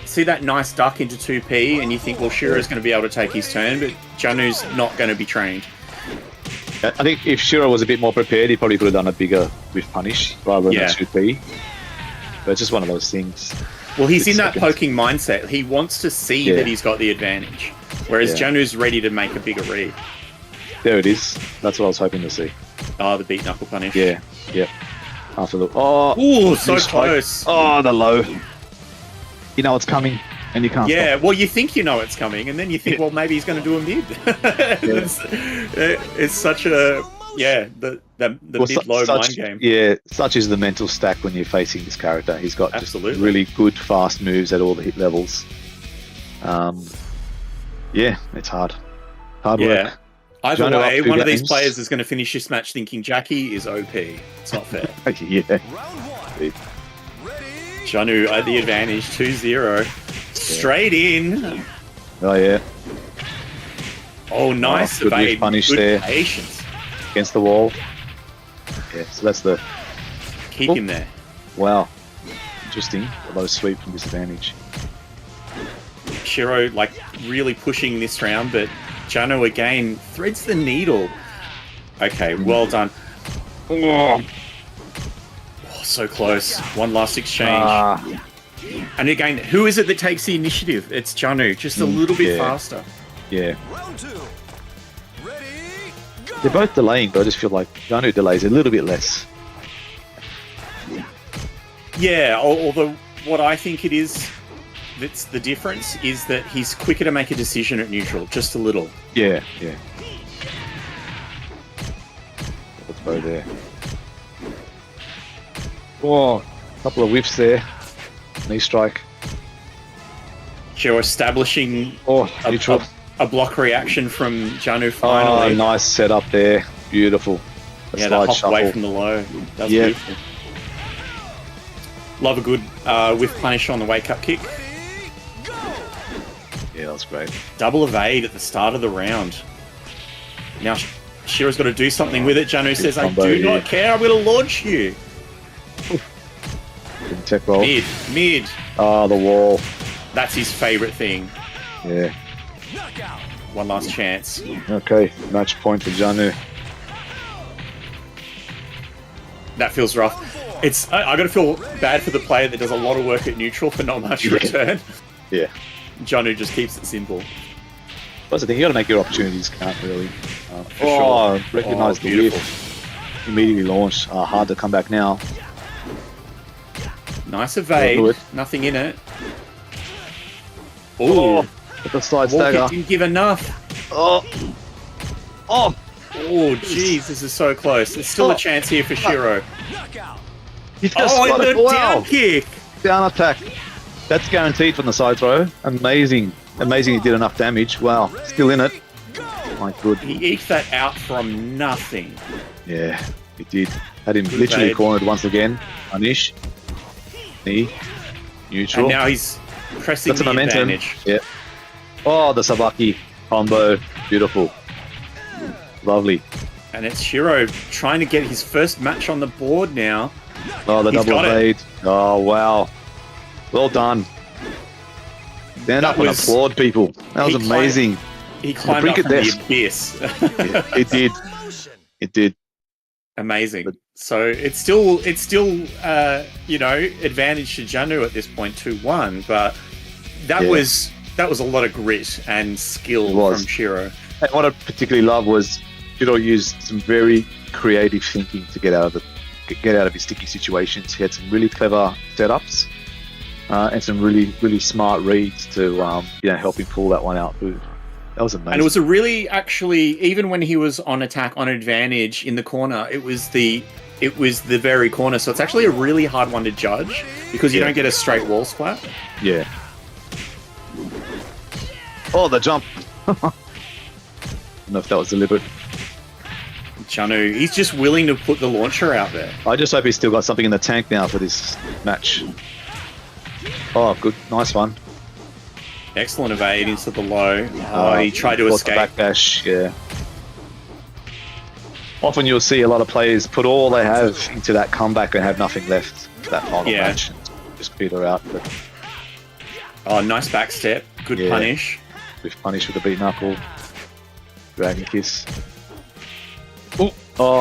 seat. that nice duck into 2P and you think, well, Shirou's going to be able to take his turn, but Janu's not going to be trained. I think if Shirou was a bit more prepared, he probably could have done a bigger whiff punish rather than a 2P. But it's just one of those things. Well, he's in that Seconds. poking mindset. He wants to see that he's got the advantage, whereas Janu's ready to make a bigger read. There it is. That's what I was hoping to see. Oh, the beat knuckle punish. Yeah, yep. After the... Oh, Ooh, so missed strike. close. Oh, the low. You know it's coming, and you can't Yeah, stop. well, you think you know it's coming, and then you think, well, maybe he's going to do a mid. It's such a... Yeah, the mid-low mind game. Yeah, such is the mental stack when you're facing this character. He's got just really good, fast moves at all the hit levels. Yeah, it's hard. Hard work. Either Janu way, up 2 one of these games. players is going to finish this match thinking Jackie is OP. It's not fair. Yeah. Round one. Ready, Janu at the advantage, 2-0. Straight in. Oh, yeah. Oh, nice good evade. whiff punish Good there. patience. Against the wall. Yeah, so that's the... Keep him there. Wow. Interesting. A low sweep from disadvantage. Shirou, like, really pushing this round, but Janu again threads the needle. Okay, well done. Oh, so close. One last exchange. And again, who is it that takes the initiative? It's Janu, just a little bit faster. Yeah. Round 2. Ready, go! They're both delaying, but I just feel like Janu delays a little bit less. Yeah, although what I think it is that's the difference is that he's quicker to make a decision at neutral, just a little. Yeah. Let's go there. Oh, couple of whiffs there. Knee strike. Joe establishing neutral. a block reaction from Janu finally. Oh, nice setup there. Beautiful. Yeah, that hop away from the low. That was beautiful. Love a good whiff punish on the wake-up kick. Yeah, that was great. Double evade at the start of the round. Now Shirou's got to do something with it. Janu says, I do not care, I'm going to launch you. Tech roll. Mid. Ah, the wall. That's his favourite thing. Yeah. One last chance. Okay, match point for Janu. That feels rough. I got to feel bad for the player that does a lot of work at neutral for not much return. Yeah. Janu just keeps it simple. That's the thing, you got to make your opportunities count, really. Sure. Recognise the beautiful. whiff. Immediately launch. Hard to come back now. Nice evade. Nothing in it. Ooh. With the slide stagger. Didn't give enough. Oh, jeez, this is so close. There's still a chance here for Shirou. He's just got the it. down kick. Down attack. That's guaranteed from the side throw. Amazing. Amazing he did enough damage. Wow. Still in it. My good. He eked that out from nothing. Yeah, he did. Had him literally cornered once again. Anish. Knee. Neutral. And now he's pressing That's the a momentum. advantage. Yeah. Oh, the Sabaki combo. Beautiful. Lovely. And it's Shirou trying to get his first match on the board now. Oh, the double evade. Oh, wow. Well done. Stand up and applaud people. That was amazing. He climbed up from the abyss. Yeah, it did. It did. Amazing. So it's still advantage to Janu at this point, 2-1, but that was a lot of grit and skill from Shirou. And what I particularly love was Shirou used some very creative thinking to get out of his sticky situations. He had some really clever setups and some really, really smart reads to help him pull that one out. That was amazing. And it was a really, actually, even when he was on attack on advantage in the corner, it was the very corner. So it's actually a really hard one to judge because you don't get a straight wall splat. Yeah. Oh, the jump. I don't know if that was deliberate. Janu, he's just willing to put the launcher out there. I just hope he's still got something in the tank now for this match. Oh, good. Nice one. Excellent evade into the low. He tried to escape. Backdash, yeah. Often you'll see a lot of players put all they have into that comeback and have nothing left for that final match. And just peter out. But... Oh, nice back step. Good punish. With punish with the beat knuckle. Dragon kiss. Oh,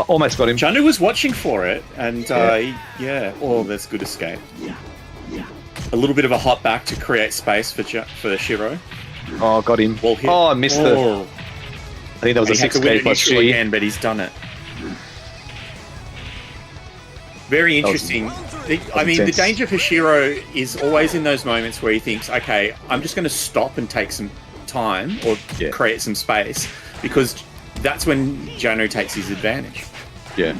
almost got him. Janu was watching for it, and oh, that's good escape. A little bit of a hop back to create space for Shirou. Oh, got him. Oh, I missed I think that was a 6K plus G. Again, but he's done it. Very interesting. The danger for Shirou is always in those moments where he thinks, okay, I'm just going to stop and take some time or create some space, because that's when Janu takes his advantage. Yeah.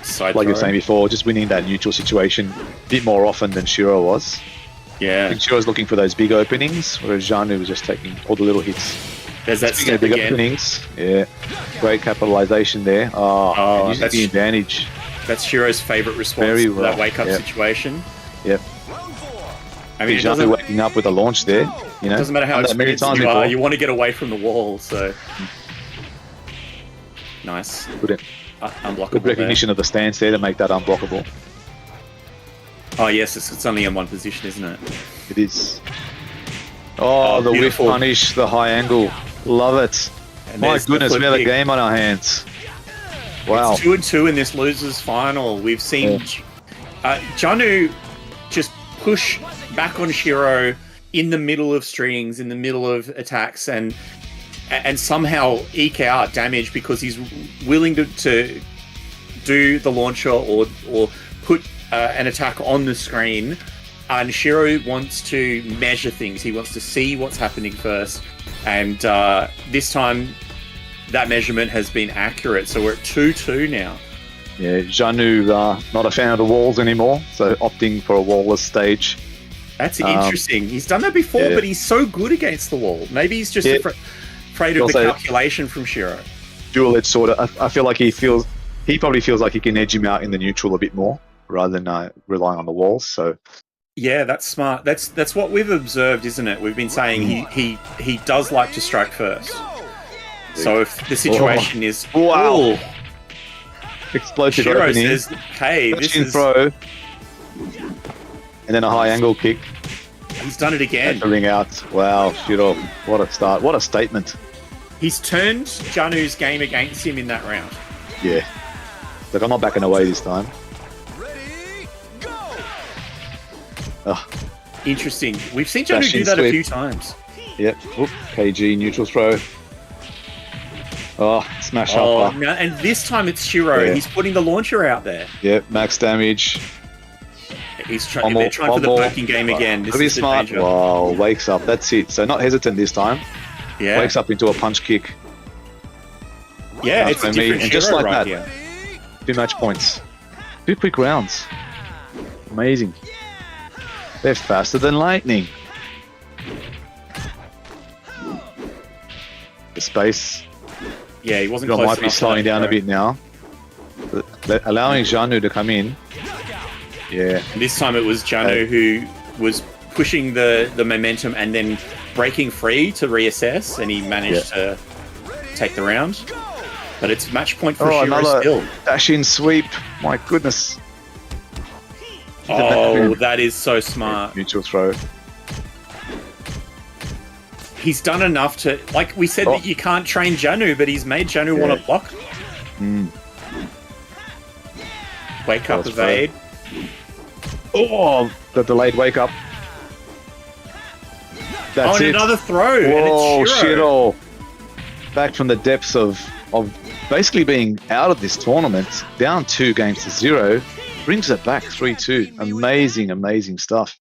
Side like you were throw. saying before, just winning that neutral situation a bit more often than Shirou was. Yeah. I think Shirou's looking for those big openings, whereas Janu was just taking all the little hits. There's that step big again. Openings. Yeah. Great capitalization there. Using that's the advantage. That's Shirou's favourite response to that wake-up situation. Yep. I mean, it Janu waking up with a launch there. You know, doesn't matter how experienced you are, you want to get away from the wall, so... Nice. Good, unblockable good recognition of the stance there to make that unblockable. Oh yes, it's only in one position, isn't it? It is. Oh, the whiff beautiful. punish, the high angle. Love it. And My there's the goodness, flip we have a kick. game on our hands. Wow. It's 2-2 in this losers final. We've seen Janu just push back on Shirou in the middle of strings, in the middle of attacks, and somehow eke out damage because he's willing to do the launcher or put an attack on the screen. And Shirou wants to measure things. He wants to see what's happening first. And this time, that measurement has been accurate. So we're at 2-2 now. Yeah, Janu not a fan of the walls anymore, so opting for a wallless stage. That's interesting. He's done that before, but he's so good against the wall. Maybe he's just afraid of the calculation from Shirou. Dual-edged sword. I feel like he probably feels like he can edge him out in the neutral a bit more rather than relying on the walls. So yeah, that's smart. That's what we've observed, isn't it? We've been saying he does like to strike first. So if the situation is explosive Shirou opening, says, "Hey, this is throw, and then a high angle kick. He's done it again. The ring out. Wow, Shirou, what a start! What a statement! He's turned Janu's game against him in that round. Yeah, like I'm not backing away this time. Ready, go! Interesting. We've seen Janu Dashing do that a sweep. few times. Yep. Oop, KG neutral throw. Oh, smash Oh, up. now, and this time it's Shirou. Yeah. He's putting the launcher out there. Yep, max damage. They're trying for the poking game again. This Could be is the smart. danger. Wow, wakes up. That's it. So not hesitant this time. Yeah, Wakes up into a punch kick. yeah, it's a for me, different and just Shirou like right that. here. 2 match points. 2 quick rounds. Amazing. They're faster than lightning. The space Yeah, he wasn't close might be enough to slowing that down a throw. bit now. Allowing Janu to come in. Yeah. And this time it was Janu who was pushing the momentum and then breaking free to reassess, and he managed to take the round. But it's match point for Shirou another still. dash-in sweep. My goodness. Oh, that is so smart. Mutual throw. He's done enough to, like we said, that you can't train Janu, but he's made Janu want to block. Wake up, That's evade. Oh, the delayed wake up. That's and it. another throw. Whoa, and it's Shirou. Shirou. Back from the depths of basically being out of this tournament, down 2-0, brings it back 3-2. Amazing stuff.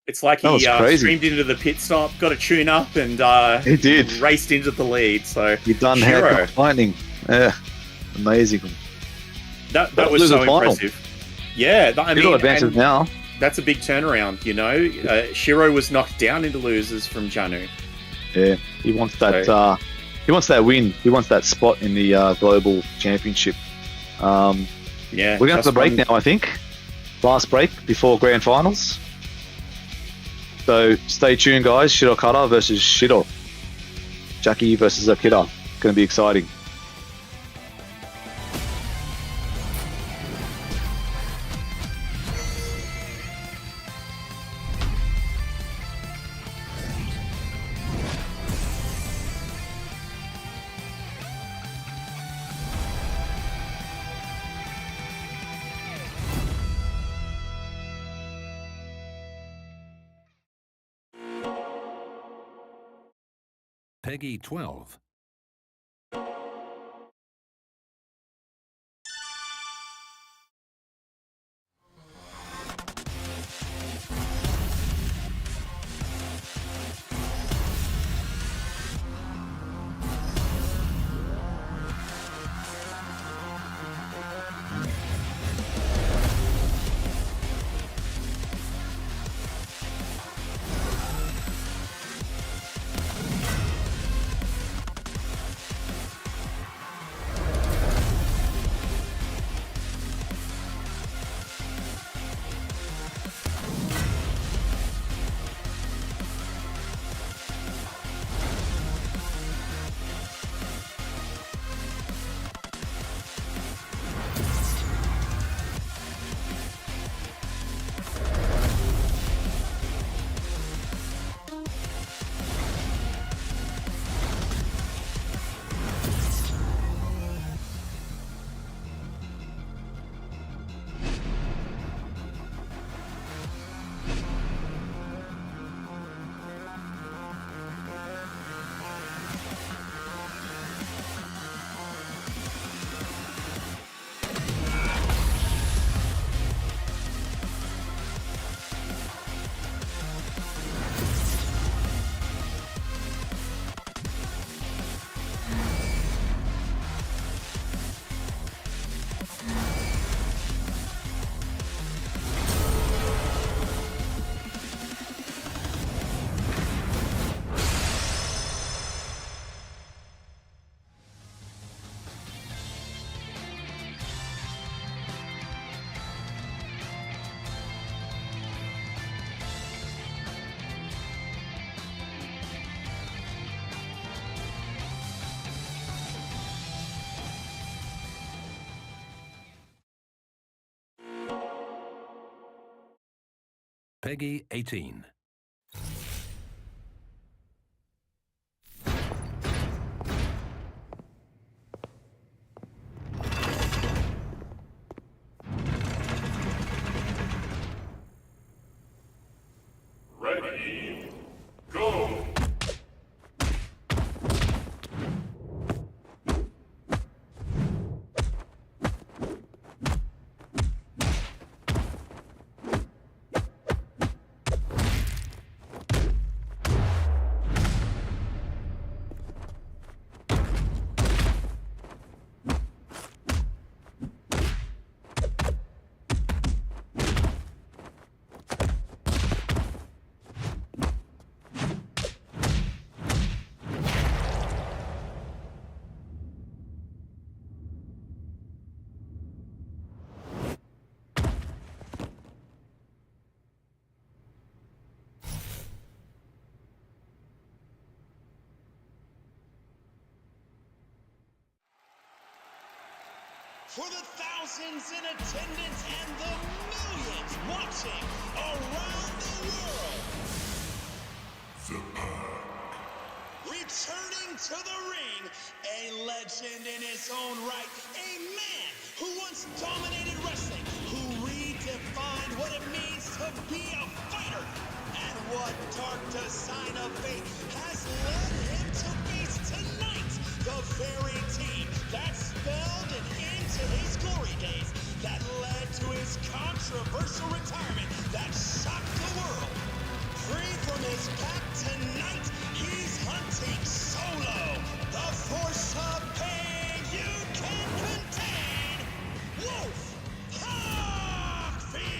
It's like That he was crazy. streamed into the pit stop, got a tune up, and He did. raced into the lead. So He done Shirou, had lightning. Yeah, amazing. that That was was so the final. impressive. Yeah, I mean, Shirou advances and now. that's a big turnaround. You know, Shirou was knocked down into losers from Janu. Yeah, he wants that. He wants that win. He wants that spot in the Global Championship. Yeah, We're going to have to break now, I think. Last break before Grand Finals. So stay tuned, guys. Shirokata versus Shiro. Jackie versus Akira. Going to be exciting. Peggy 12. Peggy 18. Ready, go! For the thousands in attendance and the millions watching around the world. Returning to the ring, a legend in his own right, a man who once dominated wrestling, who redefined what it means to be a fighter, and what dark design of fate has led him to face tonight, the very team that spelled an end to his glory days, that led to his controversial retirement that shocked the world. Free from his pack tonight, he's hunting solo. The force of pain you can contain. Wolf Hockfield!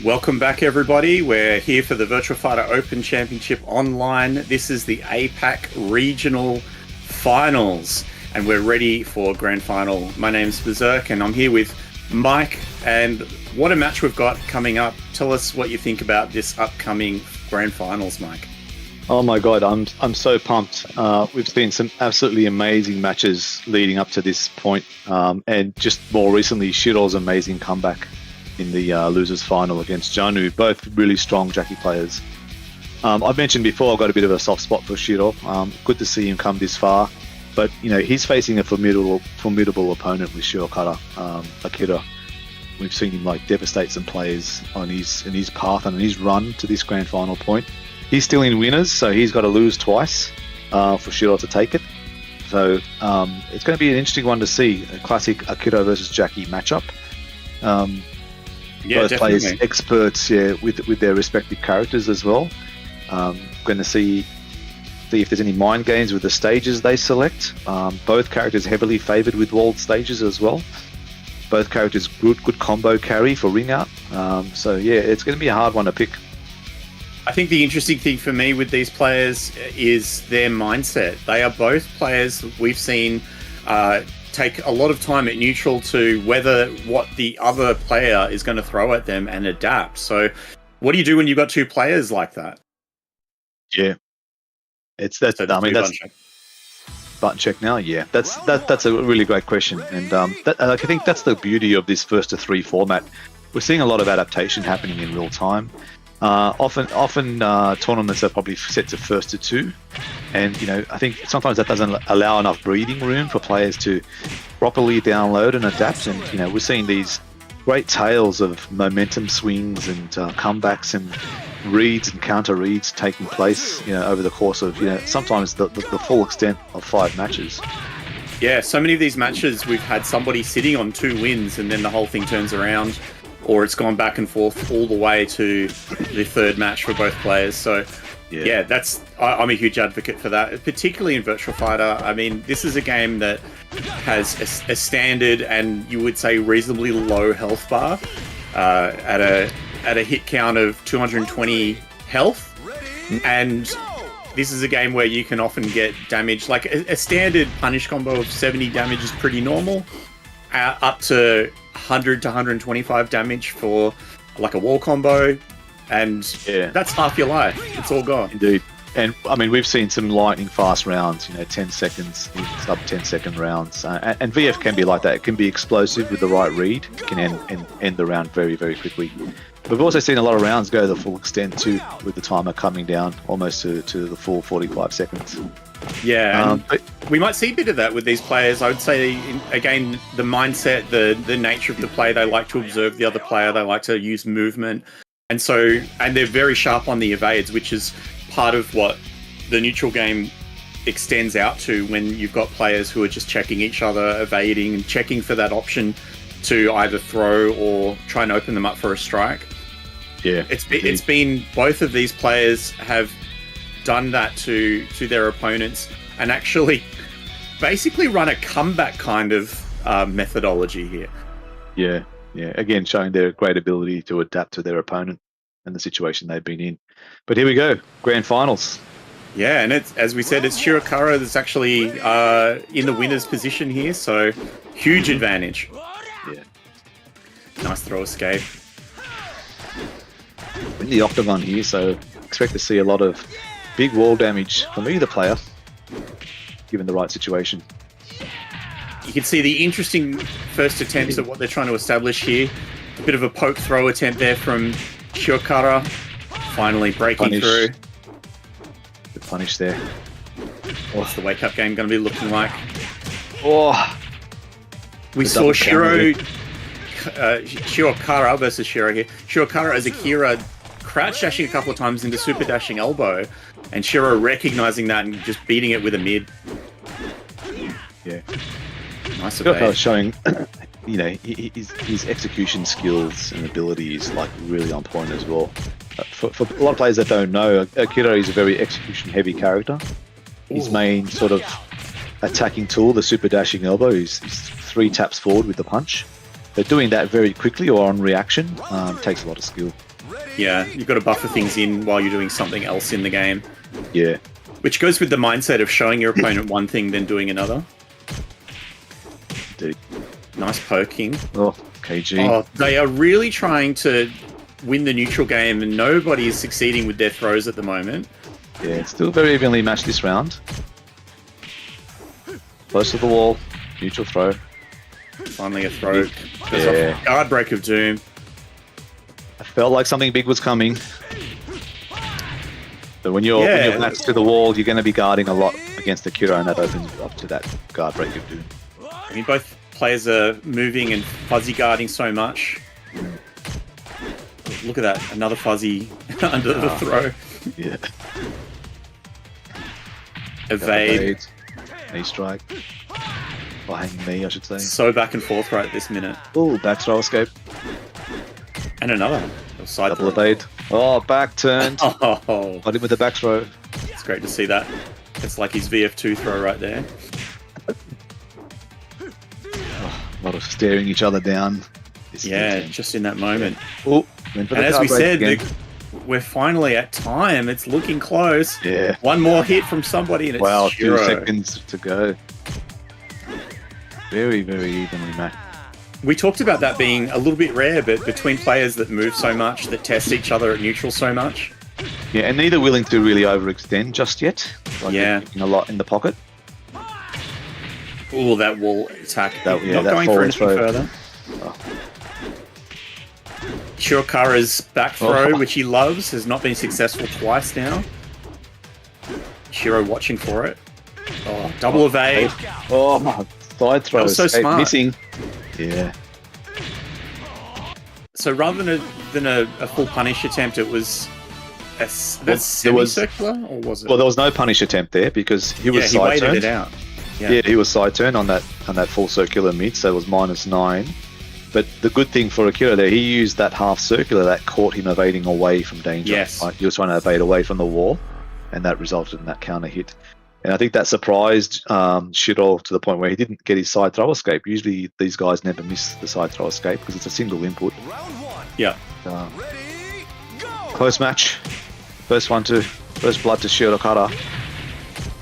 Welcome back, everybody. We're here for the Virtua Fighter Open Championship online. This is the Apac Regional Finals, and we're ready for Grand Final. My name's Berserk, and I'm here with Mike, and what a match we've got coming up. Tell us what you think about this upcoming Grand Finals, Mike. Oh my God, I'm so pumped. We've seen some absolutely amazing matches leading up to this point, and just more recently, Shirou's amazing comeback in the losers final against Janu, both really strong Jackie players. I've mentioned before I've got a bit of a soft spot for Shirou. Good to see him come this far, but you know he's facing a formidable opponent with Shiokara, Akira. We've seen him like devastate some players on his path and on his run to this grand final point. He's still in winners, so he's got to lose twice for Shirou to take it. So it's going to be an interesting one to see, a classic Akira versus Jackie matchup. Both players experts, with their respective characters as well. Going to see if there's any mind games with the stages they select. Both characters heavily favoured with walled stages as well. Both characters good combo carry for ring out. So yeah, it's going to be a hard one to pick. I think the interesting thing for me with these players is their mindset. They are both players we've seen take a lot of time at neutral to weather what the other player is going to throw at them and adapt. So what do you do when you've got two players like that? Yeah, button check now. Yeah, that's a really great question, and I think that's the beauty of this first to three format. We're seeing a lot of adaptation happening in real time. Often tournaments are probably set to first to two, and you know I think sometimes that doesn't allow enough breathing room for players to properly download and adapt. And you know we're seeing these great tales of momentum swings and comebacks and reads and counter reads taking place, you know, over the course of sometimes the full extent of 5 matches. Yeah, so many of these matches we've had somebody sitting on 2 wins and then the whole thing turns around. or it's gone back and forth all the way to the third match for both players. So, yeah, I'm a huge advocate for that, particularly in Virtua Fighter. I mean, this is a game that has a standard and you would say reasonably low health bar at a hit count of 220 health, and this is a game where you can often get damage. Like a standard punish combo of 70 damage is pretty normal, up to 100 to 125 damage for like a wall combo, and that's half your life. It's all gone. Indeed. And I mean, we've seen some lightning fast rounds, 10 seconds, sub 10-second rounds. And VF can be like that. It can be explosive with the right read. It can end the round very, very quickly. We've also seen a lot of rounds go the full extent too, with the timer coming down almost to the full 45 seconds. Yeah, but we might see a bit of that with these players. I would say, again, the mindset, the nature of the play, they like to observe the other player, they like to use movement. And they're very sharp on the evades, which is part of what the neutral game extends out to when you've got players who are just checking each other, evading, and checking for that option to either throw or try and open them up for a strike. Yeah, it's been both of these players have done that to their opponents and actually basically run a comeback kind of methodology here. Yeah. Again, showing their great ability to adapt to their opponent and the situation they've been in. But here we go, grand finals. Yeah, and it's, as we said, it's Shirou that's actually in the winner's position here, so huge advantage. Yeah. Nice throw escape. In the octagon here, so expect to see a lot of big wall damage from either player, given the right situation. You can see the interesting first attempts at what they're trying to establish here. A bit of a poke throw attempt there from Shirou, finally breaking through. The punish there. What's the wake-up game going to be looking like? Oh, we saw Shirou versus Shirou here. Shirou as Akira crouch dashing a couple of times into super dashing elbow, and Shirou recognizing that and just beating it with a mid. Yeah. Nice evade. Showing, his execution skills and ability is like really on point as well. For a lot of players that don't know, Akira is a very execution-heavy character. His main sort of attacking tool, the super dashing elbow, is 3 taps forward with the punch. But doing that very quickly or on reaction takes a lot of skill. Yeah, you've got to buffer things in while you're doing something else in the game. Yeah. Which goes with the mindset of showing your opponent one thing, then doing another. Indeed. Nice poking. Oh, KG. Oh, they are really trying to win the neutral game, and nobody is succeeding with their throws at the moment. Yeah, it's still very evenly matched this round. Close to the wall, neutral throw. Finally a throw. Goes off guard break of doom. I felt like something big was coming. But when you're matched to the wall, you're going to be guarding a lot against Akira, and that opens up to that guard break of doom. I mean, both players are moving and fuzzy guarding so much. Look at that, another fuzzy under the throw. Yeah. Evade. Knee strike. Or hanging knee, I should say. So back and forth right at this minute. Oh, back throw escape. And another. Side double evade. Oh, back turned. Oh. Got him with the back throw. It's great to see that. It's like his VF2 throw right there. A lot of staring each other down. Just in that moment. Oh, and as we said, we're finally at time. It's looking close. Yeah. One more hit from somebody and it's Wow, Shirou. 2 seconds to go. Very, very evenly matched. We talked about that being a little bit rare, but between players that move so much, that test each other at neutral so much. Yeah, and neither willing to really overextend just yet. Like a lot in the pocket. Oh, that wall attack. Not that going for anything further. Oh. Shirokara's back throw, which he loves, has not been successful twice now. Shirou watching for it. Oh, double evade. Oh, my side throw. That was so smart. Missing. Yeah. So rather than a full punish attempt, it was a semicircular, or was it? Well, there was no punish attempt there because he was he side waited turned. it out. Yeah, he was side turned on that full circular mid, so it was -9. But the good thing for Akira there, he used that half circular that caught him evading away from danger. Yes. Right? He was trying to evade away from the wall, and that resulted in that counter hit. And I think that surprised Shirou to the point where he didn't get his side throw escape. Usually these guys never miss the side throw escape because it's a single input. Round one. Yeah. Ready, go! Close match. First blood to Shirokara.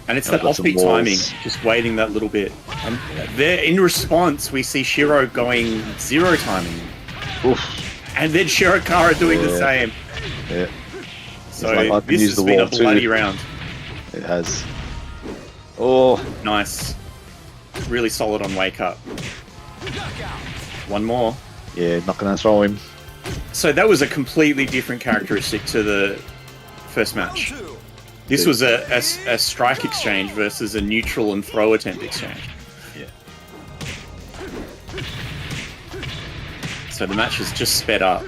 And it's I've that got some offbeat walls. timing, just waiting that little bit. And there, in response, we see Shirou going 0 timing. Oof. And then Shirokara doing the Yeah. same. Yeah, So like, I can this use has the been a wall too. bloody round. it has. Oh, Nice. Really solid on wake up. Knockout. One more. yeah, not going to throw him. So that was a completely different characteristic to the first Round match. two. This was a strike exchange versus a neutral and throw attempt exchange. Yeah. So the match has just sped up.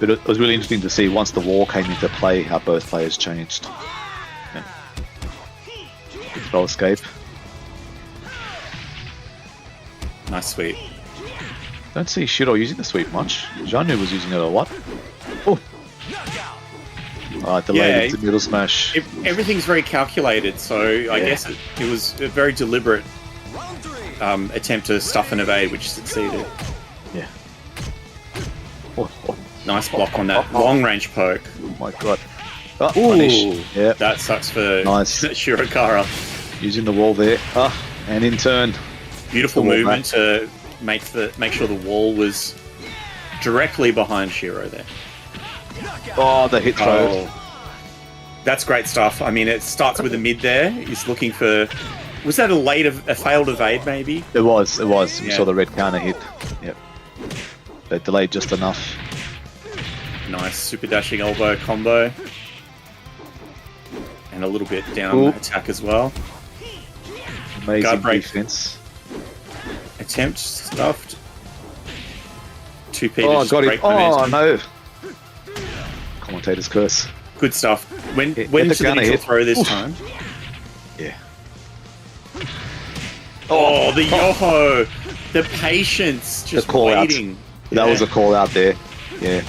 But it was really interesting to see once the wall came into play how both players changed. Yeah. Good throw escape. Nice sweep. Don't see Shirou using the sweep much. Janu was using it a lot. Oh, Knockout. delayed Yeah, into middle smash. Everything's very calculated, so I Yeah. guess it was a very deliberate Round three. attempt to stuff and evade, which succeeded. Yeah. Oh, oh, Nice block on that long-range poke. my god. Oh, Ooh. punish. Yeah, That sucks for Nice. Shirokara. using the wall there. And in turn. Beautiful The wall movement to make sure the wall was directly behind Shirou there. Knockout. Oh, the hit throw. Oh, that's great stuff. I mean, it starts with a mid there. He's looking for. Was that a failed evade maybe? It was. We Yeah. saw the red counter hit. Yep. They delayed just enough. Nice super dashing elbow combo. And a little bit down Ooh. attack as well. Amazing Guard break. defense. Attempt stuffed. 2P to Oh, just got him. break Oh, momentum. no. Commentator's curse. Good stuff. When Hit to the the counter neutral hit. throw this Oof. time. Yeah. Oh, the yoho! The patience, just call out. waiting. That was a call out there. Yeah.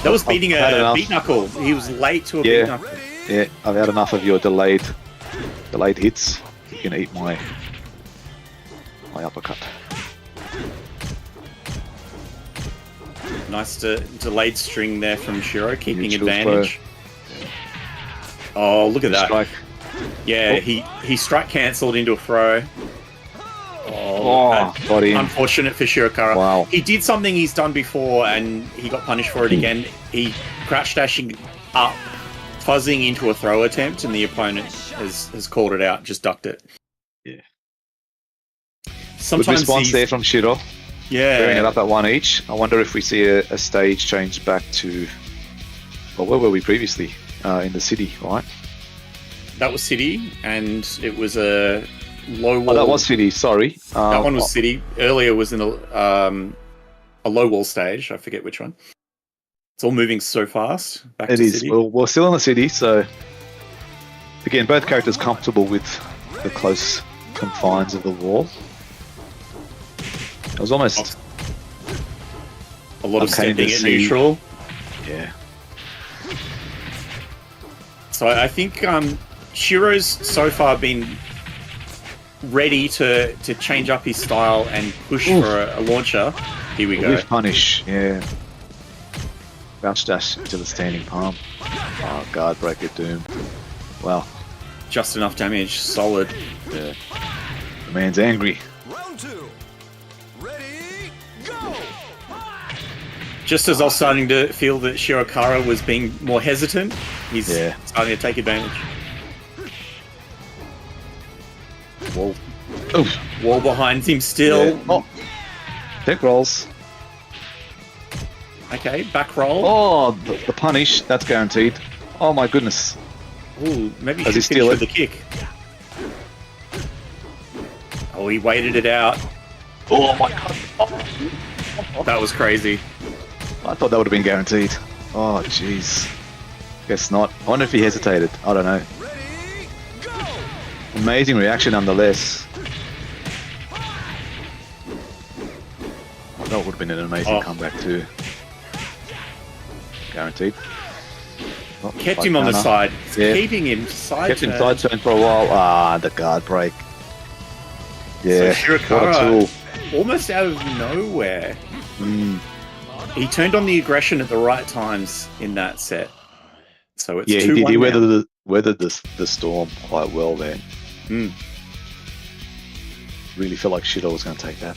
That was beating I've had a enough. beat knuckle. He was late to a Yeah. beat knuckle. Yeah. I've had enough of your delayed hits. You can eat my uppercut. Nice delayed string there from Shirou, keeping Neutral advantage. Oh, look at that. Strike. Yeah, Oh. he strike cancelled into a throw. Oh, got him. Unfortunate for Shirokara. Wow. He did something he's done before and he got punished for it again. He crouch dashing up, fuzzing into a throw attempt, and the opponent has called it out, just ducked it. Yeah. Good Sometimes response these- there from Shirou. Pairing it Yeah. up at one each. I wonder if we see a stage change back to. Well, where were we previously? In the city, right? That was City, and it was a low wall. Oh, that was city. Sorry. That one was City. Earlier was in a low wall stage. I forget which one. It's all moving so fast. Back It to is. City. Well, we're still in the city, so again, both characters comfortable with the close confines of the wall. It was almost. A lot of uncanny to stepping at see. neutral. Yeah. So I think Shirou's so far been ready to change up his style and push Oof. for a launcher. Here we go. With punish. Yeah. Bounce dash into the standing palm. Oh, guard breaker doom. Wow. Just enough damage. Solid. Yeah. The man's angry. Round two. Ready, go! Just as I was starting to feel that Shirokara was being more hesitant, he's Yeah. starting to take advantage. Wall. Oof. Wall behind him still. Yeah. Oh. Tech rolls. Okay, back roll. Oh, the punish. That's guaranteed. Oh my goodness. Ooh, maybe he Does he should steal finish with it? the kick. Oh, he waited it out. Oh my god. That was crazy. I thought that would have been guaranteed. Oh jeez. Guess not. I wonder if he hesitated. I don't know. Ready, go! Amazing reaction nonetheless. That would have been an amazing comeback too. Guaranteed. Oh, Kept him on the side. Keeping him side Kept him turn. side turn for a while. The guard break. Yeah, So what a Shirokara, tool. almost out of nowhere, he turned on the aggression at the right times in that set. So it's Yeah, 2-1 he now. weathered the storm quite well there. Really feel like Shirou was going to take that.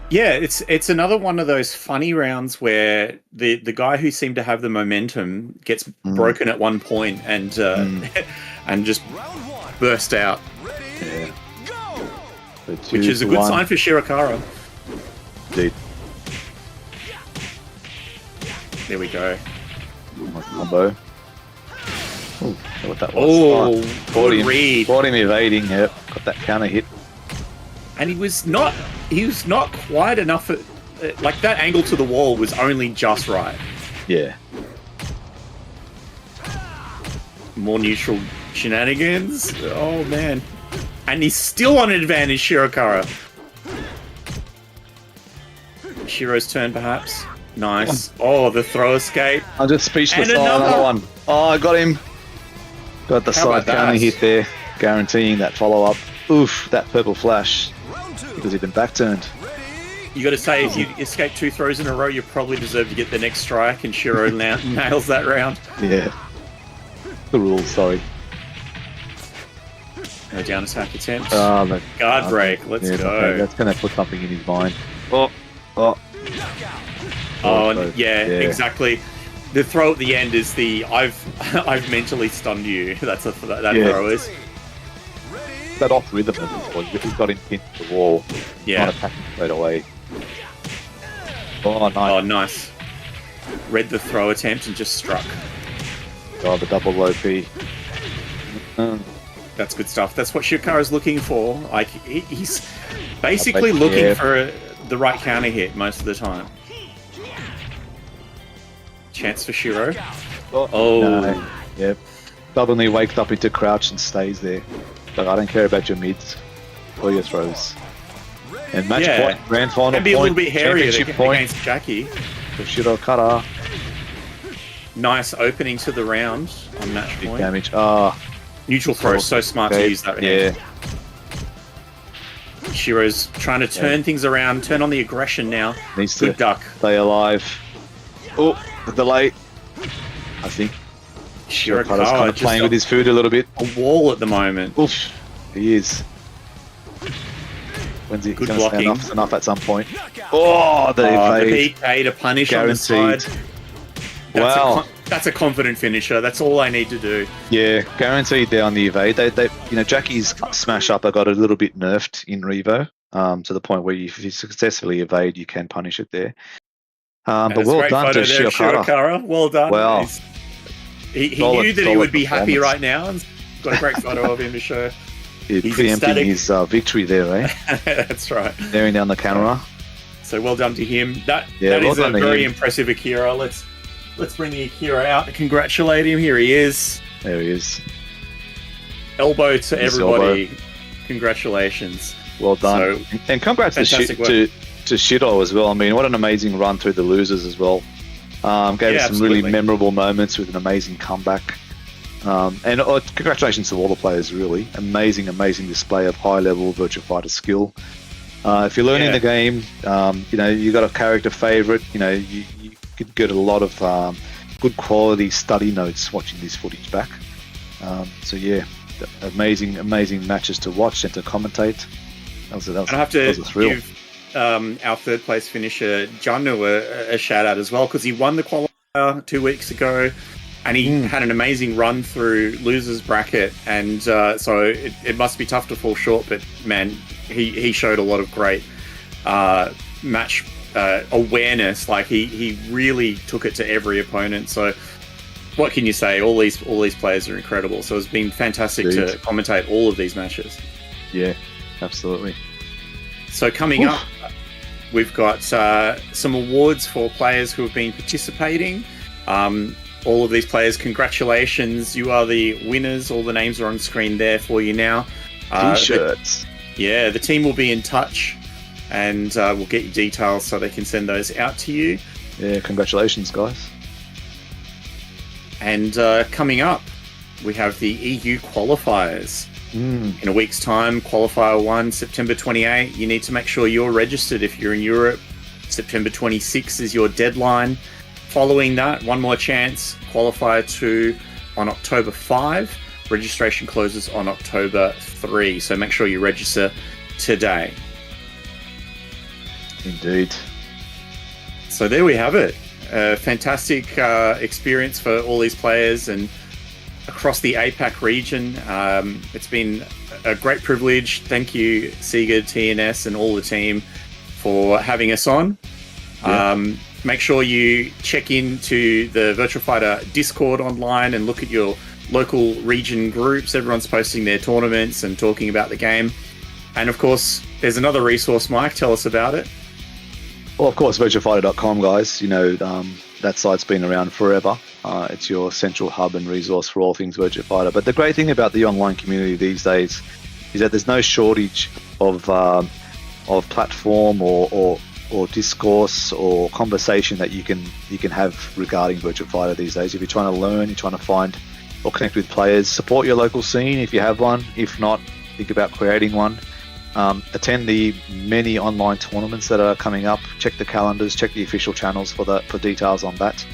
Yeah, it's another one of those funny rounds where the guy who seemed to have the momentum gets broken at one point and and just burst out, Yeah. So which is a good sign for Shirokara. Indeed. There we go. Nice combo. Oh, what that was. Oh, Caught good him. read. Caught him evading. Yep, got that counter hit. And he was not quite enough like that angle to the wall was only just right. Yeah. More neutral shenanigans. Oh man. And he's still on advantage, Shirokara. Shiro's turn perhaps. Nice. Oh, the throw escape. I'm just speechless. And Oh, another- another one. Oh, I got him. Got the How side about counter that? hit there, guaranteeing that follow up. Oof, that purple flash. Because he'd been back turned. You got to say, if you escape 2 throws in a row, you probably deserve to get the next strike, and Shiro nails that round. Yeah. The rules, sorry. No down attack attempt. The Guard break. Let's yeah, go. okay, that's going to put something in his mind. Oh. Yeah, exactly. The throw at the end is the I've mentally stunned you. That's that throw is. That off rhythm as well. He got him pinned to the wall. Yeah. Not attacking straight away. Oh, nice. Oh, nice. Read the throw attempt and just struck. Oh, the double low P. That's good stuff. That's what Shirokara's looking for. Like he's basically Yeah. looking for the right counter hit most of the time. Chance for Shiro. Oh. No. Yep. Suddenly wakes up into crouch and stays there. But I don't care about your mids or your throws. And match Yeah. point, grand final Can be a point, little bit hairier championship point against Jackie. for Shirokara. Nice opening to the round on match Big point. damage. Neutral throw, so smart to okay. use that. Yeah. Shiro's trying to turn things around, turn on the aggression now. Needs Good to duck. stay alive. Oh, the delay. I think Shirokara's kind Shirokara of playing with his food a little bit. a wall at the moment. Oof, he is. When's he Good going to say blocking. enough's enough at some point? Oh, the The evade. PK to punish Guaranteed. on the side. Wow. That's a confident finisher. That's all I need to do. Yeah, guaranteed there on the evade. They Jackie's smash up got a little bit nerfed in Revo, to the point where if you successfully evade, you can punish it there. But That's a well great done photo to there of Shirokara. Shirokara. Well done. Wow. He Solid- knew that he solid would be happy performance. right now, and got a great photo of him to show. He's He's preempting ecstatic. his victory there, eh? That's right. Staring down the camera. So well done to him. That Yeah, that well is a done to very him. impressive Akira. Let's bring the Akira out to congratulate him. Here he is. There he is. Elbow to His everybody. Congratulations. Well done. So, And congrats to fantastic work. Shiro as well. I mean, what an amazing run through the losers as well. Gave us some really absolutely. memorable moments with an amazing comeback. And congratulations to all the players, really. Amazing display of high-level Virtua Fighter skill. If you're learning Yeah. the game, you got a character favorite, you could get a lot of good quality study notes watching this footage back. So yeah, amazing matches to watch and to commentate. That was I have to a thrill. give our third place finisher Janu a shout out as well, because he won the qualifier 2 weeks ago, and he had an amazing run through losers bracket, and so it must be tough to fall short. But man, he showed a lot of great match awareness. Like he really took it to every opponent. So what can you say? All these players are incredible. So it's been fantastic Indeed. to commentate all of these matches. Yeah, absolutely. So coming up, we've got some awards for players who have been participating. All of these players, congratulations. You are the winners. All the names are on screen there for you now. T-shirts. The team will be in touch and we'll get you details so they can send those out to you. Yeah, congratulations, guys. And coming up, we have the EU qualifiers. In a week's time, qualifier 1, September 28. You need to make sure you're registered if you're in Europe. September 26 is your deadline. Following that, one more chance, qualifier 2 on October 5. Registration closes on October 3. So make sure you register today. Indeed. So there we have it. A fantastic experience for all these players and across the APAC region. It's been a great privilege. Thank you, Sega, TNS, and all the team for having us on. Yeah. Make sure you check into the Virtua Fighter Discord online and look at your local region groups. Everyone's posting their tournaments and talking about the game. And of course, there's another resource, Mike. Tell us about it. Well, of course, VirtuaFighter.com, guys. You know, that site's been around forever. It's your central hub and resource for all things Virtua Fighter. But the great thing about the online community these days is that there's no shortage of platform or discourse or conversation that you can have regarding Virtua Fighter these days. If you're trying to learn, you're trying to find or connect with players, support your local scene if you have one. If not, think about creating one. Attend the many online tournaments that are coming up. Check the calendars, check the official channels for details on that.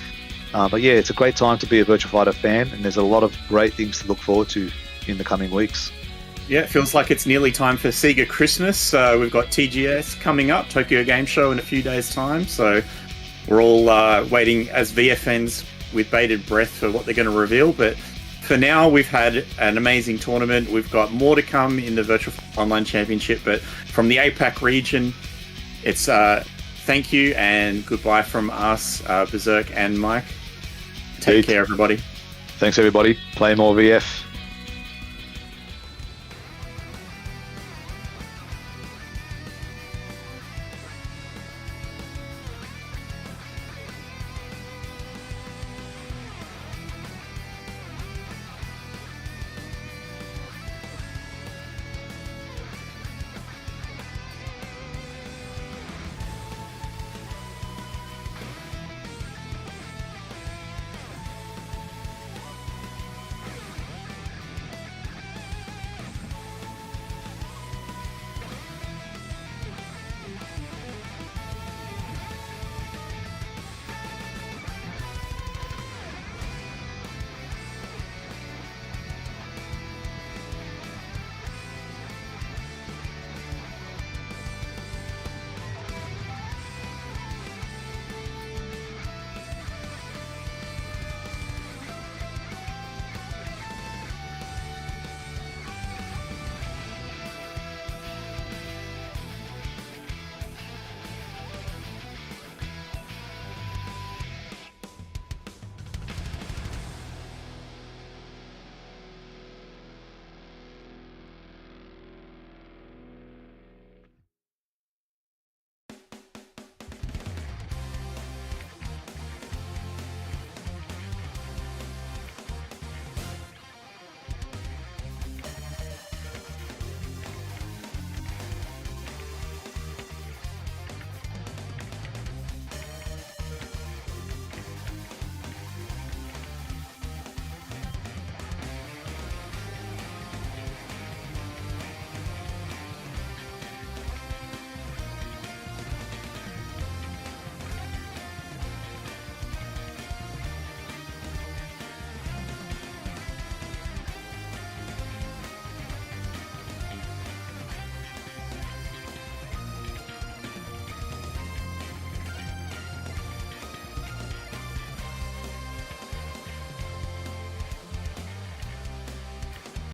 But yeah, it's a great time to be a Virtua Fighter fan, and there's a lot of great things to look forward to in the coming weeks. Yeah, it feels like it's nearly time for Sega Christmas. We've got TGS coming up, Tokyo Game Show, in a few days' time. So we're all waiting as VFNs with bated breath for what they're going to reveal. But for now, we've had an amazing tournament. We've got more to come in the Virtual Online Championship. But from the APAC region, it's thank you and goodbye from us, Berserk and Mike. Take care, everybody. Thanks, everybody. Play more VF.